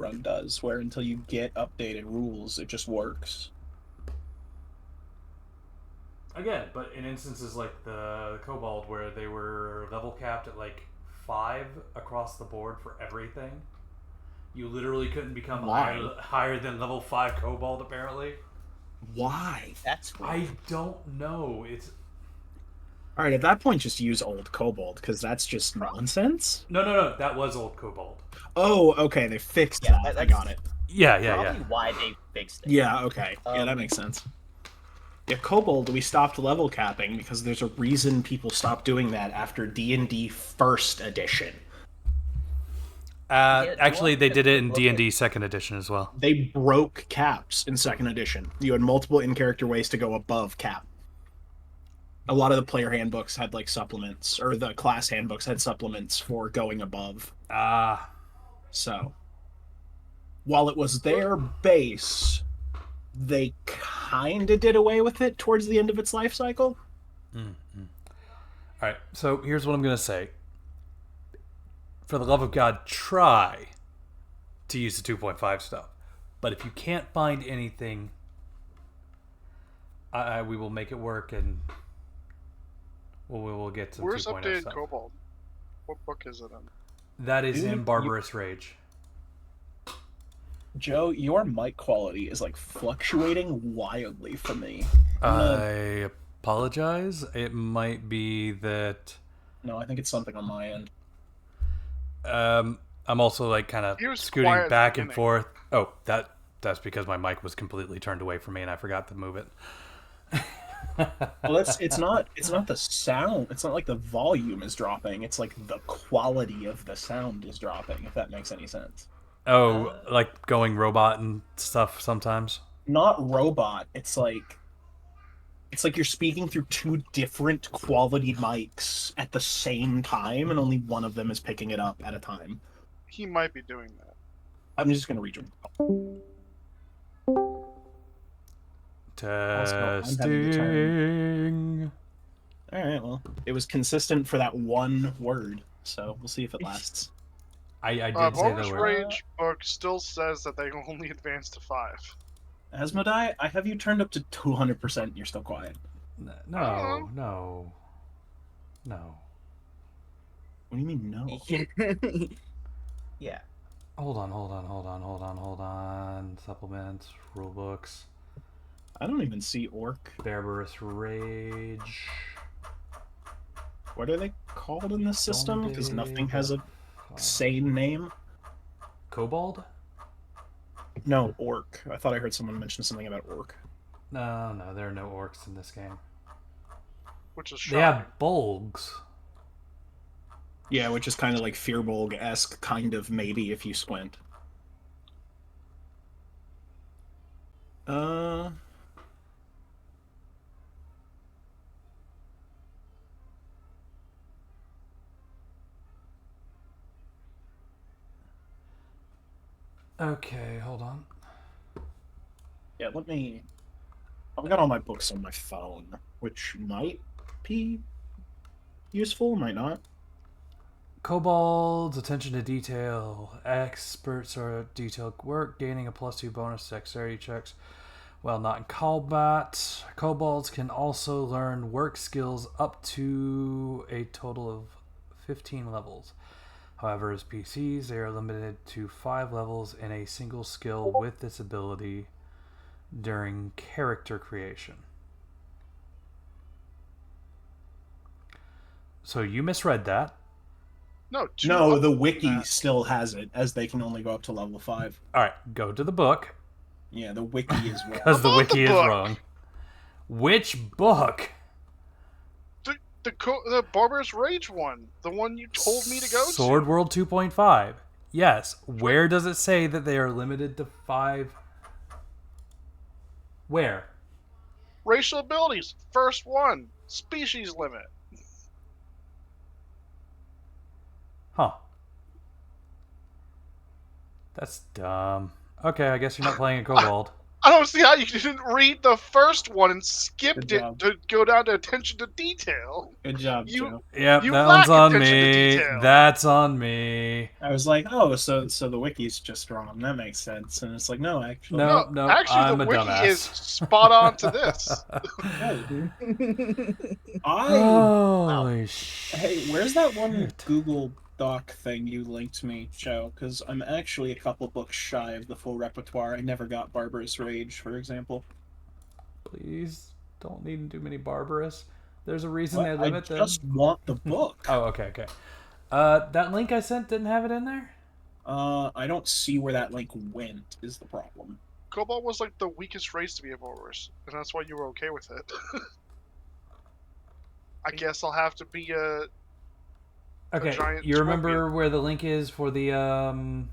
Shadowrun does, where until you get updated rules, it just works. Again, but in instances like the Cobalt, where they were level capped at like 5 across the board for everything, you literally couldn't become Why? higher than level 5 Cobalt, apparently. Why? That's weird. I don't know. It's. All right, at that point, just use old Kobold, because that's just nonsense. No. That was old Cobalt. Oh, okay, they fixed Yeah, that. I that's got it. probably why they fixed it. Yeah, okay. Yeah, that makes sense. Yeah, Kobold, we stopped level capping because there's a reason people stopped doing that after D&D First Edition. Actually, they did it in D&D Second Edition as well. They broke caps in Second Edition. You had multiple in-character ways to go above cap. A lot of the player handbooks had like supplements, or the class handbooks had supplements for going above. So, while it was their base, they kind of did away with it towards the end of its life cycle. Mm-hmm. All right, so here's what I'm going to say. For the love of God, try to use the 2.5 stuff. But if you can't find anything, we will make it work, and we will get some 2.0 stuff. Where's updated Cobalt? What book is it in? That is in Barbarous Rage. Joe, your mic quality is like fluctuating wildly for me. I apologize. It might be that. No, I think it's something on my end. I'm also like kind of scooting back and forth. Oh, that's because my mic was completely turned away from me and I forgot to move it. Well, it's not the sound. It's not like the volume is dropping. It's like the quality of the sound is dropping. If that makes any sense. Oh, like going robot and stuff sometimes. Not robot. It's like you're speaking through two different quality mics at the same time, and only one of them is picking it up at a time. He might be doing that. I'm just gonna rejoin. Testing. All right. Well, it was consistent for that one word, so we'll see if it lasts. I did say the word. Rage book still says that they only advance to 5. Asmodai, I have you turned up to 200%. And you're still quiet. No. What do you mean no? Yeah. Hold on. Supplements, rulebooks. I don't even see Orc. Barbarous Rage. What are they called in this system? Because nothing has a sane name. Kobold? No, Orc. I thought I heard someone mention something about Orc. No, there are no orcs in this game. Which is shocking. They have bulgs. Yeah, which is kind of like Fearbolg-esque, kind of, maybe, if you squint. Okay, hold on. Yeah, I've got all my books on my phone, which might be useful, might not. Kobolds, attention to detail. Experts are at detailed work, gaining a +2 bonus to dexterity checks while not in combat. Kobolds can also learn work skills up to a total of 15 levels. However, as PCs, they are limited to 5 levels in a single skill with this ability during character creation. So you misread that. No, the wiki still has it, as they can only go up to level 5. Alright, go to the book. Yeah, the wiki is wrong. Because the wiki is wrong. Which book? The Barbarous Rage one. The one you told me to go to. Sword World 2.5. Yes. Where does it say that they are limited to 5? Where? Racial abilities. First one. Species limit. Huh. That's dumb. Okay, I guess you're not playing a Kobold. I don't see how you didn't read the first one and skipped Good it job. to go down to attention to detail. Good job, You Joe. Yep, You that lack one's on attention to me. detail. That's on me. I was like, oh, so the wiki's just wrong. That makes sense. And it's like, no, actually. No, actually, I'm the a wiki is dumbass. spot on to this. Hey, Holy shit. Hey, where's that one Google Doc thing you linked me, Joe? Because I'm actually a couple books shy of the full repertoire. I never got Barbarous Rage, for example. Please don't need too many barbarous. There's a reason What? they I limit them. just want the book. Oh, okay. That link I sent didn't have it in there? I don't see where that link went, is the problem. Cobalt was like the weakest race to be a Boris, and that's why you were okay with it. I guess I'll have to be a Okay, giant you remember scorpion. where the link is for the can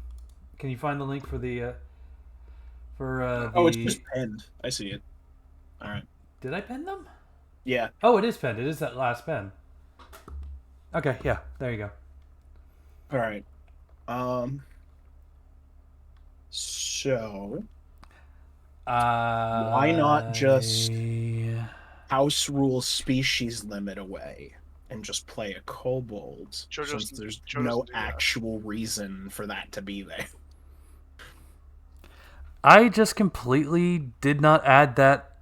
you find the link for the Oh, it's just pinned. I see it. Alright. Did I pin them? Yeah. Oh, it is pinned. It is that last pin. Okay, yeah, there you go. Alright. So why not just house rule species limit away and just play a kobold, since there's no actual reason for that to be there? I just completely did not add that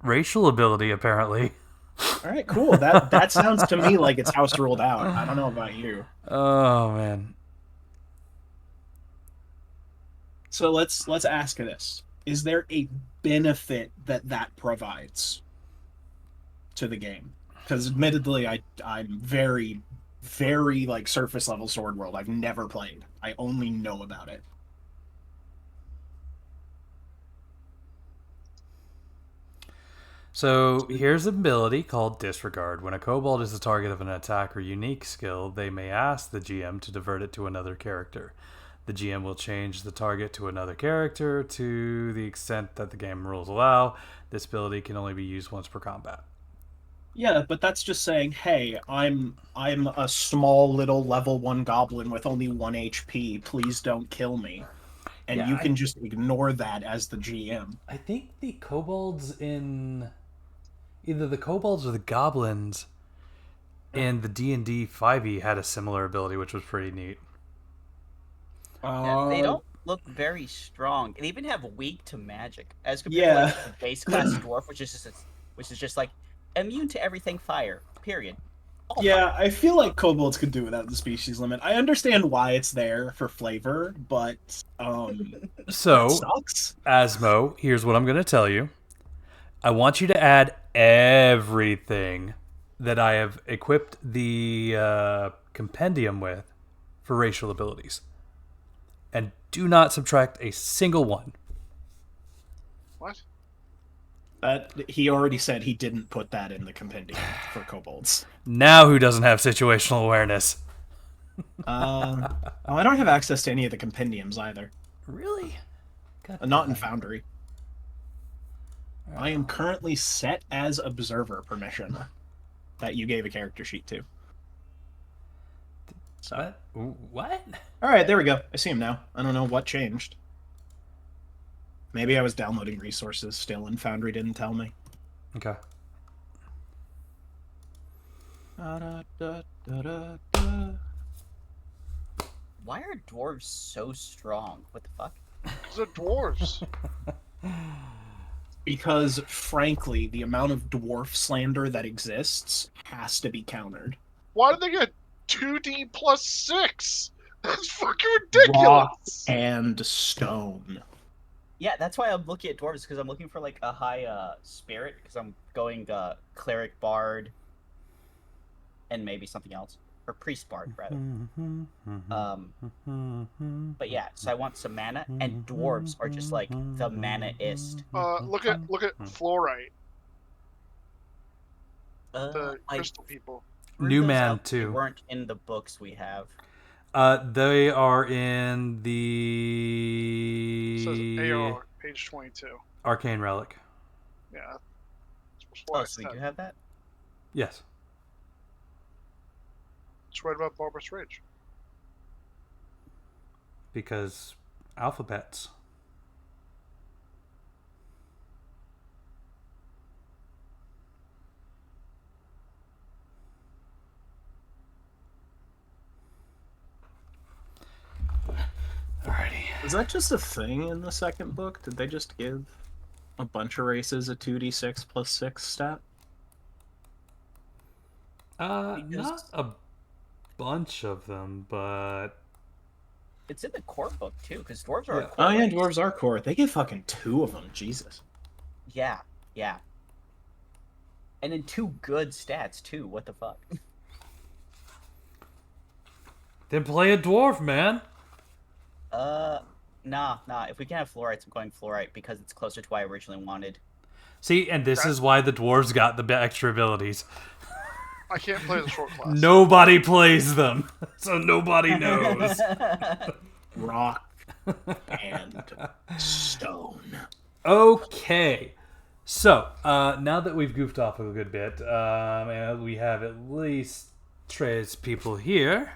racial ability, apparently. Alright, cool. That sounds to me like it's house ruled out. I don't know about you. Oh, man. So let's ask this. Is there a benefit that provides to the game? Because admittedly, I'm very, very like surface level Sword World. I've never played. I only know about it. So here's an ability called Disregard. When a kobold is the target of an attack or unique skill, they may ask the GM to divert it to another character. The GM will change the target to another character to the extent that the game rules allow. This ability can only be used once per combat. Yeah, but that's just saying, hey, I'm a small little level 1 goblin with only 1 HP. Please don't kill me. And Yeah, you can just ignore that as the GM. I think the kobolds in either the kobolds or the goblins in the D&D 5e had a similar ability, which was pretty neat. Yeah, they don't look very strong, and even have weak to magic as compared to like the base class dwarf, which is just like immune to everything fire. Period. Yeah, I feel like kobolds could do without the species limit. I understand why it's there for flavor, but so that sucks. Asmo, here's what I'm going to tell you. I want you to add everything that I have equipped the compendium with for racial abilities. And do not subtract a single one. What? He already said he didn't put that in the compendium for kobolds. Now who doesn't have situational awareness? I don't have access to any of the compendiums either. Really? Not in Foundry. I am currently set as observer permission that you gave a character sheet to. So. What? Alright, there we go. I see him now. I don't know what changed. Maybe I was downloading resources still and Foundry didn't tell me. Okay. Why are dwarves so strong? What the fuck? Because they're dwarves. Because, frankly, the amount of dwarf slander that exists has to be countered. Why did they get 2D plus 6? That's fucking ridiculous. Rock and stone. Yeah, that's why I'm looking at dwarves, because I'm looking for like a high spirit, because I'm going cleric bard and maybe something else, or priest bard rather. But yeah, so I want some mana, and dwarves are just like the mana-ist. Look at fluorite. The crystal people. New Man They 2. weren't in the books we have. They are in the It says AR, page 22. Arcane Relic. Yeah. Oh, so we do have that? Yes. It's right about Barbarous Rage. Because alphabets. that just a thing in the second book? Did they just give a bunch of races a 2d6 plus 6 stat? Not a bunch of them, but It's in the core book too, because dwarves are Yeah. a core Oh yeah, race. dwarves are core. They get fucking 2 of them. Jesus. Yeah, yeah. And then 2 good stats too. What the fuck? then play a dwarf, man. Nah. If we can have fluorites, I'm going fluorite because it's closer to what I originally wanted. See, and this is why the dwarves got the extra abilities. I can't play the short class. Nobody plays them, so nobody knows. Rock and stone. Okay. So, now that we've goofed off a good bit, and we have at least Trey's people here,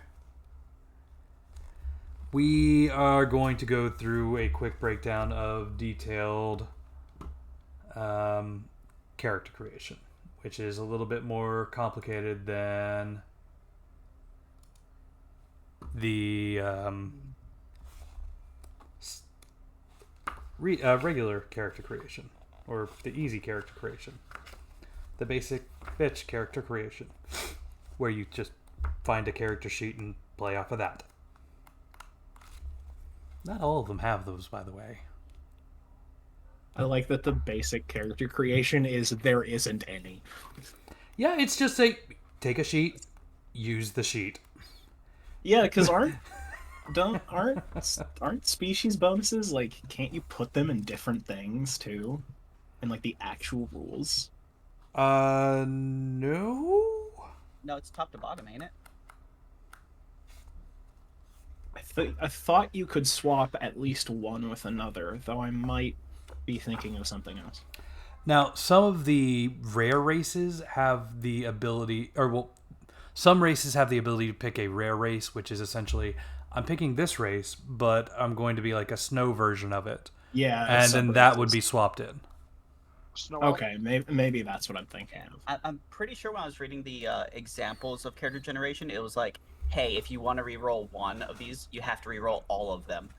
we are going to go through a quick breakdown of detailed character creation, which is a little bit more complicated than the regular character creation, or the easy character creation, the basic bitch character creation, where you just find a character sheet and play off of that. Not all of them have those, by the way. I like that the basic character creation is there isn't any. Yeah, it's just take a sheet, use the sheet. Yeah, because aren't species bonuses, like, can't you put them in different things too? In like the actual rules? No. No, it's top to bottom, ain't it? I thought you could swap at least one with another, though I might be thinking of something else. Now, some of the rare races have the ability, or well, some races have the ability to pick a rare race, which is essentially, I'm picking this race, but I'm going to be like a snow version of it. Yeah, And then that would be swapped in. Snow okay. Maybe that's what I'm thinking of. I'm pretty sure when I was reading the examples of character generation, it was like, hey, if you want to reroll one of these, you have to reroll all of them.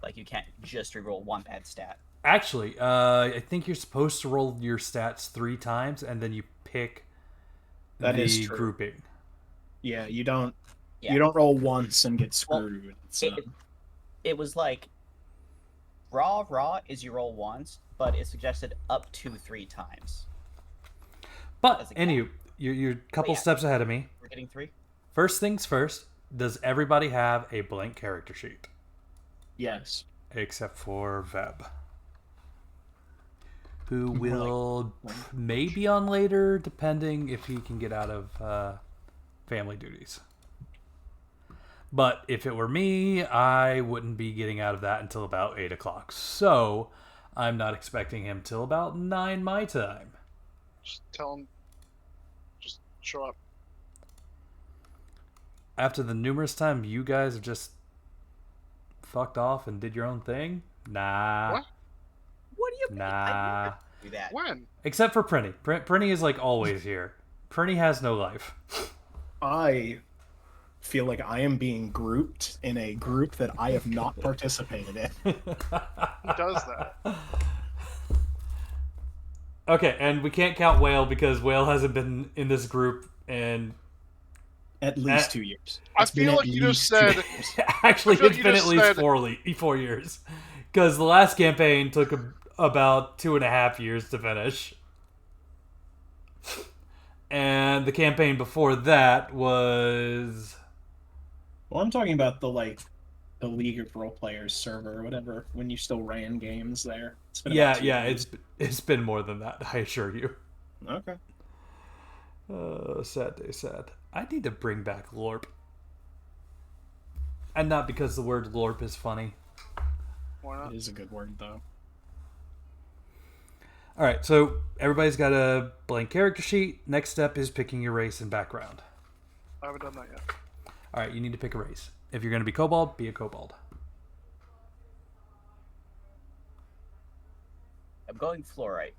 Like, you can't just reroll one bad stat. Actually, I think you're supposed to roll your stats 3 times, and then you pick That the is true. grouping. Yeah, you don't Yeah. you don't roll once and get screwed. It was like, raw is you roll once, but it suggested up to 3 times. But As a anyway, you're a couple yeah. steps ahead of me. We're getting 3? First things first, does everybody have a blank character sheet? Yes. Except for Veb, who will maybe on later, depending if he can get out of family duties. But if it were me, I wouldn't be getting out of that until about 8 o'clock. So I'm not expecting him till about 9 my time. Just tell him. Just show up. After the numerous times you guys have just fucked off and did your own thing? Nah. What? What do you mean? Nah. I never do that. When? Except for Prinny. Prinny is like always here. Prinny has no life. I feel like I am being grouped in a group that I have not participated in. Who does that? Okay, and we can't count Whale because Whale hasn't been in this group and At least 2 years. I It's been feel at like you just least 2 said. years. actually I feel like it's you been at just least said- 4 years. Because the last campaign took about 2.5 years to finish. And the campaign before that was... Well, I'm talking about the League of Role Players server or whatever, when you still ran games there. It's been about 2 years. it's been more than that, I assure you. Okay. Sad day, sad. I need to bring back LORP. And not because the word LORP is funny. Why not? It is a good word, though. Alright, so everybody's got a blank character sheet. Next step is picking your race and background. I haven't done that yet. Alright, you need to pick a race. If you're going to be kobold, be a kobold. I'm going fluorite.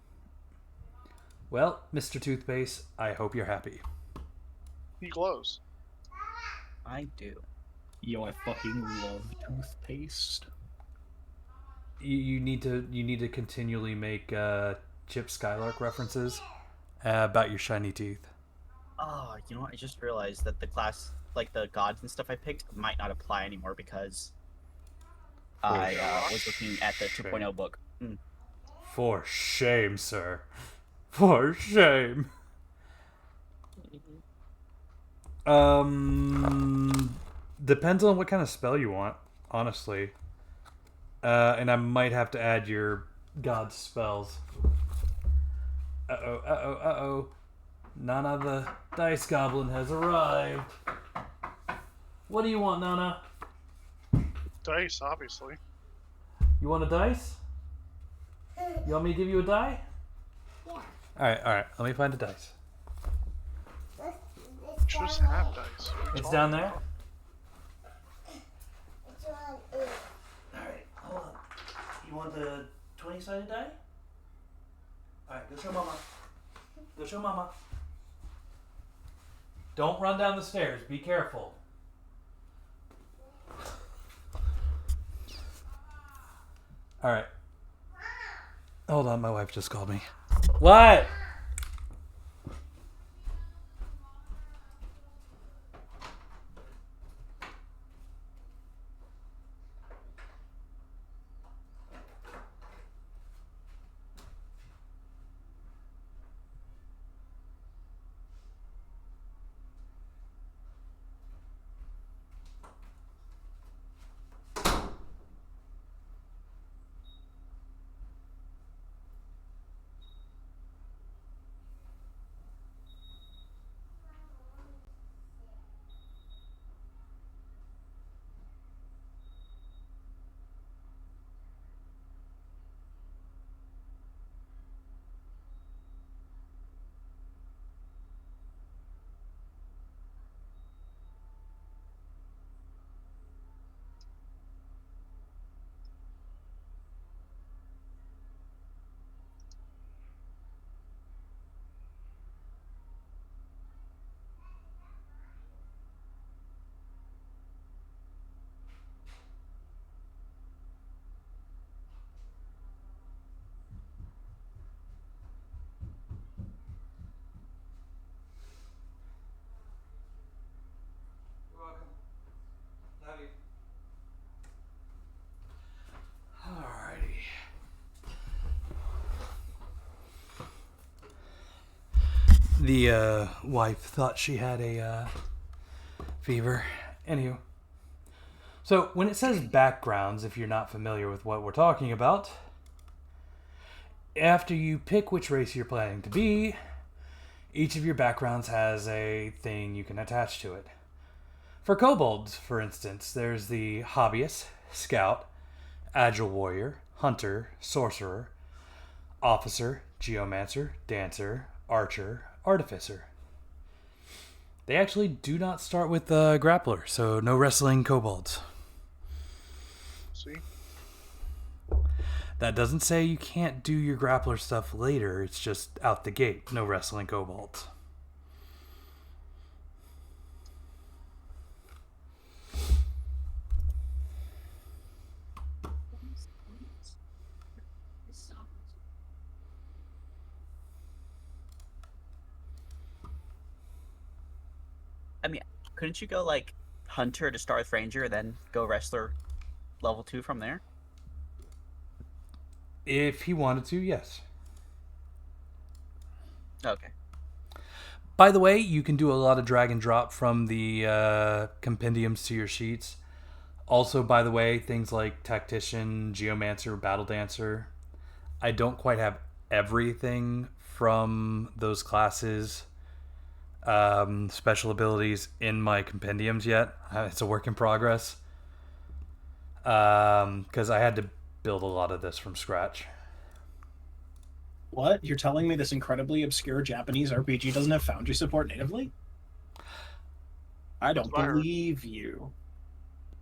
Well, Mr. Toothpaste, I hope you're happy. He glows. I do. Yo, I fucking love toothpaste. you need to continually make Chip Skylark references about your shiny teeth. Oh, you know what? I just realized that the class, like the gods and stuff I picked, might not apply anymore because I was looking at the 2.0 book. For shame, sir. For shame. Depends on what kind of spell you want, honestly. And I might have to add your god spells. Uh-oh. Nana the Dice Goblin has arrived. What do you want, Nana? Dice, obviously. You want a dice? You want me to give you a die? Yeah. Alright. Let me find a dice. Just have dice. It's down there? It's on it. Alright, hold on. You want the 20-sided die? Alright, go show Mama. Go show Mama. Don't run down the stairs. Be careful. Alright. Hold on, my wife just called me. What? You're welcome. Love you. Alrighty. The wife thought she had a fever. Anywho. So, when it says backgrounds, if you're not familiar with what we're talking about, after you pick which race you're planning to be, each of your backgrounds has a thing you can attach to it. For kobolds, for instance, there's the hobbyist, scout, agile warrior, hunter, sorcerer, officer, geomancer, dancer, archer, artificer. They actually do not start with grappler, so no wrestling kobolds. See? That doesn't say you can't do your grappler stuff later, it's just out the gate, no wrestling kobolds. I mean, couldn't you go like hunter to start with ranger, then go wrestler level 2 from there? If he wanted to, yes. Okay. By the way, you can do a lot of drag and drop from the compendiums to your sheets. Also, by the way, things like tactician, geomancer, battle dancer. I don't quite have everything from those classes, special abilities in my compendiums yet. It's a work in progress. Because I had to build a lot of this from scratch. What? You're telling me this incredibly obscure Japanese RPG doesn't have Foundry support natively? I don't believe you.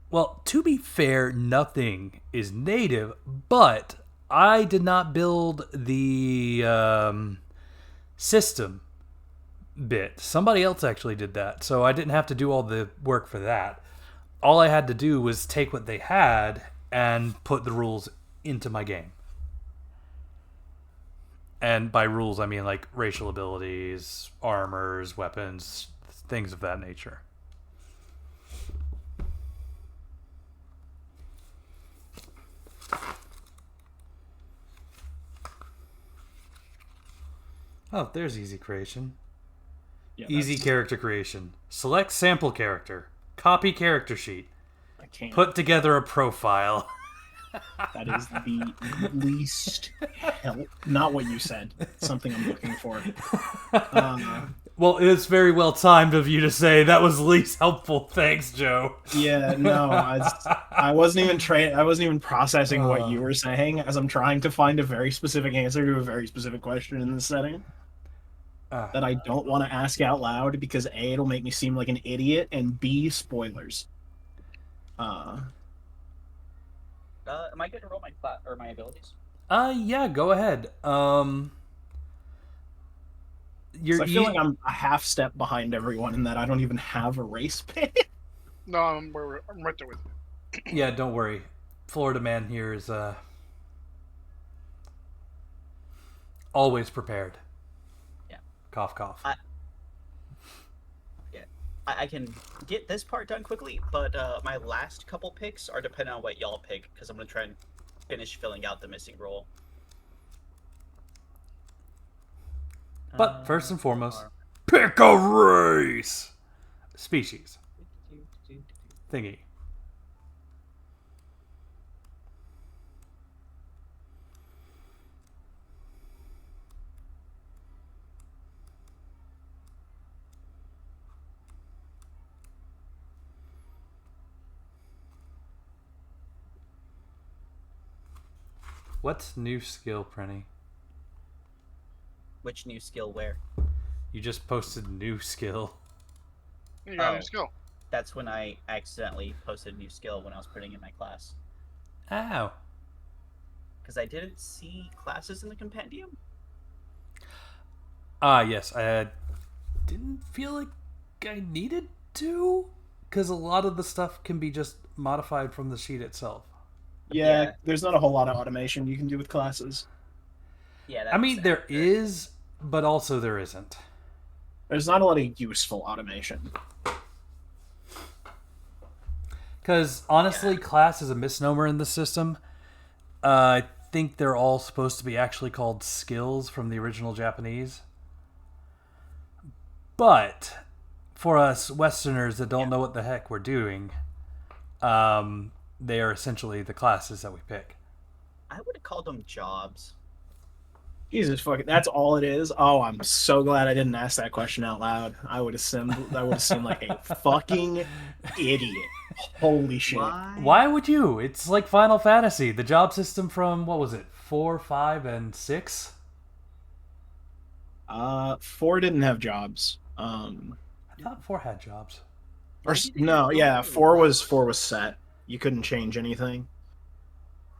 Well, to be fair, nothing is native, but I did not build the system bit. Somebody else actually did that, so I didn't have to do all the work for that. All I had to do was take what they had and put the rules into my game. And by rules, I mean like racial abilities, armors, weapons, things of that nature. Oh, there's easy creation. Yeah, Easy that's- character creation. Select sample character. Copy character sheet. I can't. Put together a profile. That is the least help. Not what you said. Something I'm looking for. Well, it's very well timed of you to say that was least helpful. Thanks, Joe. Yeah, no, I wasn't even I wasn't even processing what you were saying as I'm trying to find a very specific answer to a very specific question in this setting that I don't want to ask out loud because A, it'll make me seem like an idiot, and B, spoilers. Am I good to roll my or my abilities? Yeah, go ahead. So I feel like I'm a half step behind everyone in that I don't even have a race pick. No, I'm right there with you. Yeah, don't worry. Florida man here is always prepared. Yeah. Cough, cough. I can get this part done quickly, but my last couple picks are dependent on what y'all pick, because I'm going to try and finish filling out the missing role. But first and foremost, pick a race! Species. Thingy. What's new skill, Prenny? Which new skill where? You just posted new skill. You got Oh. a skill. That's when I accidentally posted a new skill when I was putting in my class. Ow. Because I didn't see classes in the compendium. Yes. I didn't feel like I needed to, because a lot of the stuff can be just modified from the sheet itself. Yeah, there's not a whole lot of automation you can do with classes. Yeah, I mean, there is, but also there isn't. There's not a lot of useful automation. Because honestly, class is a misnomer in the system. I think they're all supposed to be actually called skills from the original Japanese. But for us Westerners that don't know what the heck we're doing, they are essentially the classes that we pick. I would have called them jobs. Jesus fucking, that's all it is. Oh, I'm so glad I didn't ask that question out loud. I would have seemed like a fucking idiot. Holy shit. Why would you? It's like Final Fantasy, the job system from, what was it, 4, 5, and 6? 4 didn't have jobs. I thought 4 had jobs. Or no, yeah, 4 was set. You couldn't change anything.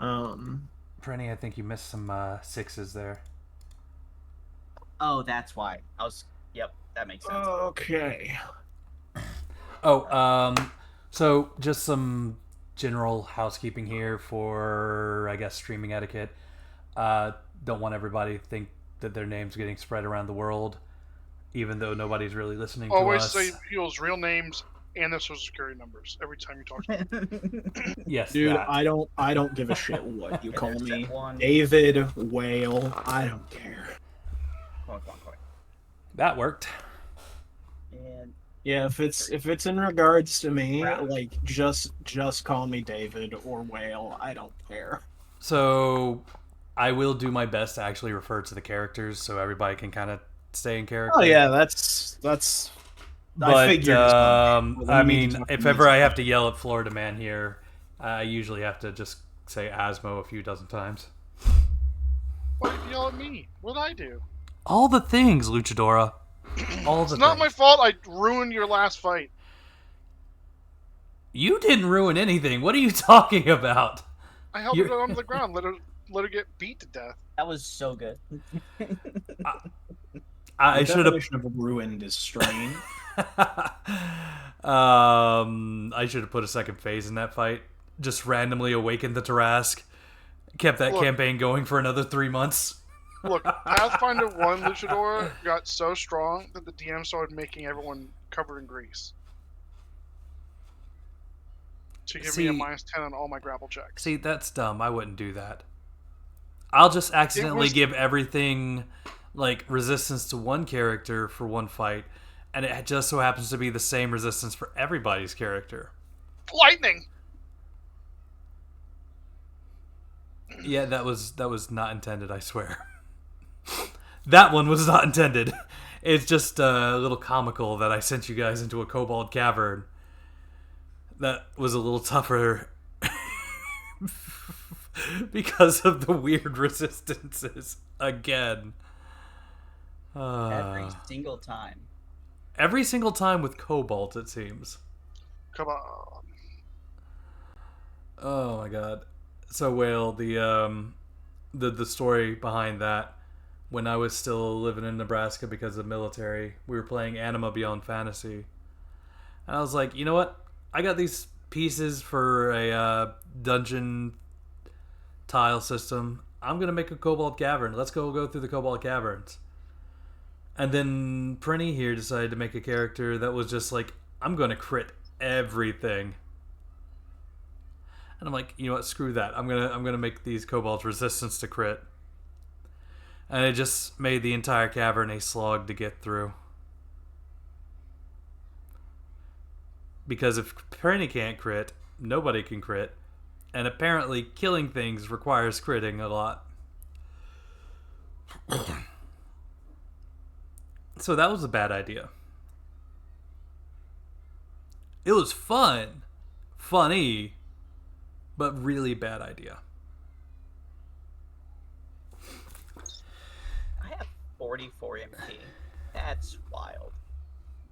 Prenny, I think you missed some 6s there. Oh, that's why. Yep, that makes sense. Okay. Oh, so just some general housekeeping here for, I guess, streaming etiquette. Don't want everybody to think that their name's getting spread around the world, even though nobody's really listening to Always us. say people's real names and their social security numbers every time you talk to them. Yes, Dude, that. I don't give a shit what you call There's me. that one. David, Whale, I don't care. Come on. That worked. And Yeah, if it's in regards to me, Right. like just call me David or Whale. I don't care. So I will do my best to actually refer to the characters so everybody can kind of stay in character. Oh yeah, that's. I But figured. as much. Well, I we need mean, to talk if to ever these I have guys. to yell at Florida Man here, I usually have to just say Asmo a few dozen times. Why did you yell at me? What did I do? All the things, Luchadora. All the It's not things. my fault I ruined your last fight. You didn't ruin anything. What are you talking about? I held You're- her onto the ground, let her get beat to death. that was so good. I The should have. definition of ruined is strain. I should have put a second phase in that fight. Just randomly awakened the Tarask, kept that Look. campaign going for another 3 months. Look, Pathfinder 1 Luchador got so strong that the DM started making everyone covered in grease. To give me a See- -10 on all my grapple checks. See, that's dumb. I wouldn't do that. I'll just accidentally was- give everything like resistance to one character for one fight, and it just so happens to be the same resistance for everybody's character. Lightning! Yeah, that was not intended, I swear. That one was not intended. It's just a little comical that I sent you guys into a kobold cavern. That was a little tougher because of the weird resistances again. Every single time. Every single time with kobolds, it seems. Come on. Oh my god. So Whale, the story behind that, when I was still living in Nebraska because of military, we were playing Anima Beyond Fantasy. And I was like, you know what? I got these pieces for a dungeon tile system. I'm gonna make a kobold cavern. Let's go through the kobold caverns. And then Prinny here decided to make a character that was just like, I'm gonna crit everything. And I'm like, you know what? Screw that. I'm gonna make these kobolds resistance to crit. And it just made the entire cavern a slog to get through. Because if Prinny can't crit, nobody can crit. And apparently killing things requires critting a lot. So that was a bad idea. It was fun. Funny. But really bad idea. I have 44 MP. That's wild.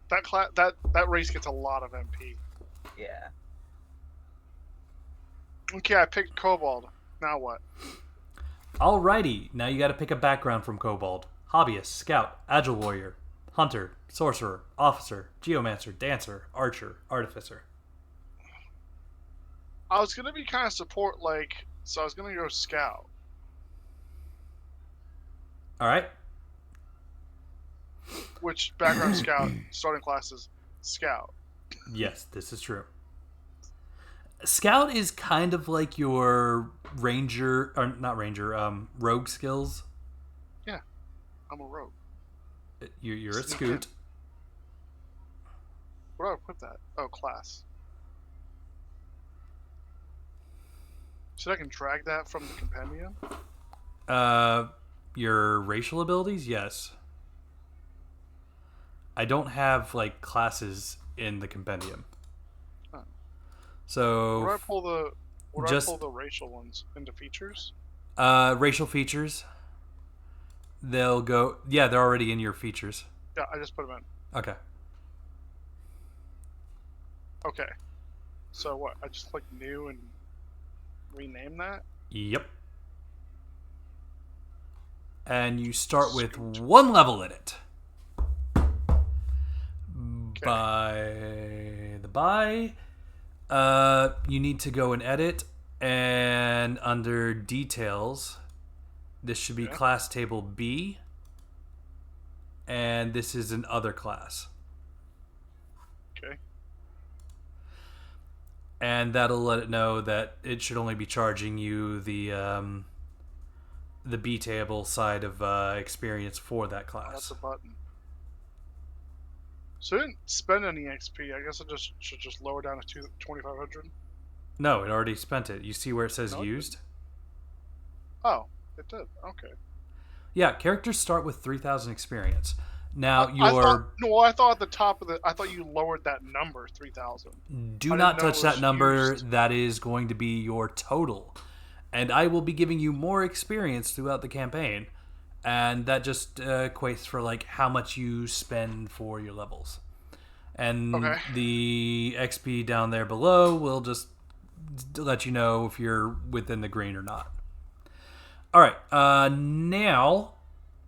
That race gets a lot of MP. Yeah. Okay, I picked Kobold. Now what? Alrighty, now you gotta pick a background from Kobold. Hobbyist, Scout, Agile Warrior, Hunter, Sorcerer, Officer, Geomancer, Dancer, Archer, Artificer. I was gonna be kind of support, so I was gonna go Scout. Alright? Which background Scout, starting classes, Scout. Yes, this is true. Scout is kind of like your ranger, or not ranger, rogue skills. Yeah, I'm a rogue. You're a scoot. Where do I put that? Oh, class. So I can drag that from the compendium? Your racial abilities, yes. I don't have like classes in the compendium. Huh. So Where do I pull just- I pull the racial ones into features? racial features. They'll go. Yeah, they're already in your features. Yeah, I just put them in. Okay. Okay. So what? I just click new and rename that? Yep. And you start with Scoot. 1 level in it. By you need to go and edit, and under details, this should be Yeah. class table B, and this is an other class. Okay. And that'll let it know that it should only be charging you the B table side of experience for that That's class. a button. So I didn't spend any XP. I guess I should just lower down to 2,500. No, it already spent it. You see where it says No, it used? Oh, it did. Okay. Yeah, characters start with 3,000 experience. Now I thought at the top of I thought you lowered that number 3,000. do I not didn't know touch it that was number. used. That is going to be your total. And I will be giving you more experience throughout the campaign. And that just equates for like how much you spend for your levels. And Okay. the XP down there below will just let you know if you're within the green or not. All right. Now,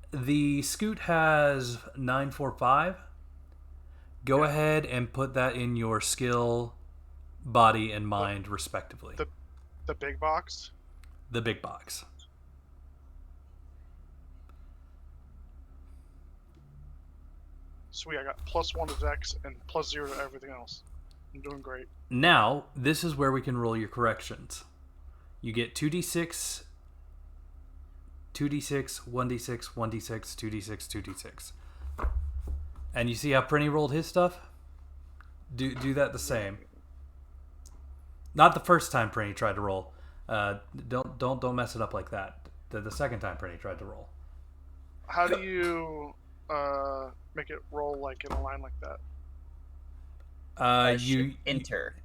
the Scoot has 945. Go ahead and put that in your skill, body, and mind, respectively. The big box. the big box. Sweet, I got +1 to Dex and +0 to everything else. I'm doing great. Now, this is where we can roll your corrections. You get 2d6, 2d6, 1d6, 1d6, 2d6, 2d6. And you see how Prinny rolled his stuff? Do that the same. Not the first time Prinny tried to roll. Don't mess it up like that. The second time Prinny tried to roll. How do you make it roll like in a line like that? You enter.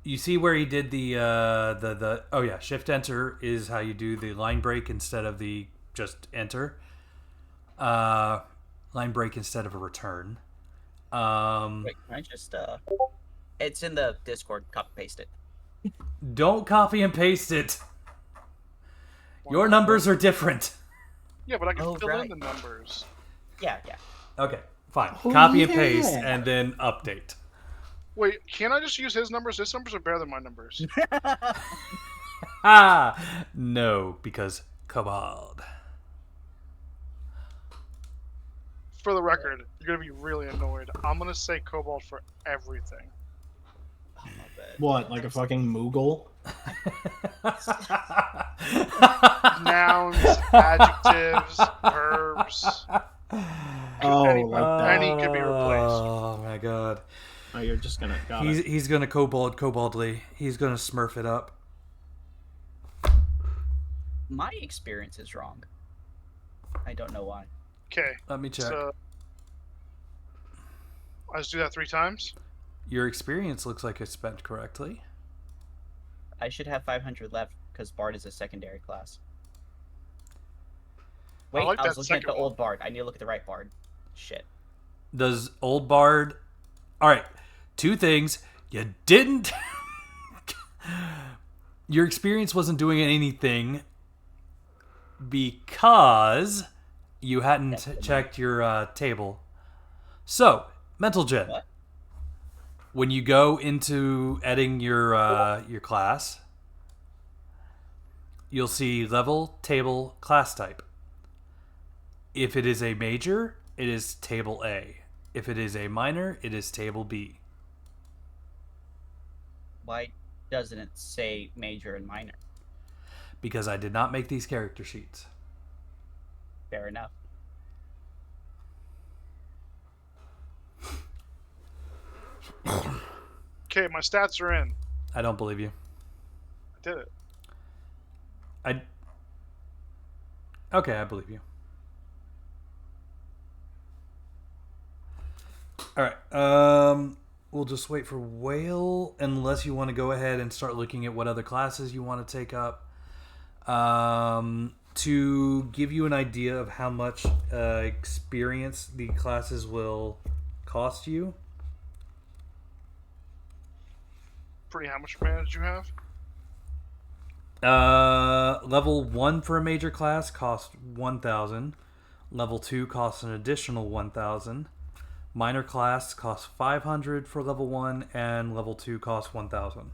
You see where he did the oh yeah, shift enter is how you do the line break instead of the just enter. Line break instead of a return. Wait, can I just it's in the Discord. Copy paste it. Don't copy and paste it. Your numbers are different. Yeah, but I can Oh, fill right. in the numbers. Yeah. Okay, fine. Oh, Copy and paste yeah. and then update. Wait, can't I just use his numbers? His numbers are better than my numbers. No, because Kobold. For the record, you're gonna be really annoyed. I'm gonna say Cobalt for everything. Oh, my bad. What, like a fucking Moogle? Nouns, adjectives, verbs. Oh, Any- like that. any could be replaced. Oh my god. Oh, you're just gonna. Got it. He's gonna Koboldly. He's gonna smurf it up. My experience is wrong. I don't know why. Okay, Let me check. so I just do that 3 times. Your experience looks like it's spent correctly. I should have 500 left because Bard is a secondary class. Wait, like I was that looking at the second old Bard. I need to look at the right Bard. Shit. Does Old Bard... Alright, 2 things. You didn't... Your experience wasn't doing anything because you hadn't checked your table. So, Mental Gen. What? When you go into editing your class, you'll see level, table, class type. If it is a major, it is table A. If it is a minor, it is table B. Why doesn't it say major and minor? Because I did not make these character sheets. Fair enough. Okay, my stats are in. I don't believe you. I did it. Okay, I believe you. Alright, we'll just wait for Whale, unless you want to go ahead and start looking at what other classes you want to take up. To give you an idea of how much experience the classes will cost you. Pretty, how much mana did you have? Level 1 for a major class costs 1,000. Level 2 costs an additional 1,000. Minor class costs 500 for level 1, and level 2 costs 1,000.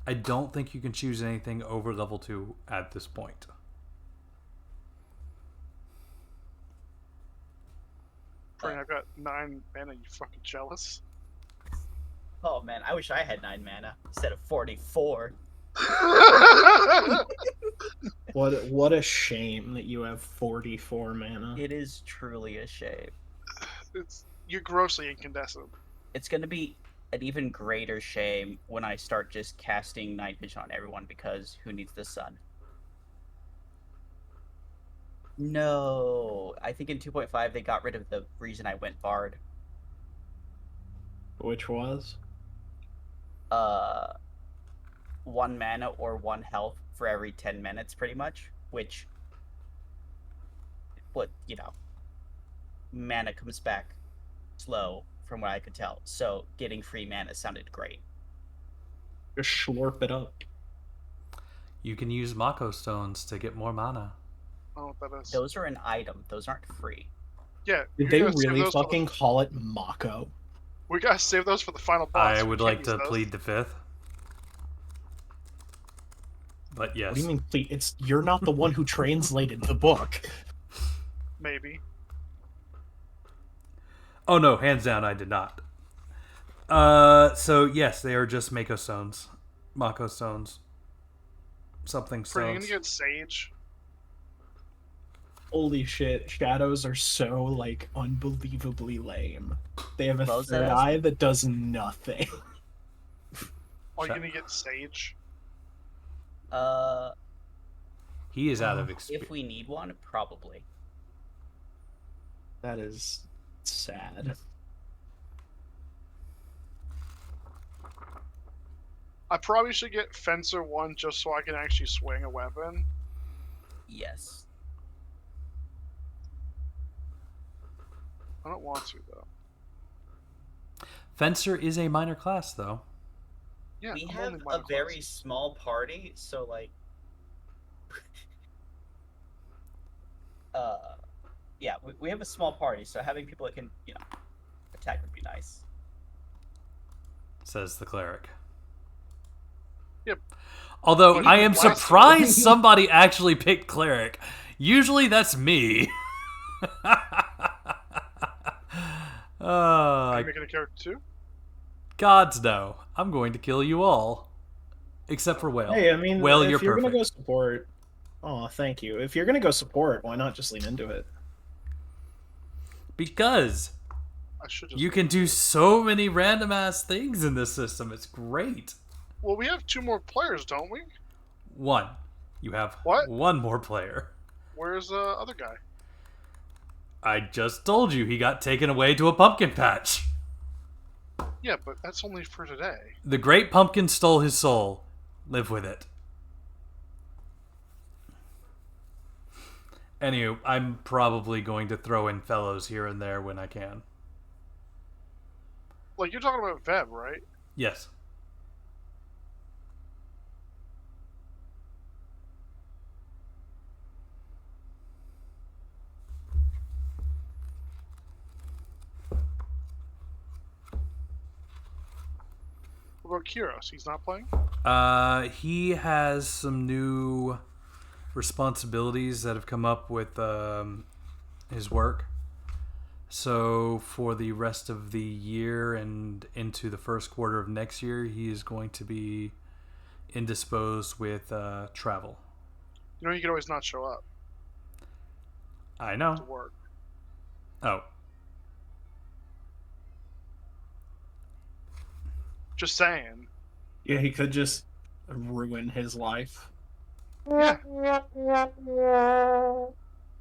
I don't think you can choose anything over level 2 at this point. Pretty, I've got 9 mana, you fucking jealous? Oh man, I wish I had 9 mana instead of 44. What a shame that you have 44 mana. It is truly a shame. You're grossly incandescent. It's gonna be an even greater shame when I start just casting night vision on everyone because who needs the sun? No, I think in 2.5 they got rid of the reason I went Bard. Which was? 1 mana or 1 health for every 10 minutes, pretty much. Which, mana comes back slow from what I could tell. So getting free mana sounded great. Just slurp it up. You can use Mako Stones to get more mana. I don't know what that is. Those are an item. Those aren't free. Yeah. Did we they gotta save really those for fucking call it Mako? We gotta save those for the final boss. I We would can't like use to those. plead the fifth. But yes. What do you mean? It's you're not the one who translated the book. Maybe. Oh no, hands down, I did not. So yes, they are just Mako stones. Mako stones. Something Pretty gonna stones. get Sage. Holy shit! Shadows are so like unbelievably lame. They have a Roses? third eye that does nothing. Are you gonna get Sage? He is out of If experience. we need one, probably. That is sad. I probably should get Fencer 1 just so I can actually swing a weapon. Yes. I don't want to, though. Fencer is a minor class, though. Yeah, We I'm have only a minor very classes. small party, so like yeah, we have a small party, so having people that can, attack would be nice. Says the cleric. Yep. Although But I he am blasted. surprised somebody actually picked cleric. Usually that's me. Are you making a character too? Gods no. I'm going to kill you all. Except for Whale. Hey, I mean, Whale, if you're you're perfect. gonna go support, oh, thank you. If you're gonna go support, why not just lean into it? Because I should just. you can do so many random ass things in this system. It's great. Well, we have 2 more players, don't we? One. You have What? one more player. Where's the other guy? I just told you he got taken away to a pumpkin patch. Yeah, but that's only for today. The great pumpkin stole his soul. Live with it. Anywho, I'm probably going to throw in fellows here and there when I can. Like, you're talking about Veb, right? Yes. What about Kiros? He's not playing? He has some new responsibilities that have come up with his work. So for the rest of the year and into the first quarter of next year, he is going to be indisposed with travel. You know, you can always not show up I to know. work. Oh, Just saying. Yeah, he could just ruin his life. Yeah.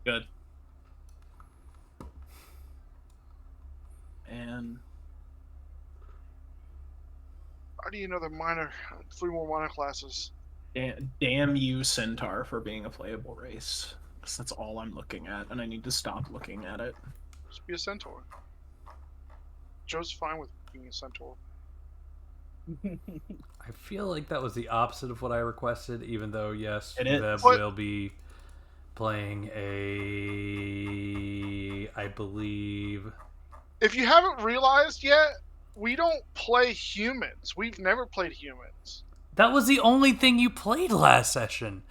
Good. And I need another minor, 3 more minor classes. damn you, Centaur, for being a playable race. 'Cause that's all I'm looking at, and I need to stop looking at it. Just be a centaur. Joe's fine with being a centaur. I feel like that was the opposite of what I requested, even though, yes, It is. Veb What? will be playing a, I believe... If you haven't realized yet, we don't play humans. We've never played humans. That was the only thing you played last session.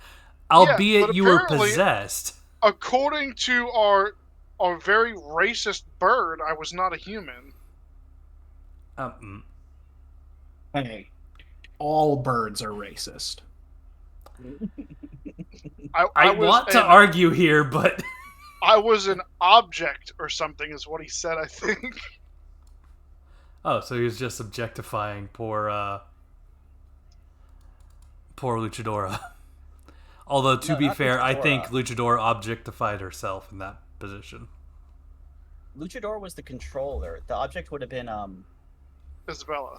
Albeit but you were apparently- possessed. According to our very racist bird, I was not a human. Hey, all birds are racist. I was want to an- argue here, but... I was an object or something, is what he said, I think. Oh, so he was just objectifying poor Luchadora. Although, to No, be not fair, I think Luchadora. Luchadora objectified herself in that position. Luchador was the controller. The object would have been Isabella.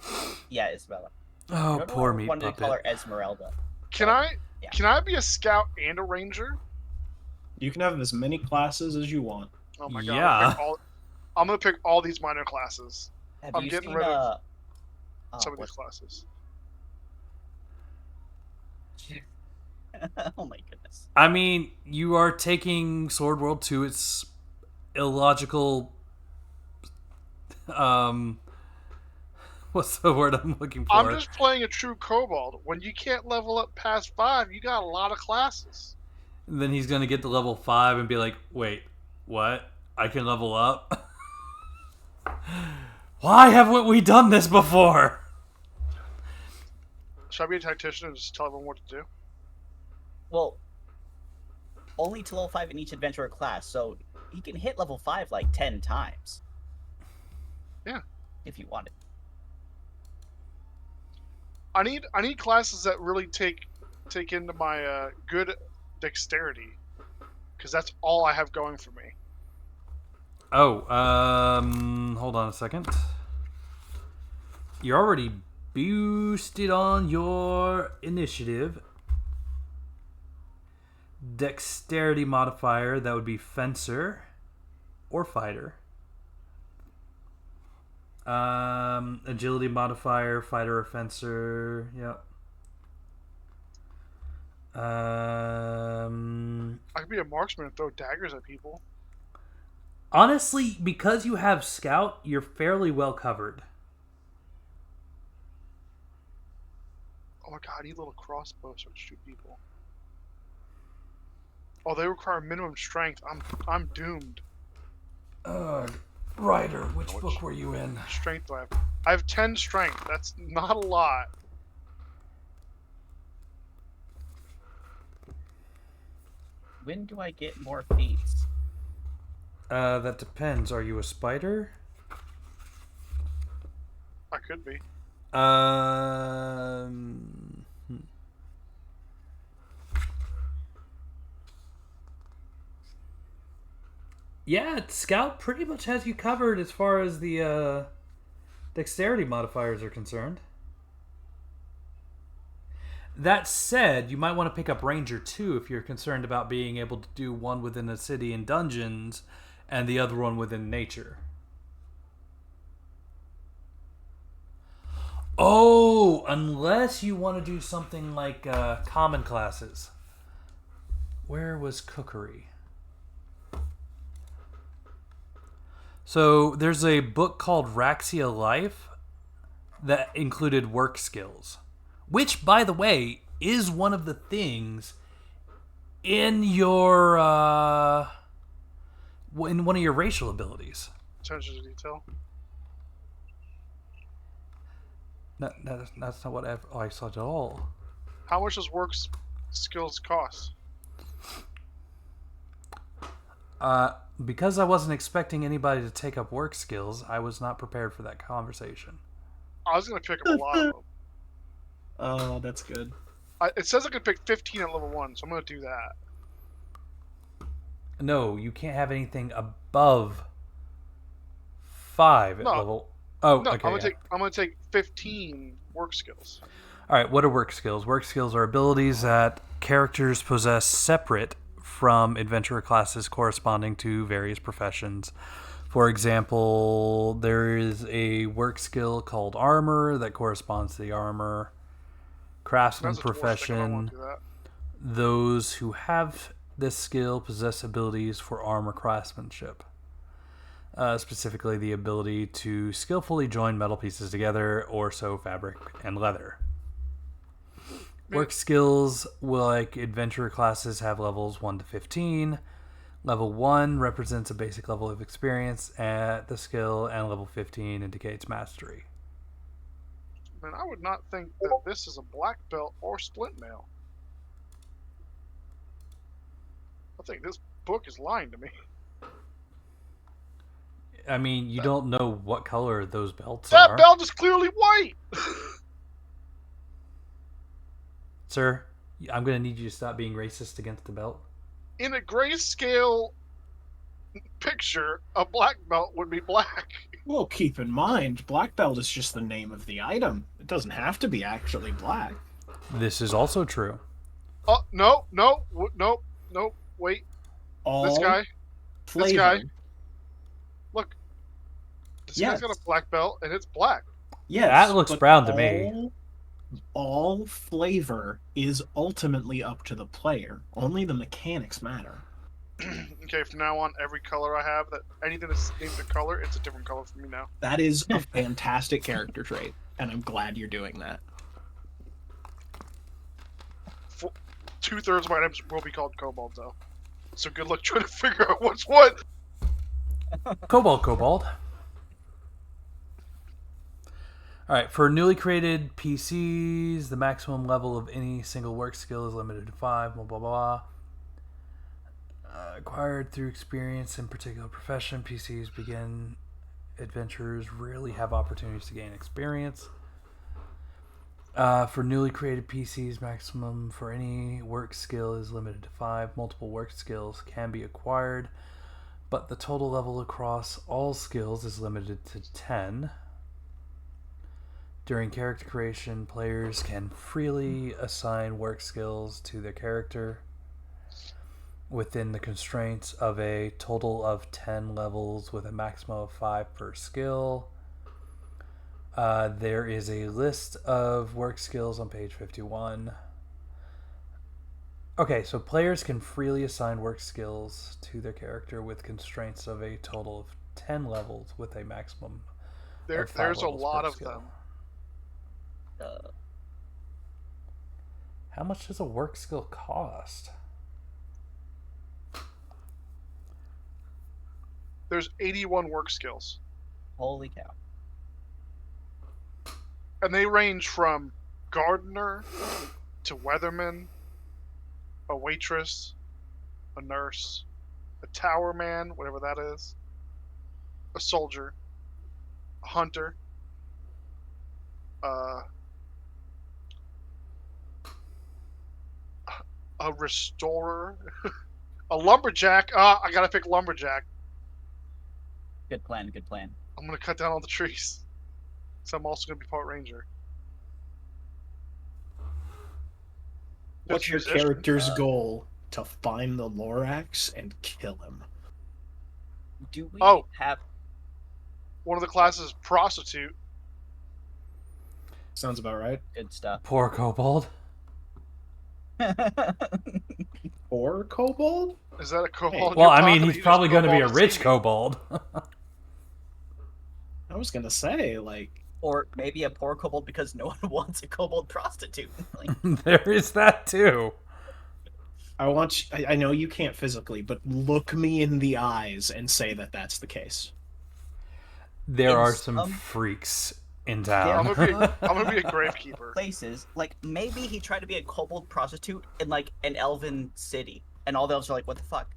yeah, Isabella. Oh, Remember poor when I meat wanted to call her puppet. Esmeralda. Can I Yeah. can I be a scout and a ranger? You can have as many classes as you want. Oh my god. Yeah. I'm gonna pick all these minor classes. Have I'm you getting seen rid of oh, Some of what- these classes. oh my goodness. I mean, you are taking Sword World to its illogical What's the word I'm looking for? I'm just playing a true kobold. When you can't level up past 5, you got a lot of classes. And then he's gonna get to level 5 and be like, "Wait, what? I can level up? Why haven't we done this before?" Should I be a tactician and just tell everyone what to do? Well, only to level 5 in each adventurer class, so he can hit level 5 like 10 times. Yeah. If you wanted. I need classes that really take into my good dexterity, because that's all I have going for me. Oh, hold on a second. You're already boosted on your initiative. Dexterity modifier, that would be fencer or fighter. Agility modifier, fighter or fencer. Yep. I could be a marksman and throw daggers at people. Honestly, because you have scout, you're fairly well covered. Oh my god, I need little crossbows so I can shoot people. Oh, they require minimum strength. I'm doomed. Ryder, which book were you in? Strength do I have? I have 10 strength. That's not a lot. When do I get more feats? That depends. Are you a spider? I could be. Yeah, Scout pretty much has you covered as far as the dexterity modifiers are concerned. That said, you might want to pick up Ranger too if you're concerned about being able to do one within a city and dungeons and the other one within nature. Oh, unless you want to do something like common classes. Where was cookery? So there's a book called Raxia Life that included work skills, which, by the way, is one of the things in your in one of your racial abilities. Attention to detail. That's not what I saw at all. How much does skills cost? Because I wasn't expecting anybody to take up work skills, I was not prepared for that conversation. I was gonna pick up a lot of them. Oh, that's good. It says I can pick 15 at level 1, so I'm gonna do that. No, you can't have anything above 5 at level. Oh, no, okay. I'm gonna take 15 work skills. All right, what are work skills? Work skills are abilities that characters possess separate from adventurer classes corresponding to various professions. For example, there is a work skill called armor that corresponds to the armor. Craftsman profession. Those who have this skill possess abilities for armor craftsmanship. Specifically, the ability to skillfully join metal pieces together or sew fabric and leather. Work skills, like adventurer classes, have levels 1 to 15. Level 1 represents a basic level of experience at the skill, and level 15 indicates mastery. Man, I would not think that this is a black belt or splint mail. I think this book is lying to me. I mean, you don't know what color those belts are. That belt is clearly white! Sir, I'm going to need you to stop being racist against the belt. In a grayscale picture, a black belt would be black. Well, keep in mind, black belt is just the name of the item. It doesn't have to be actually black. This is also true. Oh, no, wait. This guy. Look. This guy's got a black belt, and it's black. Yes, that looks brown to me. All flavor is ultimately up to the player. Only the mechanics matter. Okay, from now on, every color I have, that anything that's named a color, it's a different color for me now. That is a fantastic character trait. and I'm glad you're doing that. 2/3 of my items will be called kobold, though. So good luck trying to figure out what's what. Kobold. Alright, for newly created PCs, the maximum level of any single work skill is limited to 5, blah blah blah. Acquired through experience in particular profession, PCs begin adventures rarely have opportunities to gain experience. For newly created PCs, maximum for any work skill is limited to 5. Multiple work skills can be acquired, but the total level across all skills is limited to 10. During character creation, players can freely assign work skills to their character within the constraints of a total of 10 levels with a maximum of 5 per skill. There is a list of work skills on page 51. Okay, so players can freely assign work skills to their character with constraints of a total of 10 levels with a maximum of 5 There's a levels lot per of skill. them. How much does a work skill cost? There's 81 work skills. Holy cow. And they range from gardener to weatherman, a waitress, a nurse, a tower man, whatever that is, a soldier, a hunter, a restorer, a lumberjack. I gotta pick lumberjack. Good plan, good plan. I'm gonna cut down all the trees. So I'm also gonna be part ranger. What's your Musician. character's goal? To find the Lorax and kill him. Do we Oh. have... One of the classes is prostitute. Sounds about right. good stuff? Poor kobold. Or kobold? Is that a kobold? Well, You're I mean, talking he's to probably going to be a kobold rich see me. kobold. I was gonna say, like, Or maybe a poor kobold because no one wants a kobold prostitute. Like, There is that too. I know you can't physically, but look me in the eyes and say that that's the case. There In are some some- freaks in There town. are- I'm gonna be a gravekeeper. places, like maybe he tried to be a kobold prostitute in like an elven city, and all the elves are like, "What the fuck?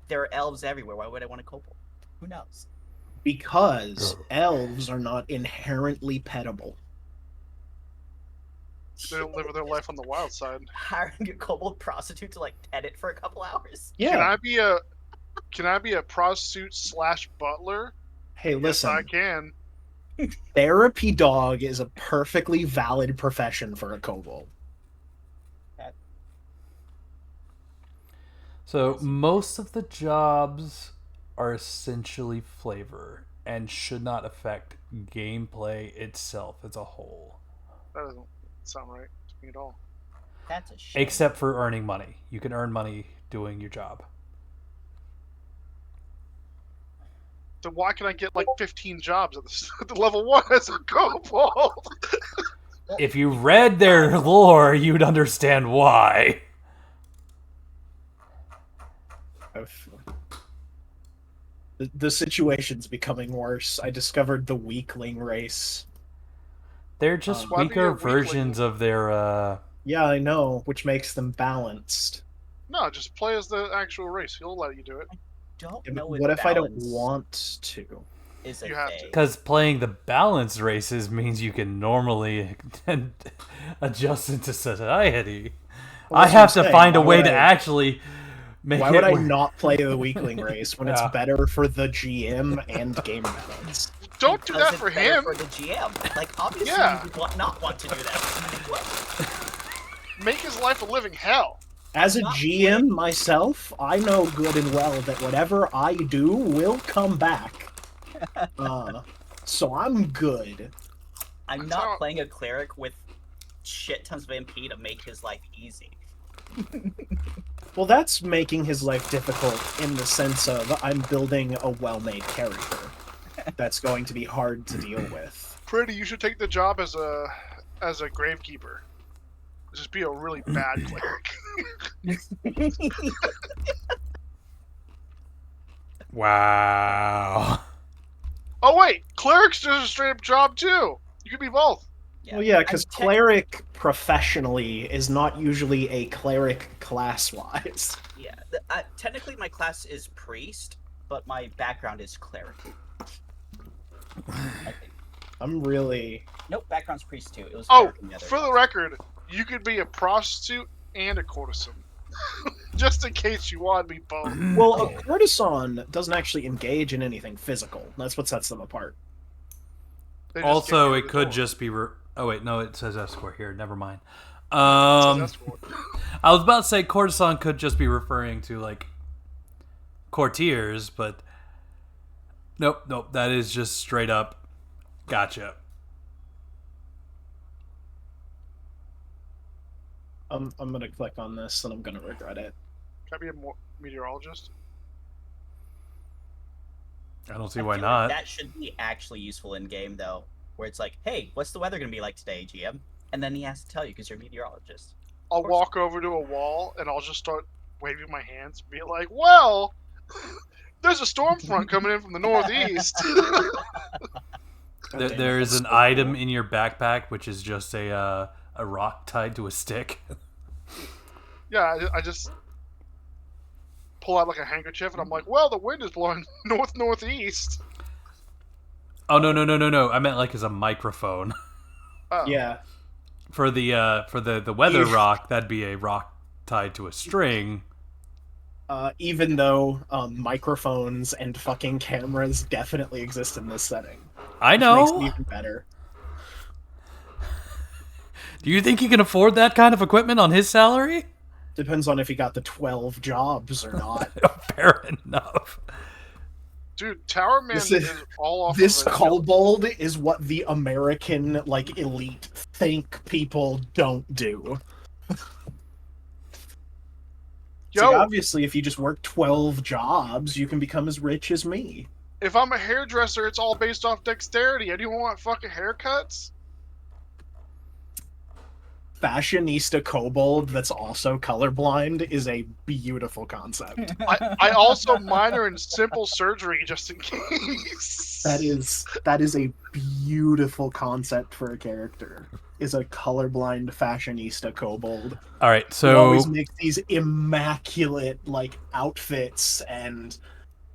There are elves everywhere. Why would I want a kobold? Who knows?" Because elves are not inherently pettable. They don't live their life on the wild side. Hiring a kobold prostitute to like pet it for a couple hours. Yeah. Can I be a prostitute / butler? Hey, Yes, listen. I can. Therapy dog is a perfectly valid profession for a kobold. So most of the jobs are essentially flavor and should not affect gameplay itself as a whole. That doesn't sound right to me at all. That's a shame. Except for earning money. You can earn money doing your job. Then why can I get like 15 jobs at the level 1 as a kobold? If you read their lore, you'd understand why. The situation's becoming worse. I discovered the weakling race. They're just Why be a weaker weakling? versions of their, Yeah, I know, which makes them balanced. No, just play as the actual race. He'll let you do it. Don't Yeah, know but if what if I don't balance want to? is a You have to. thing. because playing the balanced races means you can normally adjust into society. Well, I that's have what I'm to saying. find a Why way would to I- actually make Why it would I work. not play the weakling race when Yeah. it's better for the GM and game balance? Don't do Because that it's for better him. for the GM. Like obviously Yeah. you would not want to do that. Make his life a living hell. As a Not GM myself, I know good and well that whatever I do will come back. So I'm good. I'm That's not how- playing a cleric with shit tons of MP to make his life easy. Well, that's making his life difficult in the sense of I'm building a well-made character that's going to be hard to deal with. Pretty, you should take the job as a gravekeeper. Just be a really bad cleric. Wow. Oh wait, cleric's just a straight up job too. You could be both. Well, yeah, because I'm cleric professionally is not usually a cleric class-wise. Yeah, technically my class is priest, but my background is cleric. I think. I'm really... Nope, background's priest too. It was Oh, cleric in the other for the class. record, you could be a prostitute and a courtesan. Just in case you want to be both. Well, Oh. a courtesan doesn't actually engage in anything physical. That's what sets them apart. They just Also, get it through the could door. just be. Oh wait, no, it says escort here. Never mind. It says escort. I was about to say courtesan could just be referring to like courtiers, but nope. That is just straight up. Gotcha. I'm gonna click on this and I'm gonna regret it. Can I be a meteorologist? I don't see I why feel not. like that should be actually useful in game though, where it's like, hey, what's the weather gonna be like today, GM? And then he has to tell you because you're a meteorologist. I'll course. walk over to a wall and I'll just start waving my hands, and be like, "Well, there's a storm front coming in from the northeast." There is an item in your backpack which is just a rock tied to a stick. Yeah, I just pull out like a handkerchief and I'm like, "Well, the wind is blowing northeast." Oh no! I meant like as a microphone. Oh. Yeah. For the weather rock, that'd be a rock tied to a string. Even though microphones and fucking cameras definitely exist in this setting. I Which makes it know. even better. Do you think he can afford that kind of equipment on his salary? Depends on if he got the 12 jobs or not. Fair enough. Dude, Tower Man This is, is- all off This of a kobold is what the American, like, elite think people don't do. It's Yo, like, obviously, if you just work 12 jobs, you can become as rich as me. if I'm a hairdresser, it's all based off dexterity. I don't want fucking haircuts. Fashionista kobold that's also colorblind is a beautiful concept. I also minor in simple surgery just in case. That is a beautiful concept for a character. Is a colorblind fashionista kobold. All right, Who so always makes these immaculate like outfits and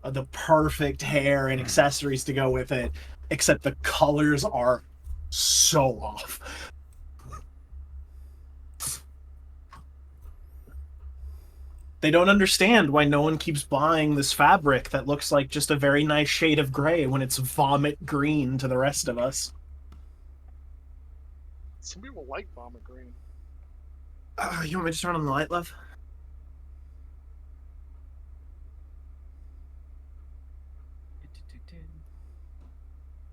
the perfect hair and accessories to go with it, except the colors are so off. They don't understand why no one keeps buying this fabric that looks like just a very nice shade of gray when it's vomit green to the rest of us. Some people like vomit green. You want me to turn on the light, love?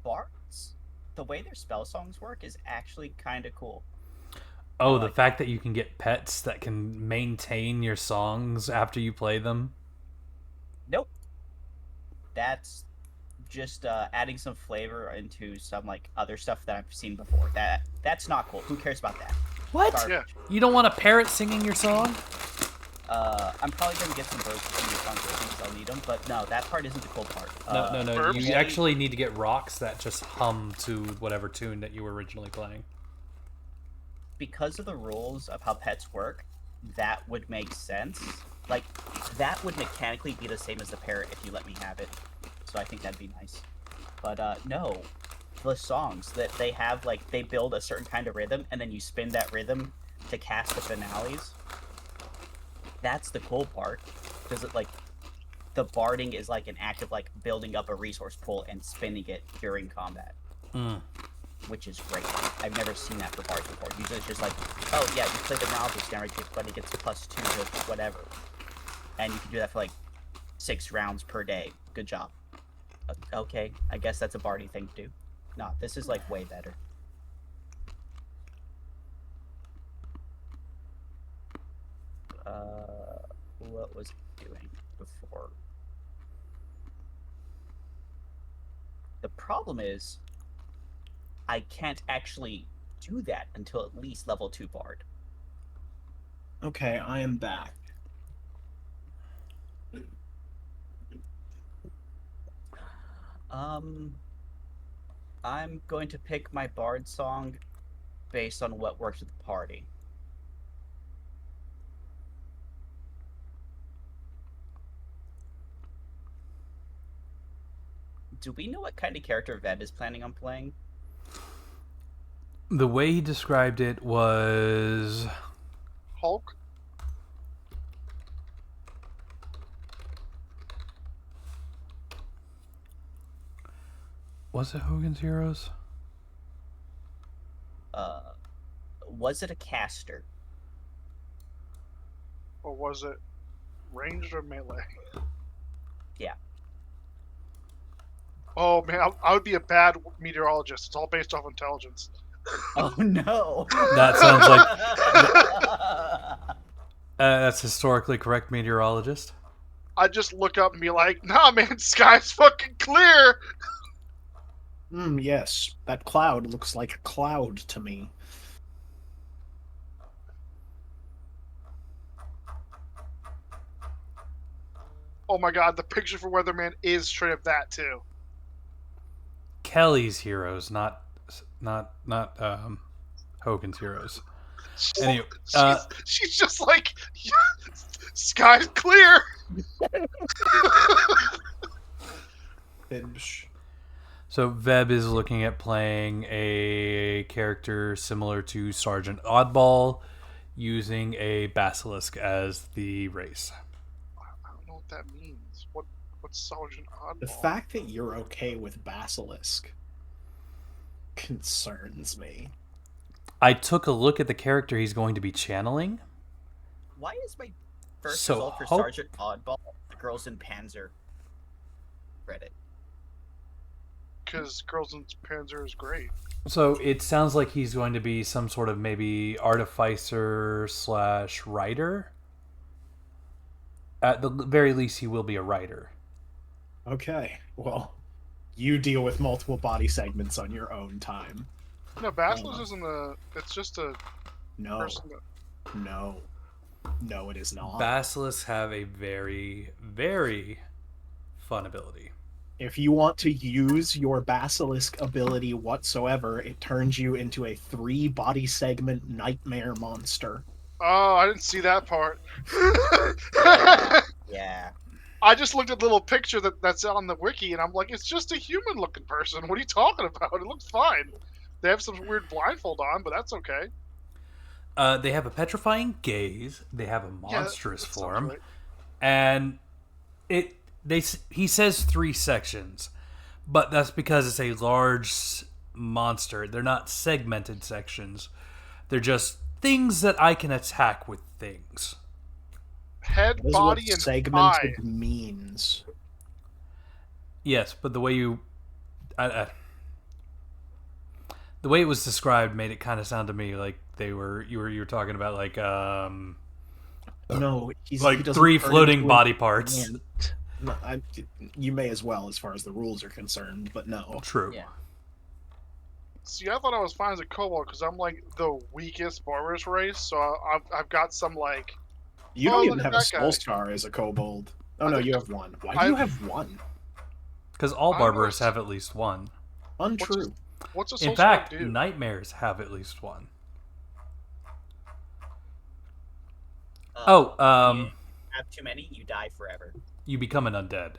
Bards, the way their spell songs work is actually kind of cool. oh, I the like fact that you can get pets that can maintain your songs after you play them. Nope. That's just adding some flavor into some like other stuff that I've seen before. That's not cool. Who cares about that? What? Garbage. Yeah. You don't want a parrot singing your song? I'm probably gonna get some birds from your song because I'll need them, but no, that part isn't the cool part. No. Verbs? You actually need to get rocks that just hum to whatever tune that you were originally playing. Because of the rules of how pets work, that would make sense. Like, that would mechanically be the same as the parrot if you let me have it. So I think that'd be nice. But, no. The songs that they have, like, they build a certain kind of rhythm, and then you spin that rhythm to cast the finales. That's the cool part. Because, like, the barding is, like, an act of, like, building up a resource pool and spinning it during combat. Which is great. I've never seen that for bards before. Usually it's just like, oh yeah, you play the novice damage, but it gets +2 to whatever. And you can do that for like 6 rounds per day. Good job. Okay, I guess that's a bardy thing to do. No, this is like way better. What was I doing before? The problem is, I can't actually do that until at least level 2 bard. Okay, I am back. I'm going to pick my bard song based on what works with the party. Do we know what kind of character Veb is planning on playing? The way he described it was Hulk. it Hogan's Heroes? Was it a caster? Or was it ranged or melee? Yeah. Oh man, I would be a bad meteorologist. It's all based off intelligence. Oh no. That sounds like that's historically correct meteorologist. I just look up and be like, "Nah, man, sky's fucking clear." Yes, that cloud looks like a cloud to me. Oh my god, the picture for Weatherman is straight up that too. Kelly's Heroes, not Hogan's Heroes. Anyway, she's just like, sky's clear. So Veb is looking at playing a character similar to Sergeant Oddball, using a basilisk as the race. I don't know what that means. What's Sergeant Oddball? The fact that you're okay with basilisk concerns me. I took a look at the character he's going to be channeling. Why is my first So result for Sergeant Oddball the Girls in Panzer Reddit? Because Girls in Panzer is great. So it sounds like he's going to be some sort of maybe artificer / writer. At the very least, he will be a writer. Okay, well, you deal with multiple body segments on your own time. No, Basilisk isn't it's just a No, person that... no, it is not. Basilisks have a very, very fun ability. If you want to use your basilisk ability whatsoever, it turns you into a 3 body segment nightmare monster. Oh, I didn't see that part. Yeah. I just looked at the little picture that's on the wiki, and I'm like, it's just a human-looking person. What are you talking about? It looks fine. They have some weird blindfold on, but that's okay. They have a petrifying gaze. They have a monstrous that form, right. and he says 3 sections, but that's because it's a large monster. They're not segmented sections. They're just things that I can attack with things. Head, That is body, what and segmented eye. means. Yes, but the way the way it was described made it kind of sound to me like you were talking about like No, he 3 doesn't floating turn body into parts. an ant. No, you may as well, as far as the rules are concerned, but no. True. Yeah. See, I thought I was fine as a kobold because I'm like the weakest barbarous race, so I've got some like. You Oh, don't look even at have a that guy. soul scar as a kobold. Oh I no, think you have one. Why do you have one? Because all I barbarous was- have at least one. Untrue. What's a soul In fact, Scar do? nightmares have at least one. You Um, have too many, you die forever. you become an undead.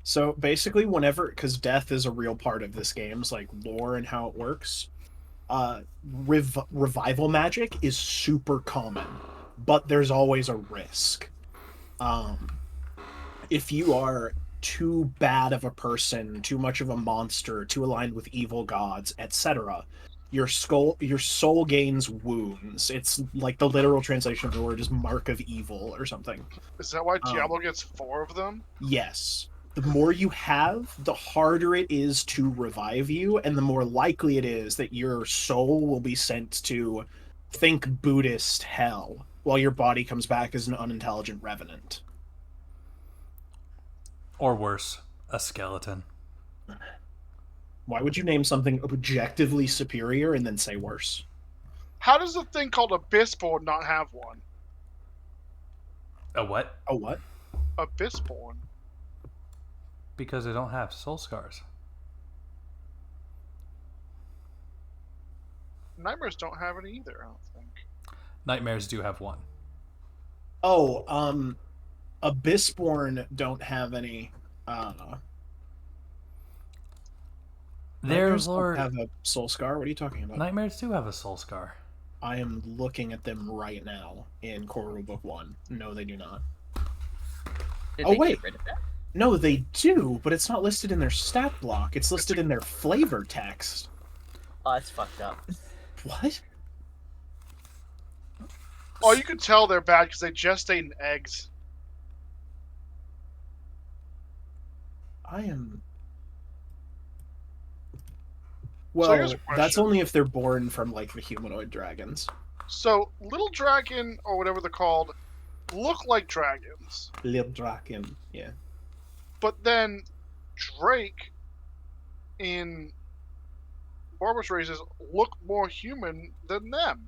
So basically, whenever, because death is a real part of this game's like lore and how it works, revival magic is super common, but there's always a risk. If you are too bad of a person, too much of a monster, too aligned with evil gods, etc., your soul gains wounds. It's like the literal translation of the word is mark of evil or something. Is that why Diablo gets 4 of them? Yes. The more you have, the harder it is to revive you, and the more likely it is that your soul will be sent to, think Buddhist hell, while your body comes back as an unintelligent revenant. Or worse, a skeleton. Why would you name something objectively superior and then say worse? How does a thing called Abyssborn not have one? A what? Oh, what? Abyssborn. Because they don't have soul scars. Nightmares don't have it either, I don't think. Nightmares do have one. Oh, Abyssborn don't have any. There's Nightmares don't Lord. have a soul scar. What are you talking about? Nightmares do have a soul scar. I am looking at them right now in Core Rulebook 1. No, they do not. Did Oh, they wait. get rid of that? No, they do, but it's not listed in their stat block. It's listed in their flavor text. Oh, that's fucked up. What? Oh, you can tell they're bad because they gestate in eggs. I am. So here's Well, a that's question. only if they're born from, like, the humanoid dragons. So, little dragon, or whatever they're called, look like dragons. Little dragon, yeah. But then Drake in Barbarous races look more human than them.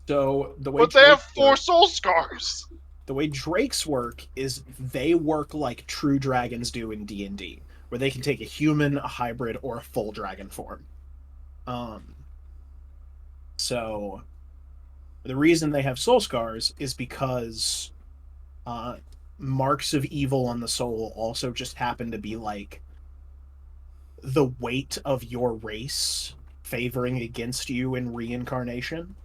So, the way But they have Drakes 4 work- soul scars. the way Drakes work is they work like true dragons do in D&D, where they can take a human, a hybrid, or a full dragon form. So the reason they have soul scars is because marks of evil on the soul also just happen to be like the weight of your race favoring against you in reincarnation.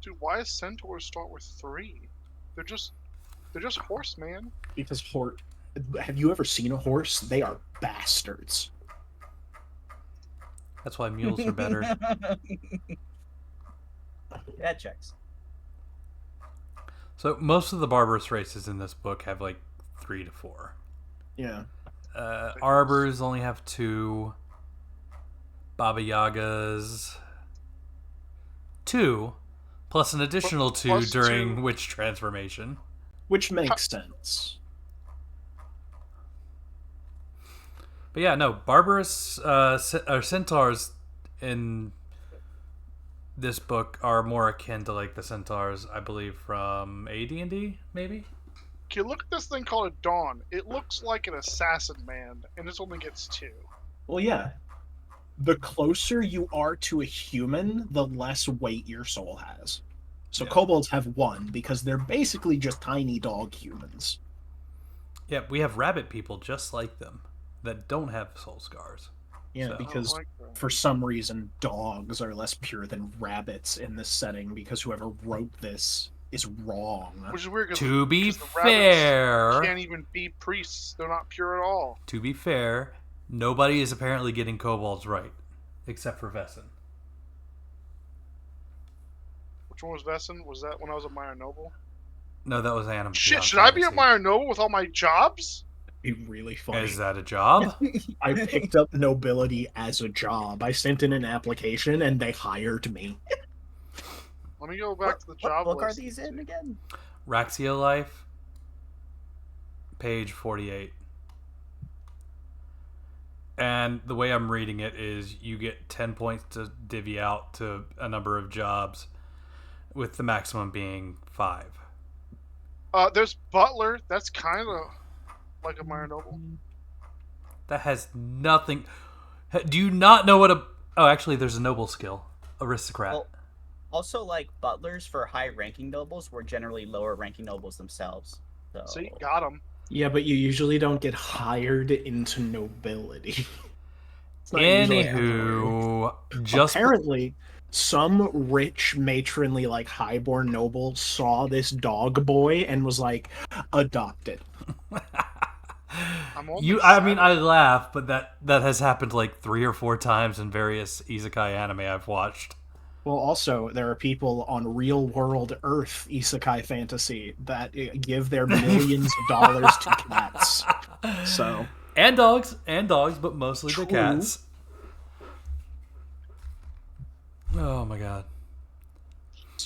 Dude, why does centaurs start with 3? They're just horseman. Because have you ever seen a horse? They are bastards. That's why mules are better. That checks. So most of the barbarous races in this book have like 3 to 4. Yeah. Arbors only have 2. Baba Yagas 2, plus an additional 2 plus during 2. witch transformation. Which makes sense. But yeah, no, barbarous or centaurs in this book are more akin to like the centaurs, I believe, from AD&D, maybe. Okay, look at this thing called a Dawn. It looks like an assassin man, and this only gets 2. Well, yeah. The closer you are to a human, the less weight your soul has. So Yeah. kobolds have 1 because they're basically just tiny dog humans. Yeah, we have rabbit people just like them that don't have soul scars. Yeah, So- because like that. for some reason dogs are less pure than rabbits in this setting because whoever wrote this is wrong. Which is weird because To be the rabbits fair, can't even be priests. They're not pure at all. nobody is apparently getting kobolds right, except for Vesson. Which one was Vesson? Was that when I was at Meyer Noble? No, that was Animal. Shit, should I be at Meyer Noble with all my jobs? It'd be really funny. Is that a job? I picked up nobility as a job. I sent in an application and they hired me. Let me go back to the job What book are list. these in again? Raxia Life, page 48. And the way I'm reading it is you get 10 points to divvy out to a number of jobs, with the maximum being 5. There's Butler. That's kind of like a Meyer Noble. That has nothing. Do you not know what a. Oh, actually, there's a noble skill. Aristocrat. Well, also, like, butlers for high-ranking nobles were generally lower-ranking nobles themselves. So, See, got him. Yeah, but you usually don't get hired into nobility. It's not usually how it works. Anywho, just Apparently, some rich matronly, like, highborn noble saw this dog boy and was like, adopt it. I'm only you. I mean, I excited. laugh, but that has happened like 3 or 4 times in various isekai anime I've watched. Well, also, there are people on real world Earth isekai fantasy that give their millions of dollars to cats. So, And dogs, but mostly True. the cats. Oh my god.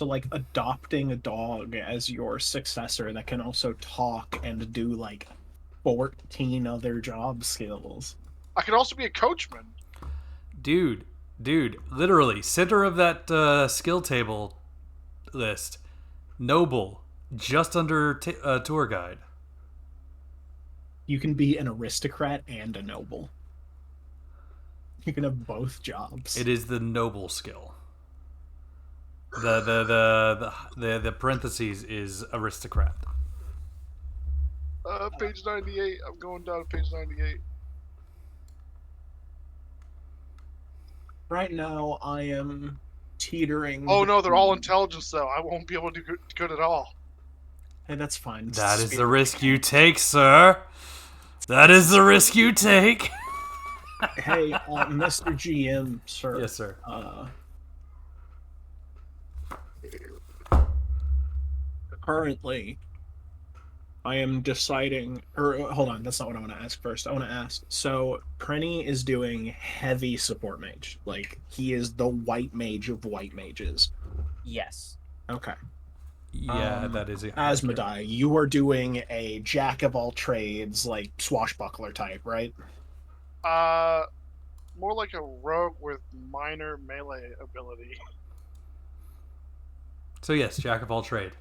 like, adopting a dog as your successor that can also talk and do, like, 14 other job skills. I could also be a coachman. Dude, literally, center of that skill table list. Noble, just under tour guide. You can be an aristocrat and a noble. You can have both jobs. It is the noble skill. The parentheses is aristocrat. Page 98. I'm going down to page 98. Right now, I am teetering. Oh no, they're all between- intelligence though. I won't be able to do good at all. Hey, that's fine. It's That is the spirit. risk you take, sir. That is the risk you take. Hey, Mr. GM, sir. Yes, sir. Currently, I am deciding. Or hold on, that's not what I want to ask first. I want to ask. So, Prenny is doing heavy support mage. Like he is the white mage of white mages. Yes. Okay. Yeah, that is it. Asmodai, you are doing a jack of all trades, like swashbuckler type, right? More like a rogue with minor melee ability. So yes, jack of all trade.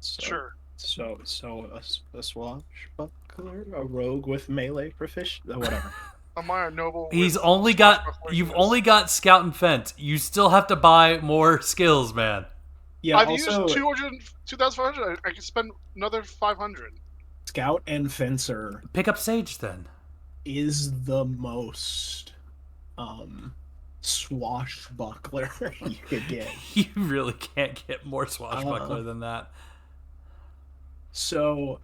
So, Sure. So a swashbuckler, a rogue with melee proficiency, whatever. A minor noble. He's with only got. swashbuckler You've weakness. only got scout and fence. You still have to buy more skills, man. Yeah. I've Also, used 2,500. I can spend another 500. scout and fencer Pick up sage then. is the most swashbuckler you could get. You really can't get more swashbuckler than that. So,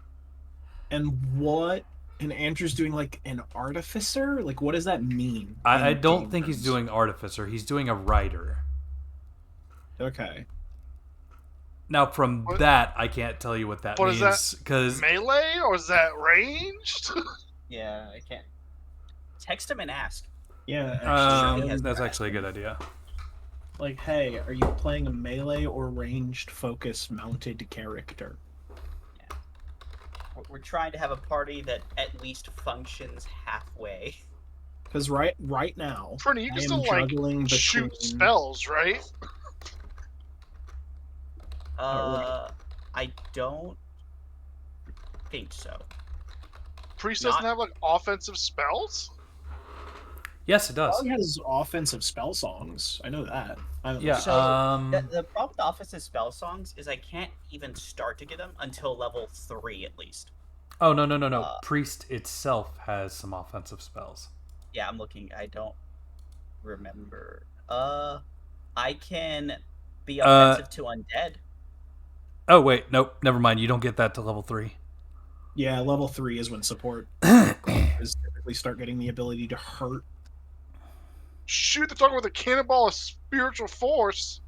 and what? And Andrew's doing like an artificer. Like, what does that mean? I in don't game think he's terms? doing artificer. He's doing a rider. Okay. Now, from What- that, I can't tell you what that What is means that? because Melee or is that ranged? Yeah, I can't. Text him and ask. Yeah. Actually, has that's that. actually a good idea. like, hey, are you playing a melee or ranged focus mounted character? We're trying to have a party that at least functions halfway. Because right now, Prenny, you I can am still like juggling shoot between. spells, right? I don't think so. Priest Not- doesn't have like offensive spells. Yes, it does. He has offensive spell songs. I know that. Yeah. So the problem with the offensive spell songs is I can't even start to get them until level 3 at least. Oh no. Priest itself has some offensive spells. Yeah, I'm looking. I don't remember. I can be offensive to undead. Oh wait, nope. Never mind. You don't get that to level 3. Yeah, level 3 is when support is typically start getting the ability to hurt. Shoot the target with a cannonball of spiritual force.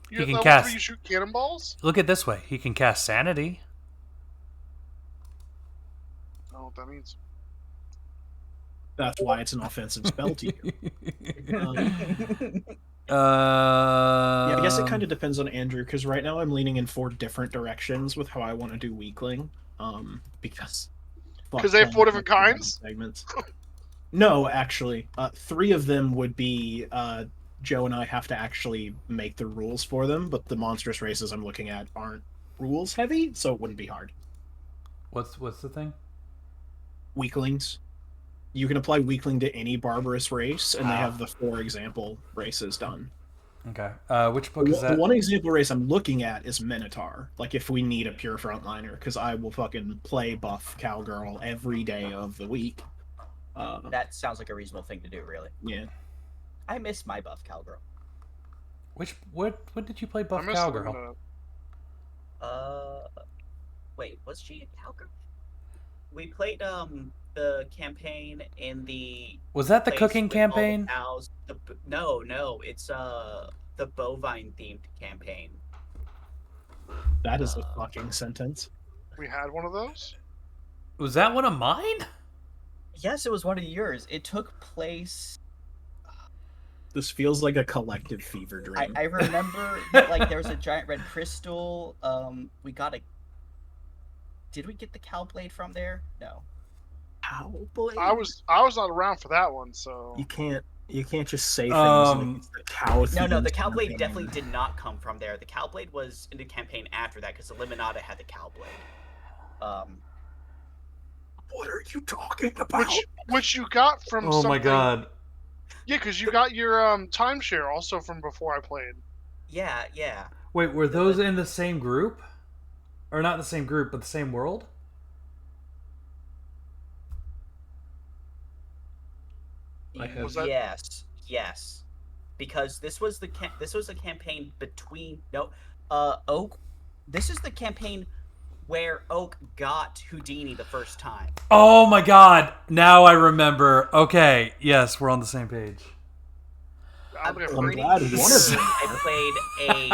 He You at can level cast- 3, you shoot cannonballs? Look at it this way. He can cast sanity. I don't know what that means. That's why it's an offensive spell to you. Yeah, I guess it kind of depends on Andrew because right now I'm leaning in 4 different directions with how I want to do weakling. Because fuck, 'Cause they have man, 4 different fuck, kinds? segments. No, actually, 3 of them would be Joe and I have to actually make the rules for them, but the monstrous races I'm looking at aren't rules heavy, so it wouldn't be hard. What's the thing? Weaklings. You can apply weakling to any barbarous race, and they have the 4 example races done. Okay. Which book is The that? one example race I'm looking at is Minotaur. Like, if we need a pure frontliner, because I will fucking play buff cowgirl every day of the week. That sounds like a reasonable thing to do, really. Yeah. I miss my buff cowgirl. When did you play I Buff miss Cowgirl? Wait, was she a cowgirl? We played the campaign in the Was that the place cooking with all the campaign? cows. No, it's the bovine themed campaign. That is a fucking sentence. We had one of those? Was that one of mine? Yes, it was one of yours. It took place. This feels like a collective fever dream. I remember that, like, there was a giant red crystal. We got a. Did we get the cow blade from there? No. Cowblade. I was not around for that one, so You can't just say things like it's the cow. No, the themes Cowblade campaign. definitely did not come from there. The Cowblade was in the campaign after that because Eliminata had the Cowblade. What are you talking about? which you got from Oh something. my god. Yeah, because you got your timeshare also from before I played. Yeah. Wait, were those in the same group? Or not the same group, but the same world? Was that- Yes. Because this was the campaign between Oak. This is the campaign where Oak got Houdini the first time. Oh my god. Now I remember. Okay. Yes, we're on the same page. I don't think I I'm played glad it. one of them. I played a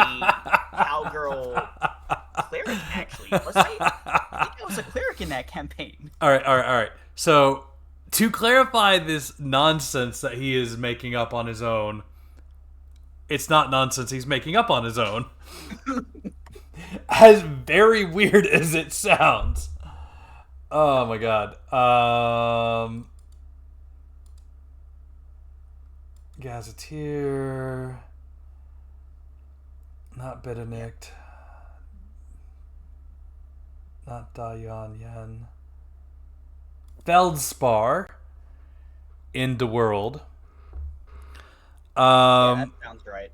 cowgirl cleric, actually. I think I was a cleric in that campaign. All right. So, to clarify this nonsense that he is making up on his own, it's not nonsense he's making up on his own. As very weird as it sounds. Oh my god. Gazetteer. Not Benedict. Not Dayan Yen. Feldspar in the world. That sounds right.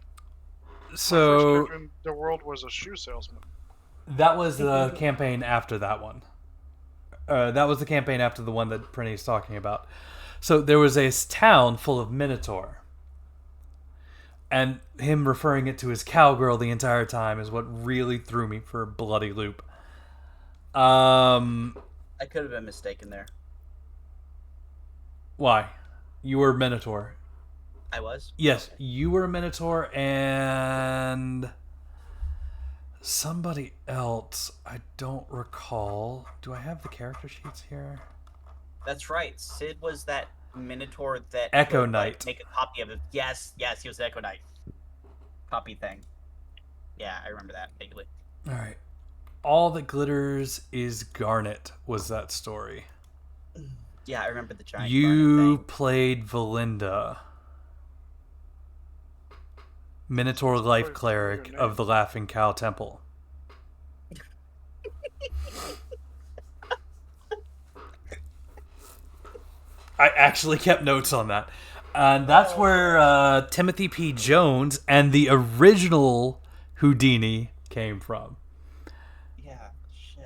So First character in the world was a shoe salesman. that was the campaign after that one. That was the campaign after the one that Prinny's talking about. So there was a town full of Minotaur. And him referring it to his cowgirl the entire time is what really threw me for a bloody loop. I could have been mistaken there. Why? You were Minotaur. I was? Yes, you were a Minotaur and somebody else. I don't recall. Do I have the character sheets here? That's right. Sid was that Minotaur that Echo could, Knight. make a copy of it. Yes, he was the Echo Knight. Copy thing. Yeah, I remember that vaguely. All right. All that glitters is garnet was that story. Yeah, I remember the giant You garnet thing. played Valinda, Minotaur life Sorry, cleric your of name. the Laughing Cow Temple. I actually kept notes on that. And that's where Timothy P. Jones and the original Houdini came from. Yeah, shit.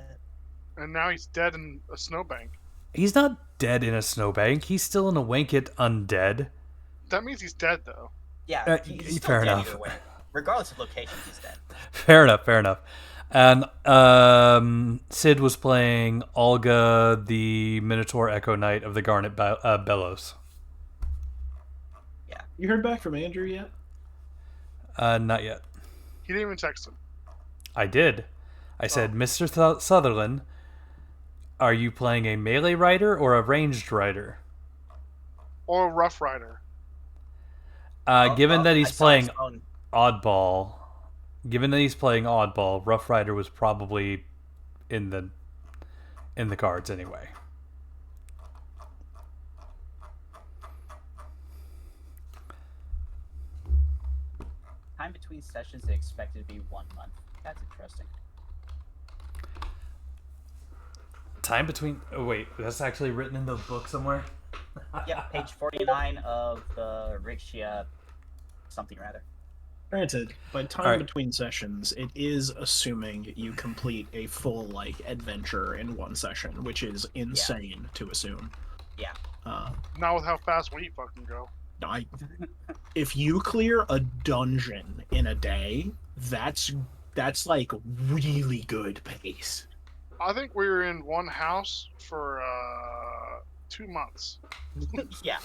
And now he's dead in a snowbank. He's not dead in a snowbank. He's still in a Wanket undead. That means he's dead, though. Yeah, he's still fair dead enough. either way. Regardless of location, he's dead. Fair enough. And Sid was playing Olga, the Minotaur Echo Knight of the Garnet Bellows. You heard back from Andrew yet? Not yet. He didn't even text him. I did. I said, Mr. Sutherland, are you playing a melee rider or a ranged rider? Or a Rough Rider. Given that I he's saw playing his phone. Oddball, Rough Rider was probably in the cards anyway. Time between sessions is expected to be 1 month. That's interesting. Time between. Oh wait, that's actually written in the book somewhere. Yep, page 49 of the Raxia something or other. Granted, by time Alright. between sessions, it is assuming you complete a full adventure in one session, which is insane to assume. Yeah. Not with how fast we fucking go. If you clear a dungeon in a day, that's really good pace. I think we were in one house for 2 months. Yeah.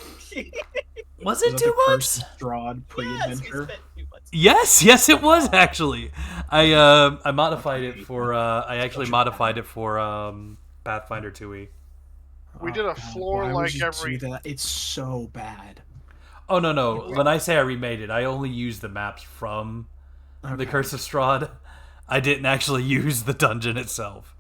Was Was it that 2 the months? Cursed Strahd Yes, pre-adventure? we spent 2 months. Yes, it was actually. I modified it for. I actually modified it for Pathfinder 2e. We did a floor why would like you every- do that? It's so bad. Oh no! When I say I remade it, I only used the maps from the Okay. Curse of Strahd. I didn't actually use the dungeon itself.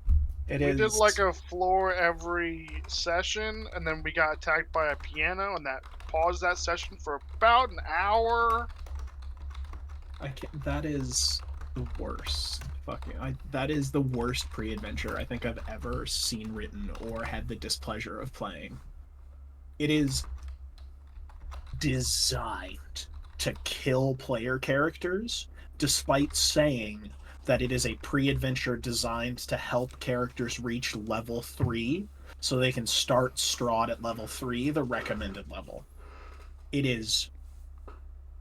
It We is. did like a floor every session, and then we got attacked by a piano, and that paused that session for about an hour. That is the worst. That is the worst pre-adventure I think I've ever seen written or had the displeasure of playing. It is designed to kill player characters, despite saying that it is a pre-adventure designed to help characters reach level 3 so they can start Strahd at level 3, the recommended level. It is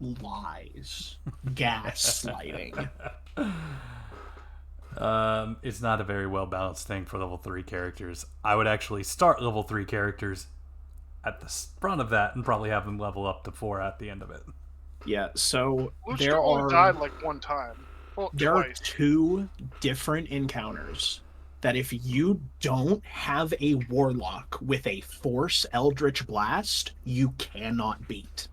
lies, gaslighting. It's not a very well balanced thing for level 3 characters. I would actually start level 3 characters at the front of that and probably have them level up to 4 at the end of it. Yeah, so Luchka only died like one time. Well, there are twice. 2 different encounters that if you don't have a warlock with a force eldritch blast, you cannot beat.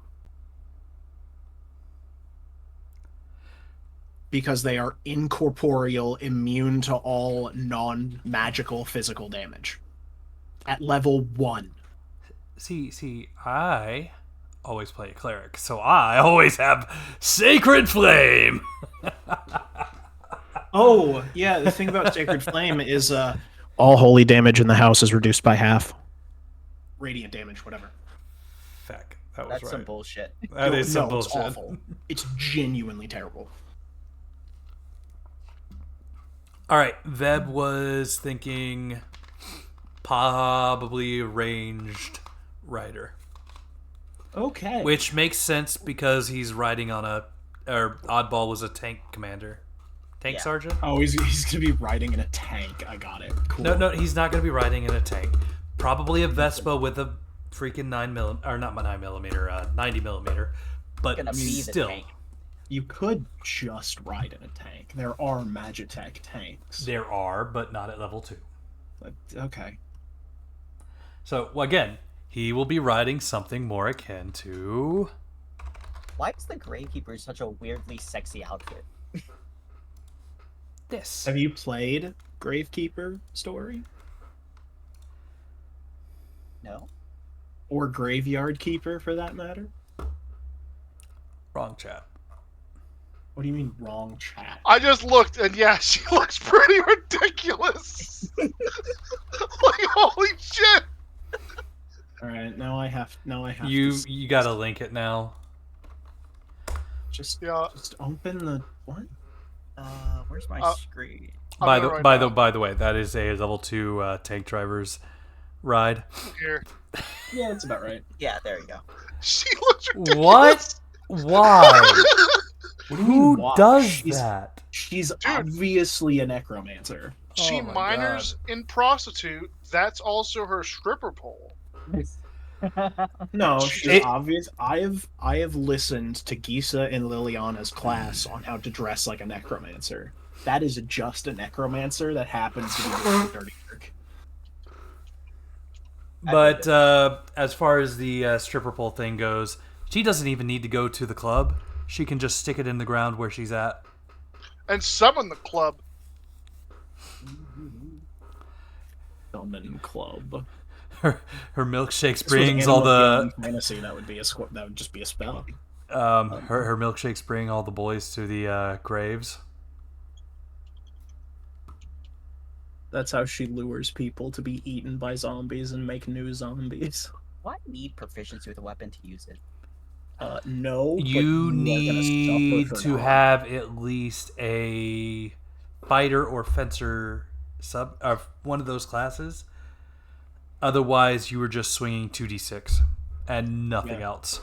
Because they are incorporeal, immune to all non-magical physical damage. At level 1. See, I always play a cleric, so I always have Sacred Flame! Oh, yeah, the thing about Sacred Flame is all holy damage in the house is reduced by half. Radiant damage, whatever. Feck, that was That's right. some bullshit. That is some No, bullshit. it's awful. It's genuinely terrible. Alright, Veb was thinking probably ranged rider. Okay. Which makes sense because he's riding on Oddball was a tank commander. Tank Yeah. sergeant? Oh, he's going to be riding in a tank. I got it. Cool. No, he's not going to be riding in a tank. Probably a Vespa with a freaking 90 millimeter. But Gonna be the still, tank. You could just ride in a tank. There are Magitech tanks. there are, but not at level 2. But, okay. So, again, he will be riding something more akin to... Why is the Gravekeeper such a weirdly sexy outfit? this. Have you played Gravekeeper Story? No? Or Graveyard Keeper, for that matter? Wrong chat. What do you mean, wrong chat? I just looked, and yeah, she looks pretty ridiculous. Like, holy shit! Alright, now I have You gotta link it now. just Yeah. open the what? Where's my screen? By I'm the gonna by the way, that is a level 2 tank driver's ride. Here. Yeah, that's about right. Yeah, there you go. She looks ridiculous. What? Why? What do you mean, Who why? does that? She's obviously a necromancer. She Oh my minors in prostitute. That's also her stripper pole. No, She- she's obvious. I have listened to Gisa and Liliana's class on how to dress like a necromancer. That is just a necromancer that happens to be doing dirty work. But as far as the stripper pole thing goes, she doesn't even need to go to the club. She can just stick it in the ground where she's at. And summon the club. Summon club. Her milkshakes This was brings all Animal the Kingdom fantasy. That would just be a spell. her milkshakes bring all the boys to the graves. That's how she lures people to be eaten by zombies and make new zombies. Why need proficiency with a weapon to use it? No, but You are gonna need suffer for to not. have at least a fighter or fencer one of those classes. Otherwise, you are just swinging 2d6 and nothing Yeah. else.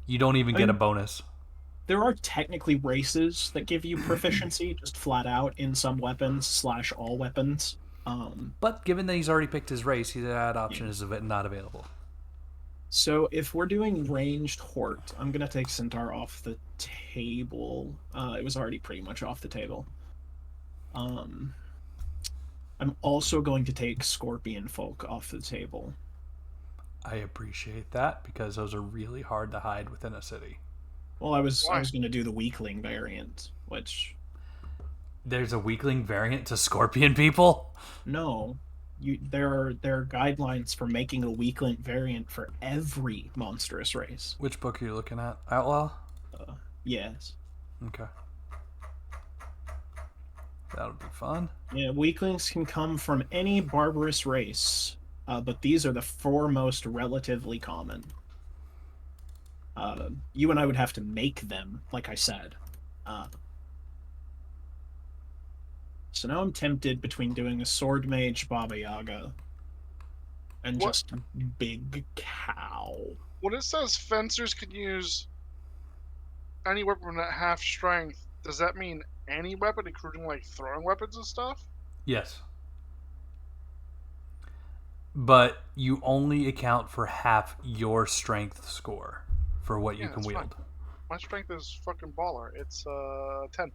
You don't even get a bonus. There are technically races that give you proficiency, just flat out in some weapons / all weapons. But given that he's already picked his race, that option is not available. So if we're doing ranged hort, I'm gonna take Centaur off the table. It was already pretty much off the table. I'm also going to take Scorpion Folk off the table. I appreciate that because those are really hard to hide within a city. Well, I was Why? going to do the Weakling variant, which There's a weakling variant to scorpion people? No, there are guidelines for making a weakling variant for every monstrous race. Which book are you looking at? Outlaw? Yes. Okay. That'll be fun. Yeah, weaklings can come from any barbarous race, but these are the four most relatively common. You and I would have to make them, like I said. So now I'm tempted between doing a sword mage Baba Yaga and What? just big cow. When it says fencers can use any weapon at half strength, does that mean any weapon, including like throwing weapons and stuff? Yes. But you only account for half your strength score for what you Yeah, can that's fine. wield. My strength is fucking baller. It's 10.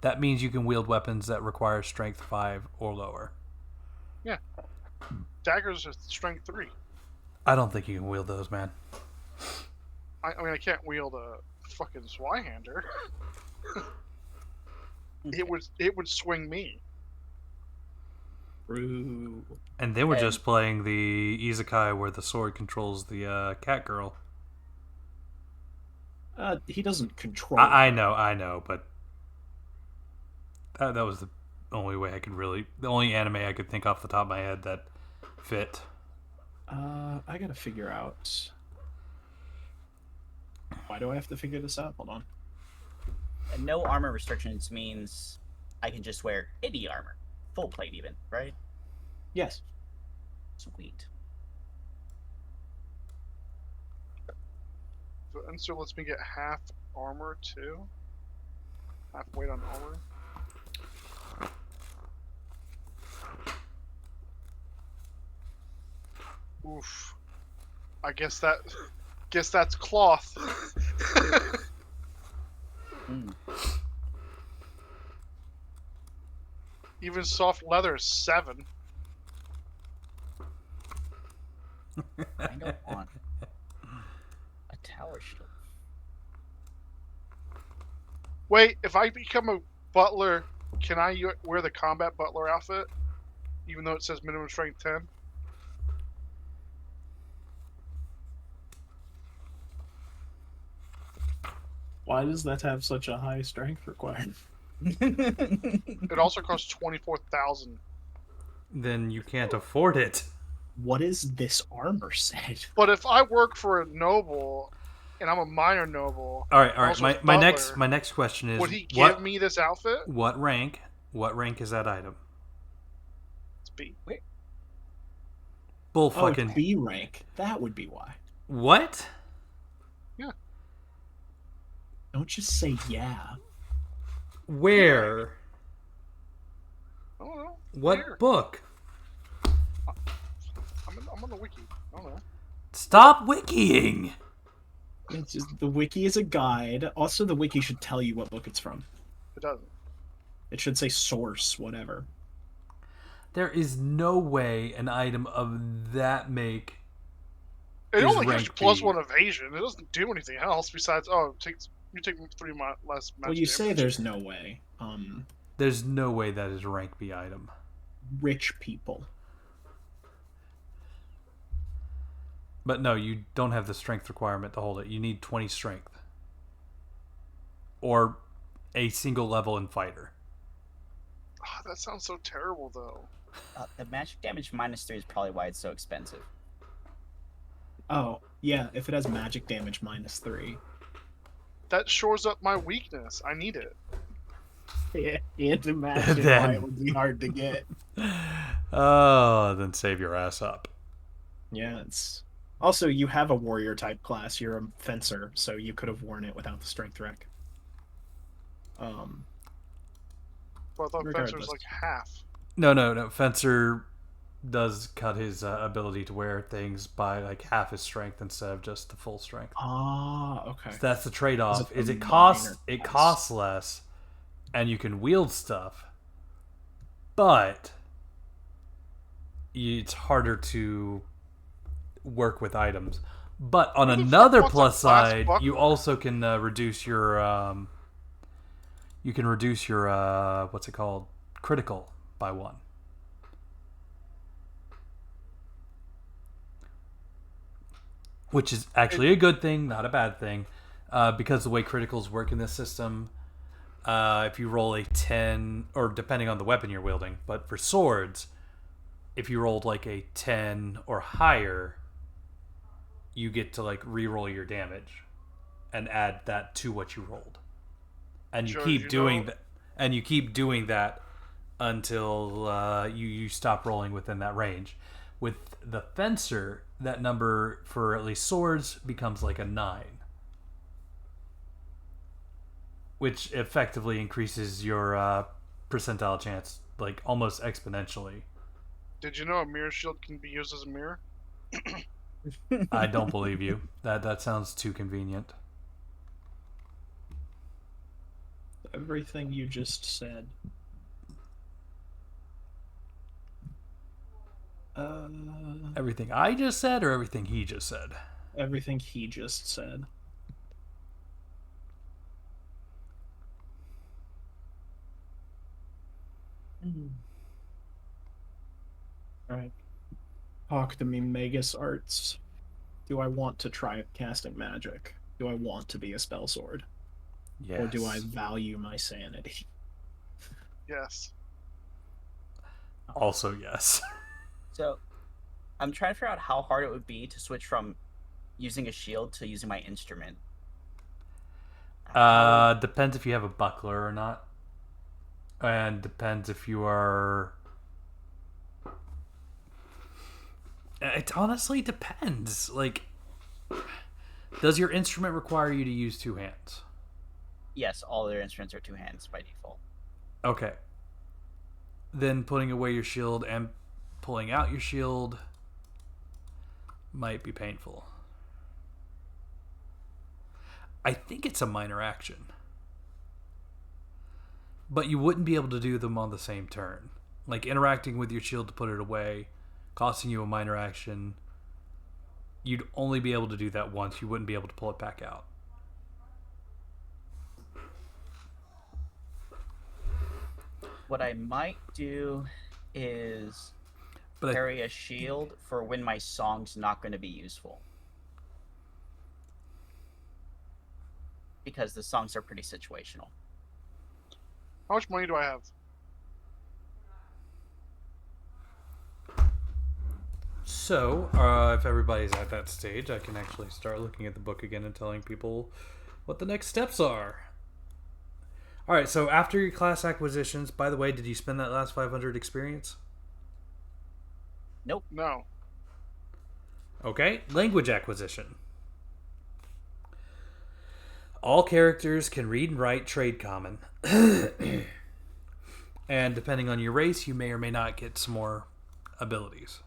That means you can wield weapons that require strength 5 or lower. Yeah. Daggers are strength 3. I don't think you can wield those, man. I mean, I can't wield a fucking Zweihander. It would swing me. True. And they were just playing the isekai where the sword controls the cat girl. He doesn't control. I know, but that was the only way I could really, the only anime I could think off the top of my head that fit. I gotta figure out. Why do I have to figure this out? Hold on. And no armor restrictions means I can just wear any armor, full plate even, right? Yes. Sweet. And so lets me get half armor too. Half weight on armor. Oof. I guess that's cloth. Mm. Even soft leather is 7. I don't want a tower shield. Wait, if I become a butler, can I wear the combat butler outfit? Even though it says minimum strength 10? Why does that have such a high strength requirement? It also costs 24,000. Then you can't afford it. What is this armor set? But if I work for a noble, and I'm a minor noble, All right. also My butler, my next question is: would he give me this outfit? What rank? What rank is that item? It's B. Bull Oh, fucking B rank. That would be why. what? Yeah. Don't just say yeah. Where? I don't know. What Here. book? I'm on the wiki. I don't know. Stop wikiing. It's just, the wiki is a guide. Also, the wiki should tell you what book it's from. It doesn't. It should say source, whatever. There is no way an item of that make. It is only gives rank you plus B. 1 evasion. It doesn't do anything else besides, you take 3 less magic Well, you say damage. there's no way. There's no way that is a rank B item. Rich people. But no, you don't have the strength requirement to hold it. You need 20 strength. Or a single level in fighter. Oh, that sounds so terrible, though. The magic damage -3 is probably why it's so expensive. Oh, yeah, if it has magic damage -3. That shores up my weakness. I need it. Yeah, and imagine why Then- it would be hard to get. Oh, then save your ass up. Yeah, it's... Also, you have a warrior type class. You're a fencer, so you could have worn it without the strength rec. But I thought Fencer Regardless. was like half. No. Fencer does cut his ability to wear things by like half his strength instead of just the full strength. Ah, okay. So that's the trade-off. Is it Is the it costs minor it class? costs less, and you can wield stuff, but it's harder to work with items. But on Who the fuck another wants a plus glass side, buckler? you also can reduce your you can reduce your what's it called, critical by 1. Which is actually a good thing, not a bad thing, because the way criticals work in this system, if you roll a 10, or depending on the weapon you're wielding, but for swords, if you rolled like a 10 or higher, you get to like re-roll your damage and add that to what you rolled, and you keep doing that, and you keep doing that until you stop rolling within that range. With the fencer, that number for at least swords becomes like a 9, which effectively increases your percentile chance like almost exponentially. Did you know a mirror shield can be used as a mirror? I don't believe you. That sounds too convenient. Everything you just said. Everything I just said, or everything he just said? Everything he just said. Alright. Talk to me, Magus Arts. Do I want to try casting magic? Do I want to be a spell sword? Yes. Or do I value my sanity? Yes. Also, yes. So, I'm trying to figure out how hard it would be to switch from using a shield to using my instrument. Depends if you have a buckler or not, and depends if you are. It honestly depends. Like, does your instrument require you to use 2 hands? Yes, all their instruments are 2 hands by default. Okay. Then putting away your shield and pulling out your shield might be painful. I think it's a minor action. But you wouldn't be able to do them on the same turn. Like interacting with your shield to put it away, costing you a minor action. You'd only be able to do that once. You wouldn't be able to pull it back out. What I might do is carry a shield for when my song's not going to be useful. Because the songs are pretty situational. How much money do I have? So, if everybody's at that stage, I can actually start looking at the book again and telling people what the next steps are. Alright, so after your class acquisitions, by the way, did you spend that last 500 experience? Nope. No. Okay, language acquisition. All characters can read and write trade common. And depending on your race, you may or may not get some more abilities.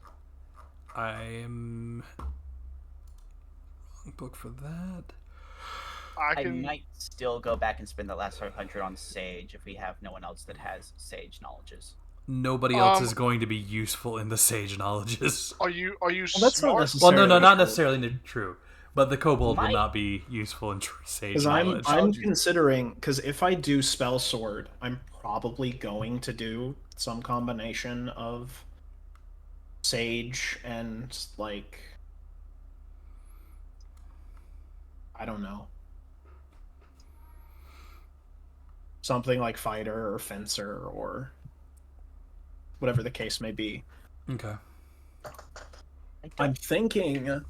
I'm wrong book for that. I might still go back and spend the last 500 on Sage if we have no one else that has Sage knowledges. Nobody else is going to be useful in the Sage knowledges. Are you Well, that's not smart? necessarily Well, no, not true. necessarily true. But the kobold will Might. not be useful in Sage Because knowledge. I'm considering, because if I do spell sword, I'm probably going to do some combination of Sage and like, I don't know, something like fighter or fencer or whatever the case may be. Okay. I'm thinking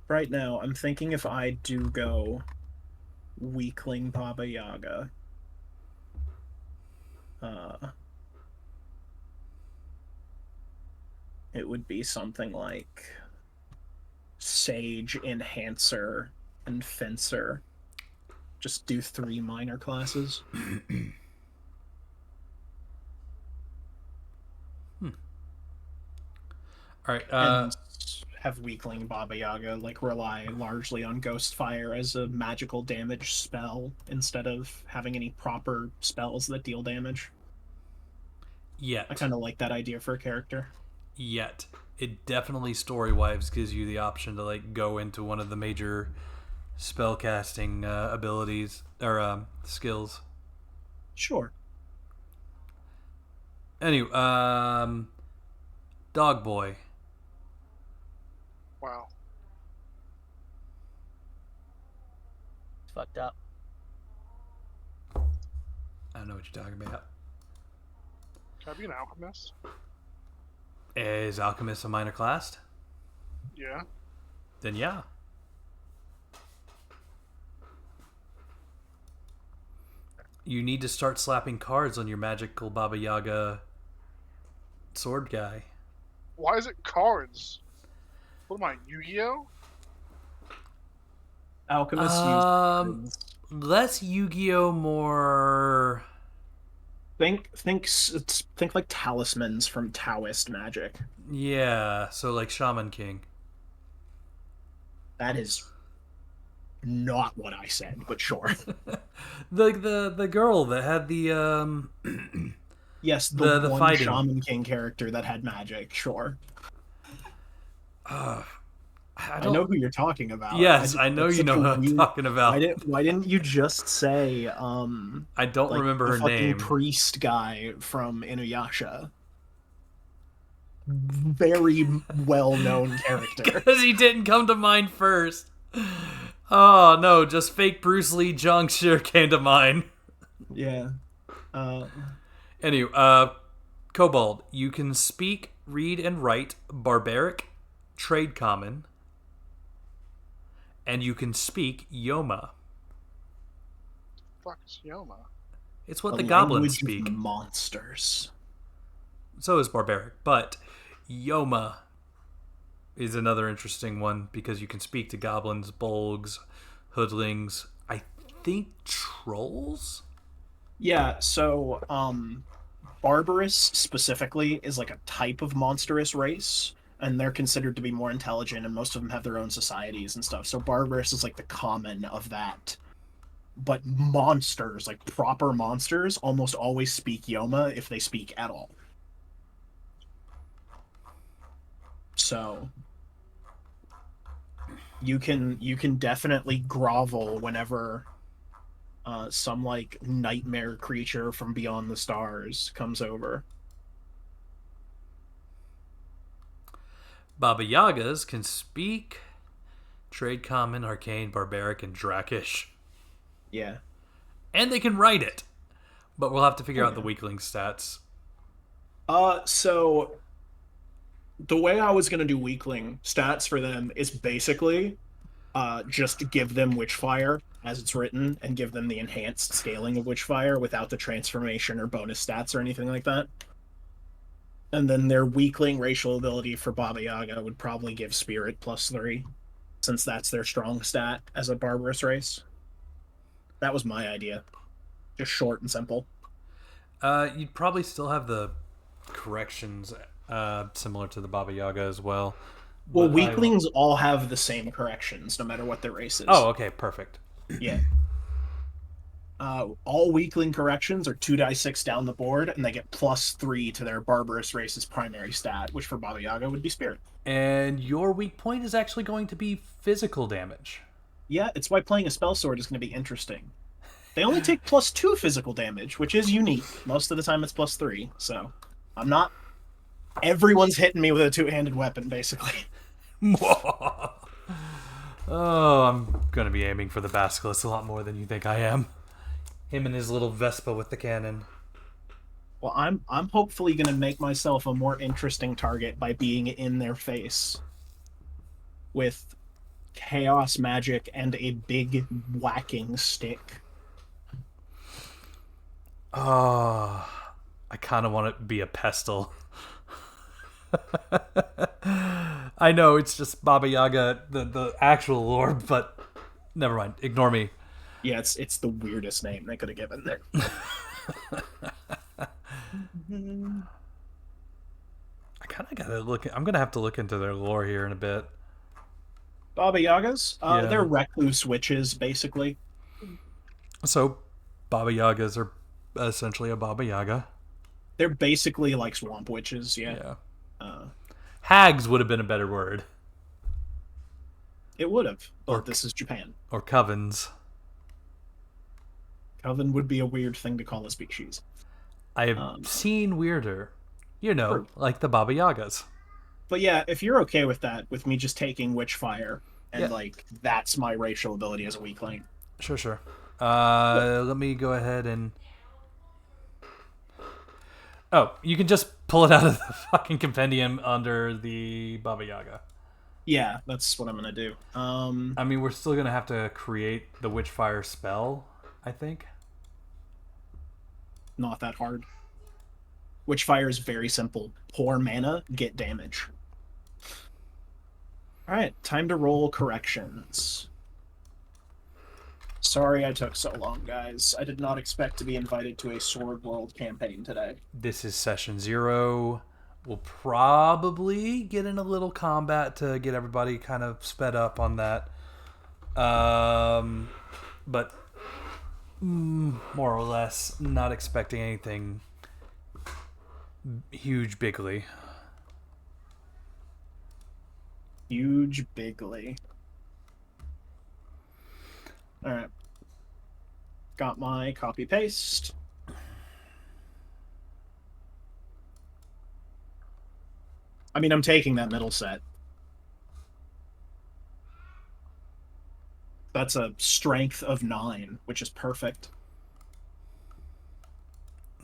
right now, I'm thinking if I do go weakling Baba Yaga, it would be something like Sage, Enhancer, and Fencer. Just do 3 minor classes. All right. And have weakling Baba Yaga like rely largely on Ghost Fire as a magical damage spell instead of having any proper spells that deal damage. Yet. I kind of like that idea for a character. Yet. It definitely story-wise gives you the option to like go into one of the major spellcasting abilities or skills. Sure. Anyway, Dog Boy. Wow. It's fucked up. I don't know what you're talking about. Can I be an alchemist? Is Alchemist a minor class? Yeah. Then yeah. You need to start slapping cards on your magical Baba Yaga sword guy. Why is it cards? What am I, Yu-Gi-Oh? Alchemists use cards. Less Yu-Gi-Oh, more. Think like talismans from Taoist magic. Yeah, so like Shaman King. That is not what I said, but sure. The girl that had the Yes, the The one fighting. Shaman King character that had magic, sure. I I don't know who you're talking about. Yes, I know that's you such know a what I'm weird- talking about. Why didn't you just say I don't like remember the her fucking name. priest guy from Inuyasha? Very well known character. Because he didn't come to mind first. Oh no, just fake Bruce Lee junk sure came to mind. Yeah. Anyway, Kobold, you can speak, read, and write Barbaric, Trade Common, and you can speak Yoma. Fuck is Yoma? It's what The the goblins language of speak. monsters. So is Barbaric, but Yoma is another interesting one because you can speak to goblins, bolgs, hoodlings, I think trolls? Yeah, so Barbarous specifically is like a type of monstrous race, and they're considered to be more intelligent, and most of them have their own societies and stuff. So Barbarous is like the common of that. But monsters, like proper monsters, almost always speak Yoma if they speak at all. So you can definitely grovel whenever some like nightmare creature from beyond the stars comes over. Baba Yagas can speak Trade Common, Arcane, Barbaric, and Drakish. Yeah. And they can write it. But we'll have to figure Oh, out the yeah. weakling stats. So the way I was gonna do weakling stats for them is basically just give them Witchfire as it's written and give them the enhanced scaling of Witchfire without the transformation or bonus stats or anything like that. And then their weakling racial ability for Baba Yaga would probably give Spirit +3, since that's their strong stat as a barbarous race. That was my idea. Just short and simple. You'd probably still have the corrections similar to the Baba Yaga as well. Well, But weaklings all have the same corrections, no matter what their race is. Oh, okay, perfect. Yeah. All weakling corrections are 2d6 down the board, and they get +3 to their barbarous race's primary stat, which for Baba Yaga would be Spirit. And your weak point is actually going to be physical damage. Yeah, it's why playing a spell sword is going to be interesting. They only take +2 physical damage, which is unique. Most of the time it's +3, so I'm not... Everyone's hitting me with a two-handed weapon, basically. Oh, I'm going to be aiming for the Basilisk a lot more than you think I am. Him and his little Vespa with the cannon. Well, I'm hopefully going to make myself a more interesting target by being in their face with chaos magic and a big whacking stick. Oh, I kind of want to be a pestle. I know it's just Baba Yaga, the actual lore, but never mind. Ignore me. Yeah, it's the weirdest name they could have given there. I kind of gotta look. I'm gonna have to look into their lore here in a bit. Baba Yagas? Yeah. They're recluse witches, basically. So, Baba Yagas are essentially a Baba Yaga. They're basically like swamp witches, yeah. Hags would have been a better word. It would have, but Or- this is Japan. Or covens. Coven would be a weird thing to call a species. I have Um, seen weirder. You know, True. like the Baba Yagas. But yeah, if you're okay with that, with me just taking Witchfire, and Yeah. like that's my racial ability as a weakling. Sure. Let me go ahead and. Oh, you can just pull it out of the fucking compendium under the Baba Yaga. Yeah, that's what I'm gonna do. I mean, we're still gonna have to create the Witchfire spell, I think. Not that hard. Witchfire is very simple. Pour mana, get damage. Alright, time to roll corrections. Sorry I took so long, guys. I did not expect to be invited to a Sword World campaign today. This is session 0. We'll probably get in a little combat to get everybody kind of sped up on that. But more or less, not expecting anything huge bigly. Huge bigly. Alright. Got my copy paste. I mean, I'm taking that middle set. That's a strength of 9, which is perfect.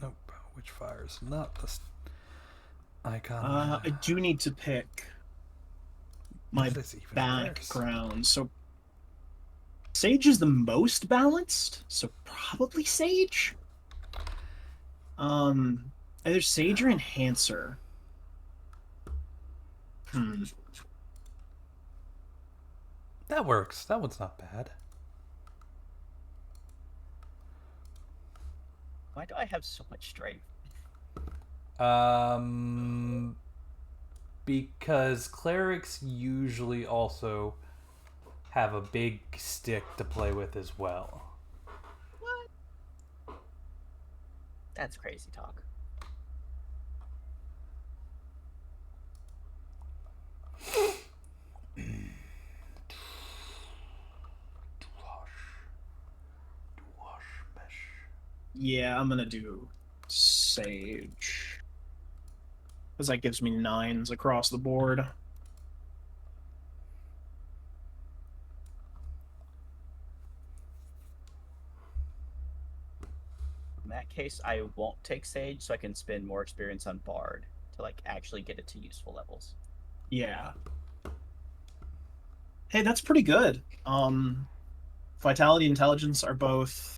Nope. Witchfire's not the icon. I do need to pick my What is even background. So Sage is the most balanced, so probably Sage. Either Sage or Enhancer. That works. That one's not bad. Why do I have so much strength? Because clerics usually also have a big stick to play with as well. What? That's crazy talk. Yeah, I'm gonna do Sage. Because that gives me 9s across the board. In that case, I won't take Sage, so I can spend more experience on Bard to like actually get it to useful levels. Yeah. Hey, that's pretty good. Vitality, Intelligence are both.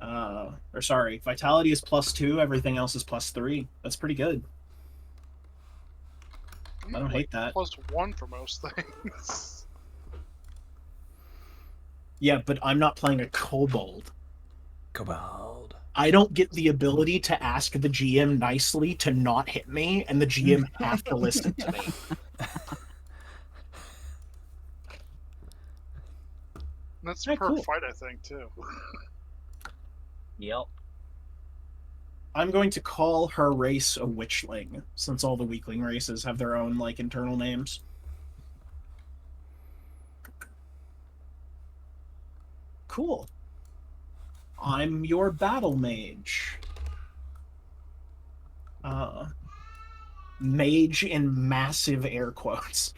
Vitality is +2. Everything else is +3. That's pretty good. I don't hate that. +1 for most things. Yeah, but I'm not playing a kobold. Kobold. I don't get the ability to ask the GM nicely to not hit me, and the GM have to listen to me. That's Yeah, per cool. fight, I think, too. Yep. I'm going to call her race a witchling, since all the weakling races have their own like internal names. Cool. I'm your battle mage. Mage in massive air quotes.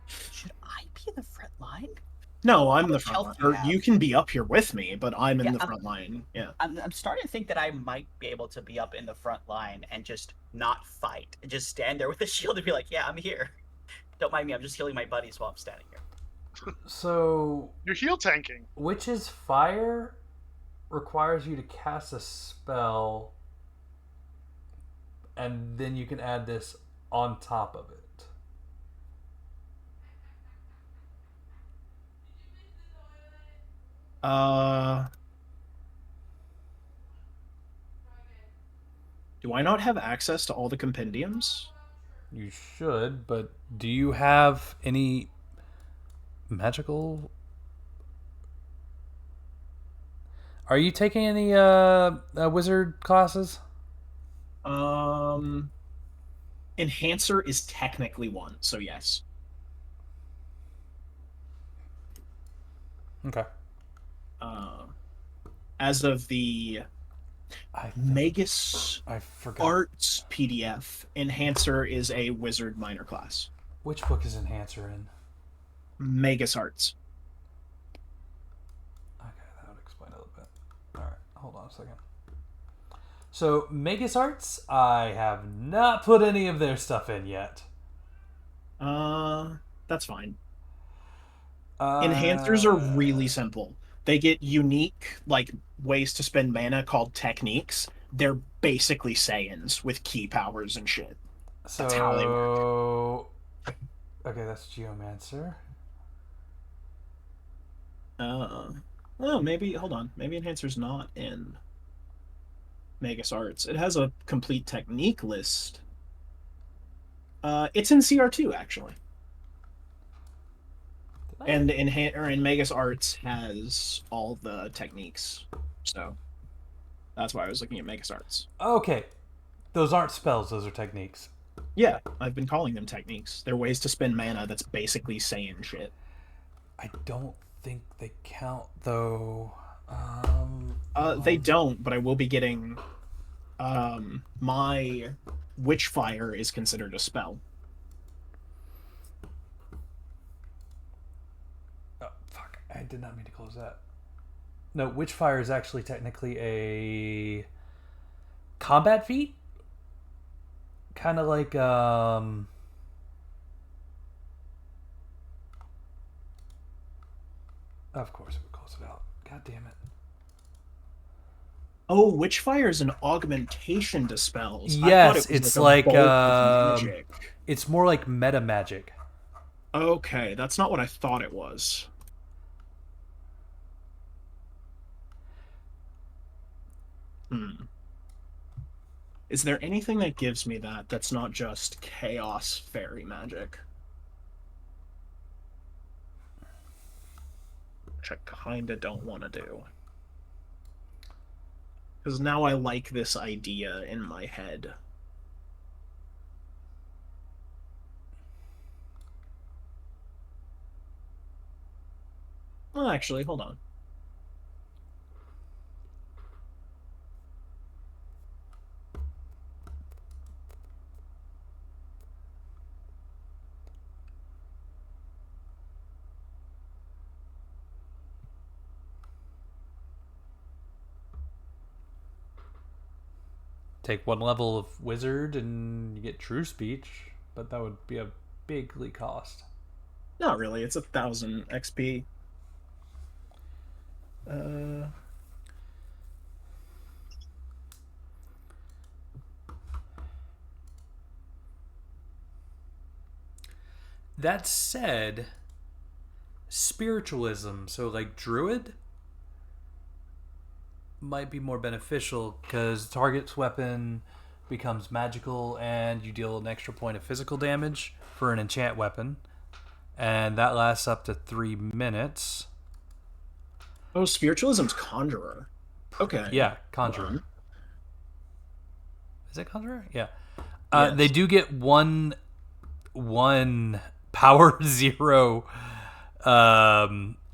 Should I be in the front line? No, I'm How the much front health line. do you Or have? you can be up here with me, but I'm in Yeah, the front line. Yeah. I'm starting to think that I might be able to be up in the front line and just not fight. And just stand there with a shield and be like, yeah, I'm here. Don't mind me, I'm just healing my buddies while I'm standing here. So, You're heal tanking. Witch's Fire requires you to cast a spell, and then you can add this on top of it. Do I not have access to all the compendiums? You should, but do you have any magical? Are you taking any wizard classes? Enhancer is technically one, so yes. Okay. As of the I Magus forgot. Arts PDF, Enhancer is a wizard minor class. Which book is Enhancer in? Magus Arts. Okay, that would explain a little bit. All right, hold on a second. So, Magus Arts, I have not put any of their stuff in yet. That's fine. Enhancers are really simple. They get unique like ways to spend mana called techniques. They're basically Saiyans with key powers and shit. That's how they work. Okay, that's Geomancer. Oh, maybe hold on. Maybe Enhancer's not in Magus Arts. It has a complete technique list. It's in CR2 actually. And in Magus Arts has all the techniques. So that's why I was looking at Magus Arts. Okay. Those aren't spells, those are techniques. Yeah, I've been calling them techniques. They're ways to spend mana that's basically Saiyan shit. I don't think they count, though. They don't, but I will be getting... my Witchfire is considered a spell. Oh, fuck. I did not mean to close that. No, Witchfire is actually technically a combat feat? Kind of like, Of course it would close it out. God damn it. Oh, Witchfire is an augmentation to spells. Yes, it's like a bolt of magic. It's more like meta magic. Okay, that's not what I thought it was. Is there anything that gives me that that's not just chaos fairy magic? Which I kinda don't want to do. Because now I like this idea in my head. Well, actually, hold on. Take one level of wizard and you get true speech, but that would be a bigly cost. Not really. It's 1,000 XP. That said, spiritualism, so like druid, might be more beneficial because target's weapon becomes magical and you deal an extra point of physical damage for an enchant weapon, and that lasts up to 3 minutes. Oh, spiritualism's conjurer. Okay. Yeah, conjurer. Is it conjurer? Yeah. Yes. They do get one power 0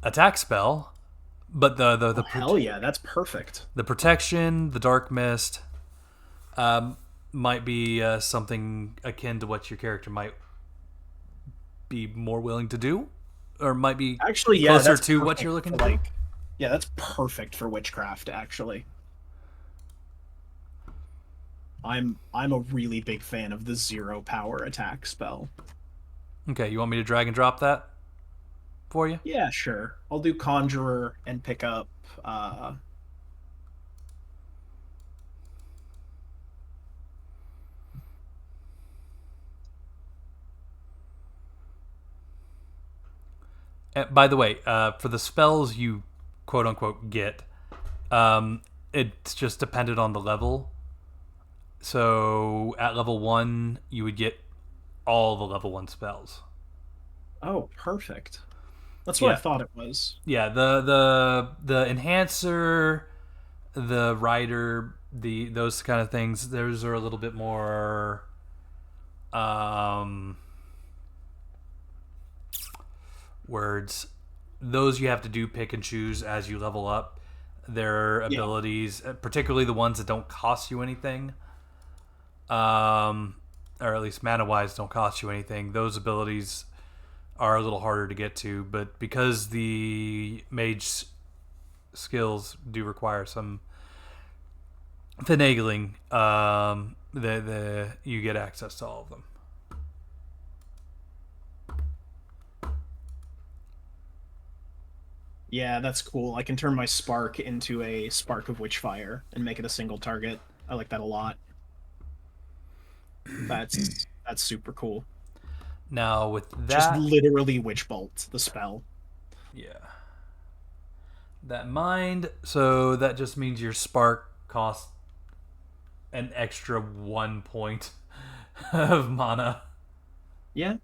attack spell, but the hell yeah, that's perfect. The protection, the dark mist, might be something akin to what your character might be more willing to do, or might be actually closer to what you're looking for. Yeah, that's perfect for witchcraft. Actually, I'm a really big fan of the 0 power attack spell. Okay, you want me to drag and drop that for you? Yeah, sure. I'll do conjurer and pick up. By the way, for the spells you quote unquote get, it's just dependent on the level. So at level 1, you would get all the level 1 spells. Oh, perfect. That's what I thought it was. Yeah, the enhancer, the rider, those kind of things, those are a little bit more words. those you have to do pick and choose as you level up. Their Yeah. abilities, particularly the ones that don't cost you anything, or at least mana wise don't cost you anything. Those abilities are a little harder to get to, but because the mage skills do require some finagling, the you get access to all of them. Yeah, that's cool. I can turn my spark into a spark of witchfire and make it a single target. I like that a lot. That's super cool. Now with Just that, literally witch bolt the spell. yeah, that mind. So that just means your spark costs an extra 1 point of mana. Yeah.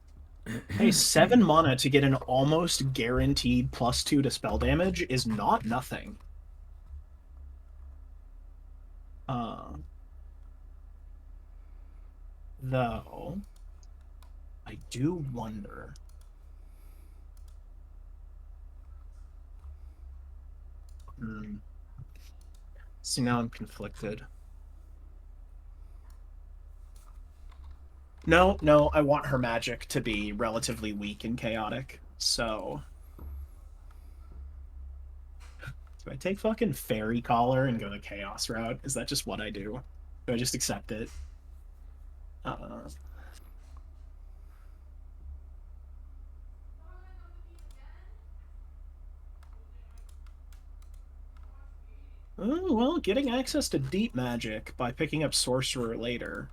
Hey, 7 mana to get an almost guaranteed +2 to spell damage is not nothing. Though, I do wonder. See, now I'm conflicted. No, I want her magic to be relatively weak and chaotic. So, do I take fucking Fairy Collar and go the Chaos route? Is that just what I do? Do I just accept it? Uh, oh, well, getting access to deep magic by picking up Sorcerer later.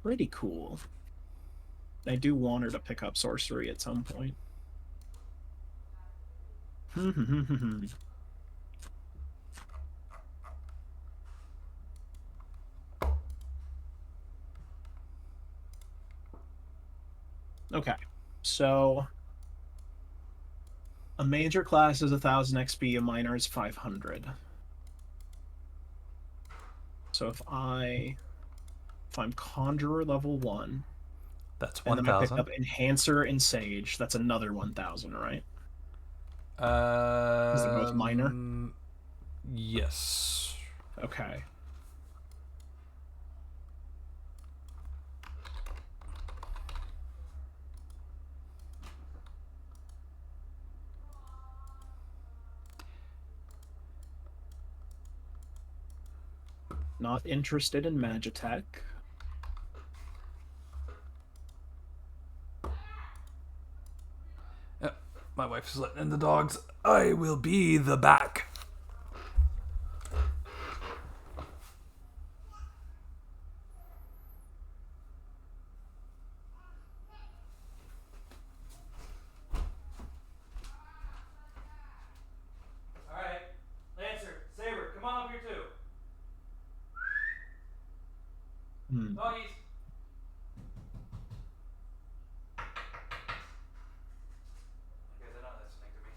Pretty cool. I do want her to pick up Sorcery at some point. Okay, so a major class is 1,000 XP, a minor is 500. So if I'm Conjurer level 1, That's and then I pick 1,000. up Enhancer and Sage, that's another 1,000, right? Because they're both minor? Yes. Okay. Not interested in Magitech. My wife's letting in the dogs. I will be the back. All right, Lancer, Saber, come on up here too. Doggies. Okay, they're not listening to me.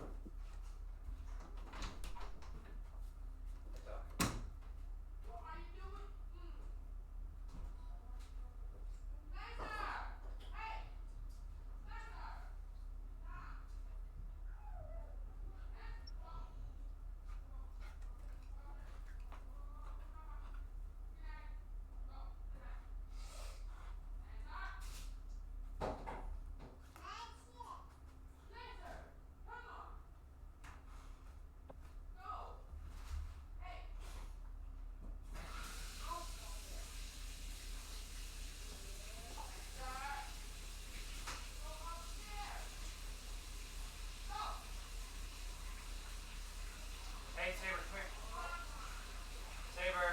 Hey, Saber, come here. Saber.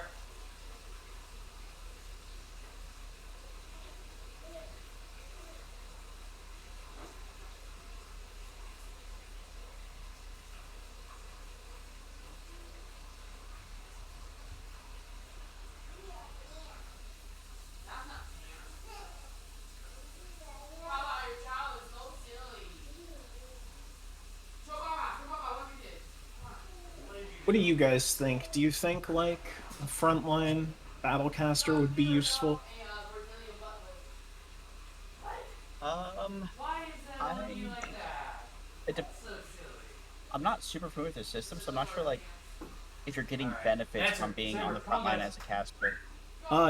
What do you guys think? Do you think, like, a frontline Battlecaster would be useful? I It de- I'm not super familiar with the system, so I'm not sure like if you're getting benefits from being on the front line as a caster.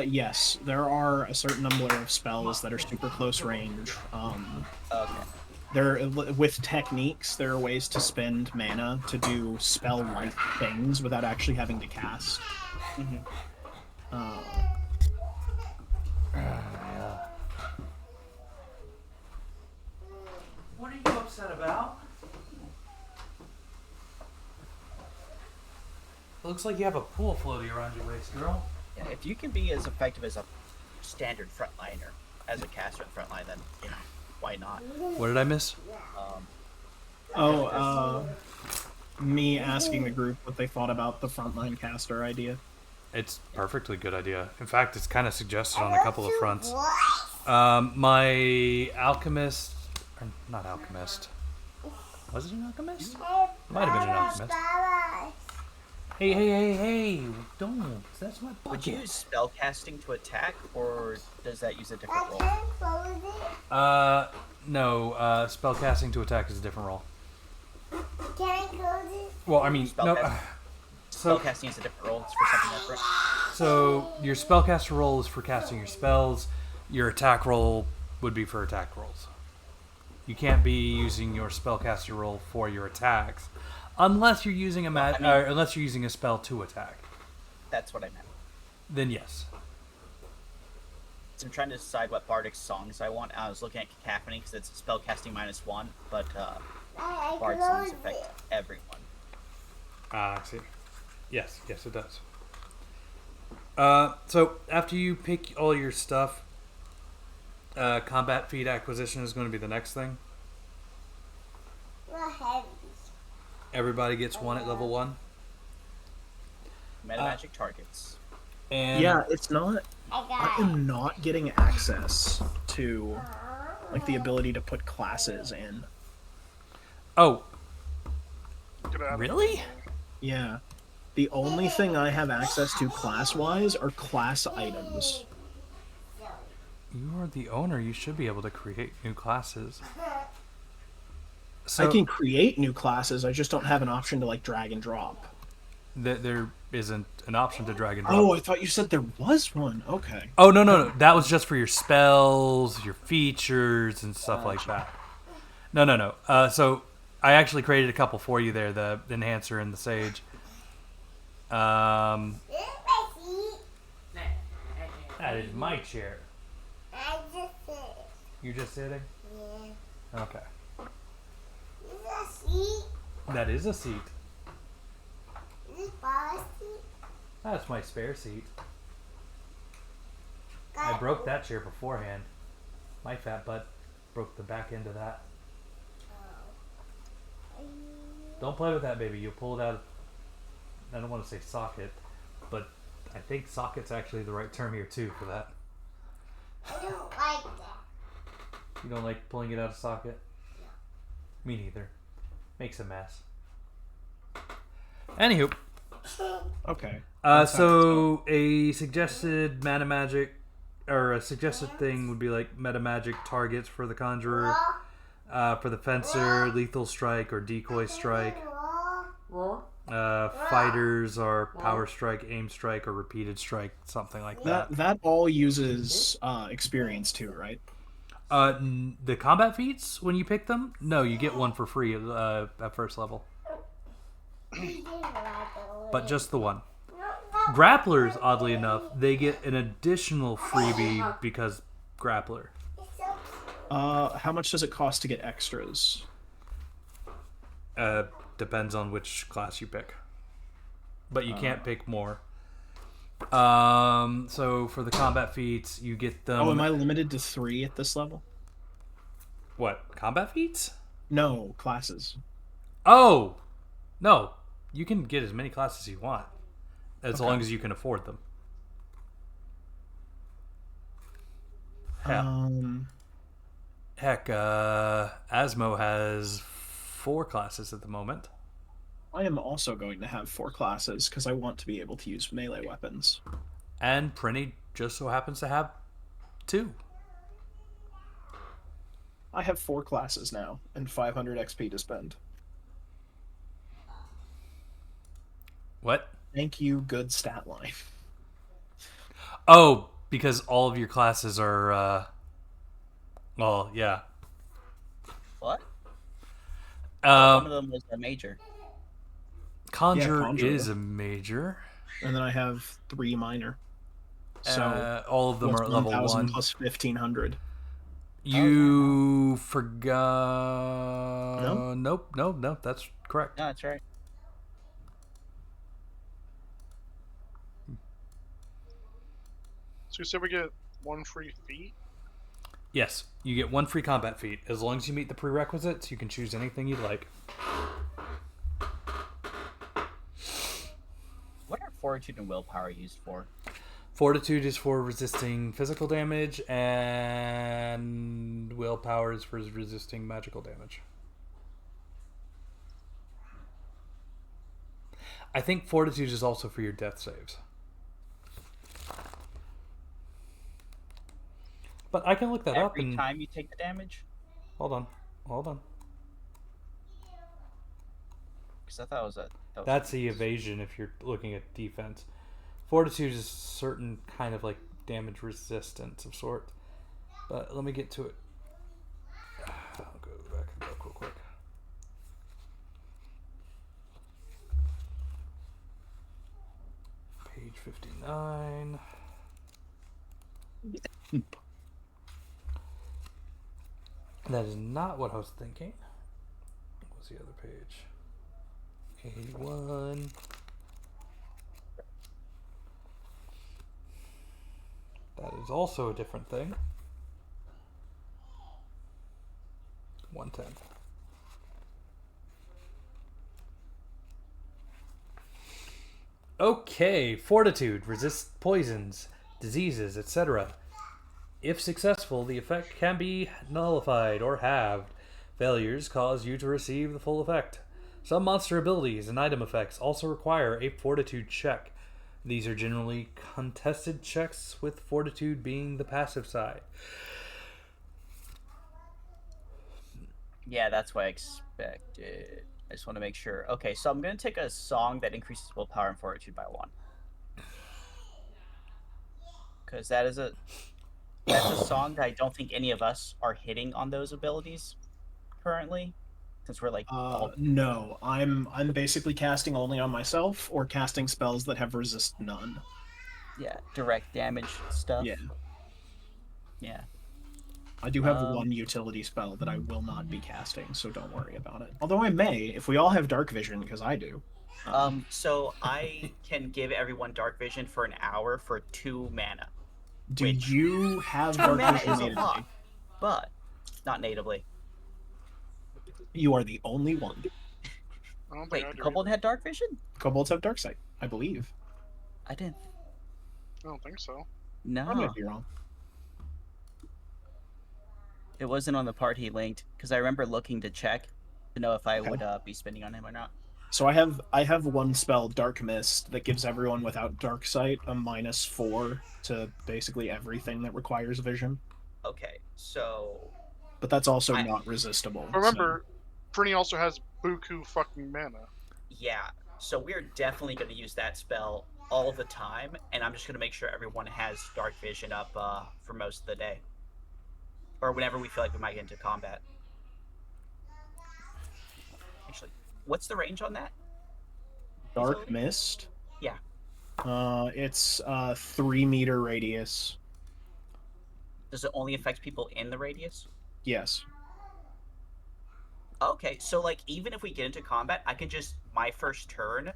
Yes, there are a certain number of spells that are super close range. Okay. There, with techniques, there are ways to spend mana to do spell-like things without actually having to cast. hmm Uh, What are you upset about? It looks like you have a pool floaty around your waist, girl. Yeah, if you can be as effective as a standard frontliner as a caster at the front line, then why not? What did I miss? Um, me asking the group what they thought about the frontline caster idea. It's a perfectly good idea. In fact, it's kind of suggested on a couple of fronts. My alchemist, or not alchemist. Was it an alchemist? Might have been an alchemist. Hey! Don't. That's my bucket. would you use spell casting to attack, or does that use a different role? No. Spellcasting to attack is a different role. Can I close it? Well, I mean, no. So, Spellcasting is a different role. It's for something different. so your spellcaster roll is for casting your spells. Your attack roll would be for attack rolls. You can't be using your spellcaster roll for your attacks, unless you're using unless you're using a spell to attack. That's what I meant. Then yes. So I'm trying to decide what bardic songs I want. I was looking at Cacophony because it's spellcasting -1, but I bard songs closed affect it. everyone. I see. Yes, it does. So after you pick all your stuff, combat feat acquisition is going to be the next thing. We're heavy. Everybody gets one at level 1. Meta magic targets. And Yeah, it's not. I I got it. am not getting access to like the ability to put classes in. Oh, Get out of really? Yeah. The only thing I have access to class-wise are class items. You are the owner. You should be able to create new classes. So I can create new classes, I just don't have an option to like drag and drop. there isn't an option to drag and drop. Oh, I thought you said there was one. Okay. Oh, no. That was just for your spells, your features, and stuff like that. No. So I actually created a couple for you there, the Enhancer and the Sage. This is my seat. That is my chair. I just sit. You're just sitting? Yeah. Okay. This is a seat. That is a seat. This is Papa's seat. That's my spare seat. I broke that chair beforehand. My fat butt broke the back end of that. Don't play with that, baby. You'll pull it out. I don't want to say socket, but I think socket's actually the right term here too for that. I don't like that. You don't like pulling it out of socket? Me neither. Makes a mess. Anywho, Okay. so a suggested mana magic, or a suggested thing would be like meta magic targets for the conjurer, for the fencer, lethal strike or decoy strike. Fighters are power strike, aim strike, or repeated strike, something like that. That all uses experience too, right? The combat feats, when you pick them, no, you get one for free at first level, but just the one. Grapplers, oddly enough, they get an additional freebie because grappler. How much does it cost to get extras? Depends on which class you pick, but you can't pick more. So for the combat feats, you get them. Oh, am I limited to 3 at this level? What, combat feats? No, classes. Oh, no. You can get as many classes as you want, as Okay. long as you can afford them. Heck, Asmo has 4 classes at the moment. I am also going to have 4 classes because I want to be able to use melee weapons. And Prinny just so happens to have 2. I have 4 classes now and 500 XP to spend. What? Thank you, good stat line. Oh, because all of your classes are. Well, yeah. What? One of them was a major. Conjure, Conjure. is a major. And then I have 3 minor. So all of them what's are at level 1,000 1. plus 1,500? You forgot. No? Nope. That's correct. No, that's right. So you said we get 1 free feat? Yes, you get 1 free combat feat. As long as you meet the prerequisites, you can choose anything you'd like. What are fortitude and willpower used for? Fortitude is for resisting physical damage, and willpower is for resisting magical damage. I think fortitude is also for your death saves. But I can look that up. Every time you take the damage? Hold on. Because I thought it was That's the evasion if you're looking at defense. Fortitude is certain kind of like damage resistance of sort. But let me get to it. I'll go back and look real quick. Page 59. That is not what I was thinking. What was the other page? 81. That is also a different thing. 110. Okay, fortitude resists poisons, diseases, etc. If successful, the effect can be nullified or halved. Failures cause you to receive the full effect. Some monster abilities and item effects also require a fortitude check. These are generally contested checks, with fortitude being the passive side. Yeah, that's what I expected. I just want to make sure. Okay, so I'm going to take a song that increases willpower and fortitude by 1. Because that's a song that I don't think any of us are hitting on those abilities currently. Since we're like No, I'm basically casting only on myself or casting spells that have resist none. Yeah, direct damage stuff. Yeah. I do have 1 utility spell that I will not be casting, so don't worry about it. Although I may, if we all have dark vision, because I do. So I can give everyone dark vision for an hour for 2 mana. Do you have 2 dark mana vision is a natively? lot, but not natively. You are the only one. I don't think Wait, I do Kobold either. had dark vision? Kobolds have dark sight, I believe. I didn't. I don't think so. No. I might be wrong. It wasn't on the part he linked, because I remember looking to check to know if I would be spending on him or not. So I have 1 spell, Dark Mist, that gives everyone without dark sight a -4 to basically everything that requires vision. Okay, so But that's also not resistible. But remember, Prinny also has buku fucking mana. yeah, so we're definitely going to use that spell all the time, and I'm just going to make sure everyone has dark vision up for most of the day, or whenever we feel like we might get into combat. Actually, what's the range on that? Dark Mist? Yeah. It's 3-meter radius. Does it only affect people in the radius? Yes. Okay, so like even if we get into combat, I can just my first turn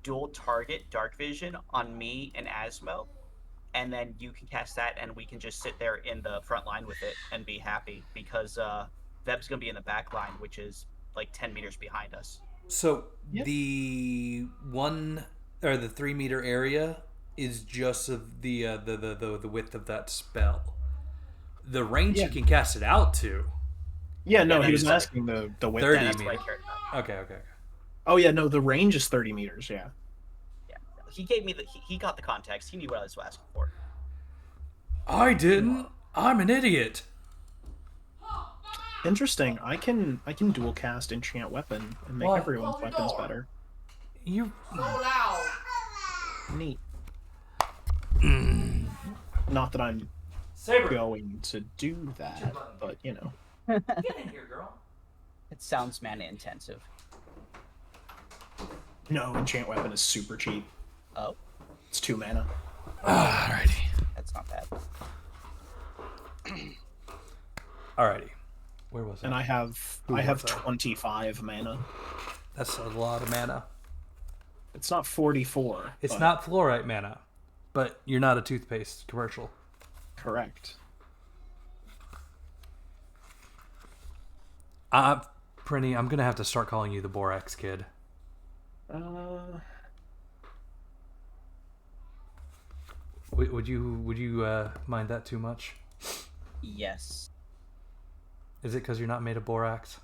dual target dark vision on me and Asmo, and then you can cast that, and we can just sit there in the front line with it and be happy because Veb's gonna be in the back line, which is like 10 meters behind us. So Yep. the 3-meter area is just of the width of that spell. The range you can cast it out to. Yeah, no, Yeah, he was that's asking the width. 30 That's what I meters. cared about. Okay. Oh yeah, no, the range is 30 meters. Yeah. Yeah, he gave me he got the context. He knew what I was asking for. I didn't. I'm an idiot. Interesting. I can dual cast enchant weapon and make What? everyone's Close your weapons door. better. You. So loud. Neat. Not that I'm Saber. going to do that, but you know. Get in here, girl. It sounds mana intensive. No, enchant weapon is super cheap. Oh, It's 2 mana. Alrighty. that's not bad. Alrighty. Where was And I? I have Who I have was I? 25 mana. That's a lot of mana. It's not 44. It's but not fluorite mana, but you're not a toothpaste commercial. correct. Prinny, I'm gonna have to start calling you the Borax Kid. Would you mind that too much? Yes. Is it because you're not made of borax?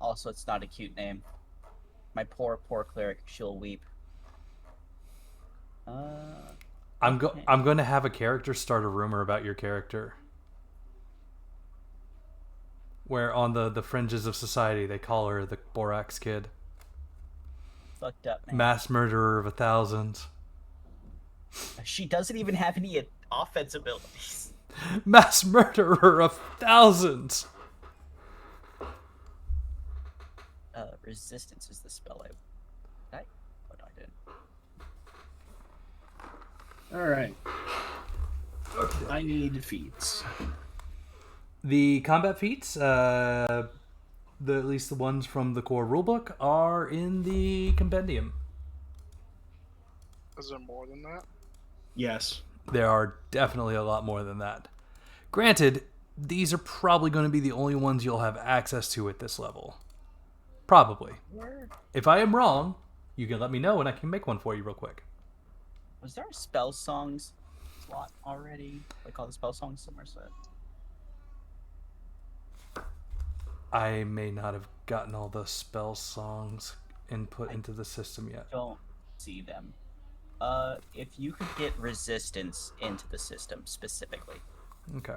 Also, it's not a cute name. My poor cleric, she'll weep. I'm going to have a character start a rumor about your character, where on the fringes of society they call her the Borax Kid, Fucked up, man. mass murderer of 1,000, She doesn't even have any offense abilities. mass murderer of 1,000s. Resistance is the spell I. Oh, no, I didn't. All right. I need feats. The combat feats, at least the ones from the core rulebook, are in the compendium. Is there more than that? Yes. There are definitely a lot more than that. Granted, these are probably going to be the only ones you'll have access to at this level. Probably. If I am wrong, you can let me know and I can make one for you real quick. Was there a spell songs slot already? Like all the spell songs somewhere set? I may not have gotten all the spell songs input into the system yet. Don't see them. If you could get resistance into the system specifically. Okay.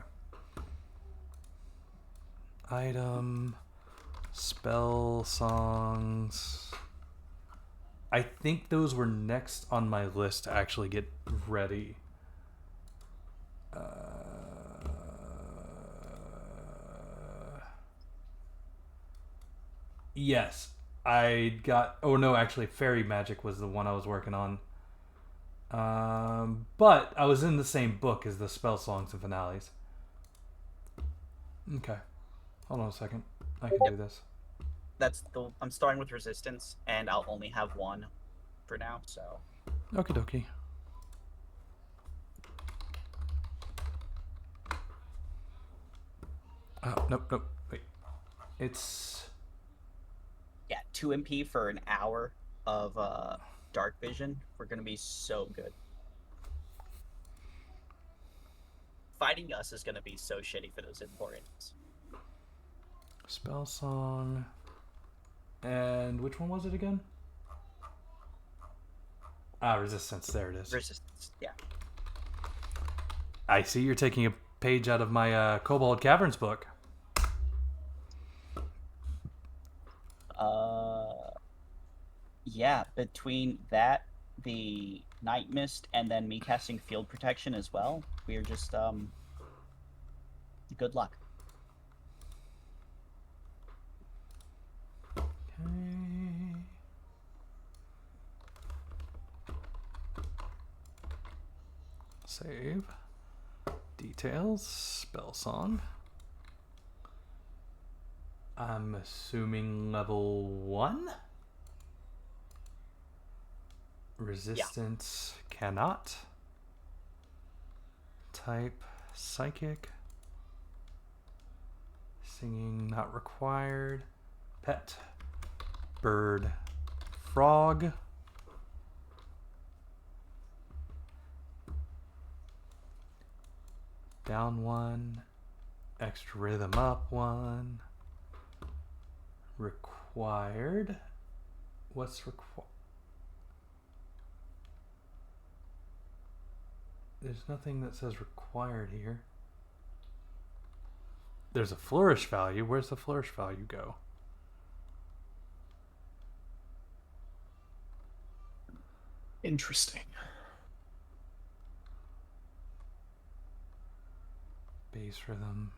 Item, spell songs. I think those were next on my list to actually get ready. Yes, I got. Oh no, actually, fairy magic was the one I was working on. But I was in the same book as the spell songs and finales. Okay, hold on a second. I can do this. I'm starting with resistance, and I'll only have one for now. So Okie dokie. Oh, nope. Wait. It's... yeah, 2 MP for an hour of dark vision. We're gonna be so good. Fighting us is gonna be so shitty for those importance. spell song. And which one was it again? Resistance. There it is. Resistance, yeah. I see you're taking a page out of my Kobold Caverns book. Yeah, between that, the Night Mist, and then me casting Field Protection as well, we're just, good luck. Okay. Save. Details. Spell song. I'm assuming level 1? Resistance cannot. Type psychic. Singing not required. Pet. Bird. Frog. Down 1. Extra rhythm up 1. Required. What's required? There's nothing that says required here. There's a flourish value. Where's the flourish value go? Interesting. Base rhythm.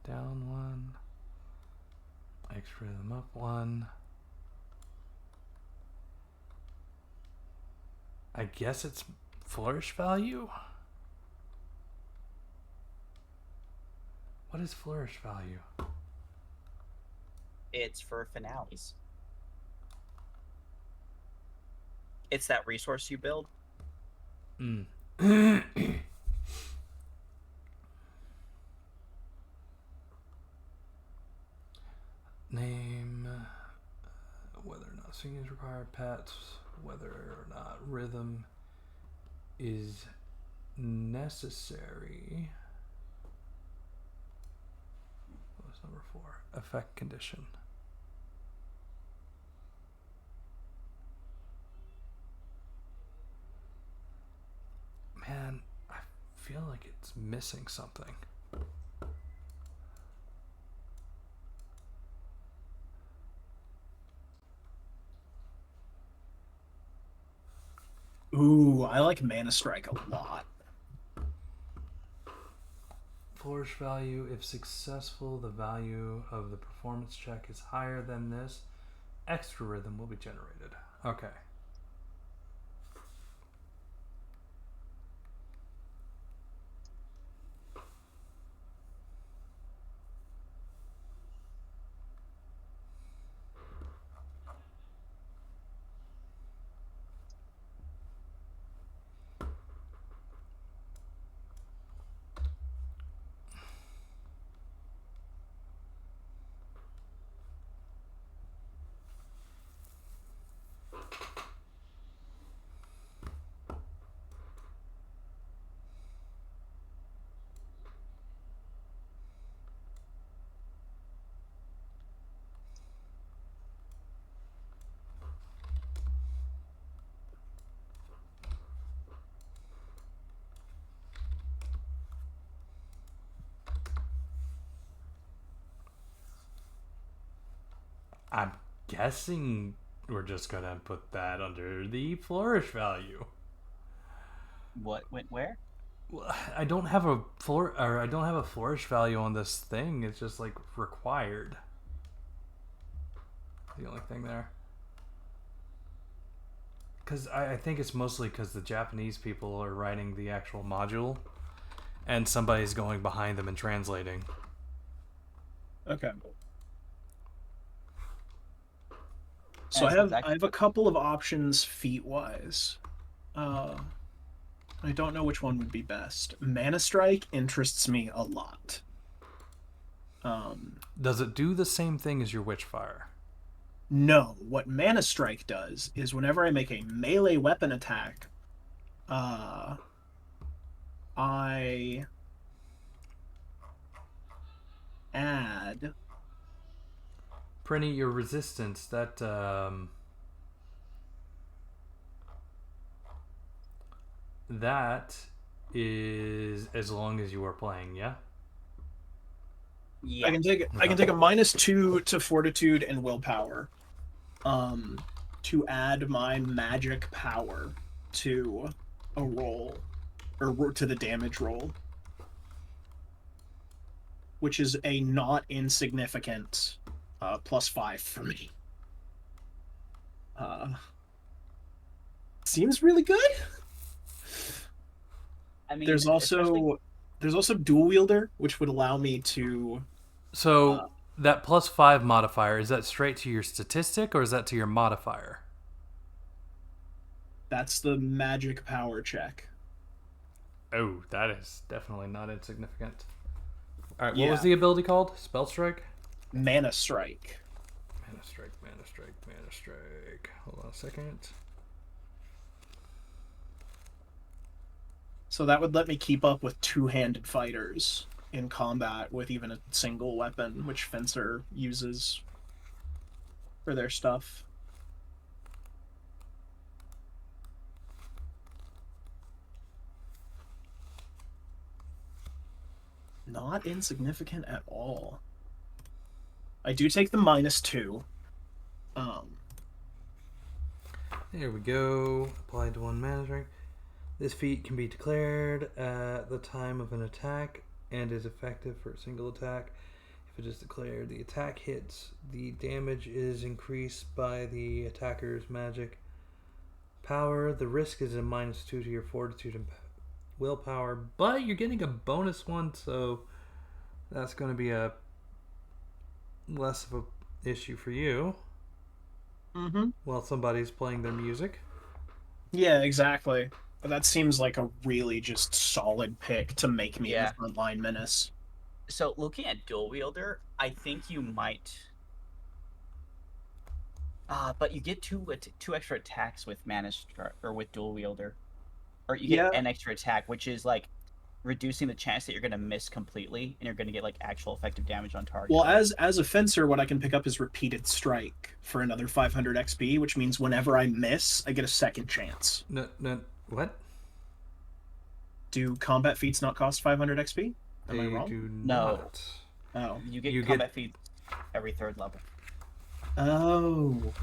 Down 1. X rhythm up 1. I guess it's flourish value? What is flourish value? It's for finales. It's that resource you build. Mm. Name, whether or not singing is required, pets, whether or not rhythm is necessary. What was number 4? Effect condition. Man, I feel like it's missing something. Ooh, I like Mana Strike a lot. Flourish value, if successful, the value of the performance check is higher than this. Extra rhythm will be generated. Okay. I'm guessing we're just gonna put that under the flourish value. What went where? Well, I don't have a I don't have a flourish value on this thing. It's just like required. The only thing there. Because I think it's mostly because the Japanese people are writing the actual module, and somebody's going behind them and translating. Okay. So And I have a couple of options feat wise. I don't know which one would be best. Mana Strike interests me a lot. Does it do the same thing as your Witchfire? No, what Mana Strike does is whenever I make a melee weapon attack, I add Prinny, your resistance, that is as long as you are playing, yeah? Yeah. I can take a -2 to Fortitude and Willpower, to add my magic power to a roll, or to the damage roll, which is a not insignificant +5 for me. Seems really good. I mean, There's also dual wielder, which would allow me to. So that +5 modifier, is that straight to your statistic or is that to your modifier? That's the magic power check. Oh, that is definitely not insignificant. Alright, what Yeah. was the ability called? Spell Strike? Mana Strike. Mana Strike, Mana Strike, Mana Strike. Hold on a second. So that would let me keep up with two-handed fighters in combat with even a single weapon, which Fencer uses for their stuff. not insignificant at all. I do take the -2. There we go. Applied to one mana strength. This feat can be declared at the time of an attack and is effective for a single attack. If it is declared, the attack hits. The damage is increased by the attacker's magic power. The risk is a -2 to your fortitude and willpower, but you're getting a bonus one, so that's going to be a less of a issue for you. Mm-hmm. While somebody's playing their music. Yeah, exactly. But that seems like a really just solid pick to make me Yeah. a frontline menace. So looking at dual wielder, I think you might. But you get two extra attacks with or with dual wielder, or you get an extra attack, which is like reducing the chance that you're going to miss completely, and you're going to get like actual effective damage on target. Well, as a fencer, what I can pick up is repeated strike for another 500 XP, which means whenever I miss, I get a second chance. No, what? Do combat feats not cost 500 XP? Am I They wrong? do No. not. Oh, you get combat feats every 3rd level. Oh,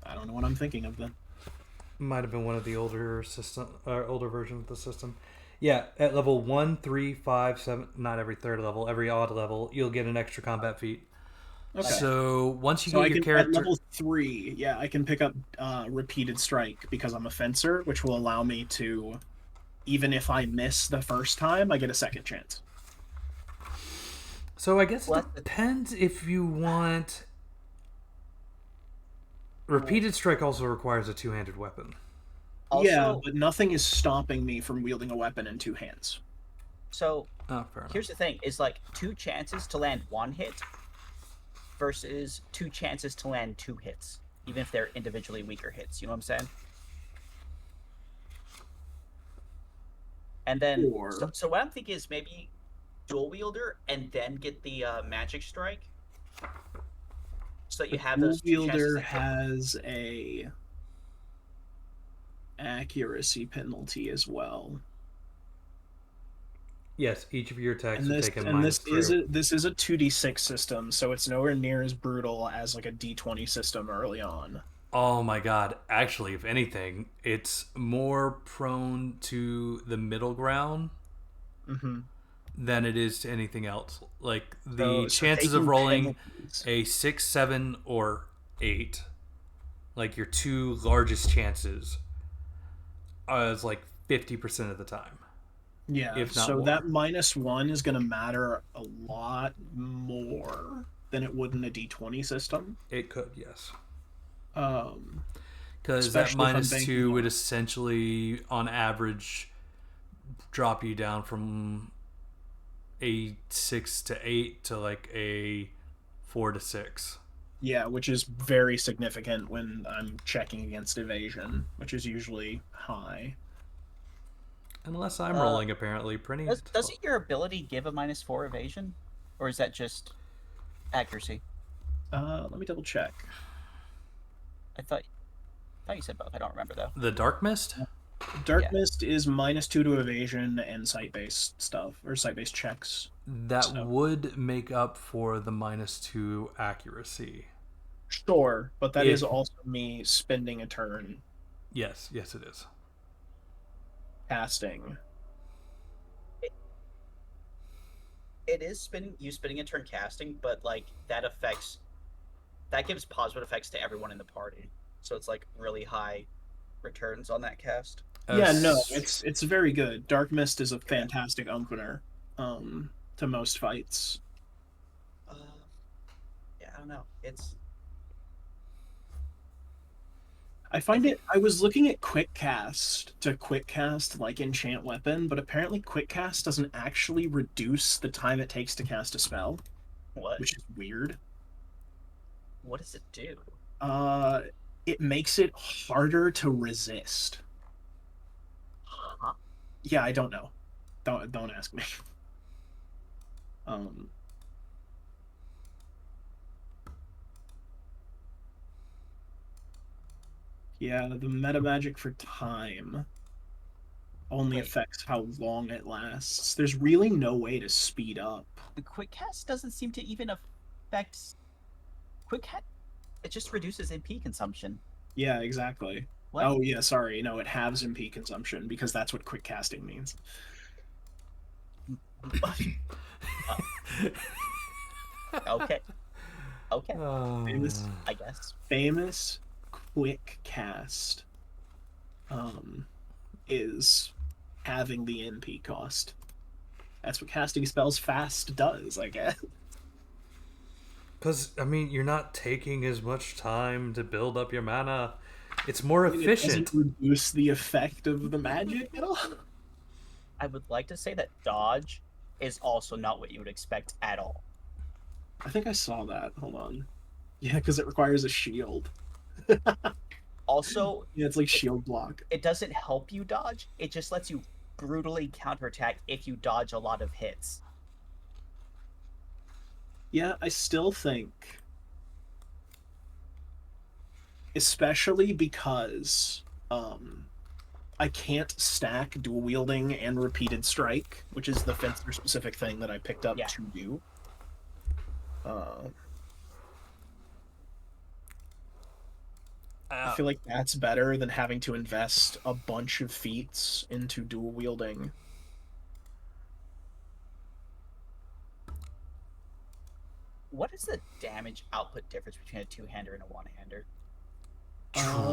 I don't know what I'm thinking of then. Might have been one of the older older versions of the system. Yeah, at level 1, 3, 5, 7, not every 3rd level, every odd level, you'll get an extra combat feat. Okay. So once you get your character at level 3, yeah, I can pick up repeated strike because I'm a fencer, which will allow me to, even if I miss the first time, I get a second chance. So I guess it depends if you want. Repeated strike also requires a 2-handed weapon. Also, yeah, but nothing is stopping me from wielding a weapon in 2 hands. So fair here's the thing: is like 2 chances to land 1 hit versus 2 chances to land 2 hits, even if they're individually weaker hits. You know what I'm saying? And then, so what I'm thinking is maybe dual wielder and then get the magic strike, so that you have those 2 chances. Dual wielder has a accuracy penalty as well. Yes, each of your attacks and will this, take a and minus this is a 2d6 system, so it's nowhere near as brutal as like a d20 system early on. Oh my god. Actually, if anything, it's more prone to the middle ground than it is to anything else. Like, the chances of rolling a 6, 7, or 8, like your 2 largest chances, is like 50% of the time. Yeah, if not so more. that -1 is going to matter a lot more than it would in a d20 system. It could, yes. Because that -2 would essentially, on average, drop you down from a 6 to 8 to like a 4 to 6. Yeah, which is very significant when I'm checking against evasion, which is usually high. Unless I'm rolling, apparently. Pretty. Doesn't your ability give a -4 evasion? Or is that just accuracy? Let me double check. I thought you said both. I don't remember, though. The Dark Mist? Dark Mist is -2 to evasion and sight-based stuff, or sight-based checks. That would make up for the -2 accuracy. Sure, but that is also me spending a turn. Yes, it is. Casting. It is spending a turn casting, but like that gives positive effects to everyone in the party. So it's like really high returns on that cast. Yeah, no, it's very good. Dark Mist is a fantastic opener to most fights. Yeah, I don't know. I was looking at quick cast like enchant weapon, but apparently quick cast doesn't actually reduce the time it takes to cast a spell. What? Which is weird. What does it do? It makes it harder to resist. Huh? Yeah, I don't know. Don't ask me. Yeah, the meta magic for time. only Wait. affects how long it lasts. There's really no way to speed up. The quick cast doesn't seem to even affect quick cast. It just reduces MP consumption. Yeah, exactly. What? Oh yeah, sorry. No, it halves MP consumption because that's what quick casting means. Okay. Okay. Famous, I guess. famous quick cast is having the NP cost. That's what casting spells fast does, I guess. Because, I mean, you're not taking as much time to build up your mana. It's more I mean, it doesn't efficient. reduce the effect of the magic at all. I would like to say that dodge is also not what you would expect at all. I think I saw that. Hold on. Yeah, because it requires a shield. Also, Yeah, it's like shield block. it doesn't help you dodge. It just lets you brutally counterattack if you dodge a lot of hits. Yeah, I still think, especially because I can't stack dual wielding and repeated strike, which is the fencer specific thing that I picked up Yeah. to do. I feel like that's better than having to invest a bunch of feats into dual wielding. What is the damage output difference between a two-hander and a one-hander?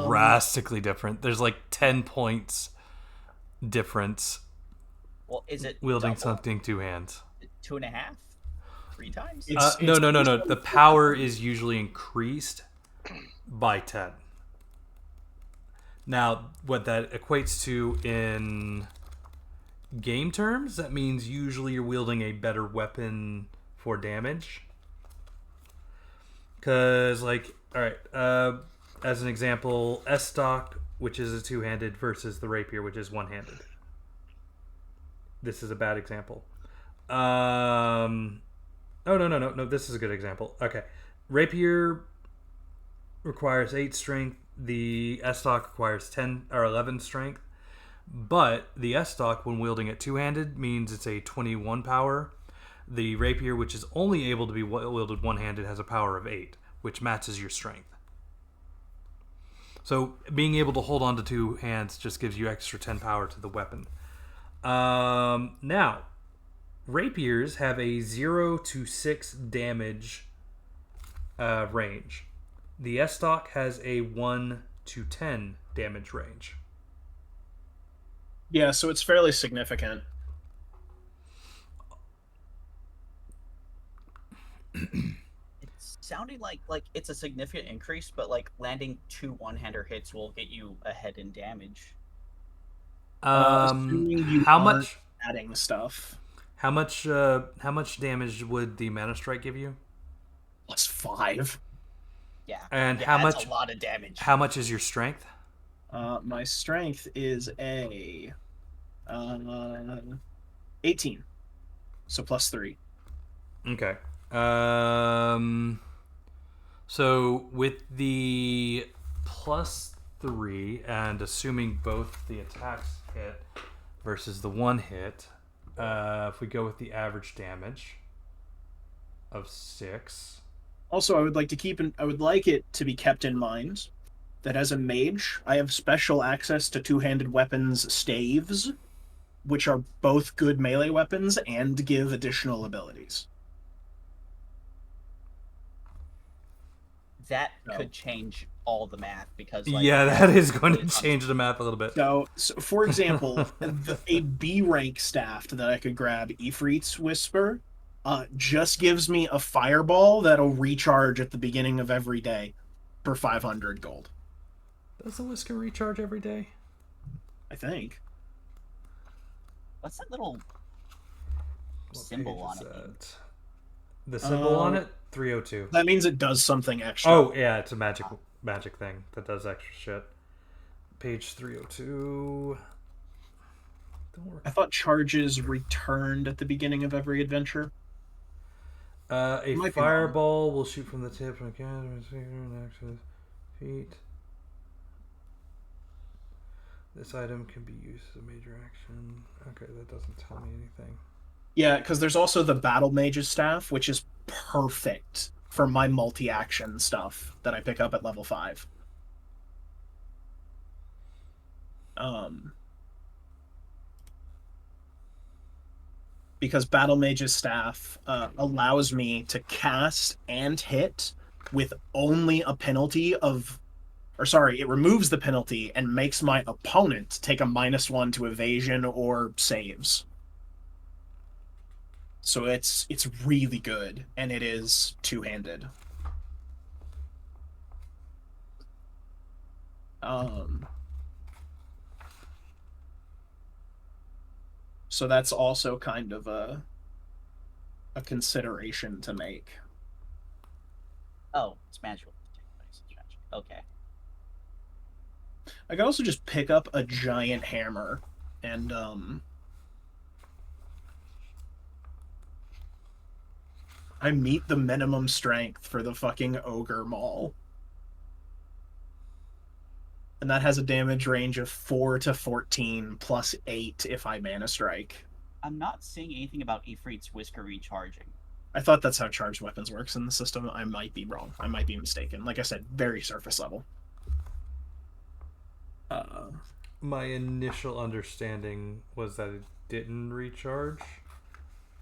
Drastically different. There's like 10 points difference Well, is it wielding double? something two hands. 2.5? 3 times? No. The power is usually increased by 10. Now, what that equates to in game terms, that means usually you're wielding a better weapon for damage. Because, like, alright, as an example, S-Stock, which is a two-handed, versus the Rapier, which is one-handed. This is a bad example. No, this is a good example. Okay. Rapier requires 8 strength. The S-Stock requires 10 or 11 strength. But the S-Stock, when wielding it two-handed, means it's a 21 power. The Rapier, which is only able to be wielded one-handed, has a power of 8, which matches your strength. So being able to hold on to two hands just gives you extra 10 power to the weapon. Now, Rapiers have a 0 to 6 damage range. The S-Stock has a 1 to 10 damage range. Yeah, so it's fairly significant. It's sounding like it's a significant increase, but like landing 2 one-hander hits will get you ahead in damage. Assuming you How aren't much? adding stuff. How much damage would the Mana Strike give you? +5. Yeah. And yeah, how that's much? a lot of damage. How much is your strength? My strength is a 18. So +3. Okay. So with the +3 and assuming both the attacks hit versus the one hit, if we go with the average damage of 6. Also, I would like it to be kept in mind that as a mage, I have special access to two-handed weapons staves, which are both good melee weapons and give additional abilities. That No. could change all the math because Yeah, that is going to change the math a little bit. So for example, a B rank staff that I could grab, Ifrit's Whisper, just gives me a fireball that'll recharge at the beginning of every day for 500 gold. Does the Whisker recharge every day? I think. What's that little What symbol page on is it? that? The symbol on it? 302. That means it does something extra. Oh, yeah, it's a magic thing that does extra shit. Page 302. Don't work. I thought charges returned at the beginning of every adventure. A Might be fireball will shoot from the tip from the cannon next to his feet. This item can be used as a major action. Okay, that doesn't tell me anything. Yeah, because there's also the Battle Mage's Staff, which is perfect for my multi-action stuff that I pick up at level 5. Because Battle Mage's Staff allows me to cast and hit with only a penalty of... Or sorry, it removes the penalty and makes my opponent take a -1 to evasion or saves. So it's really good, and it is two-handed. So that's also kind of a consideration to make. Oh, it's magical. Okay. I could also just pick up a giant hammer and I meet the minimum strength for the fucking ogre maul. And that has a damage range of 4 to 14 plus 8 if I mana strike. I'm not seeing anything about Ifrit's Whisker recharging. I thought that's how charged weapons works in the system. I might be wrong. I might be mistaken. Like I said, very surface level. My initial understanding was that it didn't recharge.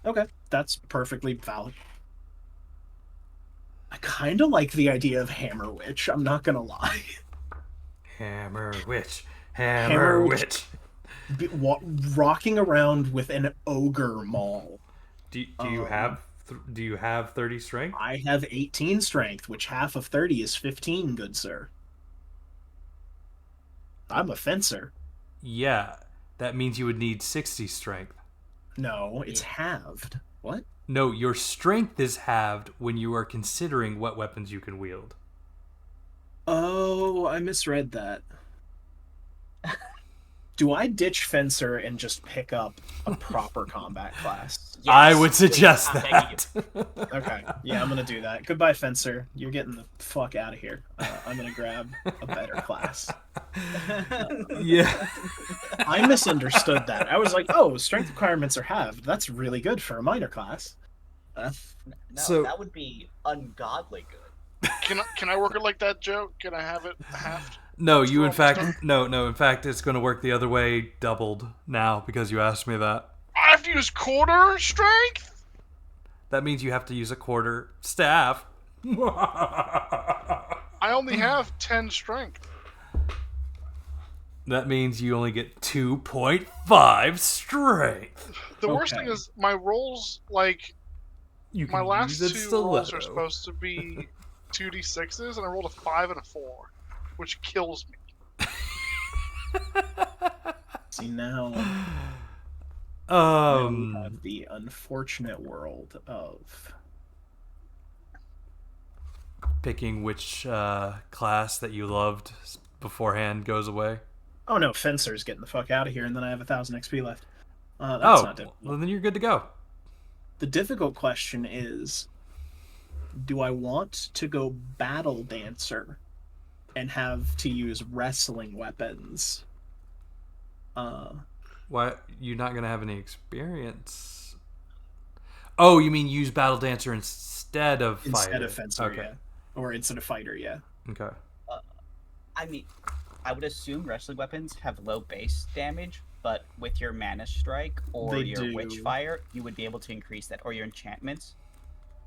Okay, that's perfectly valid. I kind of like the idea of Hammer Witch, I'm not gonna lie. Hammer Witch. Hammer Hammer Witch. Witch. Rocking around with an ogre maul. Do you have 30 strength? I have 18 strength, which half of 30 is 15, good sir. I'm a fencer. Yeah, that means you would need 60 strength. No, it's halved. What? No, your strength is halved when you are considering what weapons you can wield. Oh, I misread that. Do I ditch fencer and just pick up a proper combat class? Yes. I would suggest I'm begging that. Okay, yeah, I'm gonna do that. Goodbye, fencer. You're getting the fuck out of here. I'm gonna grab a better class. Yeah. I misunderstood that. I was like, oh, strength requirements are halved. That's really good for a minor class. No, So- that would be ungodly good. Can I work it like that, Joe? Can I have it halved? No, you in fact in fact it's going to work the other way, doubled now because you asked me that. I have to use quarter strength? That means you have to use a quarter staff. I only have 10 strength. That means you only get 2.5 strength. The worst Okay. thing is my rolls, like, You can my last use it two rolls stiletto. are supposed to be 2d6s, and I rolled a 5 and a 4, which kills me. See, now we have the unfortunate world of picking which class that you loved beforehand goes away. oh no, fencer's getting the fuck out of here, and then I have 1,000 XP left. That's Oh, not difficult. well then you're good to go. The difficult question is, do I want to go battle dancer and have to use wrestling weapons? Why you're not gonna have any experience? Oh, you mean use Battle Dancer instead of fighter? Instead of fencer, Okay. yeah. Or instead of fighter, yeah. Okay. I mean, I would assume wrestling weapons have low base damage, but with your mana strike or They your do. witchfire, you would be able to increase that, or your enchantments.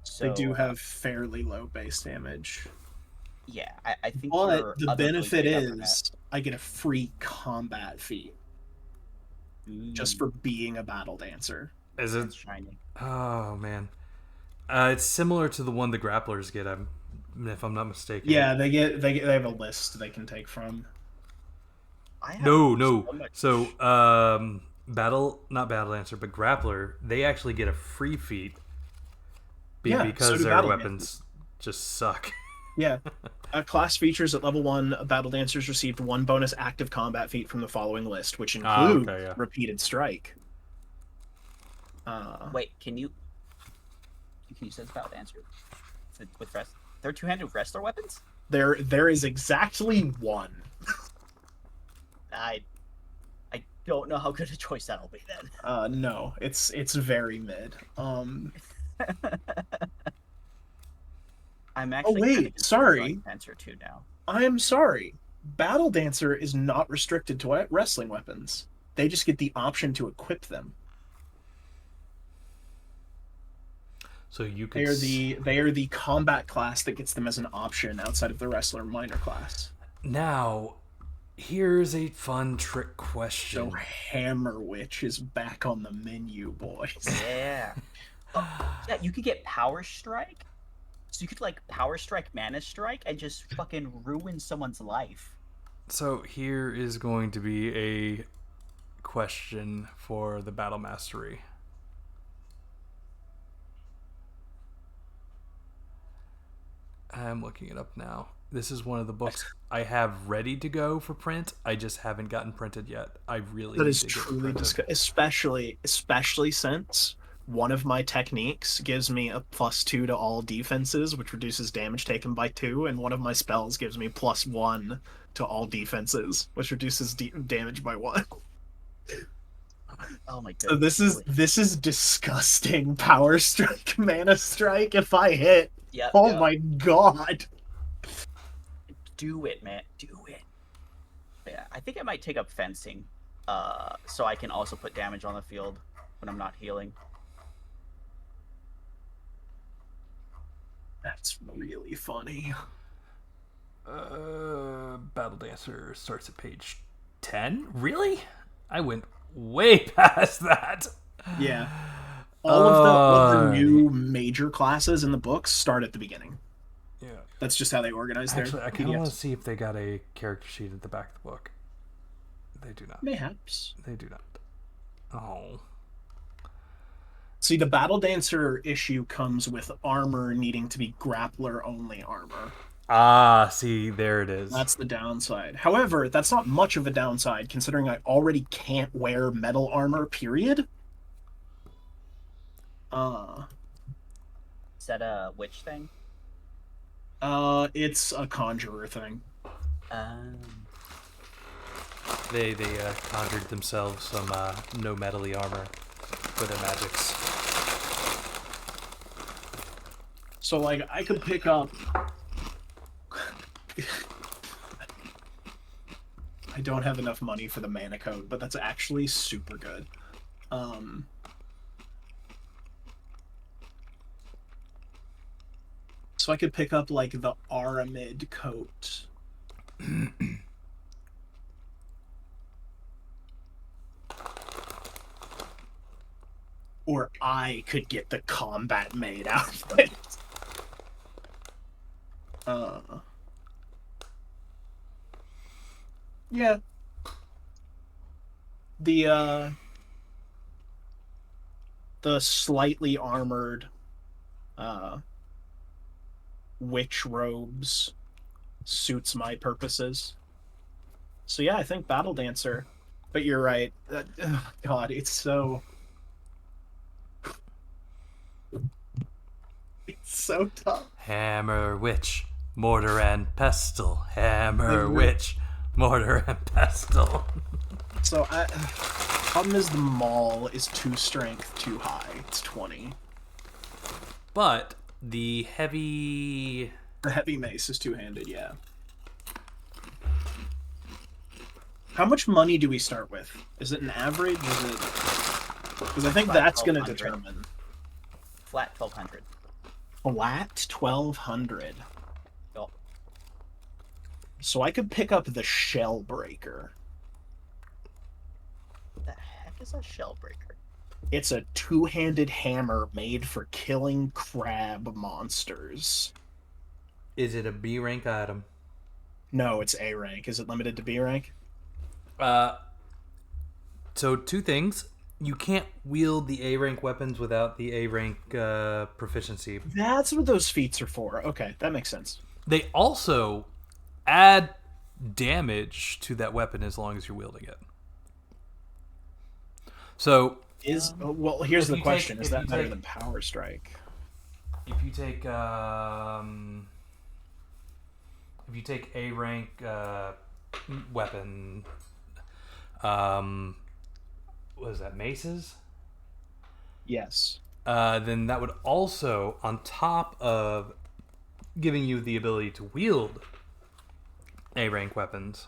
So They do have fairly low base damage. yeah, I think. But your the other benefit ability to is I get a free combat feat just for being a battle dancer. Is it? shiny. Oh man, it's similar to the one the grapplers get. If I'm not mistaken. Yeah, they have a list they can take from. I have No. so much- So, not battle dancer, but grappler. They actually get a free feat. Yeah, so because do their battle weapons just suck. Yeah. Class features at level 1, battle dancers received 1 bonus active combat feat from the following list, which include okay, yeah. repeated strike. Wait, can you say about the answer with rest? They're two-handed wrestler weapons. There is exactly 1. don't know how good a choice that'll be then. No, it's very mid. I'm actually wait, kind of sorry. Dancer 2 now. I am sorry. Battle Dancer is not restricted to wrestling weapons. They just get the option to equip them. So you could. They are the combat class that gets them as an option outside of the wrestler minor class. Now, here's a fun trick question. So Hammer Witch is back on the menu, boys. Yeah. Yeah, you could get Power Strike. So you could like Power Strike, Mana Strike, and just fucking ruin someone's life. So here is going to be a question for the Battle Mastery. I'm looking it up now. This is one of the books I have ready to go for print. I just haven't gotten printed yet. I really that need is to get truly printed. especially since one of my techniques gives me a +2 to all defenses, which reduces damage taken by 2, and one of my spells gives me +1 to all defenses, which reduces damage by 1. Oh my So goodness. this is disgusting. Power Strike, Mana Strike. If I hit, Yep, oh yep. my god. Do it, man. Do it. Yeah, I think I might take up fencing, so I can also put damage on the field when I'm not healing. That's really funny. Battle Dancer starts at page 10? Really? I went way past that. Yeah. All of the new major classes in the books start at the beginning. Yeah. That's just how they organize their Actually, I kind of want PDFs. to see if they got a character sheet at the back of the book. They do not. Mayhaps. They do not. Oh. See, the Battle Dancer issue comes with armor needing to be grappler only armor. Ah, see, there it is. That's the downside. However, that's not much of a downside considering I already can't wear metal armor, period. Is that a witch thing? It's a conjurer thing. They conjured themselves some no metally armor for their magics. So, like, I could pick up... I don't have enough money for the mana code, but that's actually super good. So I could pick up, like, the Aramid coat. Or I could get the combat maid outfit. Yeah. The slightly armored witch robes suits my purposes. So yeah, I think Battle Dancer. But you're right. God, it's so tough. Hammer, witch, mortar and pestle. Hammer, witch, mortar and pestle. So problem is the maul is 2 strength too high. It's 20. But the heavy mace is 2-handed, yeah. How much money do we start with? Is it an average? Is it? Because I think that's going to determine. Flat 1,200. Flat 1,200. Yep. So I could pick up the Shell Breaker. What the heck is a shell breaker? It's a 2-handed hammer made for killing crab monsters. Is it a B rank item? No, it's A rank. Is it limited to B rank? So 2 things. You can't wield the A rank weapons without the A rank proficiency. That's what those feats are for. Okay, that makes sense. They also add damage to that weapon as long as you're wielding it. So well, here's the question: is that better than Power Strike? If you take A rank weapon, what is that, maces? Yes. Then that would also, on top of giving you the ability to wield A rank weapons.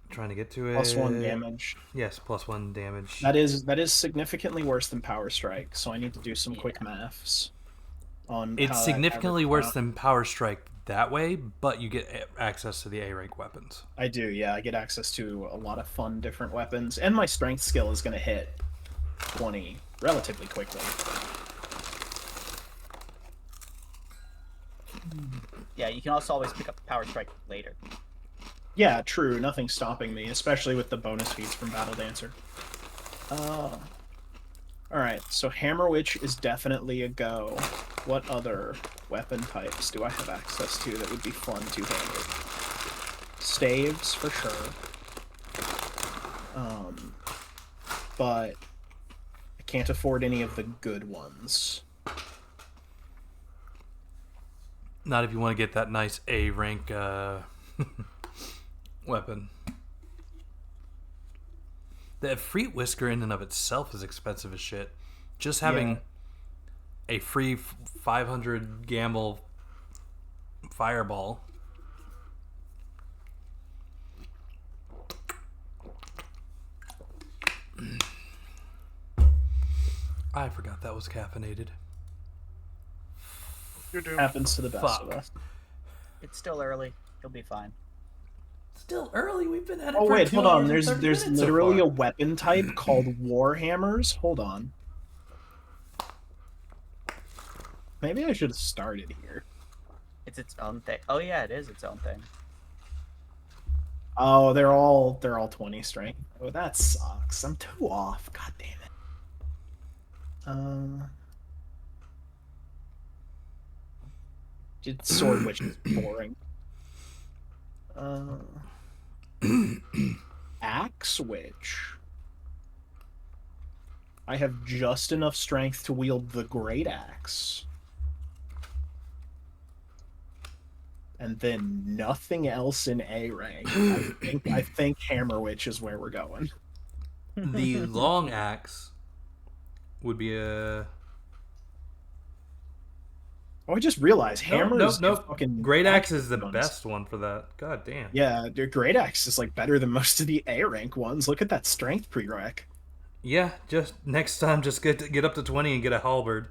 Trying to get to it. +1 damage. Yes, +1 damage. That is significantly worse than Power Strike, so I need to do some quick maths on It's how that significantly averages worse out. than Power Strike that way, but you get access to the A rank weapons. I do, yeah. I get access to a lot of fun different weapons, and my strength skill is going to hit 20 relatively quickly. Yeah, you can also always pick up Power Strike later. Yeah, true. Nothing's stopping me, especially with the bonus feats from Battle Dancer. Alright, so Hammer Witch is definitely a go. What other weapon types do I have access to that would be fun two-handed? Staves, for sure. But I can't afford any of the good ones. Not if you want to get that nice A rank weapon. The Efreet Whisker in and of itself is expensive as shit. Just having a free 500 gamble fireball. I forgot that was caffeinated. You're doomed. Happens to the best of Fuck. us. It's still early. You'll be fine. Still early. We've been at it Oh for wait, 2 hold on. hours and There's 30 minutes so literally far. a weapon type called Warhammers. Hold on. Maybe I should have started here. It's its own thing. Oh yeah, it is its own thing. Oh, they're all 20 strength. Oh, that sucks. I'm too off. God damn it. Sword Witch is boring. Axe Witch. I have just enough strength to wield the Great Axe. And then nothing else in A rank. I think Hammer Witch is where we're going. The long axe would be a... Oh, I just realized Hammers. Nope. Fucking Great Axe is the ones. best one for that. God damn. Yeah, the Great Axe is like better than most of the A rank ones. Look at that strength prereq. Yeah, just next time, just get up to 20 and get a halberd.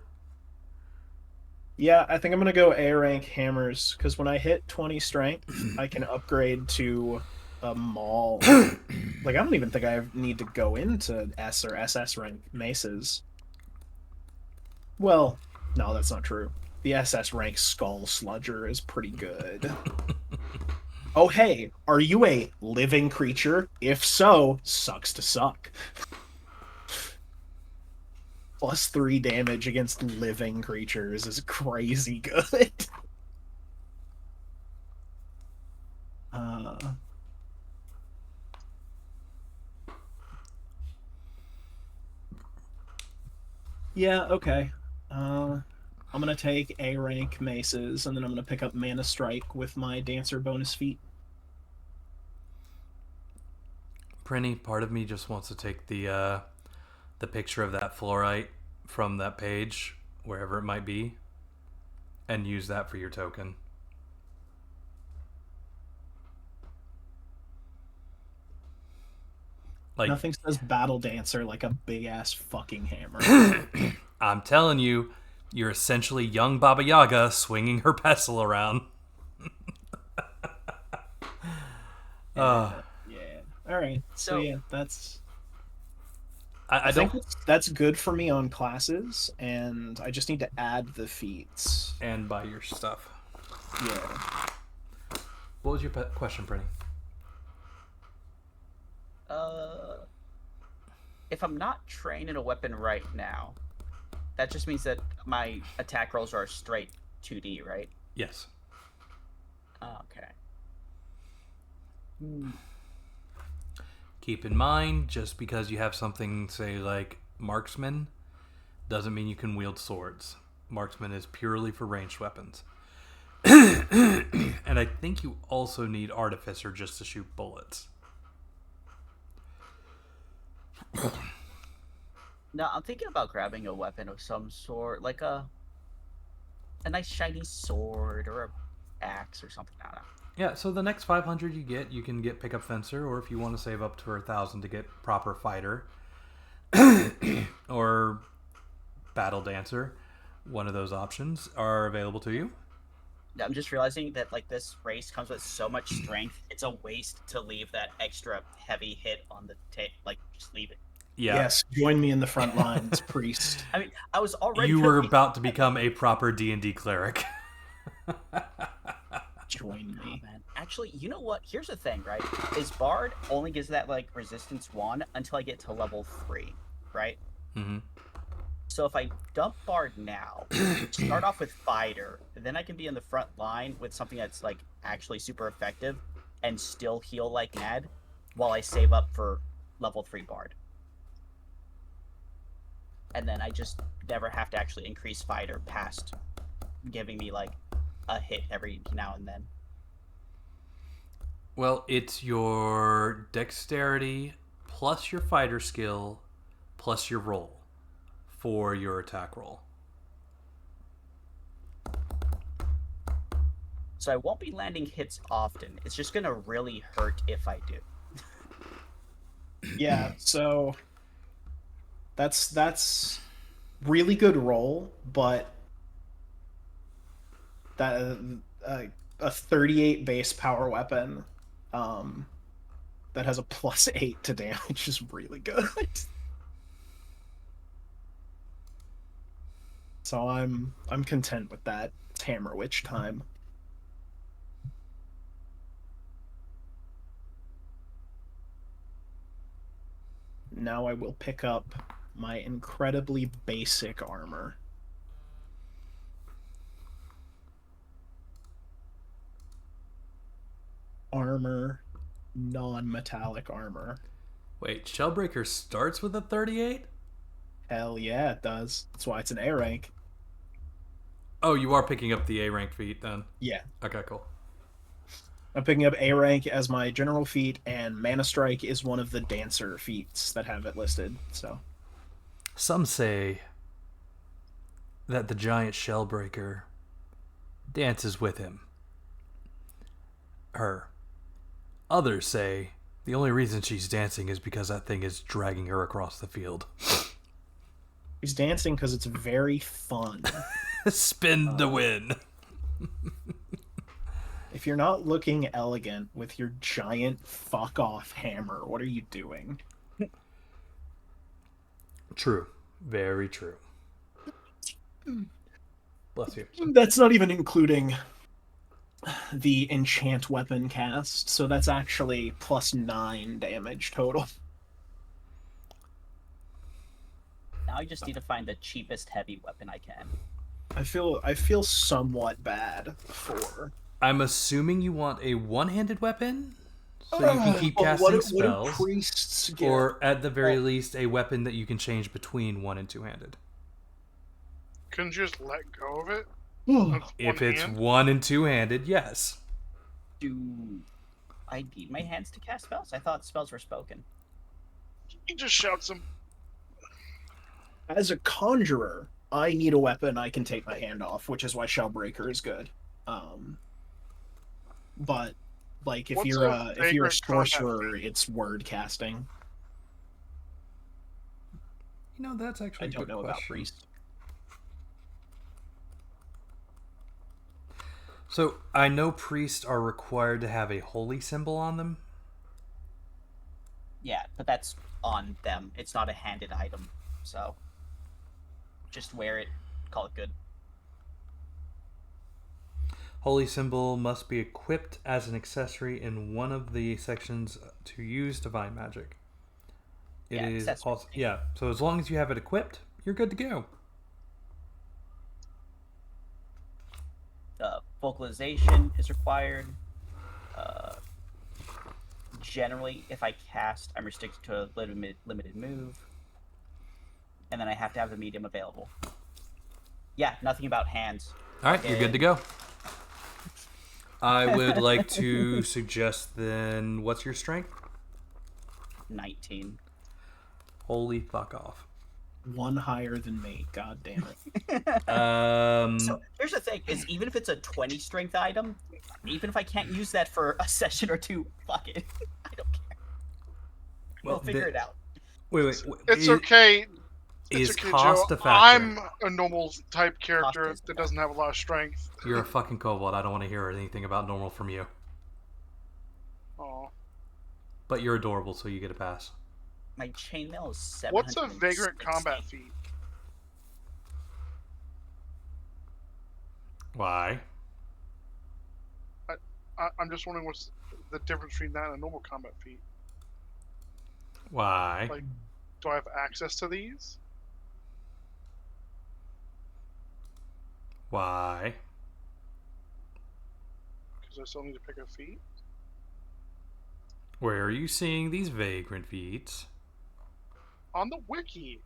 Yeah, I think I'm gonna go A rank hammers because when I hit 20 strength, I can upgrade to a maul. Like I don't even think I need to go into S or SS rank maces. Well, no, that's not true. The SS rank Skull Sludger is pretty good. Oh hey, are you a living creature? If so, sucks to suck. +3 damage against living creatures is crazy good. Yeah, okay. I'm gonna take A rank maces, and then I'm gonna pick up Mana Strike with my Dancer bonus feat. Prinny, part of me just wants to take the picture of that fluorite from that page, wherever it might be, and use that for your token. Like, Nothing says Battle Dancer like a big ass fucking hammer. I'm telling you, you're essentially young Baba Yaga swinging her pestle around. Yeah. All right. So So- yeah, that's. I I don't. think that's good for me on classes, and I just need to add the feats. And buy your stuff. Yeah. What was your question, Prinny? If I'm not trained in a weapon right now, that just means that my attack rolls are straight 2D, right? Yes. Oh, okay. Keep in mind, just because you have something, say, like marksman, doesn't mean you can wield swords. Marksman is purely for ranged weapons. And I think you also need artificer just to shoot bullets. No, I'm thinking about grabbing a weapon of some sort, like a nice shiny sword or a axe or something. I don't know. Yeah, so the next 500 you can get pickup fencer, or if you want to save up to 1,000 to get proper fighter or battle dancer, one of those options are available to you. I'm just realizing that like this race comes with so much strength. It's a waste to leave that extra heavy hit on the tape. Like, just leave it. Yeah. Yes, join me in the front lines, priest. I mean, I was already. You were gonna be- about to become a proper D&D cleric. Join Oh, me. man. Actually, you know what? Here's the thing, right? Is Bard only gives that like resistance 1 until I get to level 3, right? Mm-hmm. So if I dump Bard now, start off with Fighter, then I can be in the front line with something that's like actually super effective and still heal like mad while I save up for level 3 Bard. And then I just never have to actually increase Fighter past giving me like a hit every now and then. Well, it's your dexterity plus your fighter skill plus your roll for your attack roll. So I won't be landing hits often. It's just gonna really hurt if I do. Yeah, so that's really good roll, but that a 38 base power weapon that has a +8 to damage is really good. So I'm content with that. It's Hammer Witch time. Now I will pick up my incredibly basic armor. Armor, non-metallic armor. Wait, Shellbreaker starts with a 38? Hell yeah, it does. That's why it's an A rank. Oh, you are picking up the A rank feat then? Yeah. Okay, cool. I'm picking up A rank as my general feat, and Mana Strike is one of the dancer feats that have it listed. So Some say that the giant Shellbreaker dances with him. Her. Others say the only reason she's dancing is because that thing is dragging her across the field. he's dancing because it's very fun. Spin to win. If you're not looking elegant with your giant fuck off hammer, what are you doing? True. Very true. Bless you. That's not even including the enchant weapon cast, so that's actually +9 damage total. Now I just need to find the cheapest heavy weapon I can. I feel somewhat bad for. I'm assuming you want a one-handed weapon, so you can keep Well, casting what do spells, priests get? or at the very least, a weapon that you can change between one and two-handed. Couldn't you just let go of it? If One it's hand? one and two-handed, yes. Do I need my hands to cast spells? I thought spells were spoken. He just shouts them. As a conjurer, I need a weapon I can take my hand off, which is why Shellbreaker is good. But like if What's you're a if you're a vagrant combat sorcerer, it's word casting. You know, that's actually I a don't good know about question. priest. So, I know priests are required to have a holy symbol on them. Yeah, but that's on them. It's not a handed item, so just wear it. Call it good. Holy symbol must be equipped as an accessory in one of the sections to use divine magic. It Yeah, is accessory. also, yeah. So as long as you have it equipped, you're good to go. Vocalization is required. Generally, if I cast, I'm restricted to a limited move, and then I have to have the medium available. Yeah, nothing about hands. All right, you're good to go. I would like to suggest then, what's your strength? 19. Holy fuck off. One higher than me. God damn it. So here's the thing: is even if it's a 20 strength item, even if I can't use that for a session or two, fuck it. I don't care. We'll figure it out. Wait. It's okay. It's Is okay, cost Joe. a factor? I'm a normal type character is a that doesn't have a lot of strength. You're a fucking kobold. I don't want to hear anything about normal from you. Oh. But you're adorable, so you get a pass. My chainmail is 700. What's a vagrant combat feat? Why? I'm just wondering what's the difference between that and a normal combat feat. Why? Like, do I have access to these? Why? Because I still need to pick a feat. Where are you seeing these vagrant feats? On the wiki.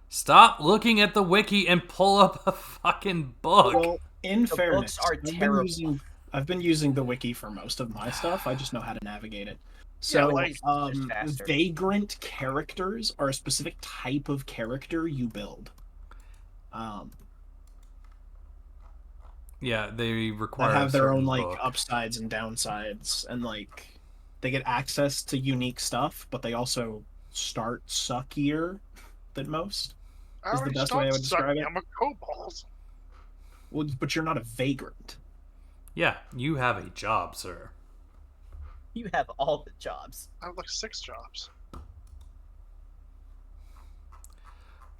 Stop looking at the wiki and pull up a fucking book. Well, in The fairness, books are terrible. I've been using the wiki for most of my stuff. I just know how to navigate it. So, Yeah, like, just faster. vagrant characters are a specific type of character you build. Yeah, they require That have their own certain like book. upsides and downsides, and like they get access to unique stuff, but they also start suckier than most. I Is the already best way I would start describe sucking. it. I'm a kobold. Well, but you're not a vagrant. Yeah, you have a job, sir. You have all the jobs. I have like 6 jobs.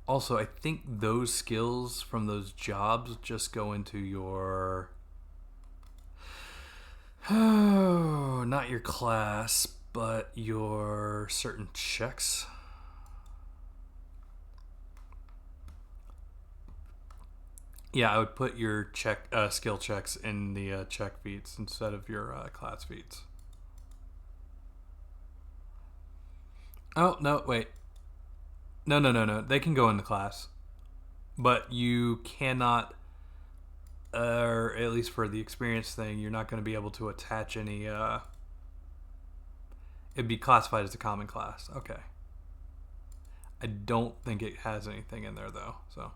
Also, I think those skills from those jobs just go into your... Oh, not your class, but your certain checks. Yeah, I would put your skill checks in the check feats instead of your class feats. Oh, no, wait. No. They can go in the class. But you cannot, or at least for the experience thing, you're not going to be able to attach any, it'd be classified as a common class. Okay. I don't think it has anything in there, though, so...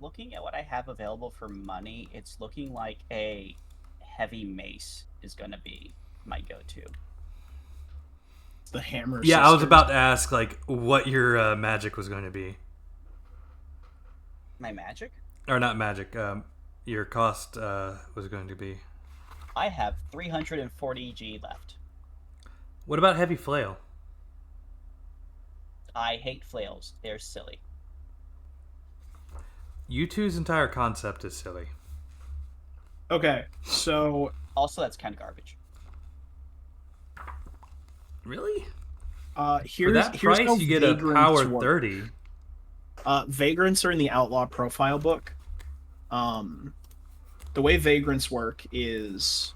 Looking at what I have available for money, it's looking like a heavy mace is going to be my go-to. The hammer. Yeah, I was sisters. about to ask, like, what your magic was going to be. My magic? Or not magic, your cost was going to be. I have 340 G left. What about heavy flail? I hate flails. They're silly. U2's entire concept is silly. Okay, so Also, that's kind of garbage. Really? here's For that here's price, how you get a vagrants power work. 30. Vagrants are in the outlaw profile book. The way vagrants work is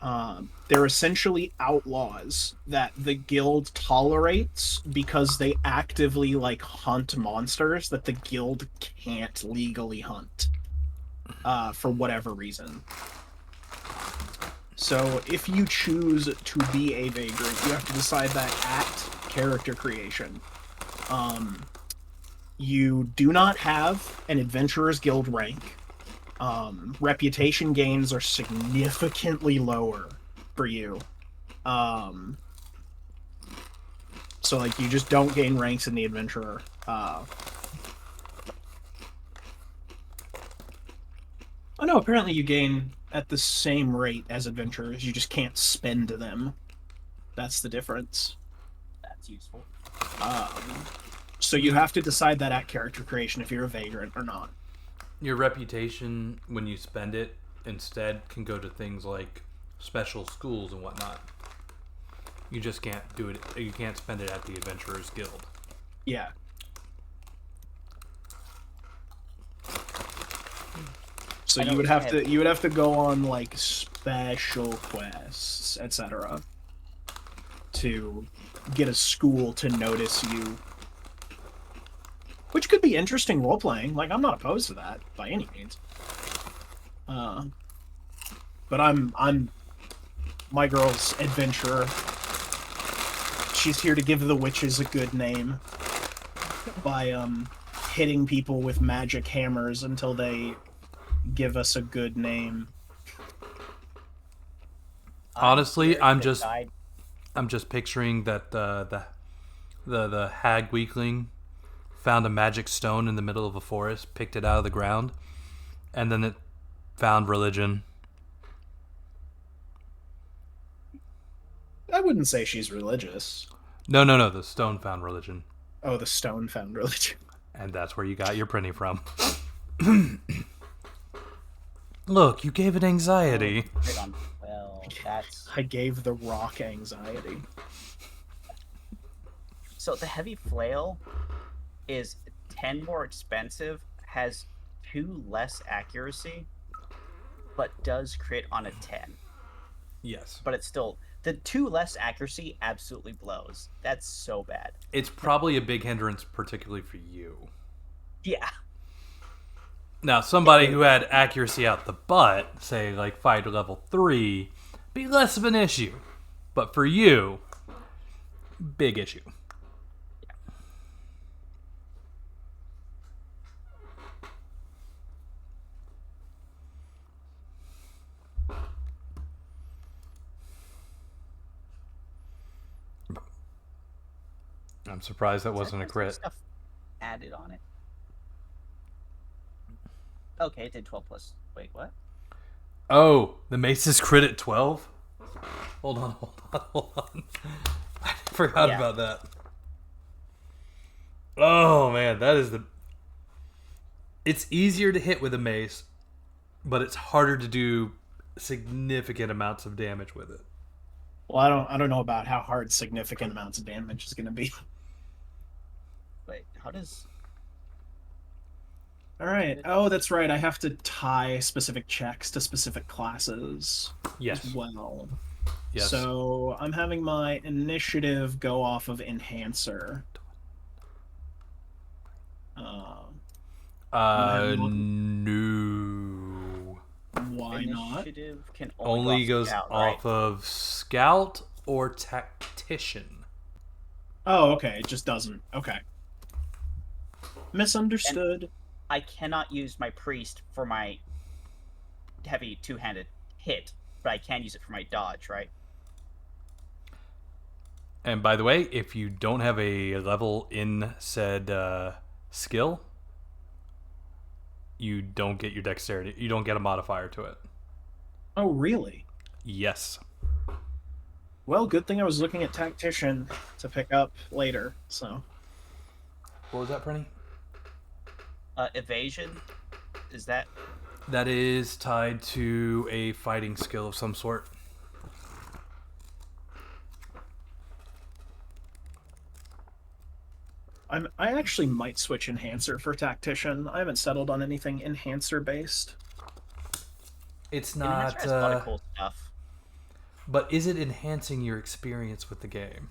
they're essentially outlaws that the guild tolerates because they actively like hunt monsters that the guild can't legally hunt for whatever reason. So if you choose to be a vagrant, you have to decide that at character creation. You do not have an adventurer's guild rank. Reputation gains are significantly lower for you. So like you just don't gain ranks in the adventurer. Oh no, apparently you gain at the same rate as adventurers. You just can't spend them. That's the difference. That's useful. So you have to decide that at character creation if you're a vagrant or not. Your reputation, when you spend it, instead can go to things like special schools and whatnot. You just can't do it. You can't spend it at the Adventurers Guild. Yeah. So you would have to go on like special quests, etc. to get a school to notice you. Which could be interesting role playing. Like I'm not opposed to that by any means. But I'm my girl's adventurer. She's here to give the witches a good name by hitting people with magic hammers until they give us a good name. Honestly, I'm I'm here to just guide- picturing that the hag weakling found a magic stone in the middle of a forest, picked it out of the ground, and then it found religion. I wouldn't say she's religious. No. The stone found religion, Oh, the stone found religion. and that's where you got your printing from. Look, you gave it anxiety. Hit on 12. That's I gave the rock anxiety. so the heavy flail is 10 more expensive, has 2 less accuracy, but does crit on a 10. Yes. But it's still the 2 less accuracy absolutely blows. That's so bad. It's probably a big hindrance, particularly for you. Yeah. Now, somebody who had accuracy out the butt, say like fighter level 3, be less of an issue. But for you, big issue. I'm surprised that wasn't a Some crit. stuff added on it. Okay, it did 12 plus. Wait, what? Oh, the mace is crit at 12? Hold on. I forgot about that. Oh, man, that is the... It's easier to hit with a mace, but it's harder to do significant amounts of damage with it. Well, I don't know about how hard significant amounts of damage is going to be. Wait, how does... All right. Oh, that's right. I have to tie specific checks to specific classes Yes. as well. Yes. So I'm having my initiative go off of Enhancer. No. Why not? Initiative can Only go goes Scout, off right? of Scout or Tactician. Oh, okay. It just doesn't. Okay. Misunderstood. I cannot use my priest for my heavy two-handed hit, but I can use it for my dodge, right? And by the way, if you don't have a level in said skill, you don't get your dexterity. You don't get a modifier to it. Oh, really? Yes. Well, good thing I was looking at Tactician to pick up later, so... What was that, Prenny? Evasion? Is that... That is tied to a fighting skill of some sort. I actually might switch Enhancer for Tactician. I haven't settled on anything Enhancer-based. It's Enhancer not... has a lot of cool stuff. But is it enhancing your experience with the game?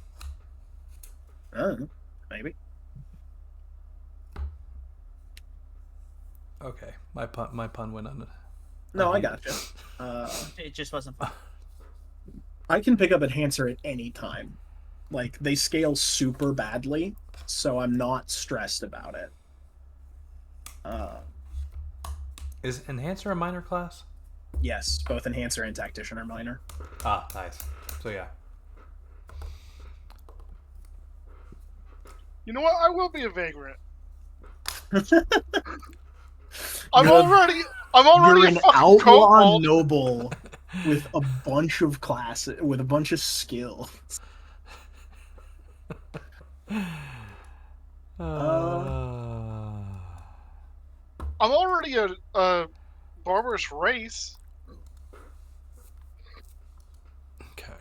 Maybe. Okay, my pun went on. No, I gotcha. It just wasn't fun. I can pick up Enhancer at any time. Like, they scale super badly, so I'm not stressed about it. Is Enhancer a minor class? Yes, both Enhancer and Tactician are minor. Ah, nice. So yeah. You know what? I will be a vagrant. I'm already You're a an fucking outlaw kobold. noble with a bunch of classes, with a bunch of skill. I'm already a barbarous race. Okay.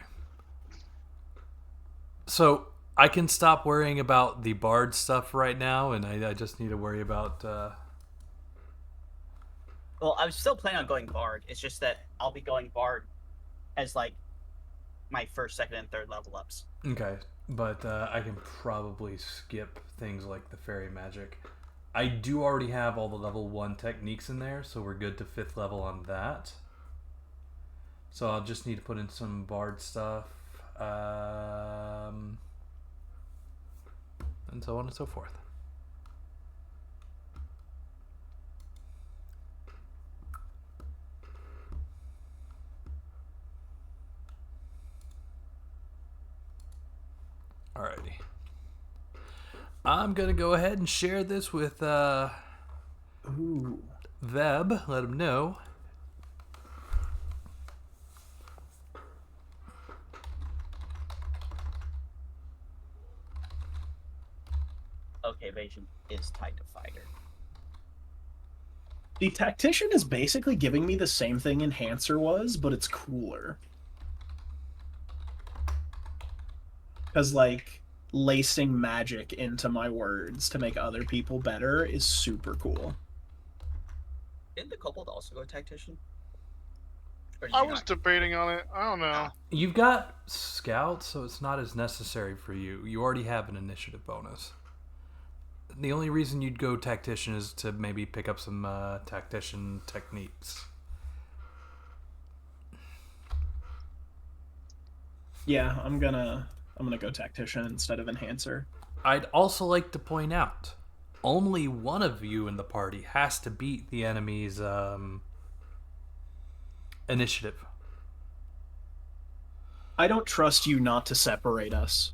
So I can stop worrying about the bard stuff right now, and I just need to worry about. Well, I was still planning on going Bard. It's just that I'll be going Bard as, like, my first, second, and third level ups. Okay, but I can probably skip things like the fairy magic. I do already have all the level 1 techniques in there, so we're good to 5th level on that. So I'll just need to put in some bard stuff, and so on and so forth. I'm gonna go ahead and share this with Ooh. Veb. Let him know. Okay, evasion is tied to fighter. The tactician is basically giving me the same thing Enhancer was, but it's cooler. Because, like, lacing magic into my words to make other people better is super cool. Didn't the kobold also go tactician? Or did I you was not? debating on it. I don't know. You've got scouts, so it's not as necessary for you. You already have an initiative bonus. The only reason you'd go tactician is to maybe pick up some tactician techniques. Yeah, I'm gonna go tactician instead of enhancer. I'd also like to point out, only one of you in the party has to beat the enemy's initiative. I don't trust you not to separate us.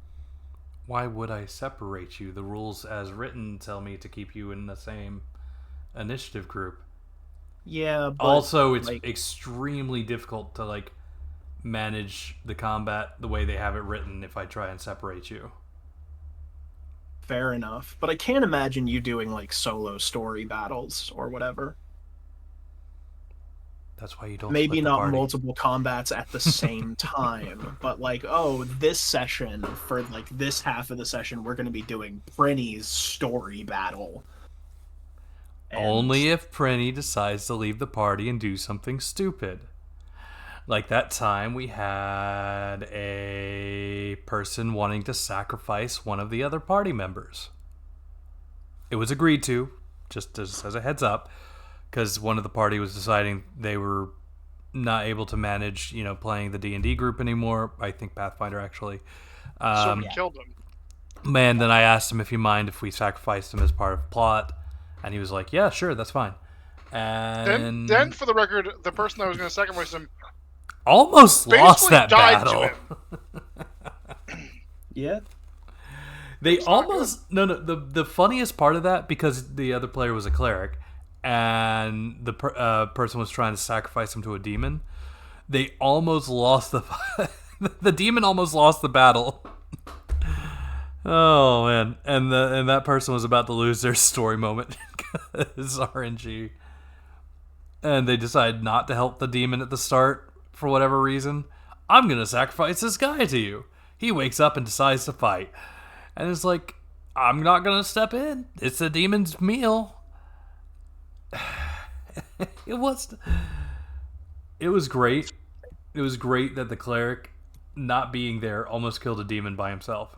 Why would I separate you? The rules as written tell me to keep you in the same initiative group. Yeah, but Also, it's like, extremely difficult to like manage the combat the way they have it written if I try and separate you. fair enough. But I can't imagine you doing like solo story battles or whatever. That's why you don't Maybe split the not party. multiple combats at the same time, but like, oh, this session, for like this half of the session, we're going to be doing Prinny's story battle. And Only if Prenny decides to leave the party and do something stupid. Like that time we had a person wanting to sacrifice one of the other party members. It was agreed to, just as a heads up, because one of the party was deciding they were not able to manage, playing the D&D group anymore. I think Pathfinder actually. So we killed him. Man, then I asked him if he mind if we sacrificed him as part of plot, and he was like, "Yeah, sure, that's fine." And Then, for the record, the person that was going to sacrifice him almost lost basically that died battle. to him. yeah, They It's not almost the funniest part of that, because the other player was a cleric and the person was trying to sacrifice him to a demon. They almost lost the demon almost lost the battle. Oh man, and that person was about to lose their story moment because RNG, and they decided not to help the demon at the start for whatever reason. I'm gonna sacrifice this guy to you. He wakes up and decides to fight. And it's like, I'm not going to step in. It's the demon's meal. It was great. It was great that the cleric, not being there, almost killed a demon by himself.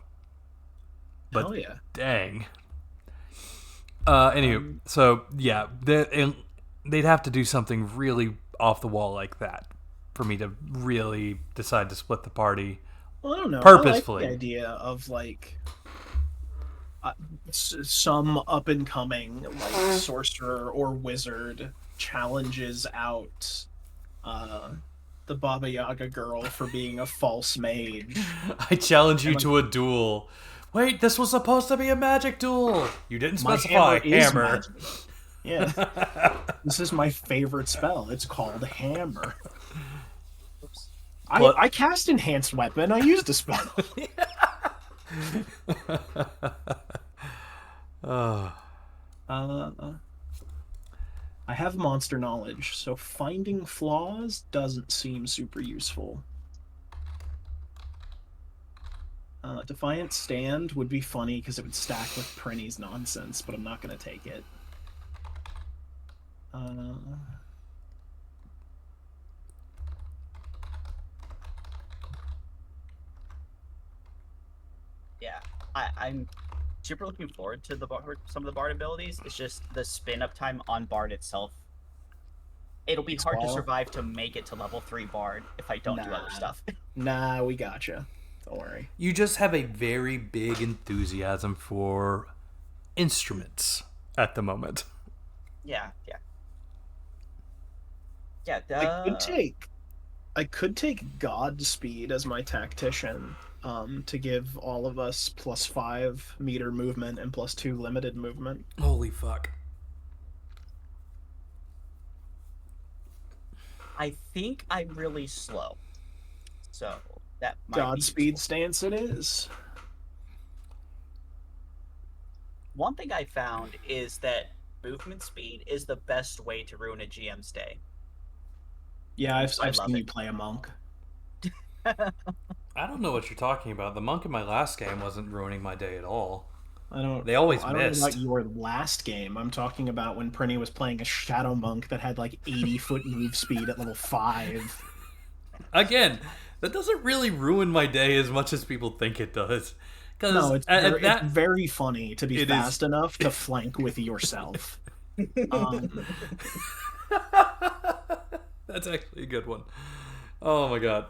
But hell yeah. dang. Anywho, so yeah, they'd have to do something really off the wall like that for me to really decide to split the party. Well, I don't know. Purposefully. I like the idea of like some up and coming like sorcerer or wizard challenges out the Baba Yaga girl for being a false mage. I challenge you to a duel. Wait, this was supposed to be a magic duel. You didn't My specify hammer is hammer. magic. Yeah. This is my favorite spell. It's called Hammer. Oops. I cast Enhanced Weapon. I used a spell. I have monster knowledge, so finding flaws doesn't seem super useful. Defiant Stand would be funny because it would stack with Prinny's nonsense, but I'm not going to take it. Yeah, I'm super looking forward to some of the Bard abilities. It's just the spin up time on Bard itself. It'll be hard to survive to make it to level 3 Bard if I don't do other stuff. Nah, we gotcha. Don't worry. You just have a very big enthusiasm for instruments at the moment. Yeah. I could take Godspeed as my tactician, to give all of us +5 meter movement and +2 limited movement. Holy fuck. I think I'm really slow, so that might be Godspeed useful. stance it is. One thing I found is that movement speed is the best way to ruin a GM's day. Yeah, I've I love seen it. you play a monk. I don't know what you're talking about. The monk in my last game wasn't ruining my day at all. I don't. They always I don't know missed. about your last game. I'm talking about when Prinny was playing a shadow monk that had like 80-foot move speed at level 5. Again, that doesn't really ruin my day as much as people think it does. Because No, it's that very funny to be It fast is. enough to flank with yourself. That's actually a good one. Oh my god.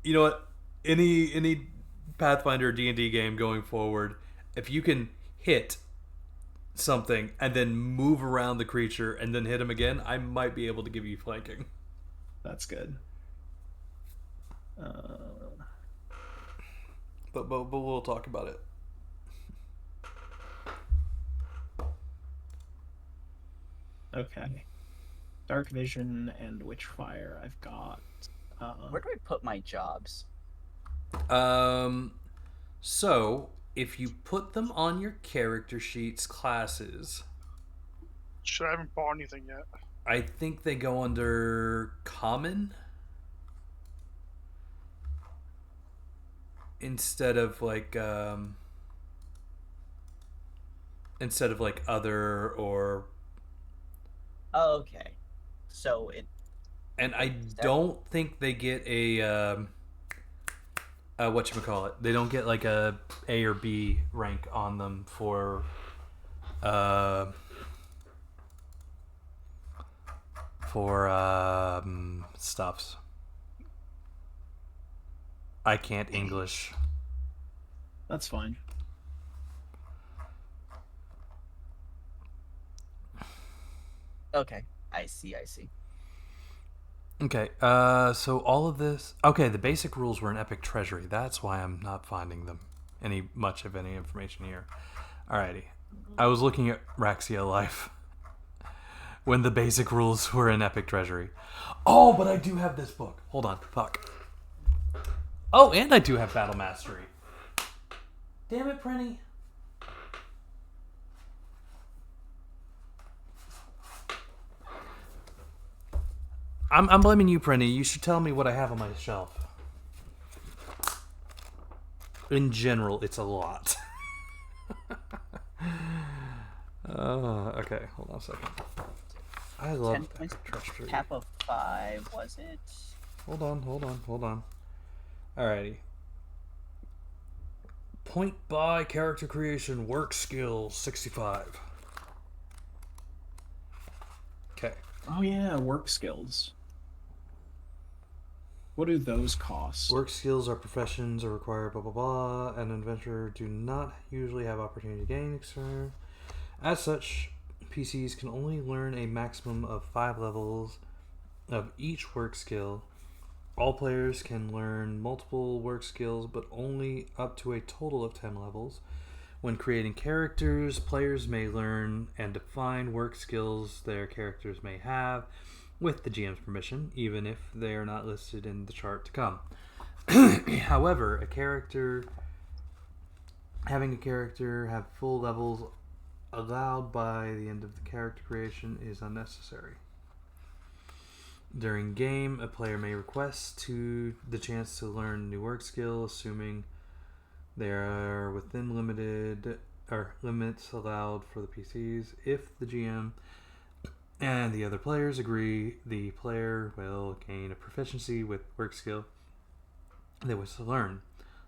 You know what? Any Pathfinder or D&D game going forward, if you can hit something and then move around the creature and then hit him again, I might be able to give you flanking. That's good. But we'll talk about it. Okay. Dark Vision and Witchfire I've got. Where do I put my jobs? So if you put them on your character sheets classes, Shit, I haven't bought anything yet. I think they go under common instead of like other or. Oh, okay. So it. And I don't think they get a whatchamacallit. They don't get like a A or B rank on them for stuffs. I can't English. That's fine. Okay, I see. Okay, so all of this. Okay, the basic rules were in Epic Treasury. That's why I'm not finding them much of any information here. Alrighty, I was looking at Raxia Life when the basic rules were in Epic Treasury. Oh, but I do have this book. Hold on, fuck. Oh, and I do have Battle Mastery. Damn it, Prenny. I'm blaming you, Prenny. You should tell me what I have on my shelf. In general, it's a lot. Okay, hold on a second. I love 10 points. treachery. Cap of 5, was it? Hold on. Alrighty. Point by character creation, work skills, 65. Okay. Oh yeah, work skills. What do those cost? Work skills are professions or require blah blah blah, and adventurer do not usually have opportunity to gain extra. As such, PCs can only learn a maximum of 5 levels of each work skill. All players can learn multiple work skills, but only up to a total of 10 levels. When creating characters, players may learn and define work skills their characters may have, with the GM's permission, even if they are not listed in the chart to come. However, having a character have full levels allowed by the end of the character creation is unnecessary. During game, a player may request the chance to learn a new work skill, assuming they are within limits allowed for the PCs. If the GM and the other players agree, the player will gain a proficiency with work skill they wish to learn.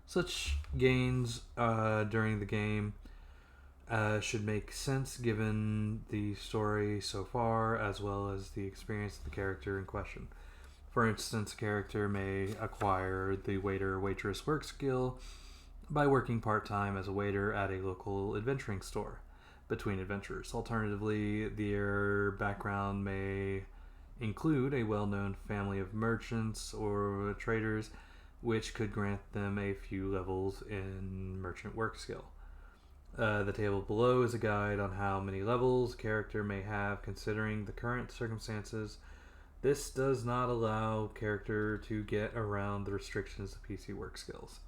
Such gains during the game should make sense given the story so far, as well as the experience of the character in question. For instance, a character may acquire the waiter or waitress work skill by working part-time as a waiter at a local adventuring store between adventures. Alternatively, their background may include a well-known family of merchants or traders which could grant them a few levels in merchant work skill. The table below is a guide on how many levels a character may have considering the current circumstances. This does not allow character to get around the restrictions of PC work skills.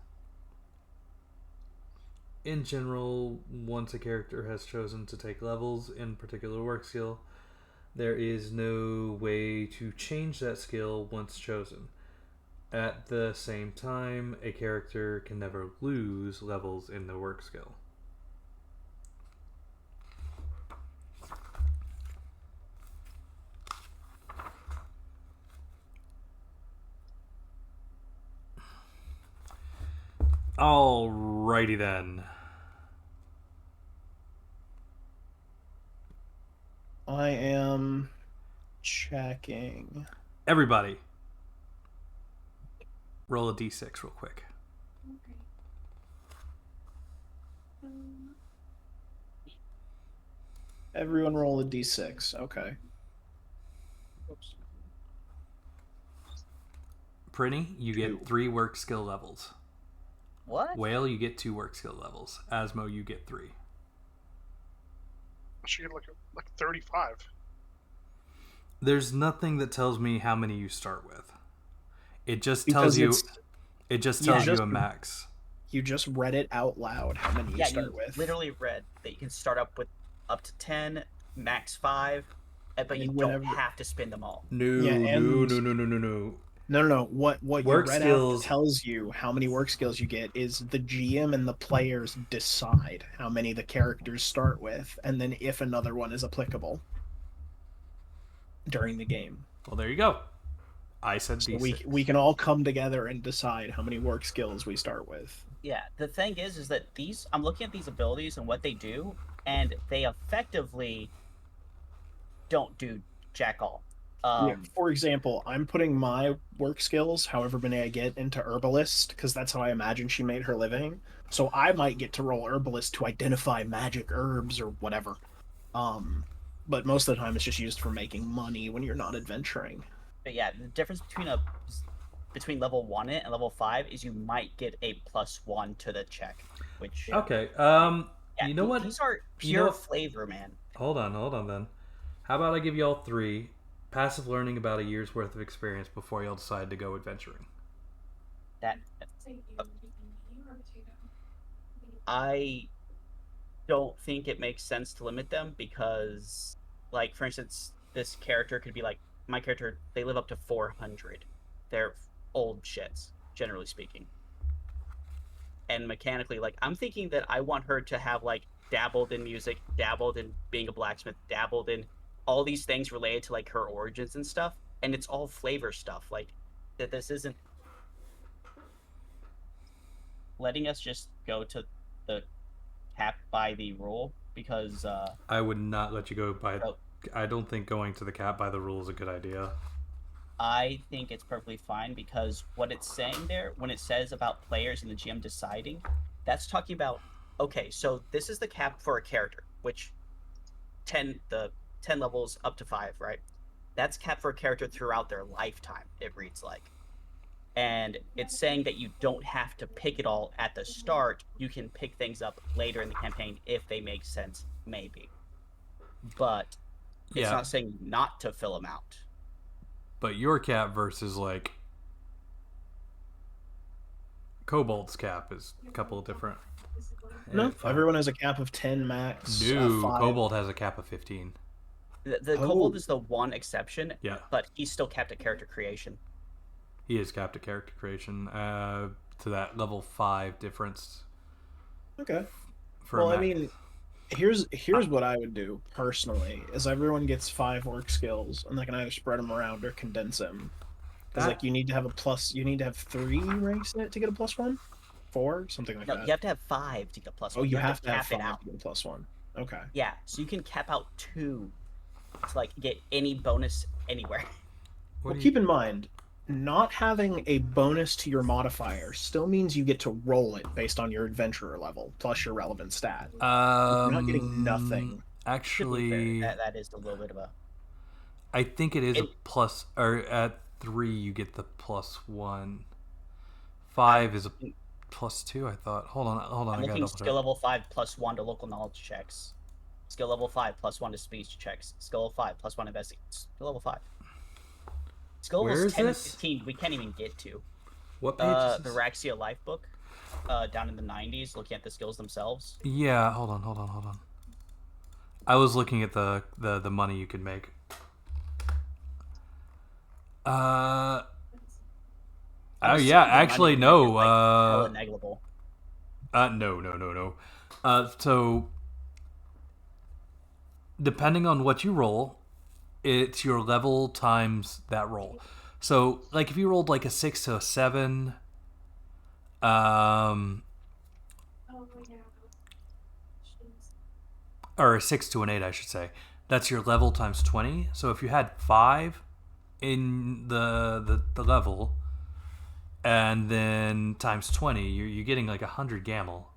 In general, once a character has chosen to take levels in particular work skill, there is no way to change that skill once chosen. At the same time, a character can never lose levels in the work skill. Alrighty then. I am checking. Everybody, roll a d6 real quick. Everyone roll a d6. Okay. Prinny, you Two. get 3 work skill levels. What? Whale, you get 2 work skill levels. Asmo, you get 3. I should get like 35. There's nothing that tells me how many you start with. It just Because tells you. it's- It just Yeah, tells you just- a max. You just read it out loud how many you Yeah, start you with. literally read that you can start up with up to 10, max 5, but you And don't whenever- have to spend them all. No, Yeah, and- no. No. What you Work read skills- out tells you how many work skills you get is the GM and the players decide how many the characters start with, and then if another one is applicable during the game. Well, there you go. I said So D6. we can all come together and decide how many work skills we start with. Yeah, the thing is that I'm looking at these abilities and what they do, and they effectively don't do jack all. For example, I'm putting my work skills, however many I get, into herbalist because that's how I imagine she made her living. So I might get to roll herbalist to identify magic herbs or whatever. But most of the time it's just used for making money when you're not adventuring. But yeah, the difference between level 1 and level 5 is you might get a +1 to the check, which Okay. yeah, You know what? These are You pure know- flavor, man. Hold on then. How about I give you all 3 passive learning about a year's worth of experience before y'all decide to go adventuring? That I don't think it makes sense to limit them because, like, for instance, this character could be like my character. They live up to 400. They're old shits, generally speaking. And mechanically, like, I'm thinking that I want her to have like dabbled in music, dabbled in being a blacksmith, dabbled in all these things related to like her origins and stuff, and it's all flavor stuff. Like that, this isn't letting us just go to the cap by the rule because I would not let you go by. Oh. I don't think going to the cap by the rule is a good idea. I think it's perfectly fine because what it's saying there, when it says about players and the GM deciding, that's talking about, okay, so this is the cap for a character, which 10 levels up to 5, right? That's capped for a character throughout their lifetime, it reads like. And it's saying that you don't have to pick it all at the start. You can pick things up later in the campaign if they make sense, maybe. But it's not saying not to fill them out. But your cap versus like Kobold's cap is a couple of different. No, everyone has a cap of 10 max. No, 5. Kobold has a cap of 15. The Kobold is the one exception, Yeah. but he's still capped at character creation. He is capped at character creation to that level 5 difference. Okay. For Well, a I max. mean, here's what I would do personally: is everyone gets 5 work skills, and they can either spread them around or condense them. Because like you need to have 3 ranks in it to get a +1, 4, something like No, that. you have to have 5 to get a +1. Oh, you have to have cap it 5 out. to get a +1. Okay. Yeah, so you can cap out 2 to like get any bonus anywhere. What Well, do you- keep in mind, not having a bonus to your modifier still means you get to roll it based on your adventurer level plus your relevant stat. You're not getting nothing. To be Actually, fair, that is a little bit of a. I think it is a It- plus, or at 3 you get the +1. 5 is a +2, I thought. Hold on. I'm I gotta looking double skill check. level 5 +1 to local knowledge checks. Skill level 5 +1 to speech checks. Skill level 5 +1 to investigate. Skill level 5. Skill Where levels is 10 and this? 15 we can't even get to. What page is The this? Raxia life book, down in the 90s, looking at the skills themselves. Yeah, hold on. I was looking at the money you could make. Oh I'm yeah, assuming the actually money you make is, no. like, hella negligible. No. So depending on what you roll, it's your level times that roll. So like if you rolled like a 6 to a 7, or a 6 to an 8, I should say. That's your level times 20. So if you had 5 in the level, and then times 20, you're getting like 100 gamel.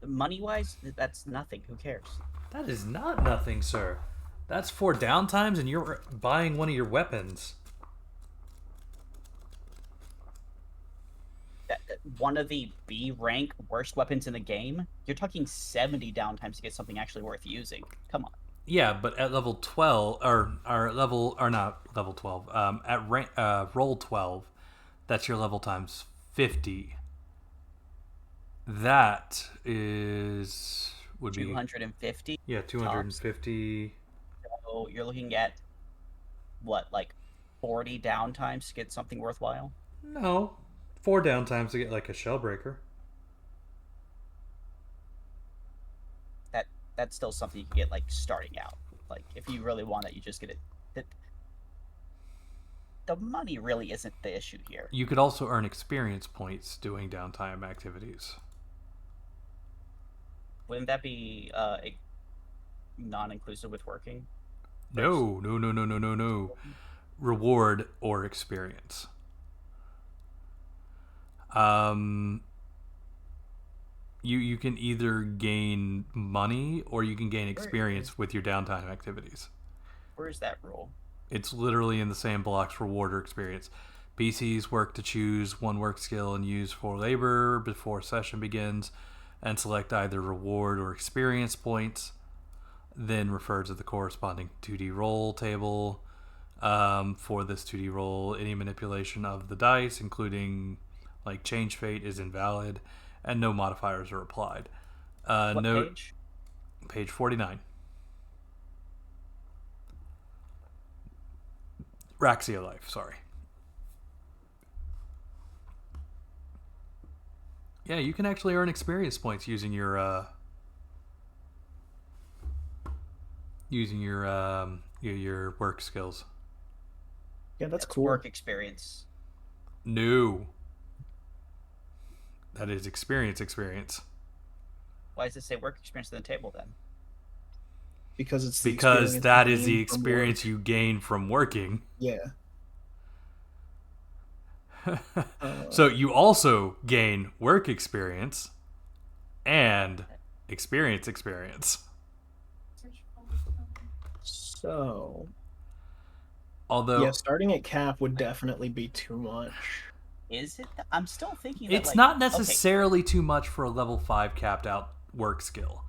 Money-wise, that's nothing. Who cares? That is not nothing, sir. That's 4 downtimes, and you're buying one of your weapons. One of the B rank worst weapons in the game, you're talking 70 downtimes to get something actually worth using. Come on. Yeah, but at level 12, or not level 12, roll 12, that's your level times 50. That would be 250. yeah, 250. So you're looking at what, like 40 downtimes to get something worthwhile? No, 4 downtimes to get like a shell breaker. That's still something you can get like starting out. Like if you really want it, you just get it. The money really isn't the issue here. You could also earn experience points doing downtime activities. Wouldn't that be non-inclusive with working? No. Reward or experience. You can either gain money or you can gain experience with your downtime activities. Where is that rule? It's literally in the same blocks, reward or experience. PCs work to choose one work skill and use for labor before session begins, and select either reward or experience points. Then refer to the corresponding 2D roll table. For this 2D roll, any manipulation of the dice, including like change fate, is invalid, and no modifiers are applied. What Note page? page 49. Raxia life, sorry. Yeah, you can actually earn experience points using your work skills. Yeah, that's That's cool. work experience. No. That is experience. Why does it say work experience on the table then? Because it's Because that is the you gain from experience work. you gain from working. Yeah. So you also gain work experience and experience. So Although yeah, starting at cap would definitely be too much. Is it? I'm still thinking that, it's like, not okay, necessarily too much for a level 5 capped out work skill.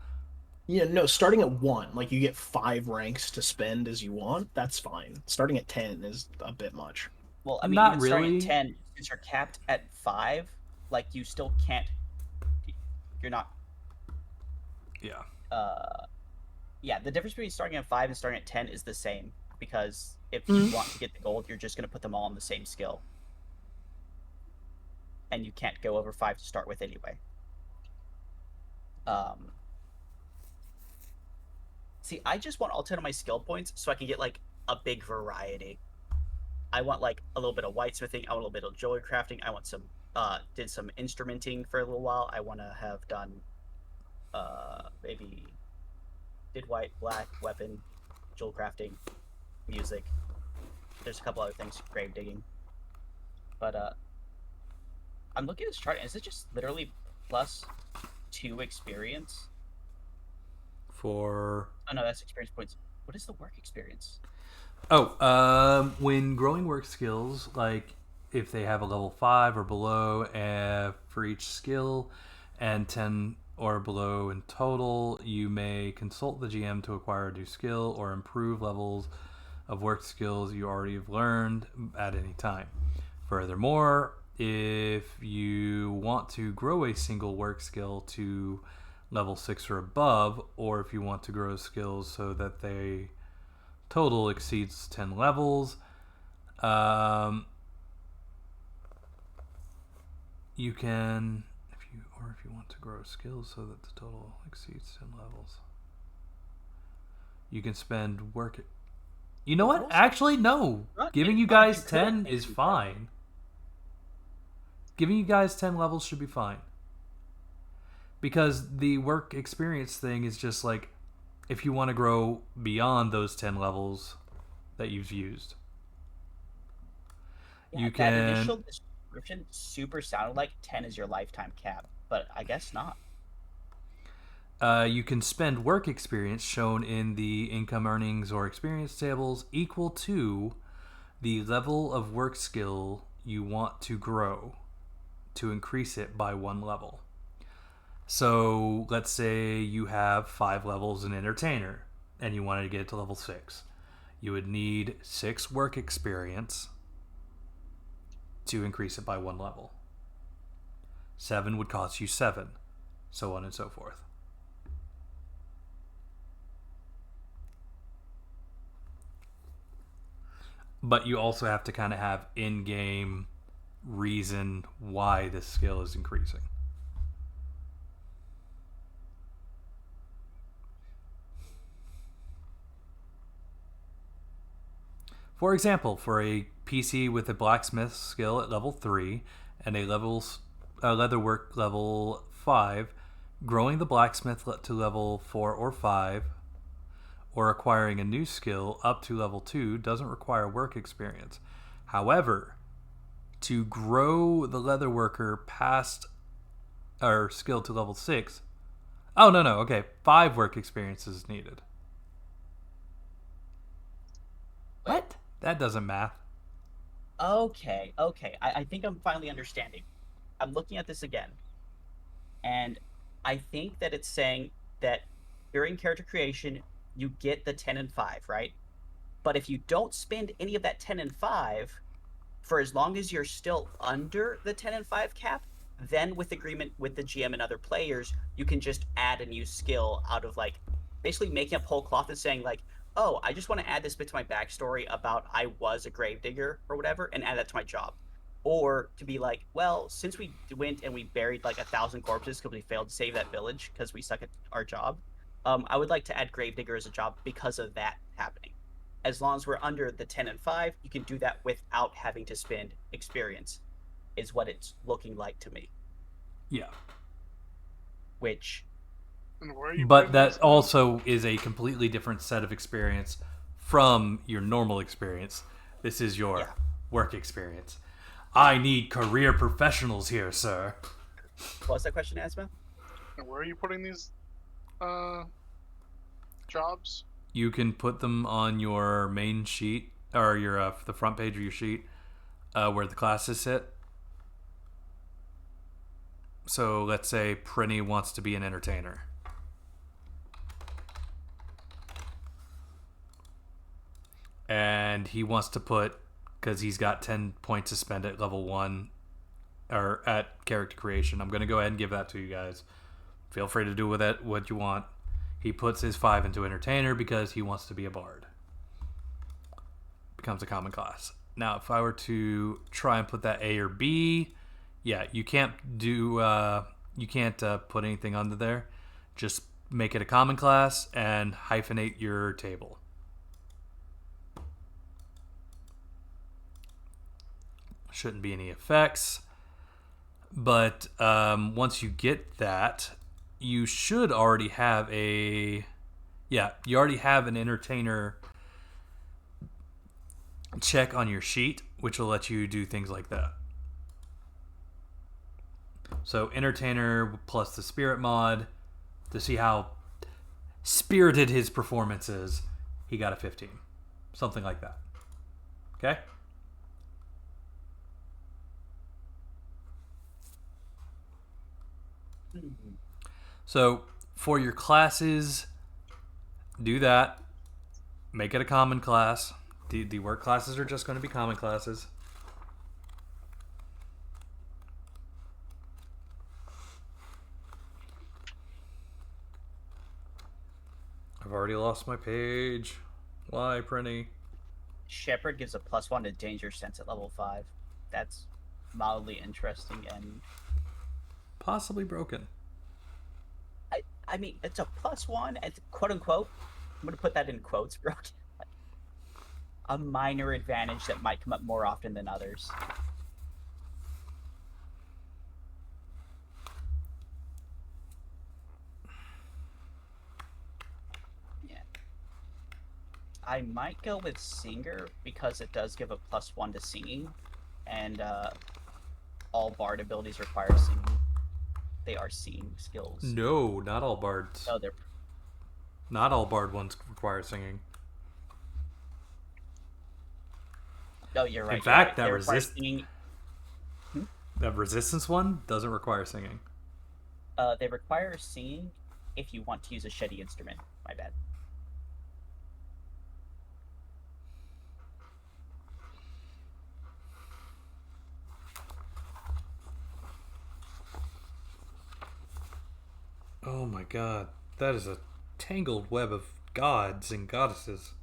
Yeah, no, starting at 1, like you get 5 ranks to spend as you want, that's fine. Starting at 10 is a bit much. well, I mean, Not even starting really. at 10, since you're capped at 5, like, you still can't. You're not. Yeah. Yeah, the difference between starting at 5 and starting at 10 is the same, because if you want to get the gold, you're just going to put them all on the same skill. And you can't go over 5 to start with anyway. See, I just want all 10 of my skill points so I can get, like, a big variety. I want, like, a little bit of whitesmithing. I want a little bit of jewelry crafting. I want some, did some instrumenting for a little while. I want to have done, maybe did white, black, weapon, jewel crafting, music. There's a couple other things, grave digging. But, I'm looking at this chart, and is it just literally +2 experience? For Oh no, that's experience points. What is the work experience? when growing work skills, like if they have a level 5 or below for each skill, and 10 or below in total. You may consult the GM to acquire a new skill or improve levels of work skills you already have learned at any time. Furthermore, if you want to grow a single work skill to level 6 or above, or if you want to grow skills so that they total exceeds 10 levels, you can, if you want to grow skills so that the total exceeds 10 levels, you can spend work. You know what? Actually, no. Giving you guys 10 is fine. Giving you guys 10 levels should be fine. Because the work experience thing is just like, if you want to grow beyond those 10 levels that you've used. Yeah, You that can. initial description super sounded like 10 is your lifetime cap, but I guess not. You can spend work experience shown in the income earnings or experience tables equal to the level of work skill you want to grow to increase it by 1 level. So let's say you have 5 levels in entertainer and you wanted to get it to level 6. You would need 6 work experience to increase it by 1 level. 7 would cost you 7, so on and so forth. But you also have to kind of have in-game reason why this skill is increasing. For example, for a PC with a blacksmith skill at level 3 and a leatherwork level 5, growing the blacksmith to level 4 or 5, or acquiring a new skill up to level 2 doesn't require work experience. However, to grow the leatherworker past or skill to level 6, 5 work experience is needed. What? That doesn't math. Okay. I think I'm finally understanding. I'm looking at this again, and I think that it's saying that during character creation, you get the 10 and 5, right? But if you don't spend any of that 10 and 5, for as long as you're still under the 10 and 5 cap, then with agreement with the GM and other players, you can just add a new skill out of like basically making up whole cloth and saying like, oh, I just want to add this bit to my backstory about I was a gravedigger or whatever and add that to my job. Or to be like, well, since we went and we buried like 1,000 corpses because we failed to save that village because we suck at our job, I would like to add gravedigger as a job because of that happening. As long as we're under the 10 and 5, you can do that without having to spend experience, is what it's looking like to me. Yeah. Which, And where are you But putting that this now? also is a completely different set of experience from your normal experience. This is your work experience. I need career professionals here, sir. what was that question, Asma? And where are you putting these jobs? You can put them on your main sheet or your the front page of your sheet where the classes sit. So let's say Prinny wants to be an entertainer. And he wants to put, because he's got 10 points to spend at level 1 or at character creation. I'm going to go ahead and give that to you guys. Feel free to do with it what you want. He puts his 5 into entertainer because he wants to be a bard. Becomes a common class. Now, if I were to try and put that A or B, yeah, you can't do put anything under there. Just make it a common class and hyphenate your table. Shouldn't be any effects. But once you get that, you should already have you already have an entertainer check on your sheet, which will let you do things like that. So entertainer plus the spirit mod, to see how spirited his performance is, he got a 15. Something like that. Okay? So for your classes, do that. Make it a common class. The work classes are just going to be common classes. I've already lost my page. Why, Prinny? Shepherd gives a +1 to danger sense at level 5. That's mildly interesting, and Possibly broken. I mean, it's a +1, and quote unquote, I'm gonna put that in quotes, bro. A minor advantage that might come up more often than others. Yeah. I might go with Singer because it does give a +1 to singing, and all bard abilities require singing. They are singing skills. No, not all bards. Oh, they're Not all bard ones require singing. Oh, you're right. In fact, you're that right. They require singing. That resistance one doesn't require singing. They require singing if you want to use a Shetty instrument. My bad. Oh my god, that is a tangled web of gods and goddesses.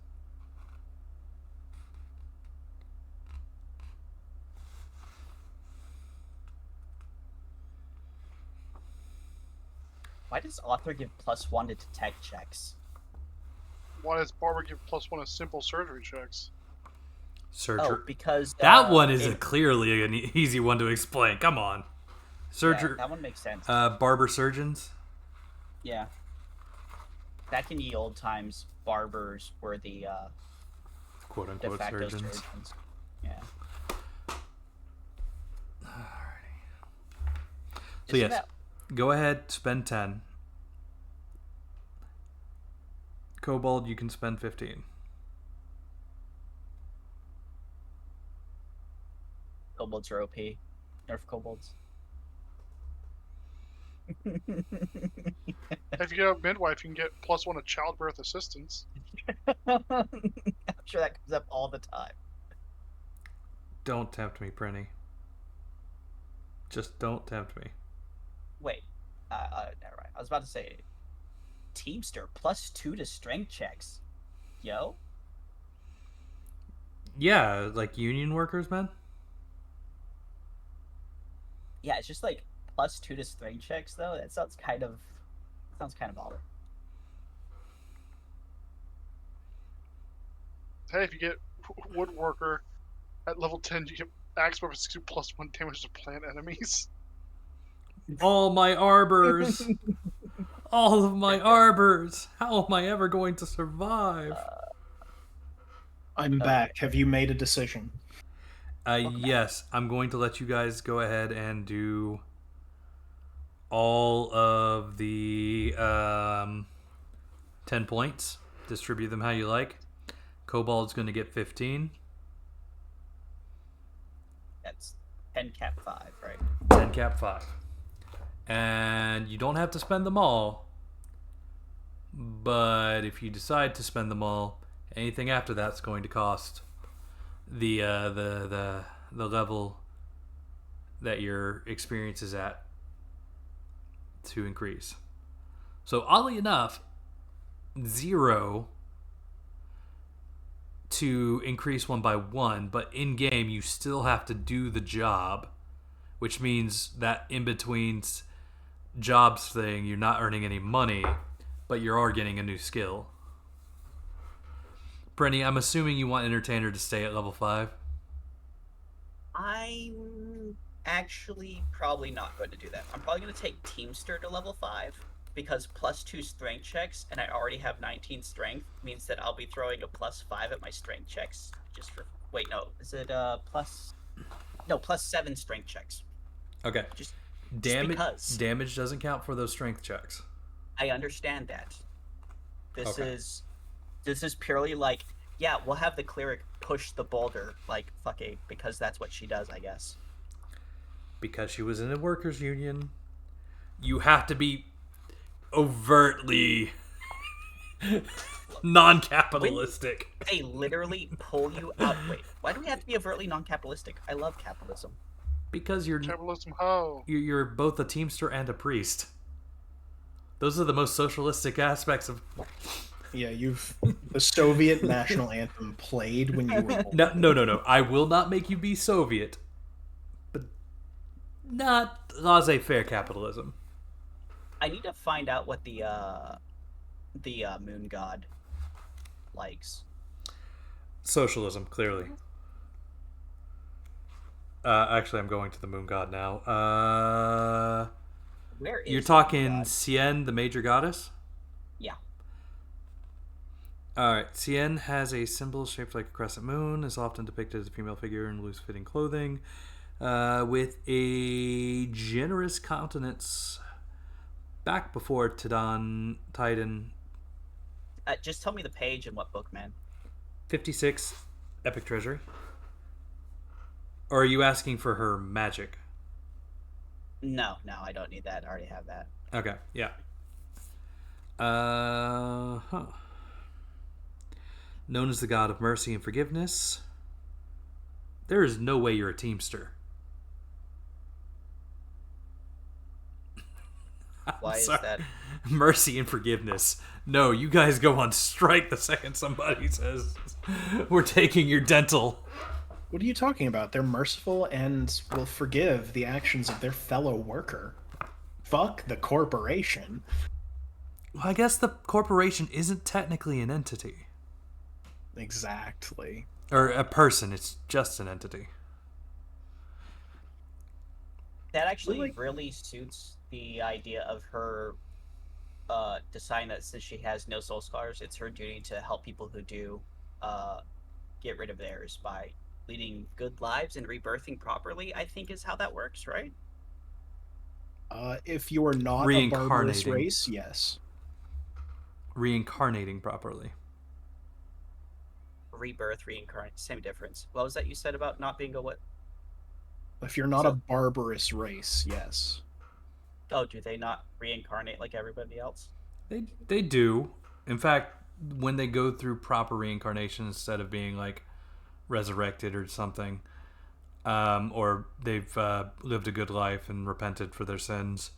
Why does author give +1 to detect checks? Why does Barber give +1 to simple surgery checks? Surgery. Oh, because that one is clearly an easy one to explain. Come on. Surgery. Yeah, that one makes sense. Barber surgeons. Yeah. Back in the old times, barbers were the Quote de unquote facto surgeons. surgeons. Yeah. So Isn't yes, go ahead, spend 10. Kobold, you can spend 15. Kobolds are OP. Nerf kobolds. If you get a midwife, you can get +1 to childbirth assistance. I'm sure that comes up all the time. Don't tempt me, Prinny. Just don't tempt me. Wait. Never mind. I was about to say Teamster +2 to strength checks. Yo? Yeah, like union workers, man. Yeah, it's just like +2 to strength checks though. That sounds kind of odd. Hey, if you get woodworker at level 10, you get axe weapon +1 damage to plant enemies. All my arbors. All of my arbors. How am I ever going to survive? I'm back. Have you made a decision? Yes, I'm going to let you guys go ahead and do all of the 10 points. Distribute them how you like. Kobold's going to get 15. That's 10 cap 5, right? 10 cap 5. And you don't have to spend them all. But if you decide to spend them all, anything after that's going to cost the level that your experience is at to increase. So oddly enough, 0 to increase one by 1, but in game you still have to do the job, which means that in between jobs thing you're not earning any money, but you are getting a new skill. Brenny, I'm assuming you want Entertainer to stay at level 5? I'm actually probably not going to do that. I'm probably going to take Teamster to level 5 because +2 strength checks, and I already have 19 strength, means that I'll be throwing a +5 at my strength checks. Just for wait, no, is it +7 strength checks? Okay. Just damage doesn't count for those strength checks. I understand that. This Okay. is purely like, yeah, we'll have the cleric push the boulder, like fucking, because that's what she does, I guess. Because she was in a workers' union, You have to be overtly non-capitalistic. They literally pull you out. Wait, why do we have to be overtly non-capitalistic? I love capitalism. Because you're Capitalism ho. you're both a teamster and a priest. Those are the most socialistic aspects of. Yeah, the Soviet national anthem played when you were born. No. I will not make you be Soviet, but not laissez-faire capitalism. I need to find out what the moon god likes. Socialism, clearly. Actually, I'm going to the moon god now. Where is You're the talking moon god? Sien, the major goddess? Yeah. Alright, Sien has a symbol shaped like a crescent moon, is often depicted as a female figure in loose-fitting clothing, with a generous countenance back before Tidan. Just tell me the page and what book, man. 56, Epic Treasury. Or are you asking for her magic? No, I don't need that. I already have that. Okay, yeah. Known as the god of mercy and forgiveness. There is no way you're a teamster. Why is Sorry. that? Mercy and forgiveness. No, you guys go on strike the second somebody says we're taking your dental. What are you talking about? They're merciful and will forgive the actions of their fellow worker. Fuck the corporation. Well, I guess the corporation isn't technically an entity. Exactly. Or a person, it's just an entity. That actually really suits the idea of her deciding that since she has no soul scars, it's her duty to help people who do get rid of theirs by leading good lives and rebirthing properly, I think is how that works, right? If you are not a barbarous race, yes. Reincarnating properly. Rebirth, reincarnate, same difference. What was that you said about not being a what? If you're not a barbarous race, yes. Oh, do they not reincarnate like everybody else? They do. In fact, when they go through proper reincarnation instead of being like resurrected or something, or they've lived a good life and repented for their sins,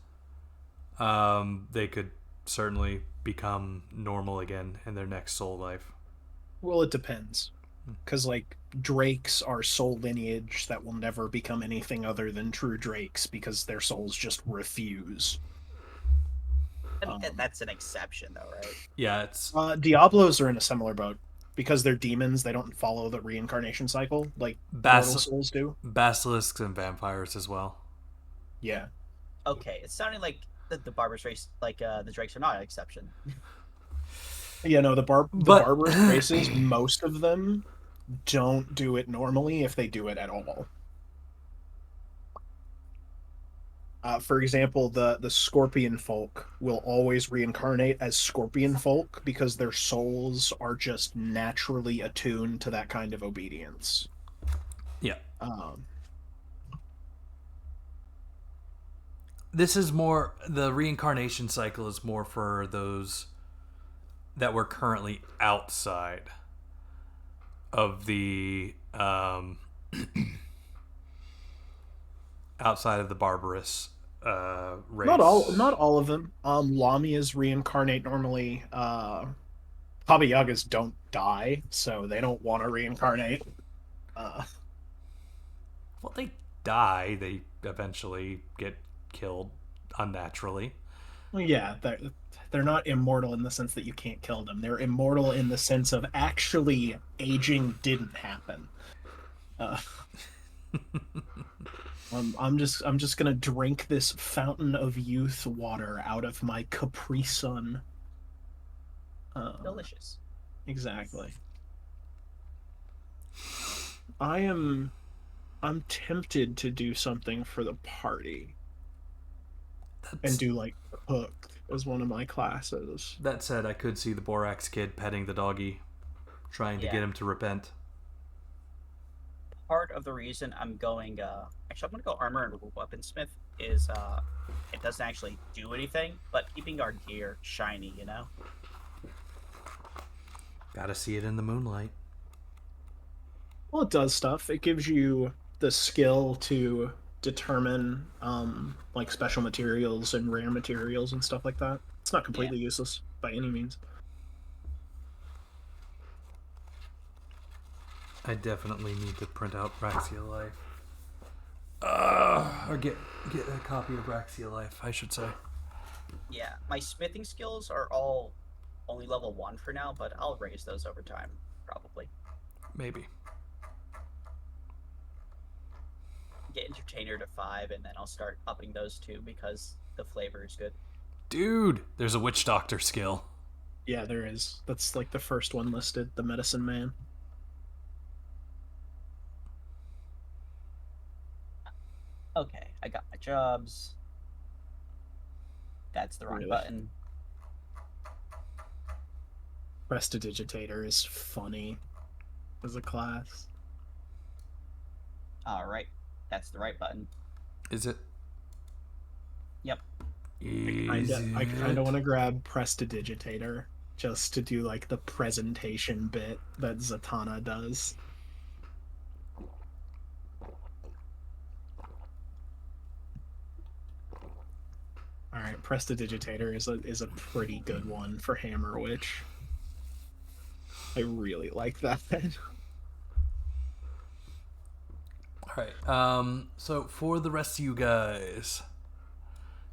they could certainly become normal again in their next soul life. Well, it depends. Because, like, drakes are soul lineage that will never become anything other than true drakes because their souls just refuse. I mean, that's an exception, though, right? Yeah, it's... Diablos are in a similar boat. Because they're demons, they don't follow the reincarnation cycle like mortal souls do. Basilisks and vampires as well. Yeah. Okay, it's sounding like the barbarous race, like the drakes are not an exception. Yeah, no, the barbarous races, most of them don't do it normally if they do it at all. For example, the scorpion folk will always reincarnate as scorpion folk because their souls are just naturally attuned to that kind of obedience. Yeah. This is more... The reincarnation cycle is more for those that were currently outside of the... outside of the barbarous race. Not all of them. Lamias reincarnate normally. Baba Yagas don't die, so they don't want to reincarnate. Well, they die. They eventually get killed unnaturally. Well, yeah, they're not immortal in the sense that you can't kill them. They're immortal in the sense of actually aging didn't happen. I'm just gonna drink this fountain of youth water out of my Capri Sun. Delicious. Exactly. I'm tempted to do something for the party. And do like cook as one of my classes. That said, I could see the Borax kid petting the doggy, trying to get him to repent. Part of the reason I'm going, actually, I'm going to go armor and weaponsmith is it doesn't actually do anything, but keeping our gear shiny, you know? Gotta see it in the moonlight. Well, it does stuff. It gives you the skill to determine like special materials and rare materials and stuff like that. It's not completely useless by any means. I definitely need to print out Raxia Life. Or get a copy of Raxia Life, I should say. Yeah, my smithing skills are all only level 1 for now, but I'll raise those over time, probably. Maybe. Get entertainer to 5, and then I'll start upping those too because the flavor is good. Dude, there's a witch doctor skill. Yeah, there is. That's like the first one listed, the medicine man. Okay, I got my jobs. That's the wrong Really? button. Prestidigitator is funny as a class. Alright, that's the right button. Is it? Yep. I kind of want to grab Prestidigitator just to do like the presentation bit that Zatanna does. All right, Prestidigitator is a pretty good one for Hammer Witch. I really like that. Alright, so for the rest of you guys,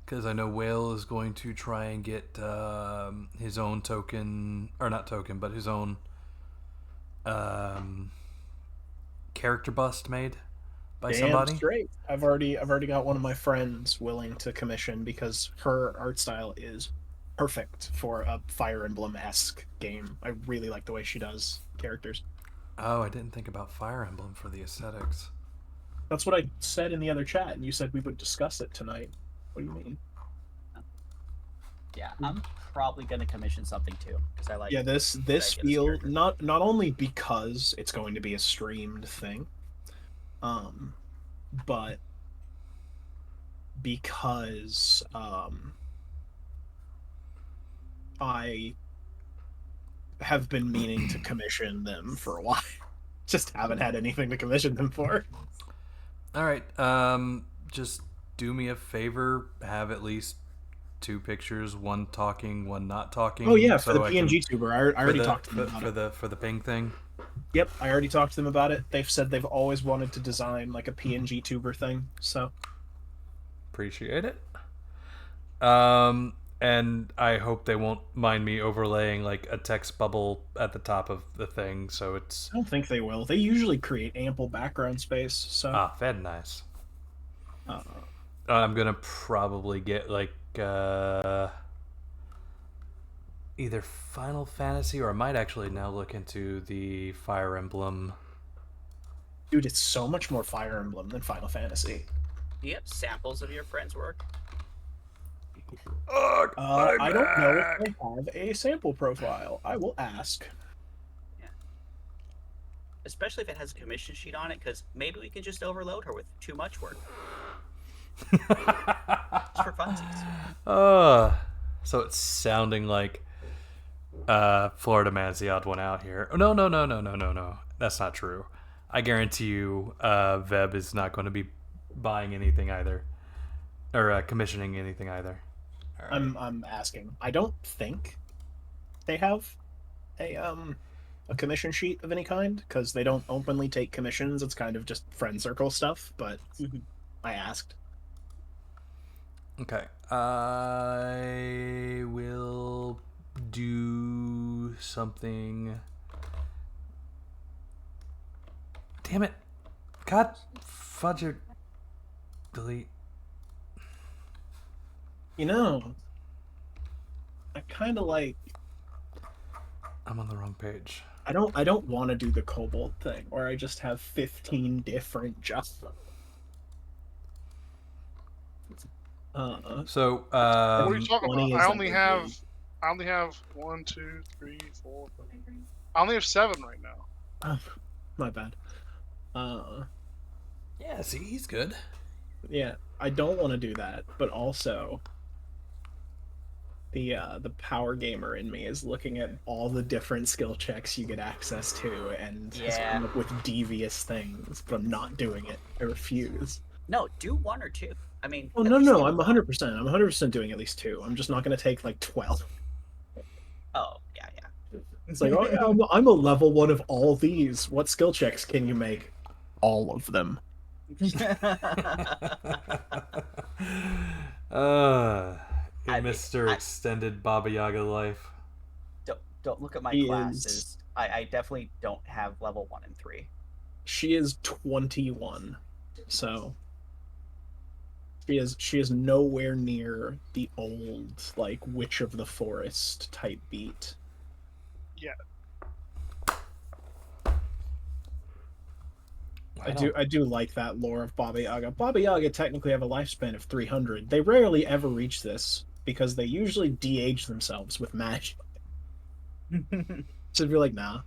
because I know Whale is going to try and get his own token, or not token, but his own character bust made by somebody. Straight. I've already got one of my friends willing to commission because her art style is perfect for a Fire Emblem-esque game. I really like the way she does characters. Oh, I didn't think about Fire Emblem for the aesthetics. That's what I said in the other chat, and you said we would discuss it tonight. What do you mean? Yeah, I'm probably gonna commission something too because I like. Yeah, this feel not only because it's going to be a streamed thing, but because I have been meaning to commission them for a while. Just haven't had anything to commission them for. All right, just do me a favor. Have at least 2 pictures, one talking, one not talking. Oh yeah, for the PNG tuber, I already talked to them about it. For the ping thing. Yep, I already talked to them about it. They've said they've always wanted to design like a PNG tuber thing. So appreciate it. And I hope they won't mind me overlaying like a text bubble at the top of the thing, so it's. I don't think they will. They usually create ample background space. So very nice. I'm gonna probably get like either Final Fantasy, or I might actually now look into the Fire Emblem. Dude, it's so much more Fire Emblem than Final Fantasy. Do you have samples of your friend's work? I don't know if they have a sample profile. I will ask. Yeah. Especially if it has a commission sheet on it, because maybe we can just overload her with too much work. Just for funsies. So it's sounding like Florida Man's the odd one out here. Oh, no. That's not true. I guarantee you Veb is not going to be buying anything either. Or commissioning anything either. Right. I'm asking. I don't think they have a commission sheet of any kind, because they don't openly take commissions. It's kind of just friend circle stuff, but I asked. Okay. I will do something. Damn it. God fudge it. Delete. You know, I kind of like. I'm on the wrong page. I don't want to do the Kobold thing where I just have 15 different jobs. So what are you talking about? I only have 1, 2, 3, 4. I only have 7 right now. Oh, my bad. Yeah, see, he's good. Yeah, I don't want to do that, but also the power gamer in me is looking at all the different skill checks you get access to and has Yeah. come up with devious things, but I'm not doing it. I refuse. No, do one or two. I mean, Oh at no, least no, do I'm one. 100%. I'm 100% doing at least two. I'm just not going to take like 12. Oh, yeah, It's like, oh yeah, I'm a level one of all these. What skill checks can you make? All of them. uh, I mean, Mr. Extended Baba Yaga life. don't look at my She is classes. I definitely don't have level 1 and 3. she is 21. So she is nowhere near the old like Witch of the Forest type beat. Yeah. I do like that lore of Baba Yaga. Baba Yaga technically have a lifespan of 300. They rarely ever reach this because they usually de-age themselves with magic. So if you're like, nah,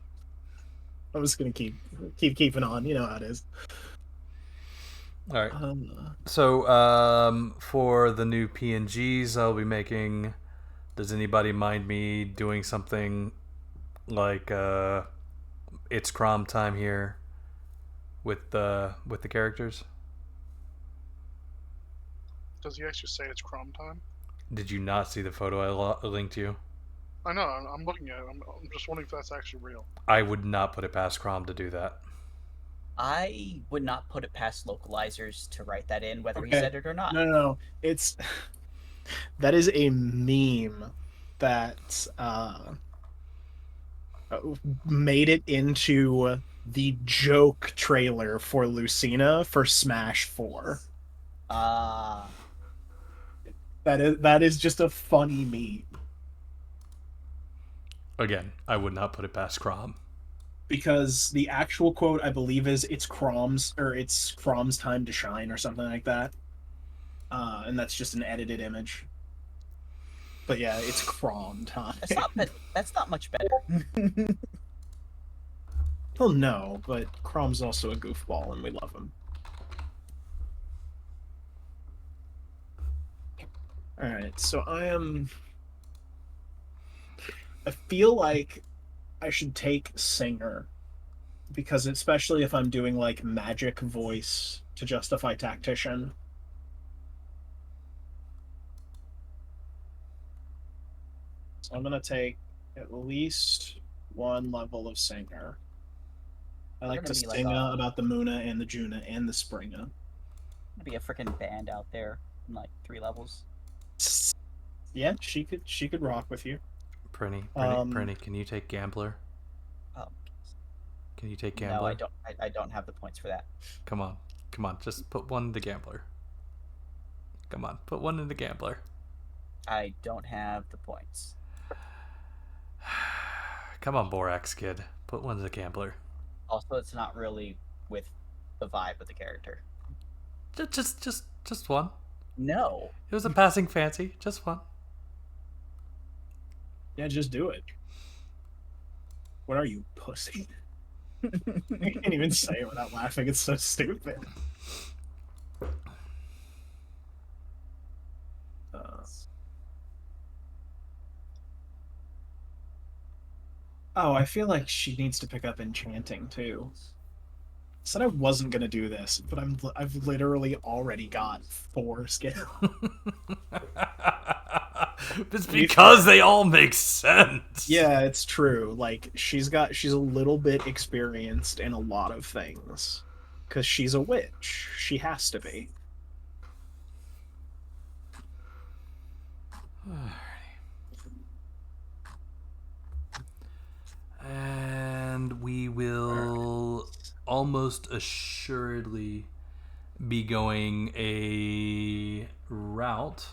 I'm just gonna keep keeping on. You know how it is. All right. Um, So, for the new PNGs I'll be making, does anybody mind me doing something like it's Crom time here with the characters? Does he actually say it's Chrome time? Did you not see the photo I linked you? I know. I'm looking at it. I'm just wondering if that's actually real. I would not put it past Crom to do that. I would not put it past localizers to write that in, whether he okay. said it or not. No. It's that is a meme that made it into the joke trailer for Lucina for Smash 4. Ah, That is just a funny meme Again, I would not put it past Crom. because the actual quote I believe is it's Crom's time to shine or something like that. And that's just an edited image. But yeah, it's Crom time. that's not much better. Well, no, but Crom's also a goofball and we love him. Alright, so I feel like I should take Singer because especially if I'm doing like magic voice to justify tactician. So I'm gonna take at least one level of Singer. I like to Gonna be like sing a about the Muna and the Juna and the Springa. gonna be a freaking band out there in like 3 levels. Yeah, she could rock with you. Prinny, can you take Gambler? Um, Can you take no, Gambler? I don't have the points for that. Come on, just put one in the Gambler. Come on, put one in the Gambler. I don't have the points. Come on, Borax kid, put one in the Gambler. Also, it's not really with the vibe of the character. Just one. No. It was a passing fancy, just one. Yeah, just do it. What are you, pussy? I can't even say it without laughing. It's so stupid. Oh, I feel like she needs to pick up enchanting too. Said I wasn't gonna do this, but I've literally already got 4 skills. It's because they all make sense. Yeah, it's true. Like she's a little bit experienced in a lot of things. Cause she's a witch. She has to be. And we will almost assuredly be going a route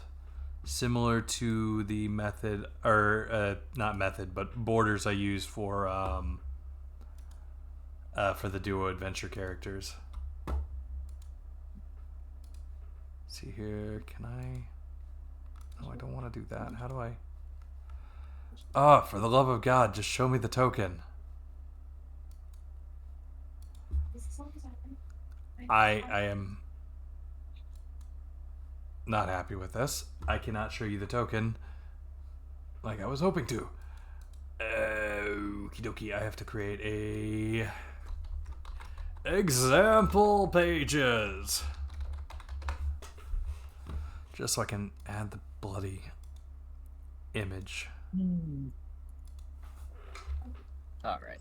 similar to the method, or not method, but borders I use for the duo adventure characters. Let's see here, can I? No, I don't want to do that. How do I? Oh, for the love of God, just show me the token. I am not happy with this. I cannot show you the token like I was hoping to. Okie dokie, I have to create a example pages just so I can add the bloody image. All right.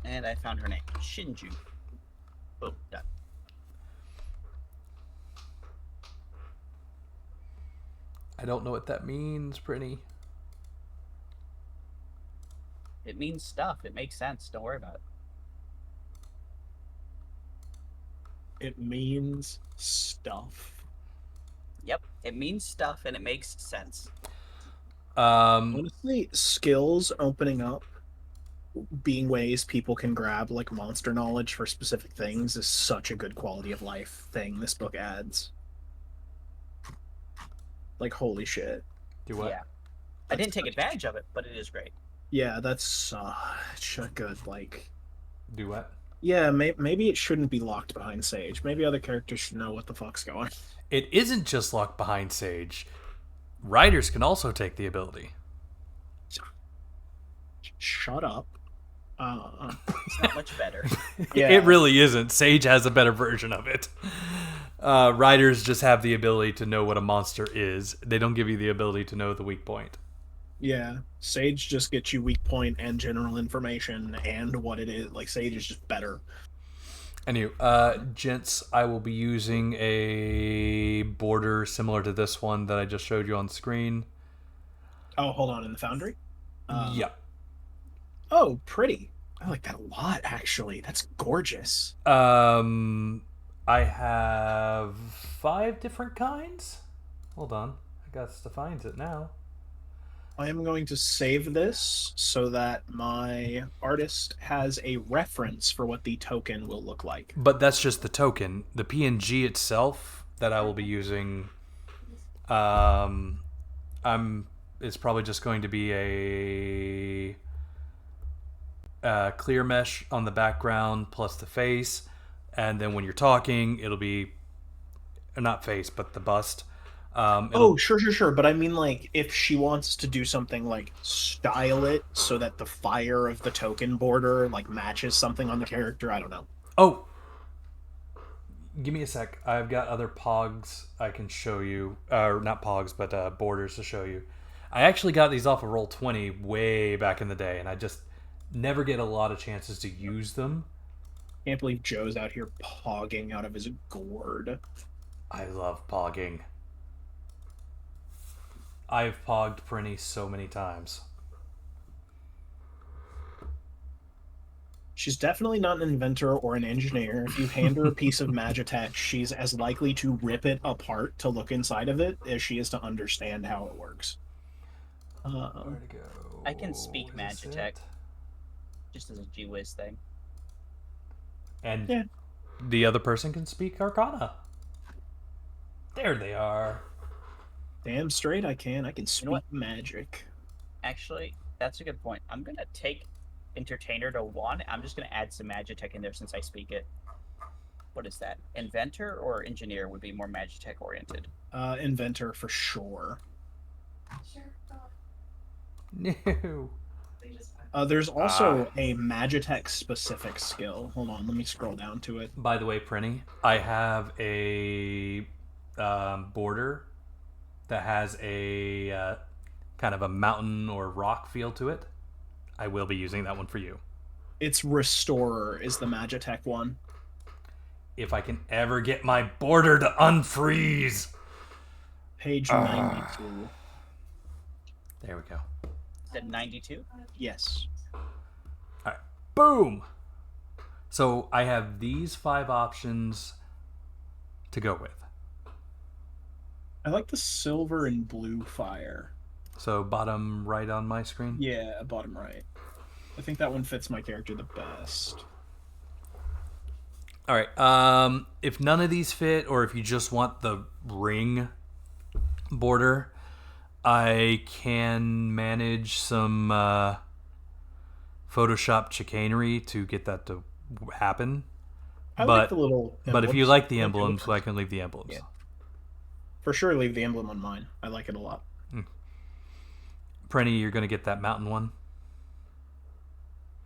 And I found her name, Shinju. Boom, done. I don't know what that means, Pretty. It means stuff. It makes sense. Don't worry about it. It means stuff. Yep, it means stuff and it makes sense. Honestly, skills opening up, being ways people can grab like monster knowledge for specific things is such a good quality of life thing this book adds. Like, holy shit. Do what? Yeah. I didn't take advantage of it, but it is great. Yeah, that's such a good, like... Do what? Yeah, maybe it shouldn't be locked behind Sage. Maybe other characters should know what the fuck's going on. It isn't just locked behind Sage. Writers can also take the ability. Shut up. It's not much better. Yeah. It really isn't. Sage has a better version of it. Writers just have the ability to know what a monster is. They don't give you the ability to know the weak point. Yeah, Sage just gets you weak point and general information and what it is. Like, Sage is just better. Anywho, gents, I will be using a border similar to this one that I just showed you on screen. Oh, hold on, in the Foundry? Yeah. Oh, pretty. I like that a lot, actually. That's gorgeous. I have 5 different kinds. Hold on. I got to find it now. I am going to save this so that my artist has a reference for what the token will look like. But that's just the token. The PNG itself that I will be using, it's probably just going to be a clear mesh on the background plus the face, and then when you're talking, it'll be not face but the bust. Oh, sure. But I mean, like, if she wants to do something like style it so that the fire of the token border like matches something on the character, I don't know. Oh, give me a sec. I've got other pogs I can show you. Not pogs, but borders to show you. I actually got these off of Roll20 way back in the day, and I just never get a lot of chances to use them. Can't believe Joe's out here pogging out of his gourd. I love pogging. I've pogged Prinny so many times. She's definitely not an inventor or an engineer. If you hand her a piece of Magitech, she's as likely to rip it apart to look inside of it as she is to understand how it works. Where to go? I can speak Is this Magitech. it? Just as a G-Wiz thing. And Yeah. the other person can speak Arcana. There they are. Damn straight I can. I can speak what? magic. Actually, that's a good point. I'm going to take Entertainer to 1. I'm just going to add some Magitech in there since I speak it. What is that? Inventor or Engineer would be more Magitech oriented? Inventor for sure. No. There's also a Magitech specific skill. Hold on, let me scroll down to it. By the way, Prinny, I have a border that has a kind of a mountain or rock feel to it. I will be using that one for you. It's Restorer is the Magitech one. If I can ever get my border to unfreeze. Page 92. There we go. Said 92? Yes. All right. Boom. So I have these 5 options to go with. I like the silver and blue fire. So bottom right on my screen. Yeah, bottom right. I think that one fits my character the best. All right. If none of these fit, or if you just want the ring border, I can manage some Photoshop chicanery to get that to happen. I like But the little but if you emblems. like the They're emblems, different. I can leave the emblems. Yeah. For sure, leave the emblem on mine. I like it a lot. Prenny, you're gonna get that mountain one.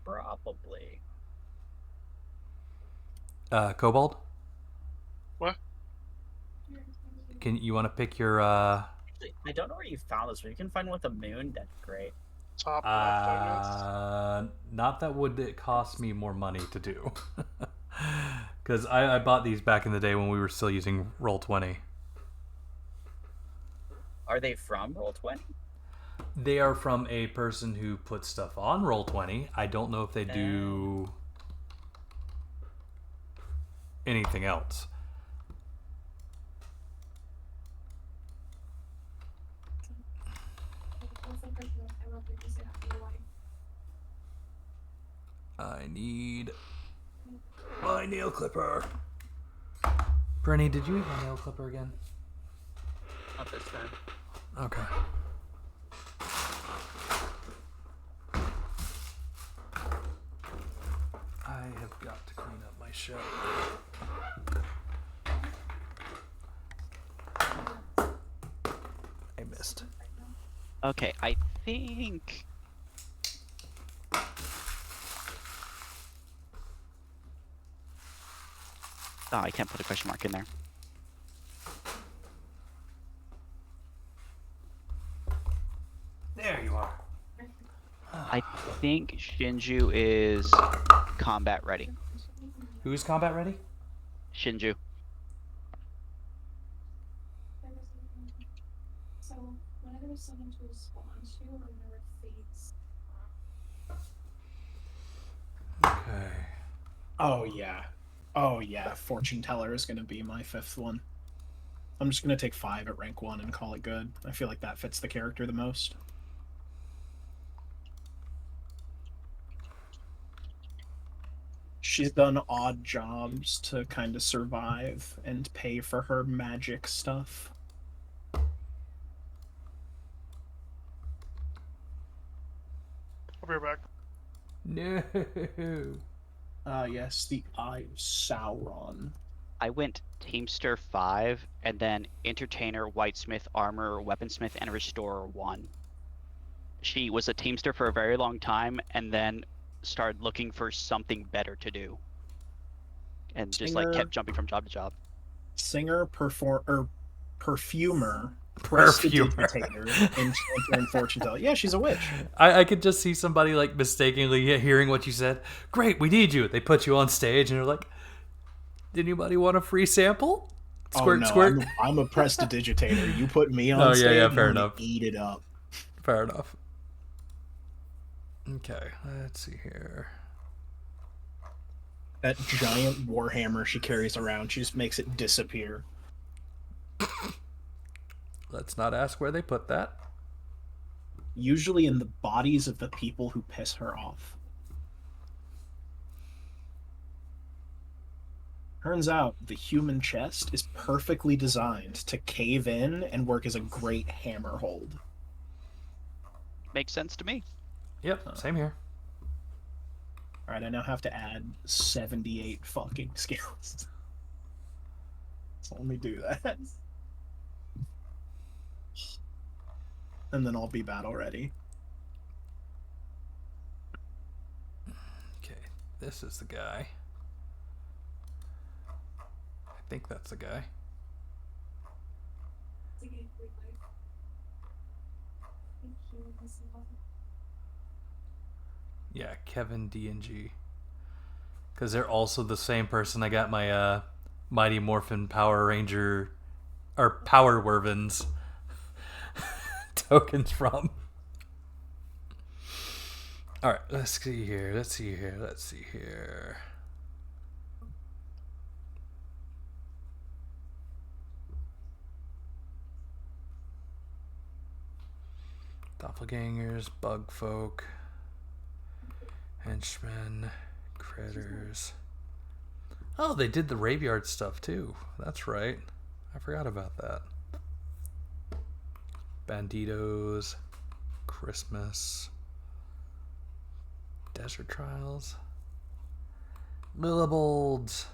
Probably. Cobalt, What? can you want to pick your Actually, I don't know where you found this, but you can find one with a moon. That's great. Top left, I guess. not that would it cost me more money to do. Because I bought these back in the day when we were still using Roll20. Are they from Roll20? They are from a person who puts stuff on Roll20. I don't know if they do anything else. I need my nail clipper. Brenny, did you eat my nail clipper again? Not this time. Okay. I have got to clean up my shelf. I missed. Okay, I think. Oh, I can't put a question mark in there. There you are. I think Shinju is combat ready. Who's combat ready? Shinju. So whenever there's someone to respond to or whenever it fades. Okay. Oh yeah. Oh yeah. Fortune teller is gonna be my 5th one. I'm just gonna take 5 at rank 1 and call it good. I feel like that fits the character the most. She's done odd jobs to kind of survive and pay for her magic stuff. I'll be right back. No. Yes, the Eye of Sauron. I went Teamster 5 and then Entertainer, Whitesmith, Armor, Weaponsmith, and Restorer 1. She was a Teamster for a very long time and then started looking for something better to do. And just like kept jumping from job to job. Singer, perfumer, Perfumer. prestidigitator, enchanter, and fortune teller. Yeah, she's a witch. I could just see somebody like mistakenly hearing what you said. Great, we need you. They put you on stage and they're like, did anybody want a free sample? Squirt, oh no, squirt. I'm a prestidigitator. You put me on Oh, yeah, stage, yeah, I'm fair gonna enough. eat it up. Fair enough. Okay, let's see here. That giant warhammer she carries around, she just makes it disappear. Let's not ask where they put that. Usually in the bodies of the people who piss her off. Turns out the human chest is perfectly designed to cave in and work as a great hammer hold. Makes sense to me. Yep, same here. Alright, I now have to add 78 fucking skills. So let me do that. And then I'll be battle ready. Okay, this is the guy. I think that's the guy. It's like a great life. Thank you. This is awesome. Yeah, Kevin D&G. Because they're also the same person I got my Mighty Morphin Power Ranger or Power Wervins tokens from. Alright, let's see here. Let's see here. Doppelgangers, bug folk, henchmen, critters. Oh, they did the Raveyard stuff too. That's right. I forgot about that. Banditos, Christmas, Desert Trials, Lilibolds,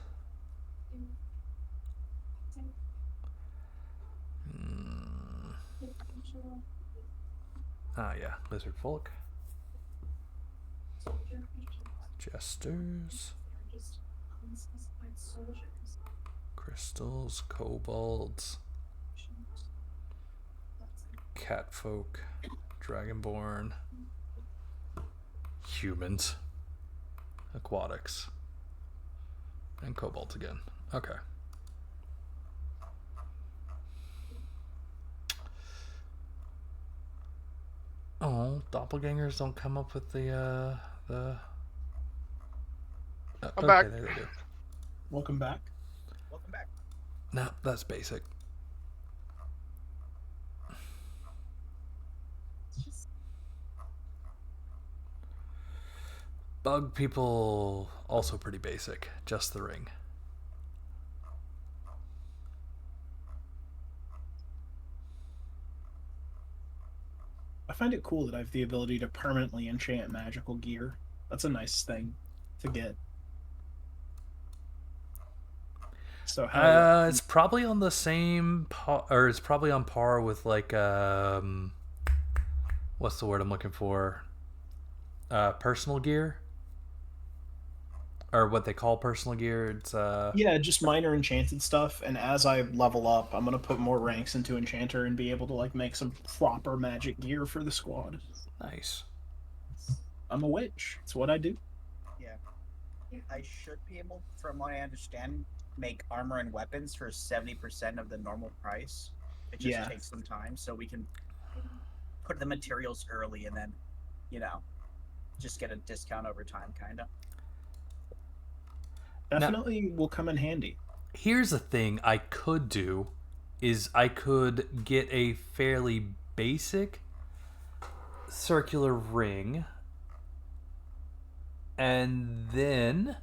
Ah, yeah. Lizard folk. Soldier. Jesters. They're just unspecified soldiers. Crystals. Kobolds. That's like Catfolk. Dragonborn. Humans. Aquatics. And kobolds again. Okay. Oh, doppelgangers don't come up with the I'm okay, back. there they do. Welcome back. Welcome back. No, that's basic. it's just Bug people also pretty basic. Just the ring. I find it cool that I have the ability to permanently enchant magical gear. That's a nice thing to get. So how It's probably on the same or it's probably on par with like what's the word I'm looking for? Personal gear, or what they call personal gear. It's yeah, just minor enchanted stuff, and as I level up, I'm gonna put more ranks into enchanter and be able to like make some proper magic gear for the squad. nice. I'm a witch. It's what I do. Yeah. yeah. I should be able, from what I understand, make armor and weapons for 70% of the normal price. It just Yeah. takes some time, so we can put the materials early and then, just get a discount over time, kind of. Definitely will come in handy. Here's a thing I could do is I could get a fairly basic circular ring, and then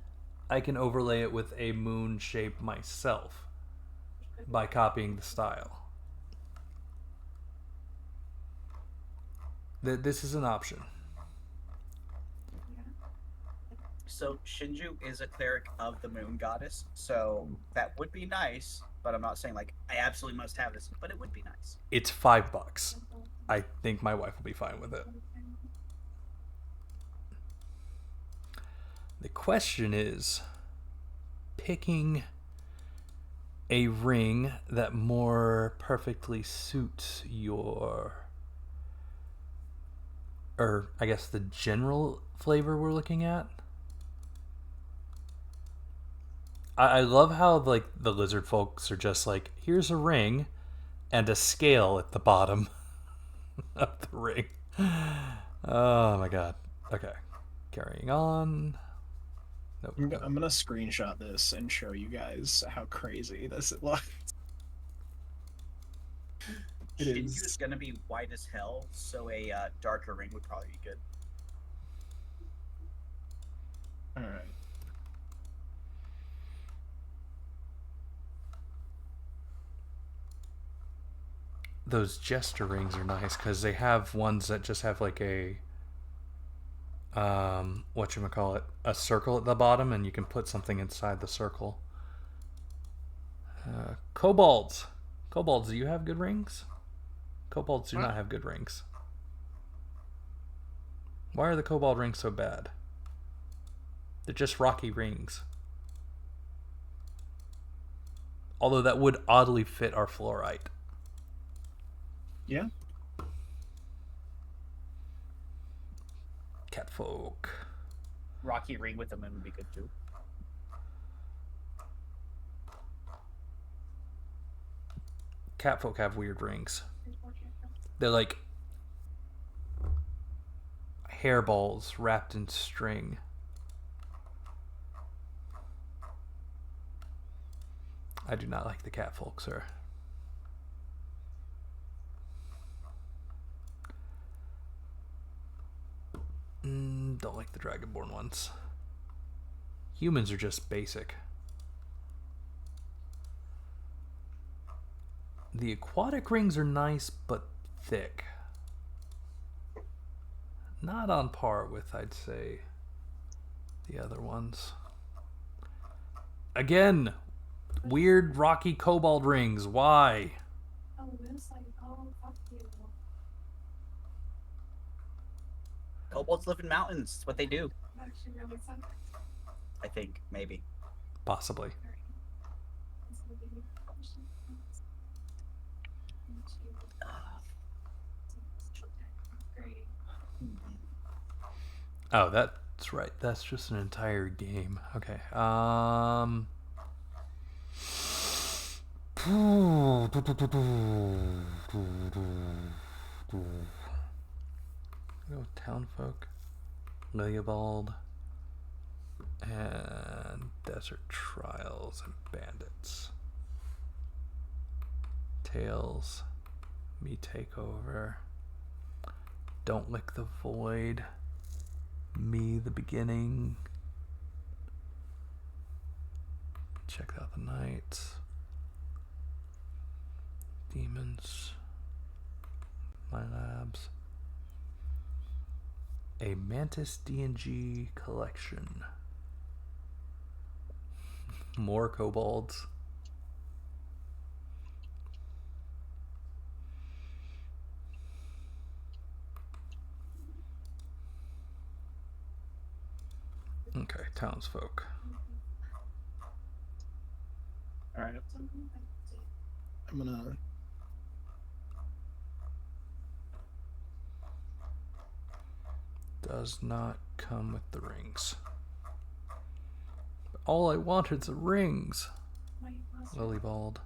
I can overlay it with a moon shape myself by copying the style. This is an option. So Shinju is a cleric of the moon goddess, so that would be nice, but I'm not saying like I absolutely must have this, but it would be nice. It's $5. I think my wife will be fine with it. The question is picking a ring that more perfectly suits your, or I guess the general flavor we're looking at. I love how like the lizard folks are just like, here's a ring and a scale at the bottom of the ring. Oh my god. Okay. Carrying on. Nope. I'm gonna screenshot this and show you guys how crazy this looks. It Shinju is. is going to be white as hell, so a darker ring would probably be good. All right. Those jester rings are nice because they have ones that just have like a whatchamacallit, a circle at the bottom, and you can put something inside the circle. Kobolds, do you have good rings? Kobolds do What? not have good rings. Why are the kobold rings so bad? They're just rocky rings. Although that would oddly fit our fluorite. Yeah. Catfolk. Rocky ring with the moon would be good too. Catfolk have weird rings. They're like hairballs wrapped in string. I do not like the catfolk, sir. Don't like the dragonborn ones. Humans are just basic. The aquatic rings are nice, but thick. Not on par with, I'd say, the other ones. Again, weird rocky kobold rings. Why? Oh, it's like, oh, fuck you. Kobolds live in mountains. It's what they do. Actually, really fun. I think maybe. Possibly. It's a really question. Great. Oh, that's right. That's just an entire game. Okay. Go Townfolk, Liliabald, and Desert Trials and Bandits. Tails, Me Takeover, Don't Lick the Void, Me the Beginning. Check out the Knights. Demons. My Labs. A Mantis D&G collection. More kobolds. Okay, townsfolk. All right, Something I did. I'm gonna. Does not come with the rings. But all I wanted is the rings. Wait, was it? Lilybald.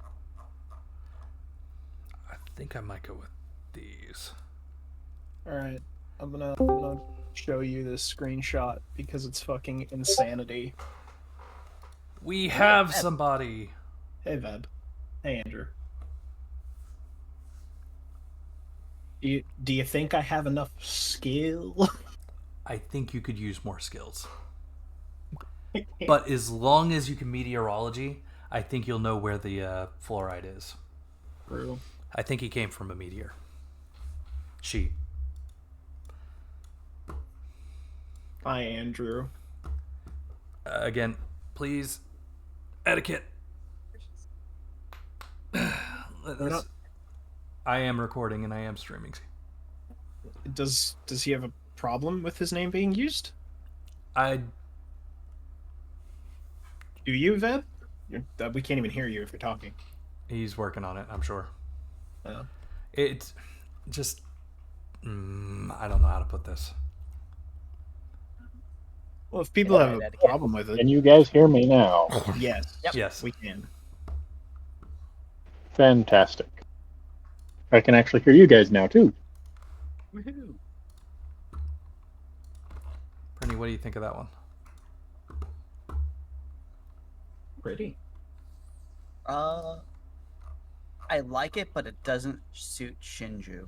I think I might go with these. All right, I'm gonna show you this screenshot because it's fucking insanity. We have somebody. Hey, Veb. Hey, Andrew. Do you think I have enough skill? I think you could use more skills. But as long as you can meteorology, I think you'll know where the fluoride is. True. I think he came from a meteor. She. Hi, Andrew. Again, please. Etiquette. We're not- I am recording and I am streaming. Does he have a problem with his name being used? I Do you, Veb? We can't even hear you if you're talking. He's working on it, I'm sure. Oh. It's just I don't know how to put this. Well, if people Yeah, have a etiquette. problem with it, Can you guys hear me now? yes, Yep. Yes. we can. Fantastic. I can actually hear you guys now, too. Woohoo! Brittany, what do you think of that one? Pretty. I like it, but it doesn't suit Shinju.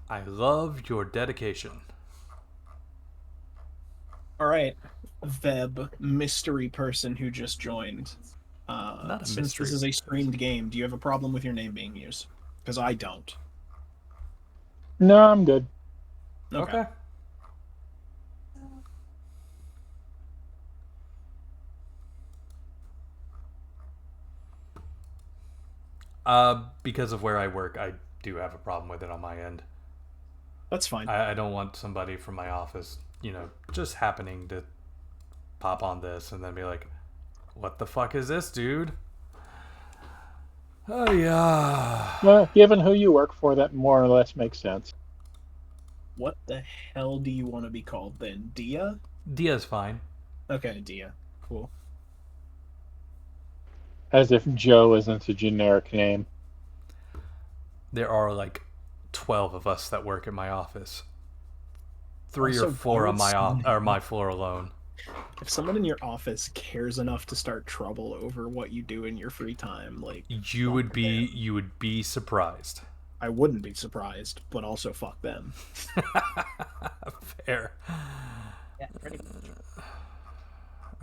I love your dedication. All right, Veb, mystery person who just joined. Not a Since mystery this is a person. streamed game, do you have a problem with your name being used? Because I don't. No, I'm good. Okay. Because of where I work, I do have a problem with it on my end. That's fine. I don't want somebody from my office, just happening to pop on this and then be like, what the fuck is this, dude? Oh, yeah. Well, given who you work for, that more or less makes sense. What the hell do you want to be called then? Dia? Dia's fine. Okay, Dia. Cool. As if Joe isn't a generic name. There are like 12 of us that work at my office. 3 Also, or 4 on God's my floor alone. If someone in your office cares enough to start trouble over what you do in your free time, like You would be surprised. I wouldn't be surprised, but also fuck them. Fair. Yeah, pretty much.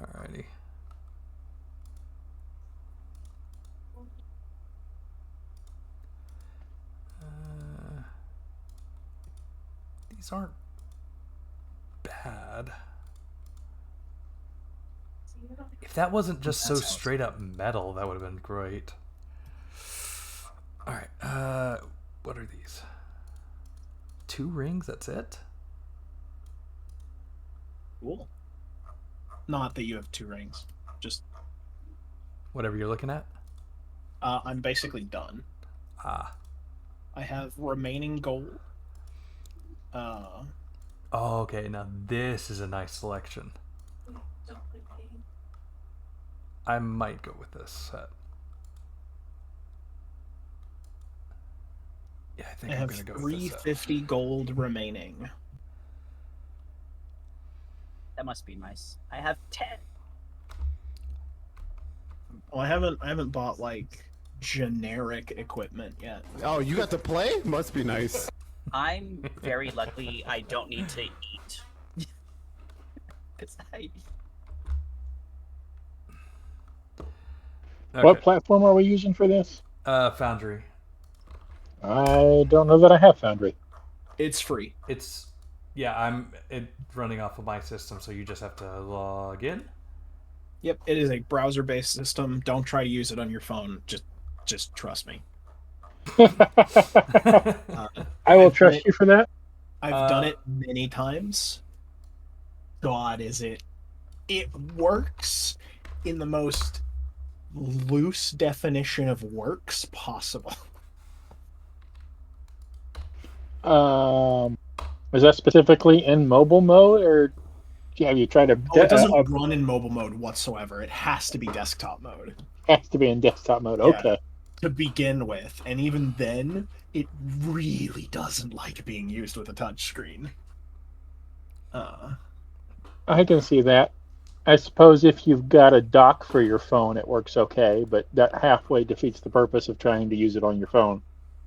Alrighty. These aren't bad. So you don't If that wasn't just so That sounds straight up metal, that would have been great. Alright, what are these? 2 rings, that's it? Cool. Not that you have 2 rings. Just Whatever you're looking at. I'm basically done. Ah. I have remaining gold. Oh, okay. Now this is a nice selection. Don't play pain. I might go with this set. Yeah, I think I I'm have gonna go with this set. 350 gold remaining. That must be nice. I have 10. Well, I haven't bought like generic equipment yet. Oh, you got to play? Must be nice. I'm very lucky I don't need to eat. 'Cause Okay. What platform are we using for this? Foundry. I don't know that I have Foundry. It's free. It's running off of my system, so you just have to log in. Yep, it is a browser-based system. Don't try to use it on your phone. Just trust me. I will I've trust done it- you for that. I've done it many times. God, is it? It works in the most loose definition of works possible. Is that specifically in mobile mode, or have you tried to? Oh, it doesn't run in mobile mode whatsoever. It has to be desktop mode. Has to be in desktop mode. Yeah. Okay. To begin with, and even then, it really doesn't like being used with a touchscreen. I can see that. I suppose if you've got a dock for your phone, it works okay, but that halfway defeats the purpose of trying to use it on your phone.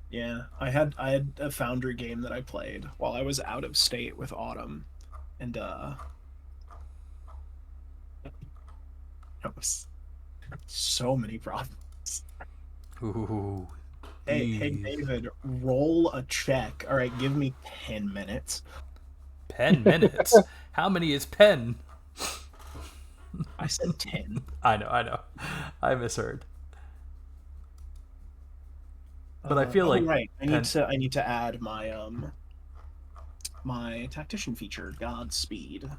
Yeah, I had a Foundry game that I played while I was out of state with Autumn, and it was so many problems. Ooh. Hey, these. David, roll a check. All right, give me 10 minutes. 10 minutes? How many is pen? I said 10. I know. I misheard. But I feel like right. I pen- need to add my my tactician feature, Godspeed.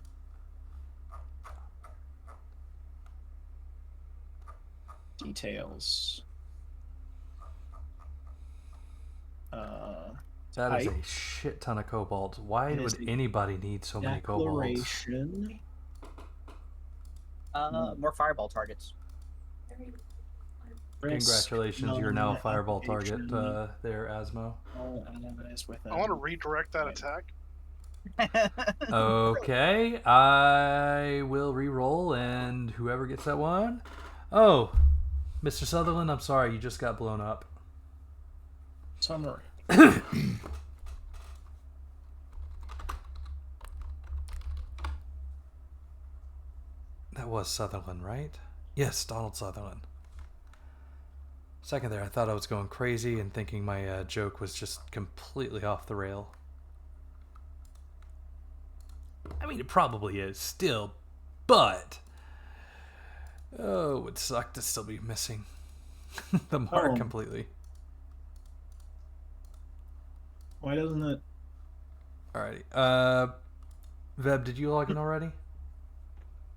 Details. that is type. a shit ton of cobalt. Why It is would a anybody need so many cobalt? Declaration. more fireball targets. Congratulations, you're now a fireball target Non-application. there, Asmo. All enemies within. I want to redirect that attack. Okay, I will re-roll, and whoever gets that one. Oh, Mr. Sutherland, I'm sorry, you just got blown up. Summary. That was Sutherland, right? Yes, Donald Sutherland. Second there, I thought I was going crazy and thinking my joke was just completely off the rail. I mean, it probably is still, but oh, it would suck to still be missing the mark Oh. completely. Why doesn't it? Alrighty. Veb, did you log in already?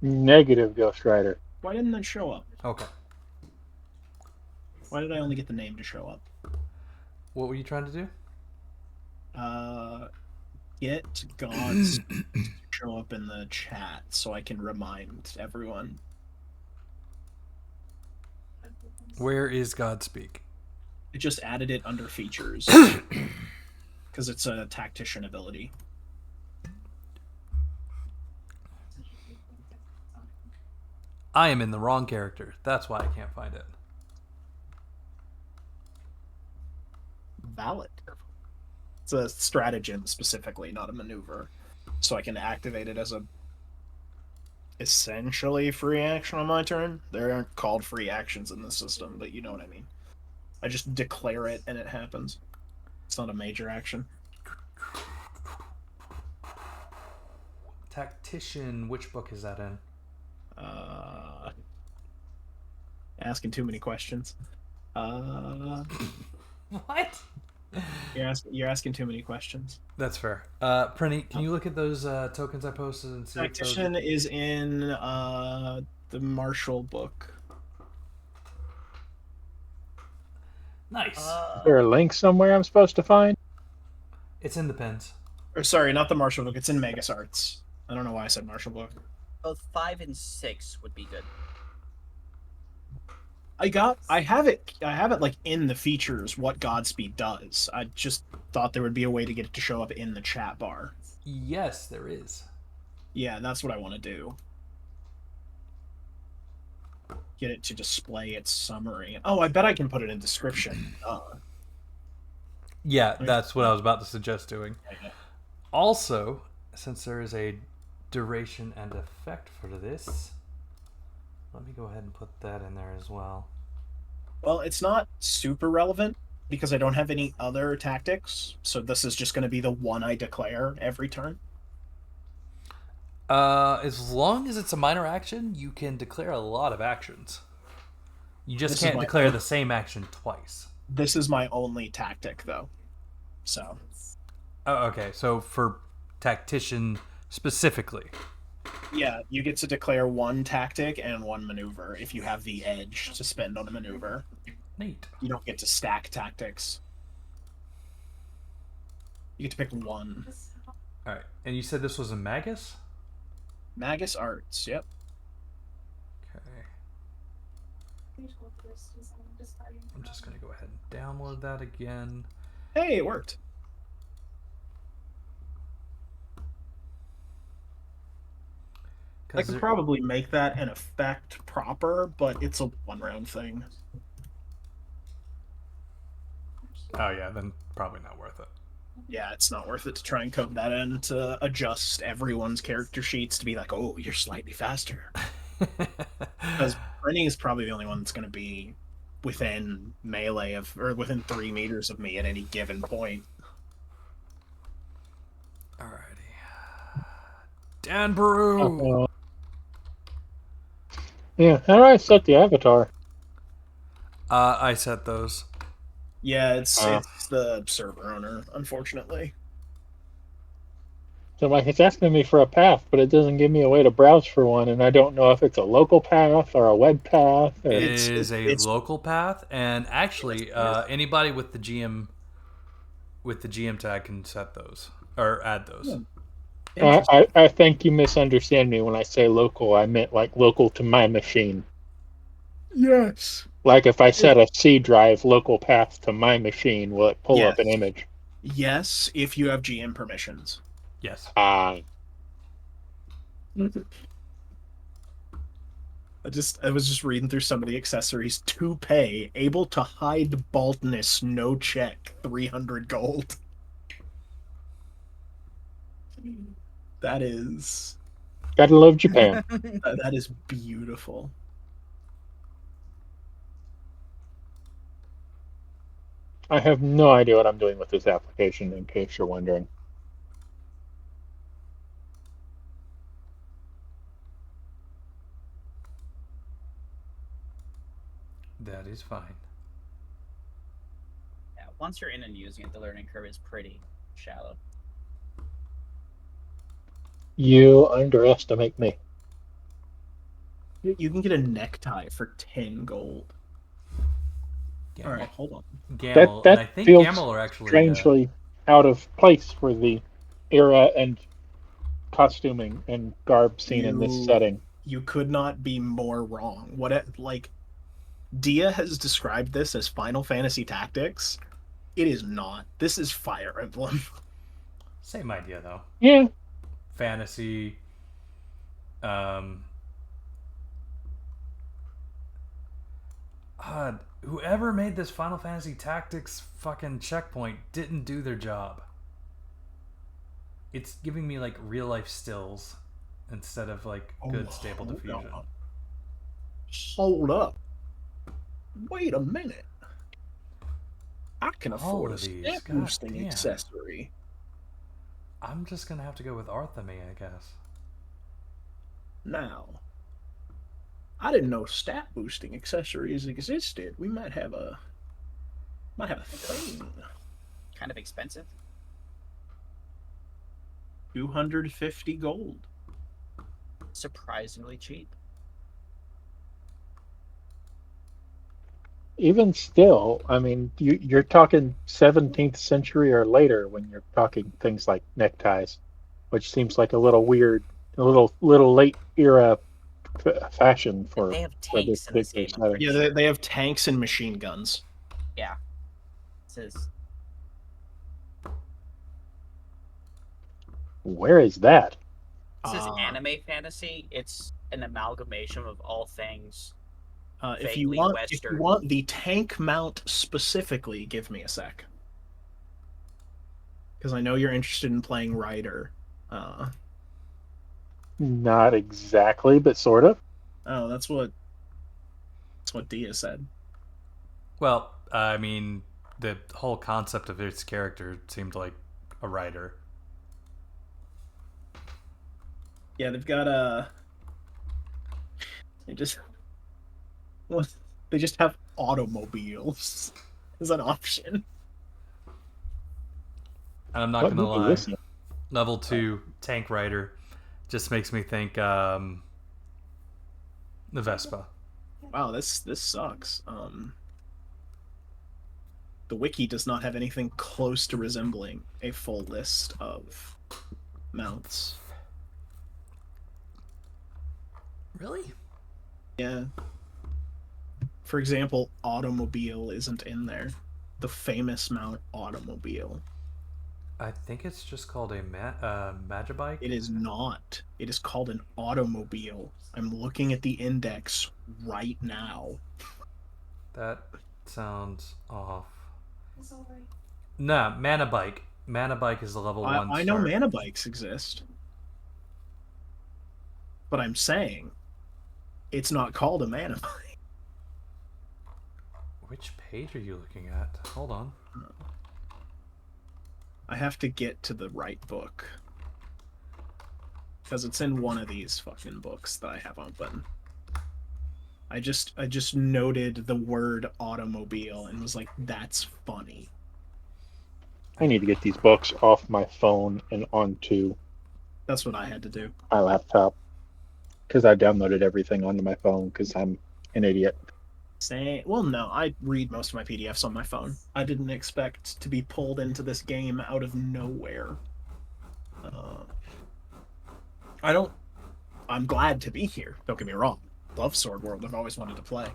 Negative, Ghost Rider. Why didn't it show up? Okay. Why did I only get the name to show up? What were you trying to do? Get God's show up in the chat so I can remind everyone. Where is Godspeak? It just added it under features because it's a tactician ability. I am in the wrong character. That's why I can't find it. Valid. It's a stratagem specifically, not a maneuver. So I can activate it as a essentially free action on my turn. There aren't called free actions in the system, but you know what I mean. I just declare it and it happens. It's not a major action. Tactician, which book is that in? Asking too many questions. What? You're asking too many questions. That's fair. Prenny, can you look at those tokens I posted and see if those? Tactician is in the Marshall book. Nice. Is there a link somewhere I'm supposed to find? It's in the pins. Or sorry, not the Marshall book. It's in Magus Arts. I don't know why I said Marshall book. Both 5 and 6 would be good. I have it like in the features what Godspeed does. I just thought there would be a way to get it to show up in the chat bar. Yes, there is. Yeah, that's what I want to do. Get it to display its summary. Oh, I bet I can put it in description. Yeah, that's what I was about to suggest doing. Yeah. Also, since there is a duration and effect for this, let me go ahead and put that in there as well. Well, it's not super relevant because I don't have any other tactics, so this is just going to be the one I declare every turn. As long as it's a minor action, you can declare a lot of actions. You just can't declare the same action twice. This is my only tactic, though. So. Oh, okay. So for tactician specifically. Yeah, you get to declare one tactic and one maneuver if you have the edge to spend on a maneuver. Neat. You don't get to stack tactics. You get to pick one. All right. And you said this was a Magus? Magus Arts, yep. Okay. I'm just going to go ahead and download that again. Hey, it worked. I could probably make that an effect proper, but it's a one-round thing. Oh, yeah, then probably not worth it. Yeah, it's not worth it to try and code that in to adjust everyone's character sheets to be like, oh, you're slightly faster. Because Rennie is probably the only one that's going to be within melee of, or within 3 meters of me at any given point. Alrighty. Dan Baru! Yeah, how do I set the avatar? I set those. Yeah, it's the server owner, unfortunately. So like it's asking me for a path, but it doesn't give me a way to browse for one, and I don't know if it's a local path or a web path. Or... It is a local path, and actually, anybody with the GM tag can set those or add those. I think you misunderstand me when I say local. I meant like local to my machine. Yes. Like if I set a C drive local path to my machine, will it pull up an image? Yes, if you have GM permissions. Yes. I was just reading through some of the accessories. Toupee, able to hide baldness, no check, 300 gold. That is... Gotta love Japan. That is beautiful. I have no idea what I'm doing with this application, in case you're wondering. That is fine. Yeah, once you're in and using it, the learning curve is pretty shallow. You underestimate me. You can get a necktie for 10 gold. Gamble. All right, hold on. Gamble, that and I think feels Gamble are actually strangely out of place for the era and costuming and garb seen in this setting. You could not be more wrong. Dia has described this as Final Fantasy Tactics. It is not. This is Fire Emblem. Same idea, though. Yeah. Fantasy. Whoever made this Final Fantasy Tactics fucking checkpoint didn't do their job. It's giving me like real life stills instead of like good stable diffusion. Hold up. Wait a minute. I can afford a stat boosting accessory. I'm just gonna have to go with Arthamy, I guess. Now, I didn't know stat boosting accessories existed. We might have a thing. kind of expensive. 250 gold. Surprisingly cheap. Even still, I mean, you're talking 17th century or later when you're talking things like neckties, which seems like a little weird, a little late era fashion And for they have this tanks in this particular game, I'm setting. pretty Yeah, sure. they have tanks and machine guns. Yeah. This is Where is that? anime fantasy. It's an amalgamation of all things If you vaguely want, Western. the tank mount specifically, give me a sec, because I know you're interested in playing Rider. Not exactly, but sort of. Oh, that's what Dia said. Well, I mean, the whole concept of its character seemed like a writer. Yeah, they've got they just well, they just have automobiles as an option. And I'm not What gonna movie lie, is it? level 2 tank rider just makes me think the Vespa. Wow, this sucks. The wiki does not have anything close to resembling a full list of mounts. Really? Yeah. For example, automobile isn't in there. The famous mount automobile. I think it's just called a Magibike. It is not. It is called an automobile. I'm looking at the index right now. That sounds off. It's alright. Nah, Manabike. Manabike is the level 1 I know start. mana bikes exist. But I'm saying it's not called a mana bike. Which page are you looking at? Hold on. I have to get to the right book. Because it's in one of these fucking books that I have open. I just noted the word automobile and was like, that's funny. I need to get these books off my phone and onto That's what I had to do. my laptop because I downloaded everything onto my phone because I'm an idiot. Well, no, I read most of my PDFs on my phone. I didn't expect to be pulled into this game out of nowhere. I'm glad to be here. Don't get me wrong. Love Sword World. I've always wanted to play.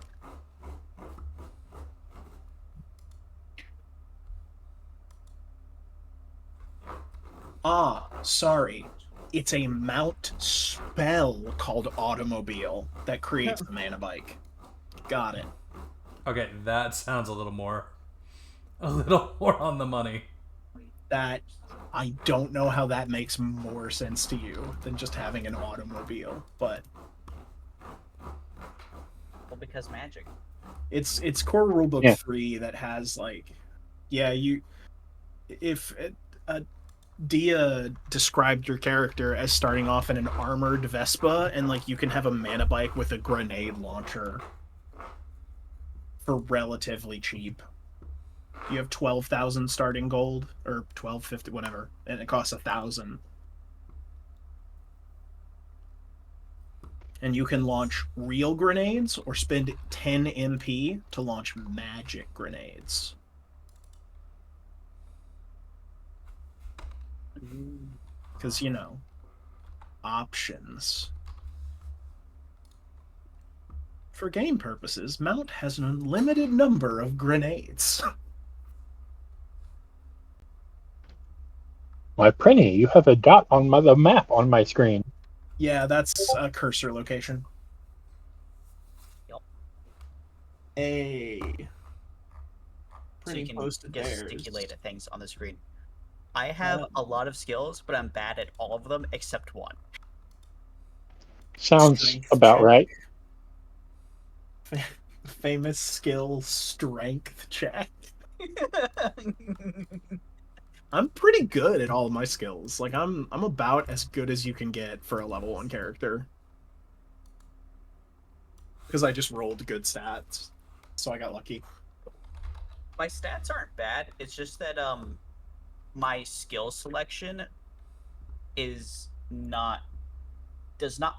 Sorry. It's a mount spell called Automobile that creates the mana bike. Got it. Okay, that sounds a little more on the money. That I don't know how that makes more sense to you than just having an automobile, but Well, because magic. it's core rulebook Yeah. 3 that has like, yeah, if Dia described your character as starting off in an armored Vespa, and like you can have a mana bike with a grenade launcher for relatively cheap. You have 12,000 starting gold, or 1250, whatever, and it costs 1,000. And you can launch real grenades or spend 10 MP to launch magic grenades. Because, you know, options. For game purposes, Mount has an unlimited number of grenades. My Prinny, you have a dot on the map on my screen. Yeah, that's a cursor location. Yep. Hey. So you Pretty can close to theirs. gesticulate at things on the screen. I have a lot of skills, but I'm bad at all of them except one. Sounds Strength about check. right. Famous skill strength check. I'm pretty good at all of my skills. Like I'm about as good as you can get for a level 1 character. Because I just rolled good stats. So I got lucky. My stats aren't bad. It's just that my skill selection does not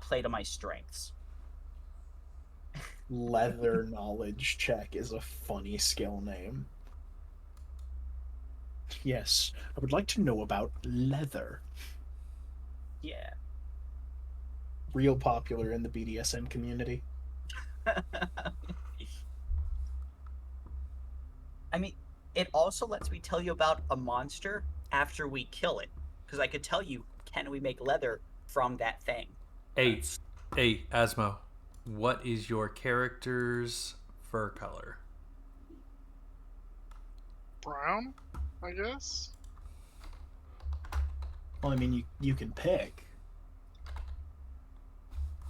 play to my strengths. Leather knowledge check is a funny skill name. Yes, I would like to know about leather. Yeah. Real popular in the BDSM community. I mean, it also lets me tell you about a monster after we kill it, because I could tell you, can we make leather from that thing? Hey, Asmo, what is your character's fur color? Brown, I guess. Well, I mean, you can pick.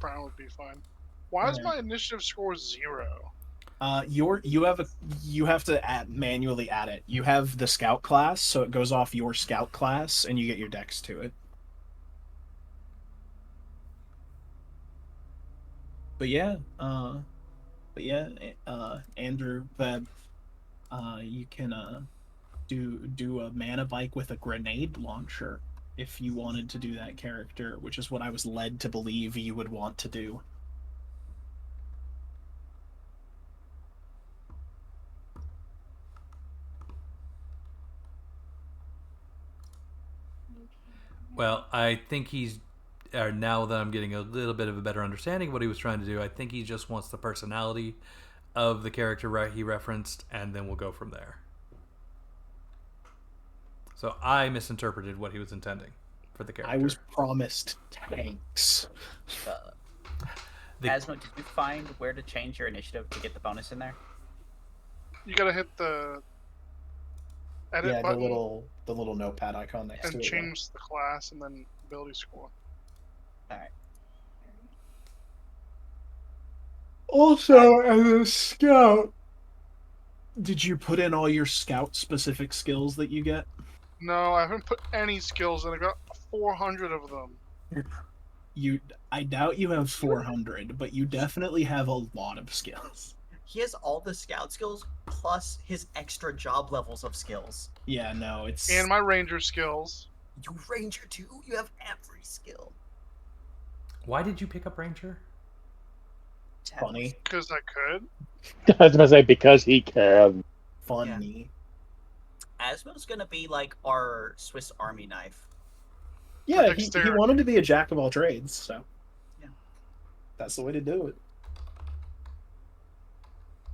Brown would be fine. Why is Yeah. my initiative score 0? You have to manually add it. You have the scout class, so it goes off your scout class, and you get your dex to it. But yeah, Andrew, Veb, you can do a mana bike with a grenade launcher if you wanted to do that character, which is what I was led to believe you would want to do. Well, I think now that I'm getting a little bit of a better understanding of what he was trying to do, I think he just wants the personality of the character he referenced, and then we'll go from there. So I misinterpreted what he was intending for the character. I was promised tanks. Asmo, did you find where to change your initiative to get the bonus in there? You gotta hit the edit button the little notepad icon next to and it. change the class and then ability score. Alright. Also, as a scout, did you put in all your scout specific skills that you get? No, I haven't put any skills, and I got 400 of them. I doubt you have 400, but you definitely have a lot of skills. He has all the scout skills plus his extra job levels of skills. Yeah, no, it's And my ranger skills. You ranger too? You have every skill. Why did you pick up Ranger? funny. Because I could. I was gonna say because he can. Funny. Asmo's gonna be like our Swiss Army knife. Yeah, he dexterity. wanted to be a jack of all trades, so Yeah. that's the way to do it.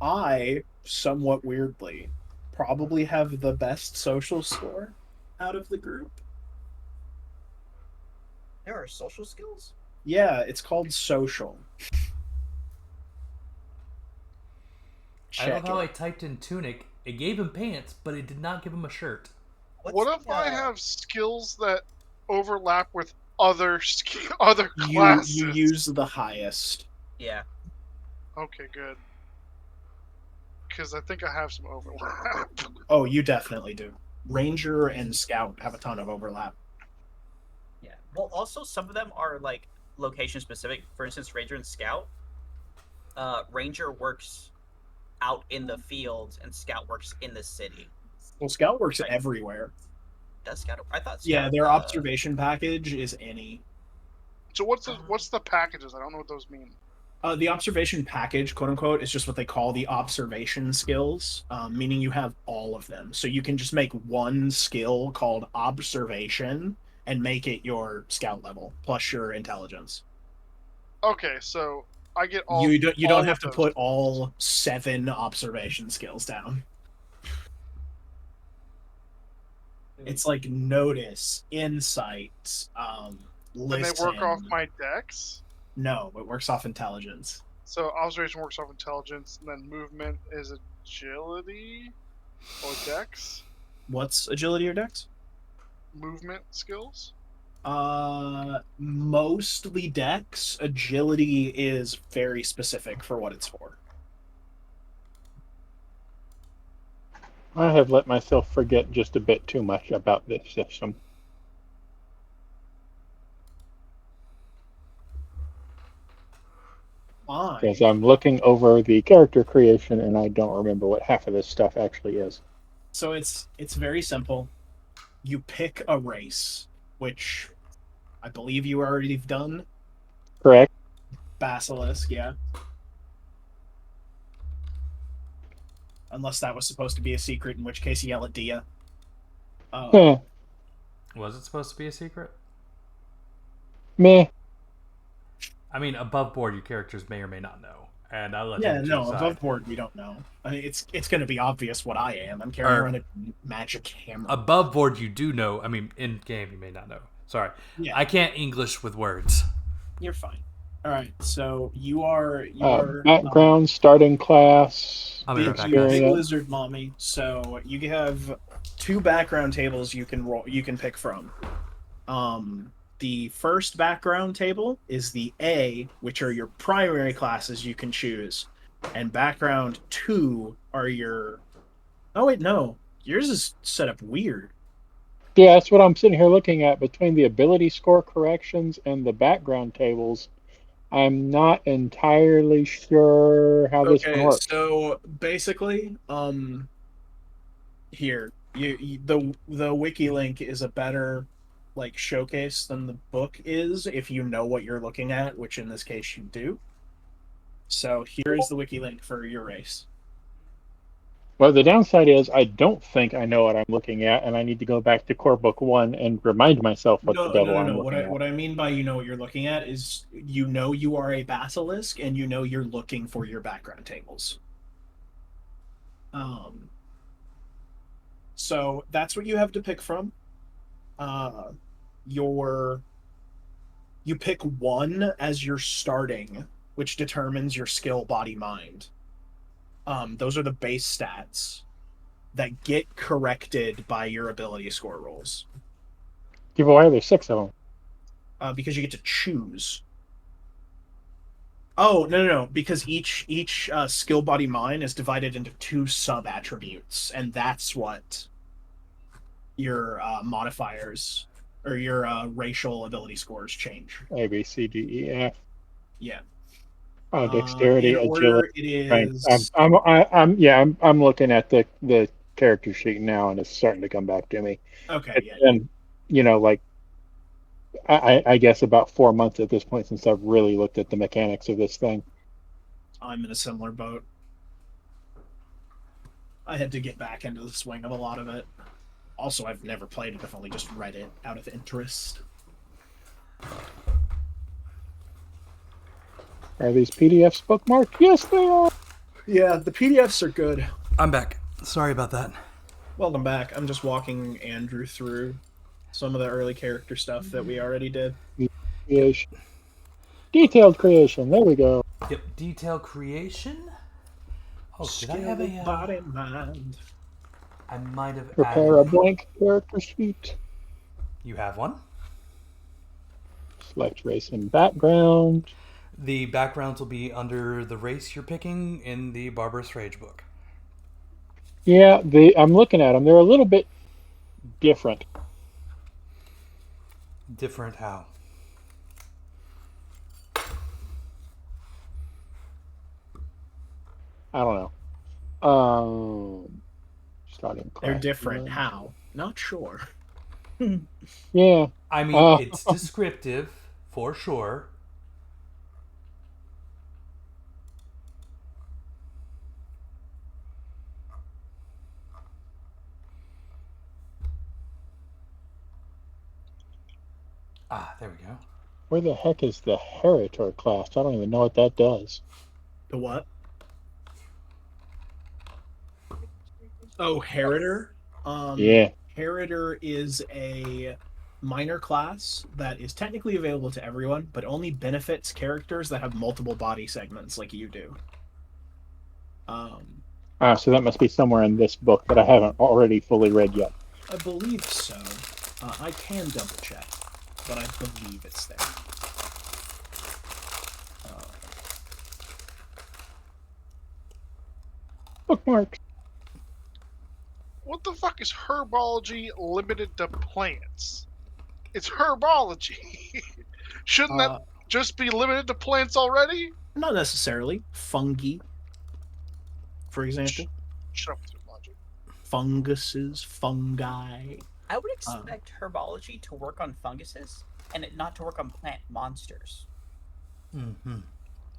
I, somewhat weirdly, probably have the best social score out of the group. There are social skills? Yeah, it's called social. I love Check how I it. typed in tunic. It gave him pants, but it did not give him a shirt. What if I have skills that overlap with other classes? You use the highest. Yeah. Okay, good. Because I think I have some overlap. Oh, you definitely do. Ranger and Scout have a ton of overlap. Yeah. Well, also some of them are like location specific. For instance, Ranger and Scout. Ranger works out in the fields, and Scout works in the city. Well, Scout works Right. everywhere. Does Scout? I thought. Scout, Yeah, their observation package is any. So what's the packages? I don't know what those mean. The observation package, quote unquote, is just what they call the observation skills, meaning you have all of them. So you can just make one skill called observation and make it your Scout level plus your intelligence. Okay, so I get all. You don't all have of to those. put all 7 observation skills down. It's like notice, insight, listen. And they work off my dex. No, it works off intelligence. So observation works off intelligence, and then movement is agility or dex. What's agility or dex? Movement skills. Mostly dex. Agility is very specific for what it's for. I have let myself forget just a bit too much about this system. Fine. Because I'm looking over the character creation and I don't remember what half of this stuff actually is. So it's very simple. you pick a race, which I believe you already have done. Correct. Basilisk, yeah. Unless that was supposed to be a secret, in which case yell at Dia. Huh. Was it supposed to be a secret? Meh. I mean, above board, your characters may or may not know, and I'll let Yeah, you no, decide. above board we don't know. I mean, it's going to be obvious what I am. I'm carrying around a magic hammer. Above board, you do know. I mean, in game, you may not know. Sorry, Yeah, I can't English with words. you're fine. All right, so you are Background, starting class, I'll be right big, back, you guys. big lizard mommy. So you have 2 background tables you can roll. You can pick from. The first background table is the A, which are your primary classes you can choose, and background 2 are your. Oh wait, no, yours is set up weird. Yeah, that's what I'm sitting here looking at. Between the ability score corrections and the background tables, I'm not entirely sure how this one Okay, works. so basically, here the wiki link is a better like showcase than the book is if you know what you're looking at, which in this case you do. So here is the wiki link for your race. Well, the downside is I don't think I know what I'm looking at, and I need to go back to core book 1 and remind myself what the devil I'm What looking what I mean by you know what you're looking at is you know you are a basilisk and you know you're looking for your background tables. So that's what you have to pick from. Your You pick one as your starting, which determines your skill, body, mind. Those are the base stats that get corrected by your ability score rolls. Why are there 6 of them? Because you get to choose. Oh no! Because each skill, body, mind is divided into 2 sub attributes, and that's what your modifiers or your racial ability scores change. A, B, C, D, E, F. Yeah. Oh, dexterity, In agility, order, it strength. is. I'm looking at the character sheet now, and it's starting to come back to me. Okay, yeah. And like I guess about 4 months at this point since I've really looked at the mechanics of this thing. I'm in a similar boat. I had to get back into the swing of a lot of it. Also, I've never played it. I've only just read it out of interest. Are these PDFs bookmarked? Yes, they are. Yeah, the PDFs are good. I'm back. Sorry about that. Welcome back. I'm just walking Andrew through some of the early character stuff that we already did. Creation. Detailed creation. There we go. Yep, detail creation. Oh, did I Skill, have a? body, mind. I might have Prepare a added. blank character sheet. You have one. Select race and background. The backgrounds will be under the race you're picking in the Barbarous Rage book. Yeah, I'm looking at them. They're a little bit different. Different how? I don't know. Starting class. They're different. How? Not sure. Yeah. I mean, it's descriptive for sure. Ah, there we go. Where the heck is the Heritor class? I don't even know what that does. The what? Oh, Heritor? Yeah. Heritor is a minor class that is technically available to everyone, but only benefits characters that have multiple body segments like you do. So that must be somewhere in this book that I haven't already fully read yet. I believe so. I can double check, but I believe it's there. Bookmarks. What the fuck is herbology limited to plants? It's herbology. Shouldn't that just be limited to plants already? Not necessarily. Fungi, for example. Shut up with your logic. Funguses, fungi. I would expect herbology to work on funguses and it not to work on plant monsters. Mm-hmm.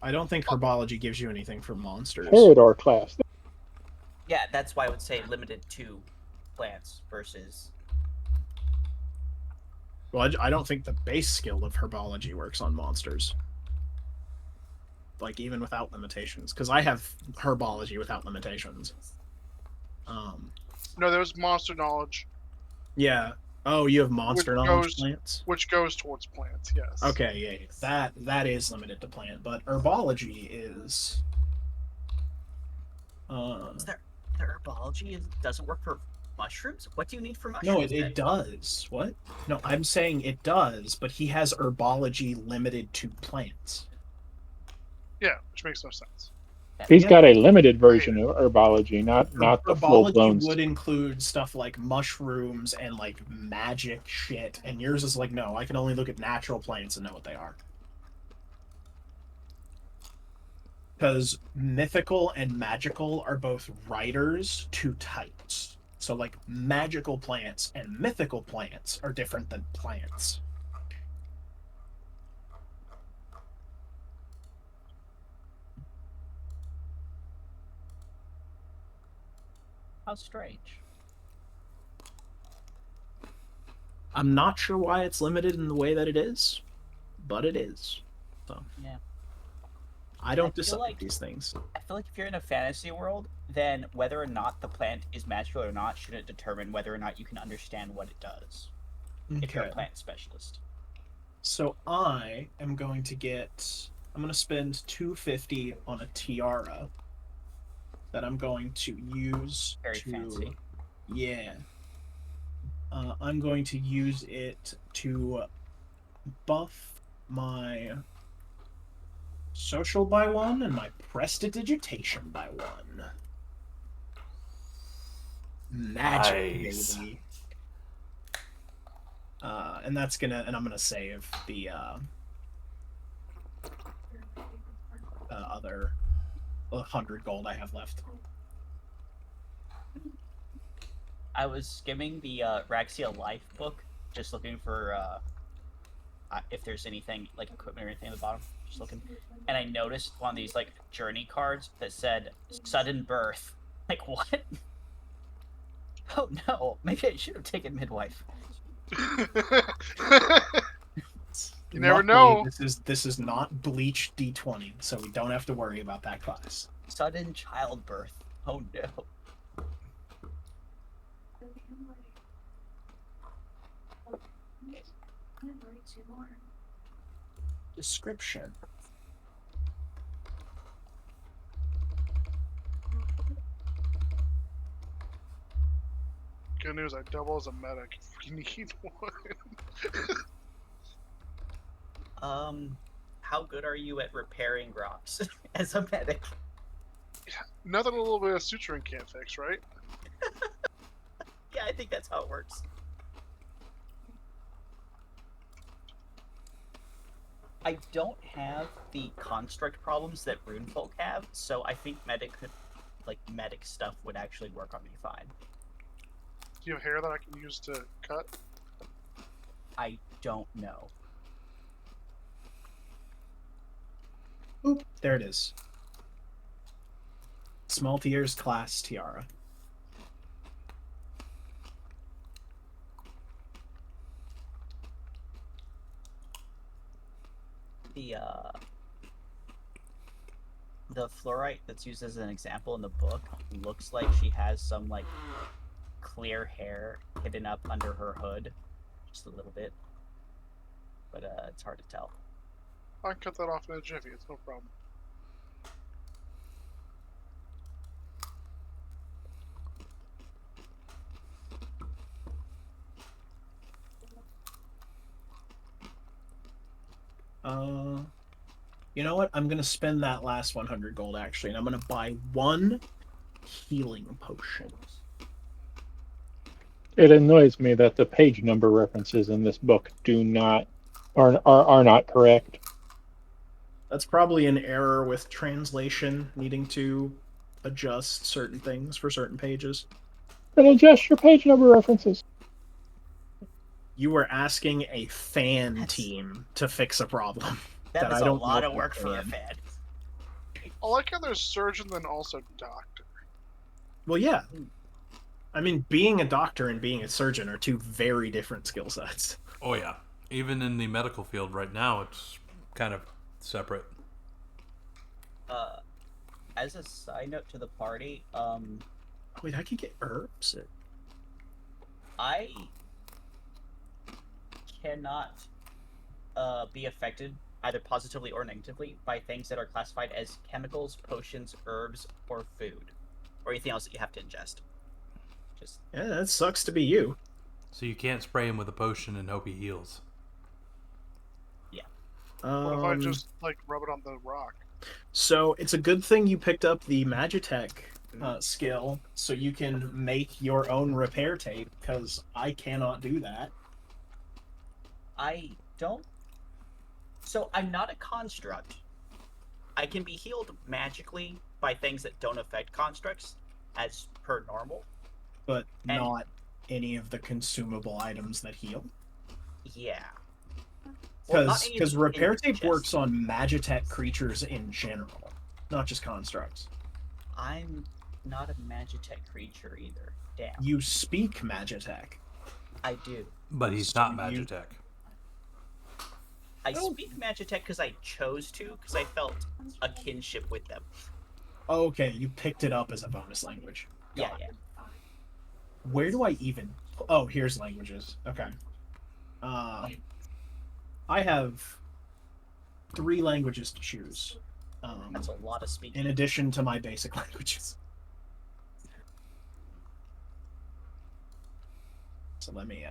I don't think herbology gives you anything for monsters. Parador class. Yeah, that's why I would say limited to plants versus. Well, I don't think the base skill of herbology works on monsters. Like, even without limitations. Because I have herbology without limitations. No, there's monster knowledge, Yeah. Oh, you have monster Which knowledge goes- plants? which goes towards plants. Yes. Okay, yeah. That is limited to plant, but herbology is... The herbology doesn't work for mushrooms? What do you need for mushrooms? No, then? it does. What? No, I'm saying it does, but he has herbology limited to plants. Yeah, which makes no sense. He's Yeah. got a limited version of herbology, not the full Herbology blown. would include stuff like mushrooms and like magic shit, and yours is like, no, I can only look at natural plants and know what they are. Because mythical and magical are both riders to types. So, like, magical plants and mythical plants are different than plants. How strange. I'm not sure why it's limited in the way that it is, but it is. So, Yeah. I don't I feel decide like- these things. I feel like if you're in a fantasy world, then whether or not the plant is magical or not shouldn't determine whether or not you can understand what it does. If you're a plant specialist. So I am going to I'm going to spend 250 on a tiara that I'm going to use Very to... fancy. Yeah. I'm going to use it to buff my social by 1 and my prestidigitation by 1. Magic, Nice. baby. And I'm gonna save the other 100 gold I have left. I was skimming the Raxia Life book, just looking for if there's anything like equipment or anything at the bottom. Just looking, and I noticed one of these like journey cards that said "sudden birth." Like what? Oh no! Maybe I should have taken midwife. You never Luckily, know. This is not Bleach D20, so we don't have to worry about that class. Sudden childbirth. Oh no. Description. Good news, I double as a medic if we need one. How good are you at repairing rocks as a medic? Nothing a little bit of suturing can't fix, right? Yeah, I think that's how it works. I don't have the construct problems that runefolk have, so I think medic stuff would actually work on me fine. Do you have hair that I can use to cut? I don't know. Oop, there it is. Smaltier's class tiara. The fluorite that's used as an example in the book looks like she has some like clear hair hidden up under her hood, just a little bit, but it's hard to tell. I can cut that off in a jiffy, it's no problem. You know what? I'm gonna spend that last 100 gold actually, and I'm gonna buy 1 healing potion. It annoys me that the page number references in this book are not correct. That's probably an error with translation, needing to adjust certain things for certain pages. Then adjust your page number references. You were asking a fan That's- team to fix a problem. That that is I a don't lot know of work for a if they fan. I like how there's surgeon then also doctor. Well, yeah. I mean, being a doctor and being a surgeon are two very different skill sets. Oh yeah, even in the medical field right now, it's kind of separate. As a side note to the party, Wait, I could get herbs? I cannot be affected either positively or negatively by things that are classified as chemicals, potions, herbs, or food, or anything else that you have to ingest. Just Yeah, that sucks to be you. So you can't spray him with a potion and hope he heals. What if I just like rub it on the rock? So it's a good thing you picked up the Magitech skill, so you can make your own repair tape, because I cannot do that. I don't. So I'm not a construct. I can be healed magically by things that don't affect constructs, as per normal. But And- not any of the consumable items that heal. Yeah. Well, not Because any repair tape ingest. works on Magitech creatures in general, not just constructs. I'm not a Magitech creature either. Damn. You speak Magitech. I do. But he's not Magitech. I speak Magitech because I chose to, because I felt a kinship with them. Okay, you picked it up as a bonus language. Yeah, Got yeah. it. Where do I even... Oh, here's languages. Okay. I have 3 languages to choose. That's a lot of speaking. In addition to my basic languages. So let me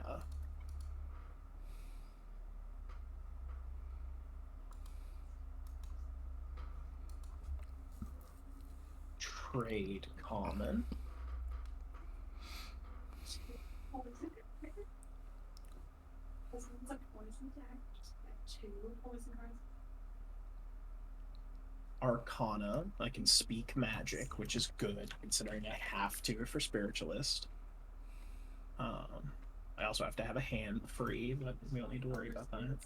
trade common. Arcana. I can speak magic, which is good considering I have to for spiritualist. I also have to have a hand free, but we don't need to worry about that.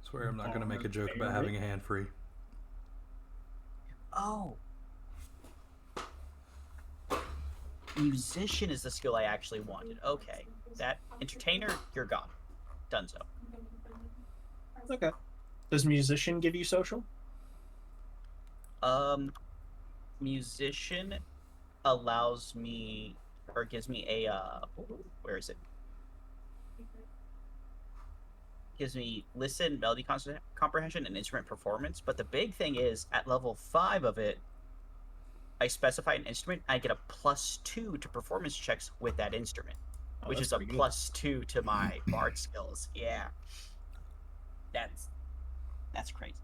Swear I'm not going to make a joke about having a hand free. Oh. Musician is the skill I actually wanted. Okay. That entertainer, you're gone. Dunzo. Okay. Does musician give you social? Musician allows me, or gives me a, where is it? Gives me listen, melody comprehension, and instrument performance. But the big thing is, at level 5 of it, I specify an instrument, I get a +2 to performance checks with that instrument. Oh, which that's is a pretty good. +2 to my bard skills. Yeah. That's crazy.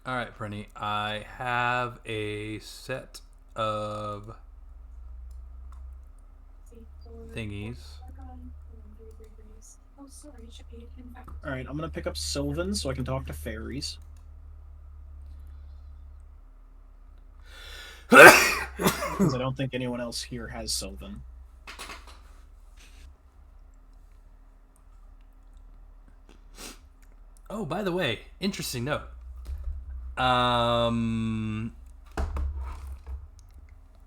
All right, Prenny. I have a set of thingies. All right, I'm gonna pick up Sylvan so I can talk to fairies. Because I don't think anyone else here has Sylvan. Oh, by the way, interesting note.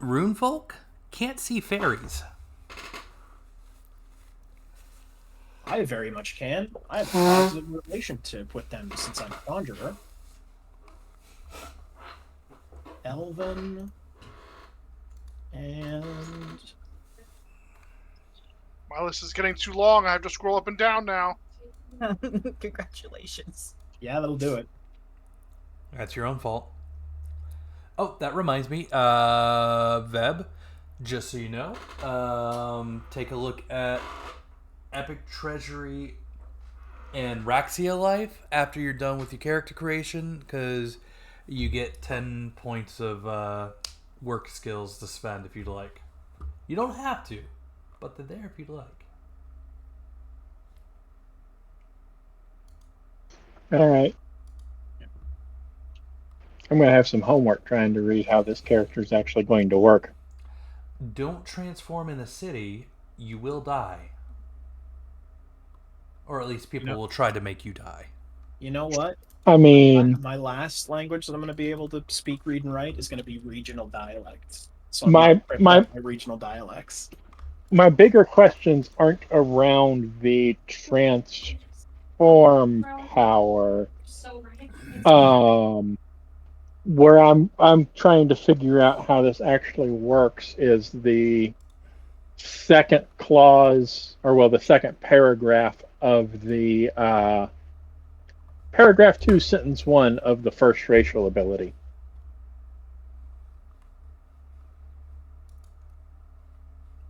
Runefolk can't see fairies. I very much can. I have a positive relationship with them since I'm a conjurer. Elven. And... My list is getting too long. I have to scroll up and down now. Congratulations. yeah, that'll do it. That's your own fault. Oh, that reminds me. Veb, just so you know, take a look at Epic Treasury and Raxia Life after you're done with your character creation, because you get 10 points of work skills to spend if you'd like. You don't have to, but they're there if you'd like. All right. I'm going to have some homework trying to read how this character is actually going to work. don't transform in the city, you will die. Or at least people will try to make you die. You know what? I mean, My last language that I'm going to be able to speak, read, and write is going to be regional dialects. So I'm my going to crypt my up my regional dialects. my bigger questions aren't around the transform power. So right. Where I'm trying to figure out how this actually works is the second clause, or well, the second paragraph of the paragraph 2, sentence 1 of the first racial ability.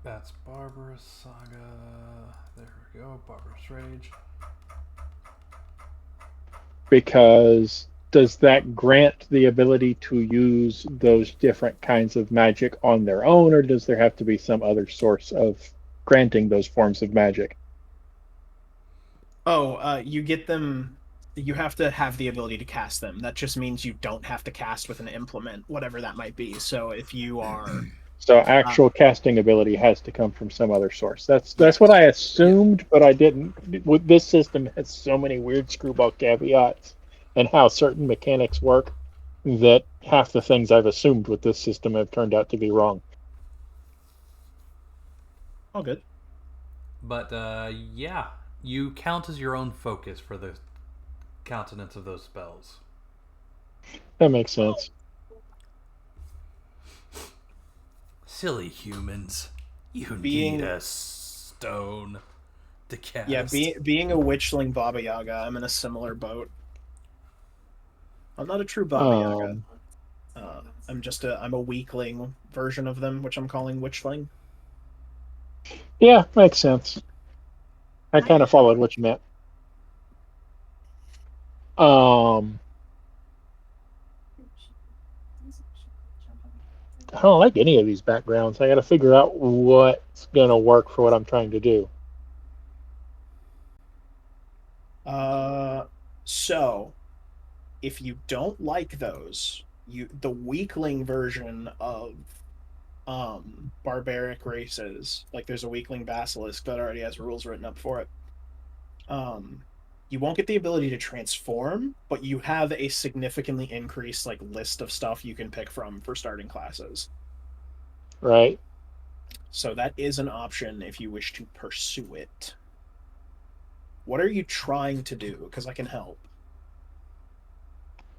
That's Barbarous Saga. There we go. Barbarous Rage. Because does that grant the ability to use those different kinds of magic on their own, or does there have to be some other source of granting those forms of magic? Oh, you get them. You have to have the ability to cast them. That just means you don't have to cast with an implement, whatever that might be. So if you are, So actual casting ability has to come from some other source. That's Yes. what I assumed, but I didn't. This system has so many weird screwball caveats and how certain mechanics work that half the things I've assumed with this system have turned out to be wrong. oh, good. But yeah, you count as your own focus for the countenance of those spells. That makes sense. Silly humans. You Being- need a stone to cast. Yeah, being a witchling Baba Yaga, I'm in a similar boat. I'm not a true Baba Yaga. I'm a weakling version of them, which I'm calling witchling. Yeah, makes sense. I kind of followed what you meant. I don't like any of these backgrounds. I got to figure out what's gonna work for what I'm trying to do. So if you don't like those, the weakling version of barbaric races, like there's a weakling basilisk that already has rules written up for it. You won't get the ability to transform, but you have a significantly increased like list of stuff you can pick from for starting classes. Right? So that is an option if you wish to pursue it. What are you trying to do? Because I can help.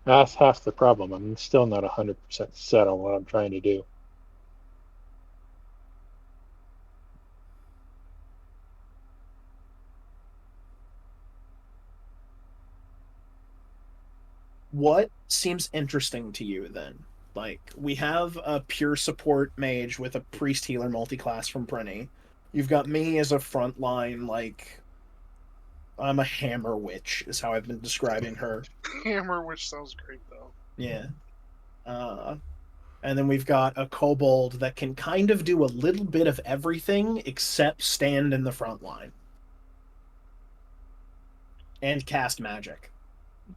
That's half the problem. I'm still not 100% set on what I'm trying to do. What seems interesting to you then? Like, we have a pure support mage with a priest healer multi-class from Prinny. You've got me as a frontline, like, I'm a hammer witch, is how I've been describing her. Hammer, which sounds great though. Yeah. And then we've got a kobold that can kind of do a little bit of everything except stand in the front line. And cast magic.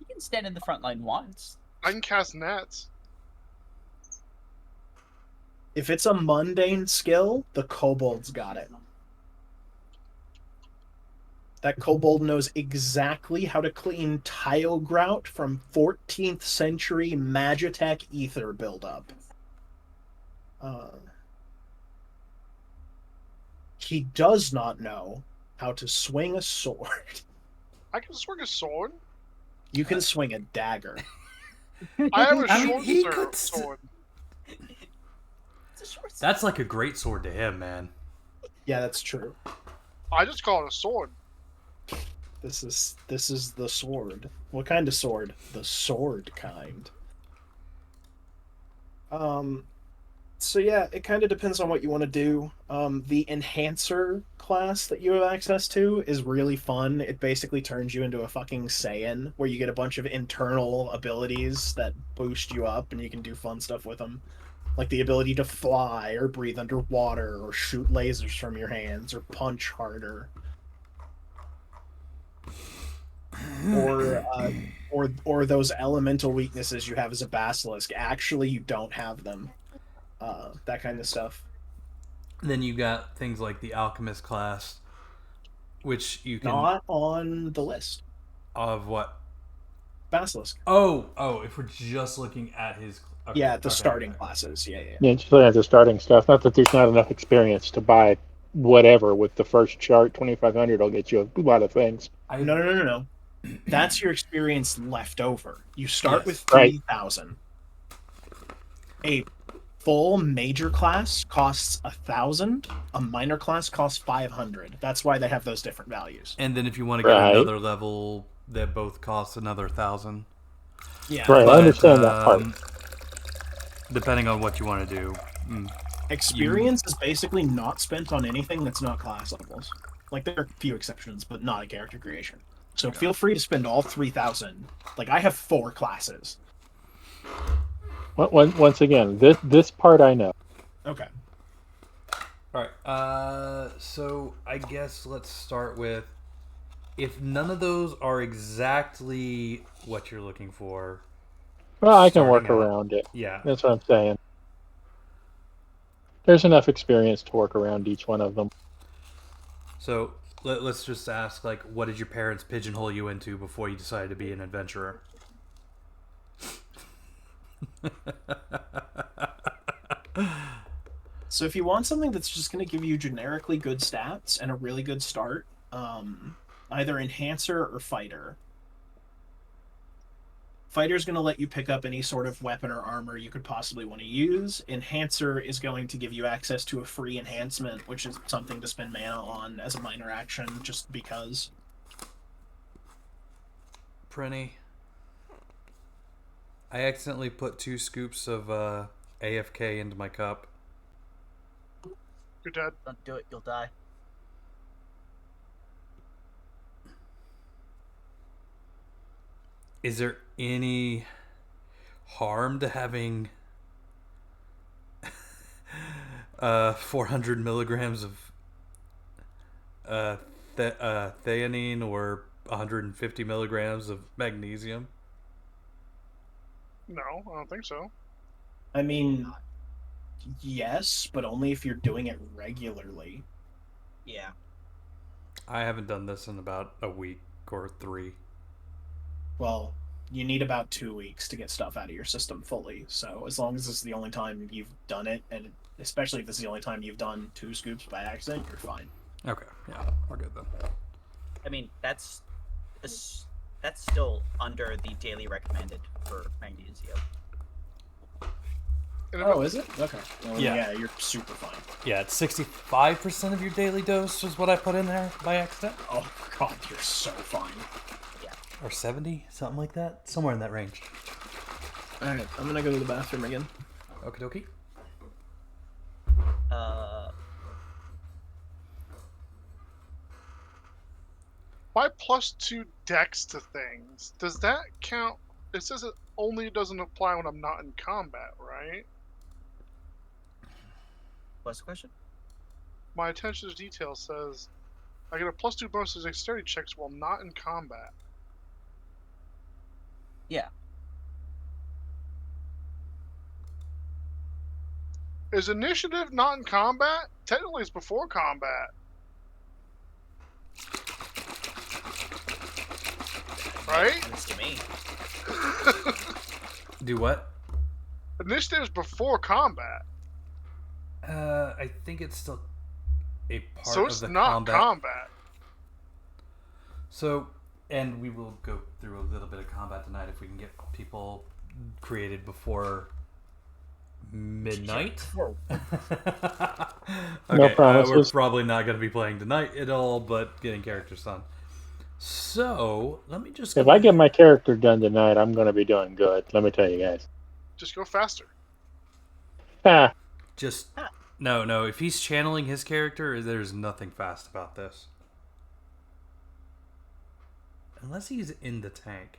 You can stand in the front line once. I can cast nets. If it's a mundane skill, the kobold's got it. That kobold knows exactly how to clean tile grout from 14th century Magitech ether buildup. He does not know how to swing a sword. I can swing a sword. You can swing a dagger. I have a I mean, short he sword. could It's a short sword. That's like a great sword to him, man. Yeah, that's true. I just call it a sword. This is the sword. What kind of sword? The sword kind. So yeah, it kind of depends on what you want to do. The enhancer class that you have access to is really fun. It basically turns you into a fucking Saiyan, where you get a bunch of internal abilities that boost you up, and you can do fun stuff with them, like the ability to fly, or breathe underwater, or shoot lasers from your hands, or punch harder. Or those elemental weaknesses you have as a basilisk. Actually, you don't have them. That kind of stuff. Then you got things like the alchemist class, which you can Not on the list. of what? Basilisk. Oh, if we're just looking at his okay, Yeah, the okay, starting okay. classes. Yeah. Yeah, just looking at the starting stuff. Not that there's not enough experience to buy whatever with the first chart. 2,500 will get you a lot of things. No. That's your experience left over. You start Yes. with Right. 3,000. A full major class costs 1,000. A minor class costs 500. That's why they have those different values. And then if you want to get Right. another level, that both cost another 1,000. Yeah. Right, I But understand that part. depending on what you want to do, Experience is basically not spent on anything that's not class levels. Like, there are a few exceptions, but not in character creation. So feel free to spend all 3,000. Like, I have 4 classes. Once again, this part I know. Okay. all right. So I guess let's start with if none of those are exactly what you're looking for. Well, I can Starting work out. around it. Yeah. That's what I'm saying. There's enough experience to work around each one of them. So let's just ask, like, what did your parents pigeonhole you into before you decided to be an adventurer? So if you want something that's just going to give you generically good stats and a really good start, either enhancer or fighter. Fighter's going to let you pick up any sort of weapon or armor you could possibly want to use. Enhancer is going to give you access to a free enhancement, which is something to spend mana on as a minor action, just because. Prenny, I accidentally put 2 scoops of AFK into my cup. You're dead. Don't do it, you'll die. Is there any harm to having 400 milligrams of theanine or 150 milligrams of magnesium? No, I don't think so. I mean, yes, but only if you're doing it regularly. Yeah. I haven't done this in about a week or 3. Well, you need about 2 weeks to get stuff out of your system fully. So as long as this is the only time you've done it, and especially if this is the only time you've done 2 scoops by accident, you're fine. Okay, yeah, we're good then. I mean, that's still under the daily recommended for magnesium. Oh, is it? Okay. Well, Yeah. yeah, you're super fine. Yeah, it's 65% of your daily dose is what I put in there by accident. Oh, God, you're so fine. Or 70, something like that. Somewhere in that range. Alright, I'm gonna go to the bathroom again. Okie dokie. My +2 dex to things, does that count? It says it only doesn't apply when I'm not in combat, right? What's the question? My attention to detail says I get a +2 bonus to dexterity checks while not in combat. Yeah. Is initiative not in combat? Technically, it's before combat. Right? That's to me. Do what? Initiative is before combat, I think it's still a part so of it's the not combat. So, and we will go through a little bit of combat tonight if we can get people created before midnight. Okay, No promises. we're probably not going to be playing tonight at all, but getting characters done. So, let me just... If I get my character done tonight, I'm going to be doing good. Let me tell you guys. Just go faster. Ah, Just... No, if he's channeling his character, there's nothing fast about this. Unless he's in the tank.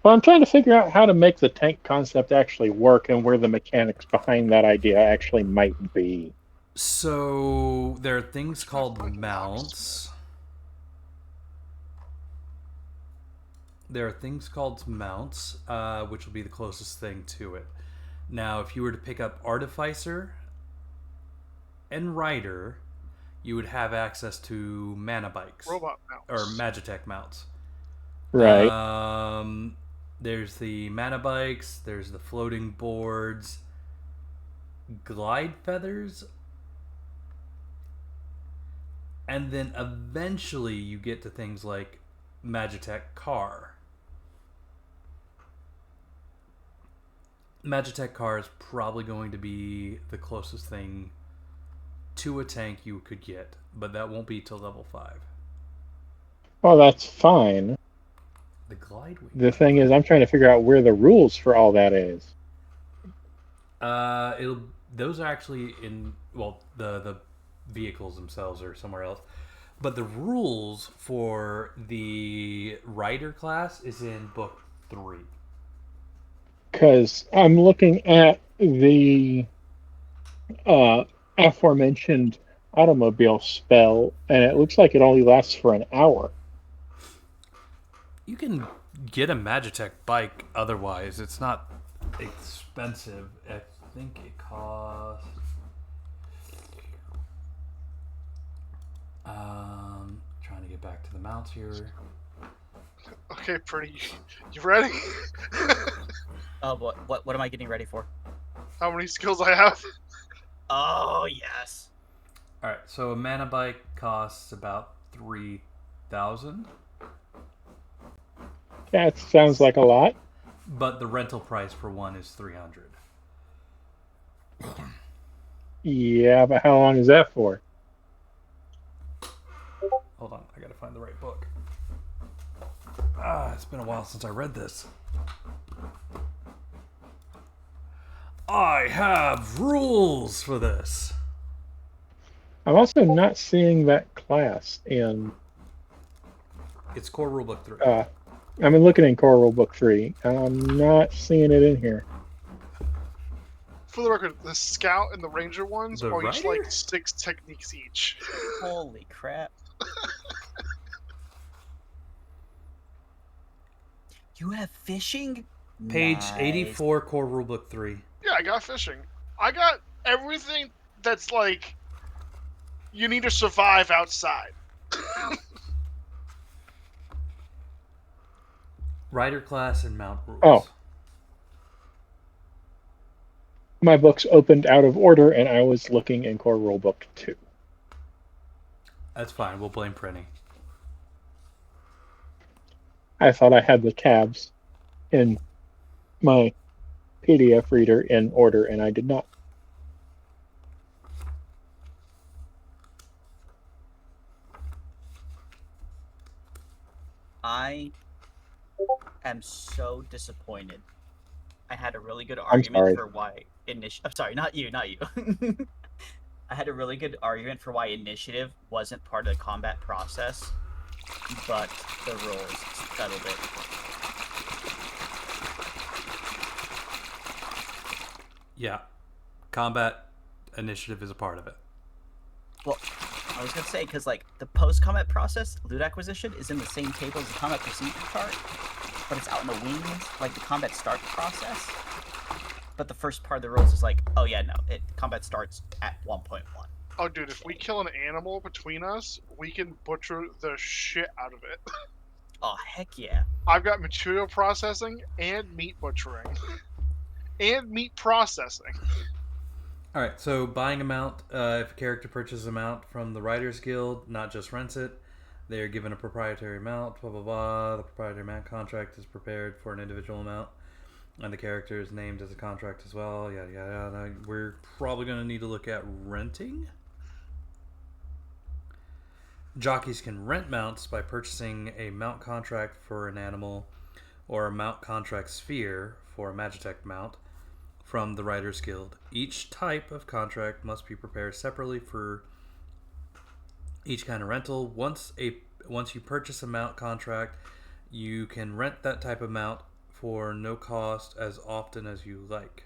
well, I'm trying to figure out how to make the tank concept actually work and where the mechanics behind that idea actually might be. So, there are things called mounts. There are things called mounts, which will be the closest thing to it. Now, if you were to pick up Artificer, and rider, you would have access to mana bikes Robot or mouse. Magitech mounts. Right. There's the mana bikes. There's the floating boards, glide feathers, and then eventually you get to things like Magitech car. Magitech car is probably going to be the closest thing to a tank you could get, but that won't be till level 5. Well, that's fine. The glide wing. The thing is, I'm trying to figure out where the rules for all that is. Those are actually in, well, the vehicles themselves are somewhere else, but the rules for the rider class is in book 3. Because I'm looking at the aforementioned automobile spell, and it looks like it only lasts for an hour. You can get a Magitech bike otherwise. It's not expensive. I think it costs trying to get back to the mounts here. Okay, pretty. You ready? Oh, what am I getting ready for? How many skills I have? Oh, yes. All right, so a mana bike costs about 3,000, That sounds like a lot. but the rental price for one is 300. Yeah, but how long is that for? Hold on, I gotta find the right book. It's been a while since I read this. I have rules for this. I'm also not seeing that class in. It's core rulebook 3. I'm looking in Core Rulebook 3. I'm not seeing it in here. For the record, the scout and the ranger ones The are each rider? like 6 techniques each. Holy crap. You have fishing? Page Nice. 84, core rulebook 3. Yeah, I got fishing. I got everything that's like you need to survive outside. Rider class and mount rules. Oh. My books opened out of order, and I was looking in Core Rulebook 2. That's fine. We'll blame Prinny. I thought I had the tabs in my PDF reader in order, and I did not. I am so disappointed. I had a really good sorry. argument for why I'm sorry, not you. I had a really good argument for why initiative wasn't part of the combat process, but the rules settled it. Yeah. Combat initiative is a part of it. Well, I was gonna say, because like the post-combat process, loot acquisition is in the same table as the combat procedure chart, but it's out in the wings, like the combat start process. But the first part of the rules is like, oh yeah, no, combat starts at 1.1. Oh, dude, if we kill an animal between us, we can butcher the shit out of it. Oh heck yeah! I've got material processing and meat butchering. And meat processing. All right, so buying a mount, if a character purchases a mount from the Riders Guild, not just rents it, they are given a proprietary mount, blah, blah, blah. The proprietary mount contract is prepared for an individual mount, and the character is named as a contract as well, yada, yada, yada. We're probably going to need to look at renting. Jockeys can rent mounts by purchasing a mount contract for an animal or a mount contract sphere for a Magitech mount from the Riders Guild. Each type of contract must be prepared separately for each kind of rental. Once you purchase a mount contract, you can rent that type of mount for no cost as often as you like.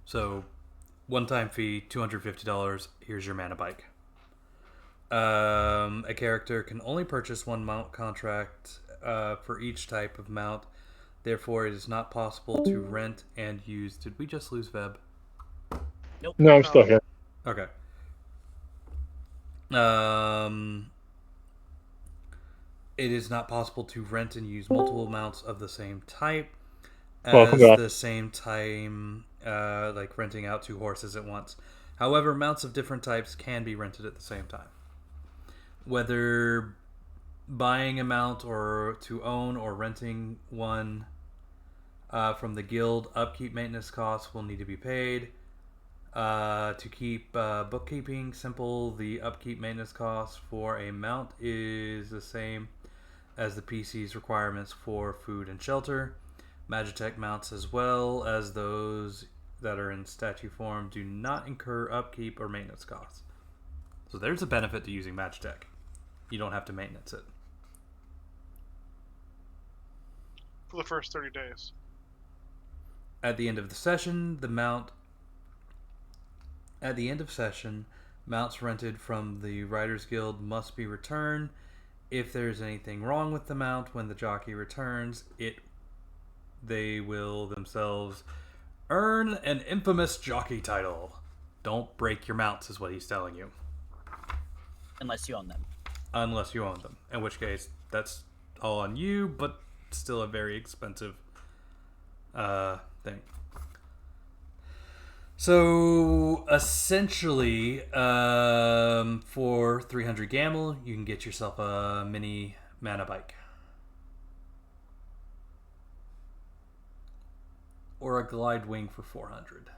So, one-time fee, $250. Here's your mana bike. A character can only purchase one mount contract for each type of mount Therefore, it is not possible to rent and use. Did we just lose Veb? Nope. No, I'm still here. Okay. It is not possible to rent and use multiple mounts of the same type Welcome as back. the same time, like renting out 2 horses at once. However, mounts of different types can be rented at the same time. Whether buying a mount or to own or renting one from the guild, upkeep maintenance costs will need to be paid. To keep bookkeeping simple, the upkeep maintenance cost for a mount is the same as the PC's requirements for food and shelter. Magitech mounts, as well as those that are in statue form, do not incur upkeep or maintenance costs. So there's a benefit to using Magitech. You don't have to maintenance it. For the first 30 days. At the end of the session, mounts rented from the Riders Guild must be returned. If there's anything wrong with the mount when the jockey returns, they will themselves earn an infamous jockey title. Don't break your mounts, is what he's telling you. Unless you own them. Unless you own them. In which case, that's all on you, but still a very expensive thing. So, essentially, for 300 gamel, you can get yourself a mini mana bike. Or a glide wing for 400.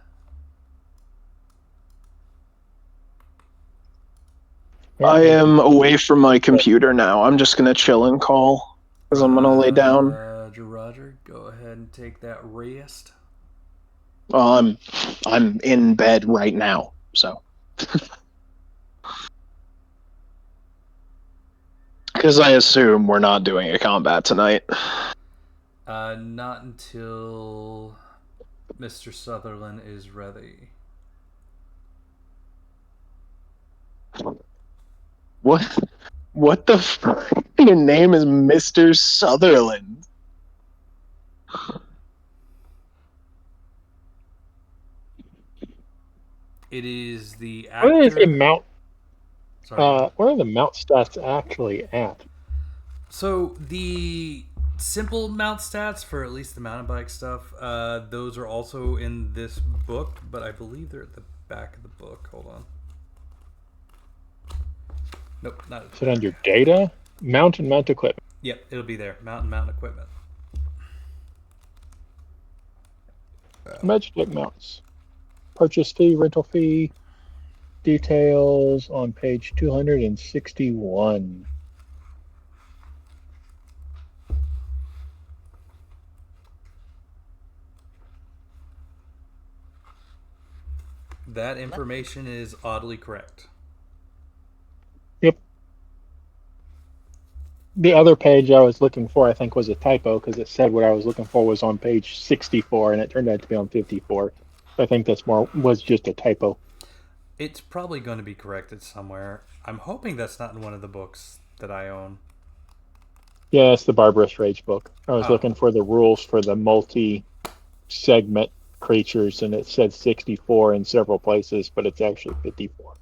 I am away from my computer now. I'm just going to chill and call. Because I'm going to lay down. Roger, go ahead and take that rest. Well, I'm in bed right now, so. Because I assume we're not doing a combat tonight. Not until Mr. Sutherland is ready. What the fuck? Your name is Mr. Sutherland. It is the Where is a actor. mount? Sorry. Where are the mount stats actually at? So the simple mount stats for at least the mountain bike stuff, those are also in this book, but I believe they're at the back of the book. Hold on. Nope, not at Is the it under data? Mount and mount equipment. Yep, it'll be there. Mountain equipment. Magitech mounts. Purchase fee, rental fee, details on page 261. That information is oddly correct. Yep. The other page I was looking for, I think, was a typo because it said what I was looking for was on page 64, and it turned out to be on 54. I think was just a typo. It's probably going to be corrected somewhere. I'm hoping that's not in one of the books that I own. Yeah, it's the Barbarous Rage book. I was looking for the rules for the multi-segment creatures, and it said 64 in several places, but it's actually 54.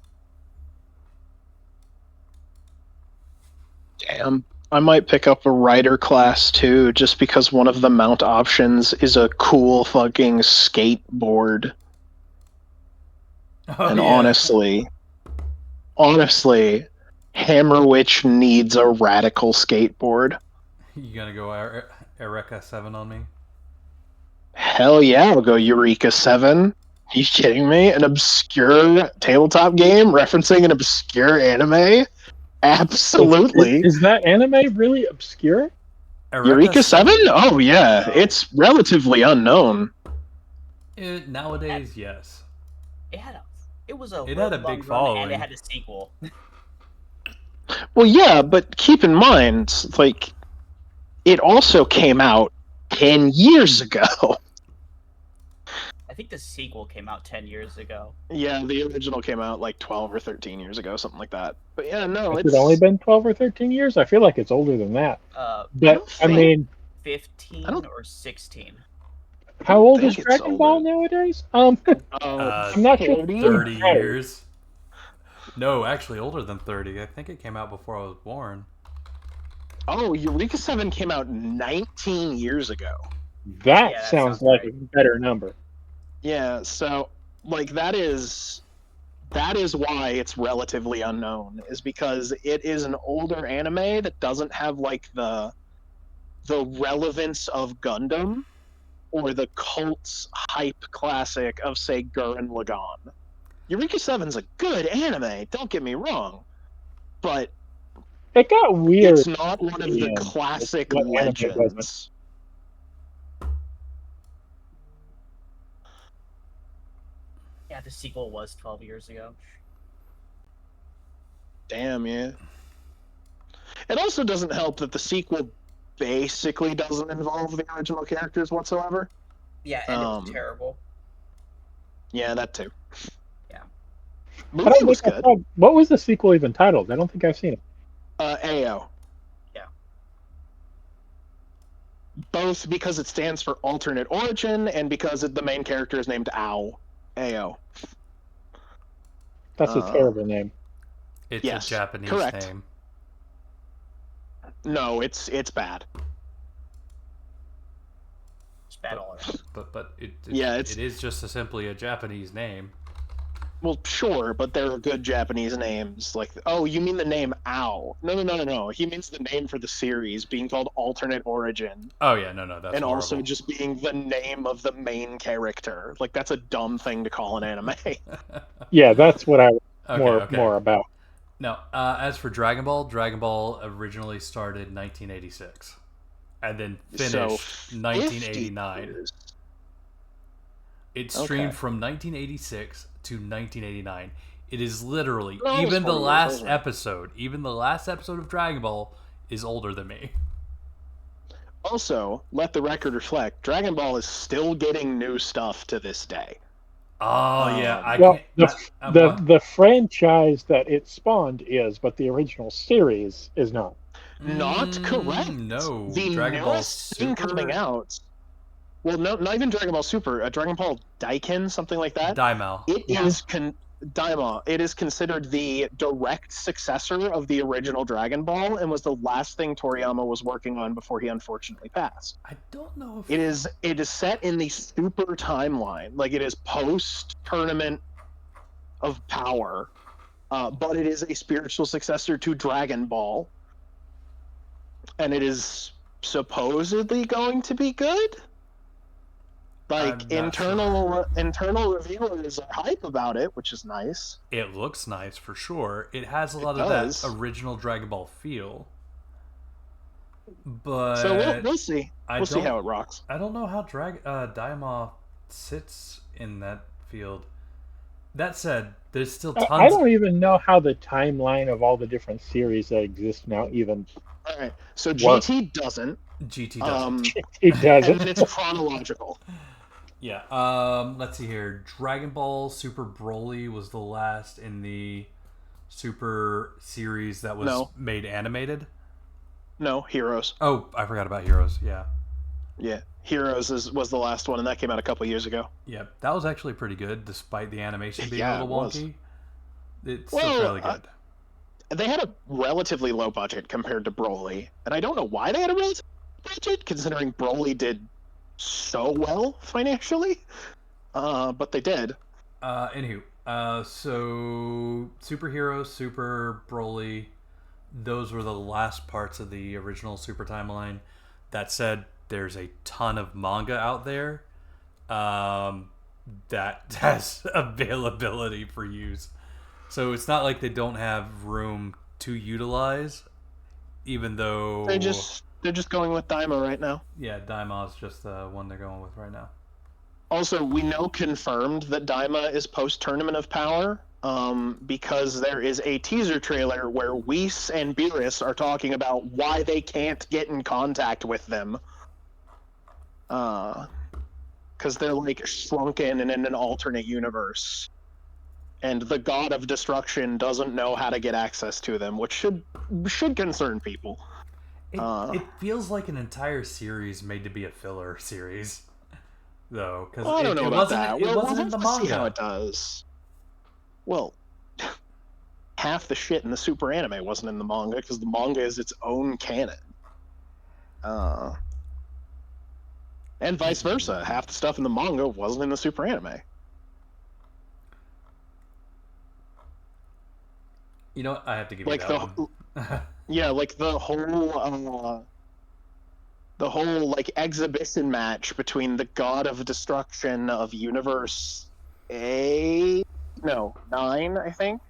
Damn. I might pick up a rider class too, just because one of the mount options is a cool fucking skateboard. Oh, And yeah. honestly, Hammerwitch needs a radical skateboard. You gonna go Eureka 7 on me? Hell yeah, I'll go Eureka 7. Are you kidding me? An obscure tabletop game referencing an obscure anime? Absolutely. Is that anime really obscure? Eureka 7? Oh yeah, No. it's relatively unknown. Nowadays, yes. It had a It really had a long big run, and following. it had a sequel. Well, yeah, but keep in mind, like, it also came out 10 years ago. I think the sequel came out 10 years ago. Yeah, the original came out like 12 or 13 years ago, something like that. But yeah, no, Has it's it only been 12 or 13 years? I feel like it's older than that. I But, don't I think- mean, 15 don't- or 16. How old is think it's Dragon Ball older. nowadays? Oh, I'm not sure. 30 Right. years. No, actually older than 30. I think it came out before I was born. Oh, Eureka 7 came out 19 years ago. That Yeah, that sounds sounds like right. a better number. Yeah, so like that is why it's relatively unknown, is because it is an older anime that doesn't have like the relevance of Gundam or the cult's hype classic of say Gurren Lagann. Eureka 7's a good anime, don't get me wrong, but It got weird. it's not one of the Yeah, classic what anime wasn't? legends. Yeah, the sequel was 12 years ago. Damn, yeah. It also doesn't help that the sequel basically doesn't involve the original characters whatsoever. Yeah, and it was terrible. Yeah, that too. Yeah. I Movie don't was think I good. saw. What was the sequel even titled? I don't think I've seen it. AO. Yeah. Both because it stands for alternate origin and because the main character is named Ao. AO. That's a terrible name. It's Yes, a Japanese correct. name. No, it's bad. It's bad all around. But it is just simply a Japanese name. Well, sure, but there are good Japanese names. Like, oh, you mean the name Ao? No. He means the name for the series being called Alternate Origin. Oh yeah, no, that's and horrible. Also just being the name of the main character. Like, that's a dumb thing to call an anime. Yeah, that's what I was Okay. more about. Now, as for Dragon Ball originally started 1986, and then finished 1989. Years. It streamed from 1986 to 1989. It is literally even the last episode of Dragon Ball is older than me. Also, let the record reflect, Dragon Ball is still getting new stuff to this day. Oh yeah, the franchise that it spawned is, but the original series is not. Not correct. No, the Dragon Ball newest thing Super coming out. Well, no, not even Dragon Ball Super. Dragon Ball Daiken, something like that. Daima. Daima. It is considered the direct successor of the original Dragon Ball, and was the last thing Toriyama was working on before he unfortunately passed. I don't know if it is set in the Super timeline, like it is post Tournament of Power, but it is a spiritual successor to Dragon Ball, and it is supposedly going to be good. Like internal reviewers are hype about it, which is nice. It looks nice for sure. It has a lot of that original Dragon Ball feel. But so we'll see. We'll see how it rocks. I don't know how Daima sits in that field. That said, there's still tons. I don't even know how the timeline of all the different series that exist now even. All right, so work. GT doesn't. GT doesn't. It doesn't. And then it's chronological. Yeah. Let's see here. Dragon Ball Super Broly was the last in the Super series that was made animated. No, Heroes. Oh, I forgot about Heroes. Yeah. Yeah, Heroes was the last one, and that came out a couple years ago. Yeah, that was actually pretty good, despite the animation being a little wonky. It's still fairly good. They had a relatively low budget compared to Broly, and I don't know why they had a relatively low budget, considering Broly did so well financially. But they did. Anywho, so Superheroes, Super Broly, those were the last parts of the original Super timeline. That said, there's a ton of manga out there that has availability for use. So it's not like they don't have room to utilize, even though they're just going with Daima right now. Yeah, Daima is just the one they're going with right now. Also, we know confirmed that Daima is post Tournament of Power, because there is a teaser trailer where Whis and Beerus are talking about why they can't get in contact with them. Because they're like shrunken and in an alternate universe. And the God of Destruction doesn't know how to get access to them, which should concern people. It feels like an entire series made to be a filler series, though, because Well, I don't know about that. It wasn't in we'll the have to manga. see how it does. Well, half the shit in the Super Anime wasn't in the manga because the manga is its own canon. And vice versa. Half the stuff in the manga wasn't in the Super Anime. You know what? I have to give you Like that one. yeah, like the whole like exhibition match between the God of Destruction of Universe 9, I think,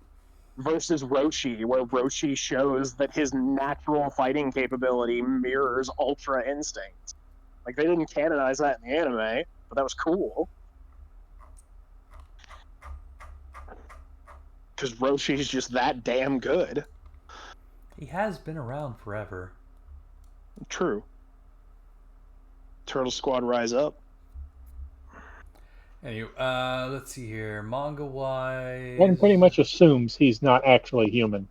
versus Roshi, where Roshi shows that his natural fighting capability mirrors Ultra Instinct. Like, they didn't canonize that in the anime, but that was cool. Because Roshi's just that damn good. He has been around forever. True. Turtle Squad Rise Up. Anyway, let's see here. Manga wise, One pretty much assumes he's not actually human.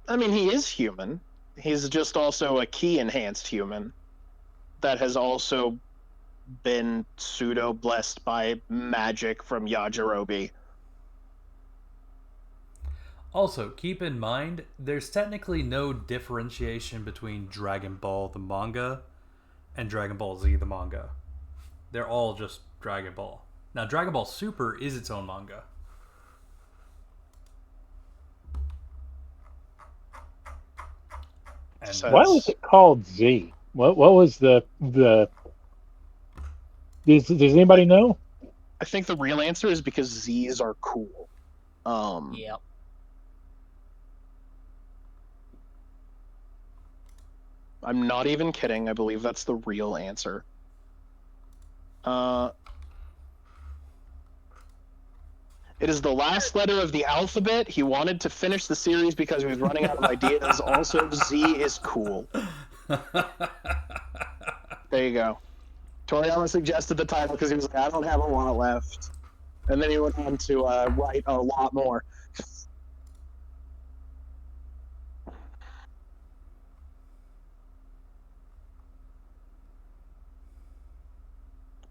I mean, he is human. He's just also a key enhanced human that has also been pseudo blessed by magic from Yajirobe. Also, keep in mind, there's technically no differentiation between Dragon Ball the manga and Dragon Ball Z the manga. They're all just Dragon Ball. Now, Dragon Ball Super is its own manga. And Why was it called Z? What was the does anybody know? I think the real answer is because Z's are cool. Yep. I'm not even kidding. I believe that's the real answer. It is the last letter of the alphabet. He wanted to finish the series because he was running out of ideas. Also, Z is cool. There you go. Toriyama suggested the title because he was like, I don't have a lot left. And then he went on to write a lot more.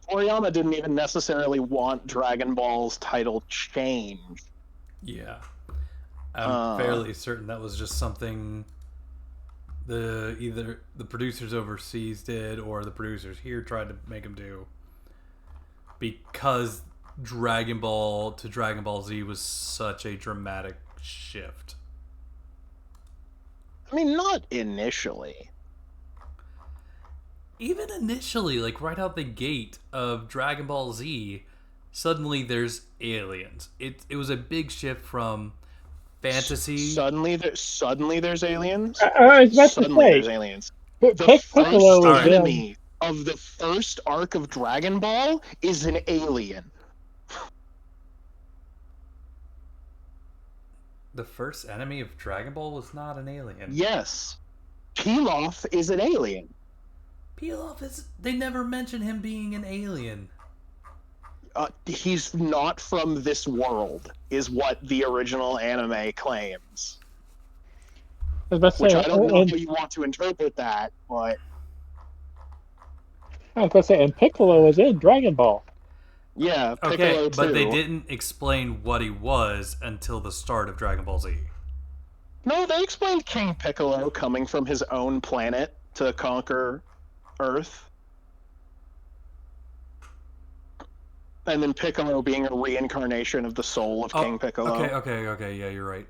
Toriyama didn't even necessarily want Dragon Ball's title changed. yeah, I'm fairly certain that was just something either the producers overseas did or the producers here tried to make him do, because Dragon Ball to Dragon Ball Z was such a dramatic shift. I mean, not initially. Even initially, like right out the gate of Dragon Ball Z, suddenly there's aliens. It was a big shift from fantasy. Suddenly there's aliens. I was about Suddenly to there's say, aliens. The Piccolo first is in. enemy of the first arc of Dragon Ball is an alien. The first enemy of Dragon Ball was not an alien. Yes. Pilaf is an alien. Pilaf is... They never mention him being an alien. He's not from this world, is what the original anime claims. I was about to Which say, I don't know how you want to interpret that, but... I was about to say, and Piccolo is in Dragon Ball. Yeah, Piccolo Okay, too. but they didn't explain what he was until the start of Dragon Ball Z. No, they explained King Piccolo coming from his own planet to conquer Earth. And then Piccolo being a reincarnation of the soul of King Piccolo. Okay, yeah, you're right.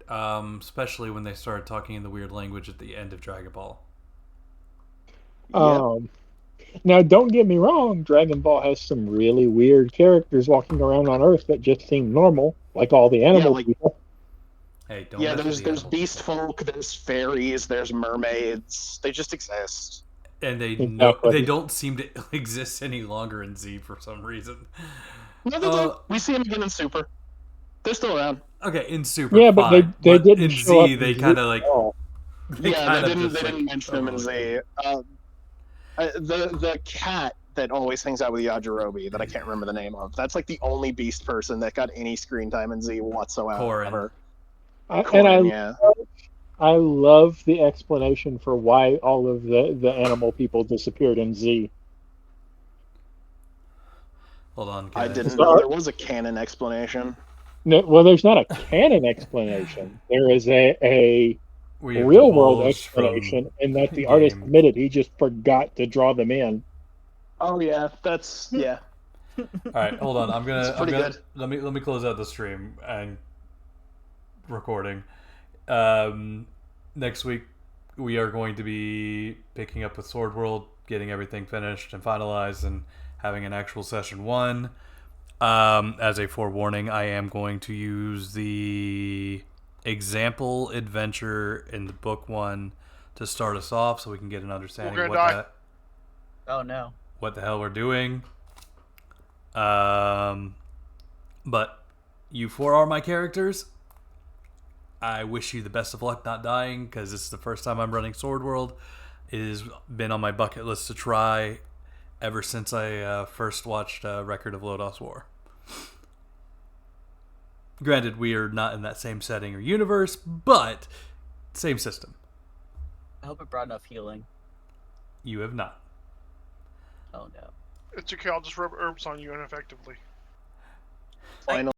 Especially when they started talking in the weird language at the end of Dragon Ball. Yep. Now, don't get me wrong, Dragon Ball has some really weird characters walking around on Earth that just seem normal, like all the animal people. Hey, don't Yeah, mess with the there's animals. beast folk, there's fairies, there's mermaids. They just exist. And they Exactly. don't seem to exist any longer in Z for some reason. No, they do. We see them again in Super. They're still around. Okay, in Super, Yeah, but fine. they But didn't in show Z, up they in kind of Z like... at all. They didn't just, mention them in Z. The cat that always hangs out with Yajirobe that I can't remember the name of. That's like the only beast person that got any screen time in Z whatsoever. Corrin. And I Corrin, yeah. love I love the explanation for why all of the animal people disappeared in Z. Hold on, I guys. didn't So, know there was a canon explanation. no, well, there's not a canon explanation. There is a We have real world divulged explanation, from in that the artist game. admitted he just forgot to draw them in. Oh yeah, that's yeah. All right, hold on. I'm It's pretty gonna good. let me close out the stream and recording. Next week we are going to be picking up with Sword World, getting everything finished and finalized, and having an actual session 1. As a forewarning, I am going to use the example adventure in the book 1 to start us off, so we can get an understanding We're of gonna die. Oh no. what the hell we're doing. But you 4 are my characters. I wish you the best of luck not dying, because this is the first time I'm running Sword World. It has been on my bucket list to try ever since I first watched Record of Lodos War. Granted, we are not in that same setting or universe, but same system. I hope it brought enough healing. You have not. Oh no. It's okay. I'll just rub herbs on you ineffectively. Final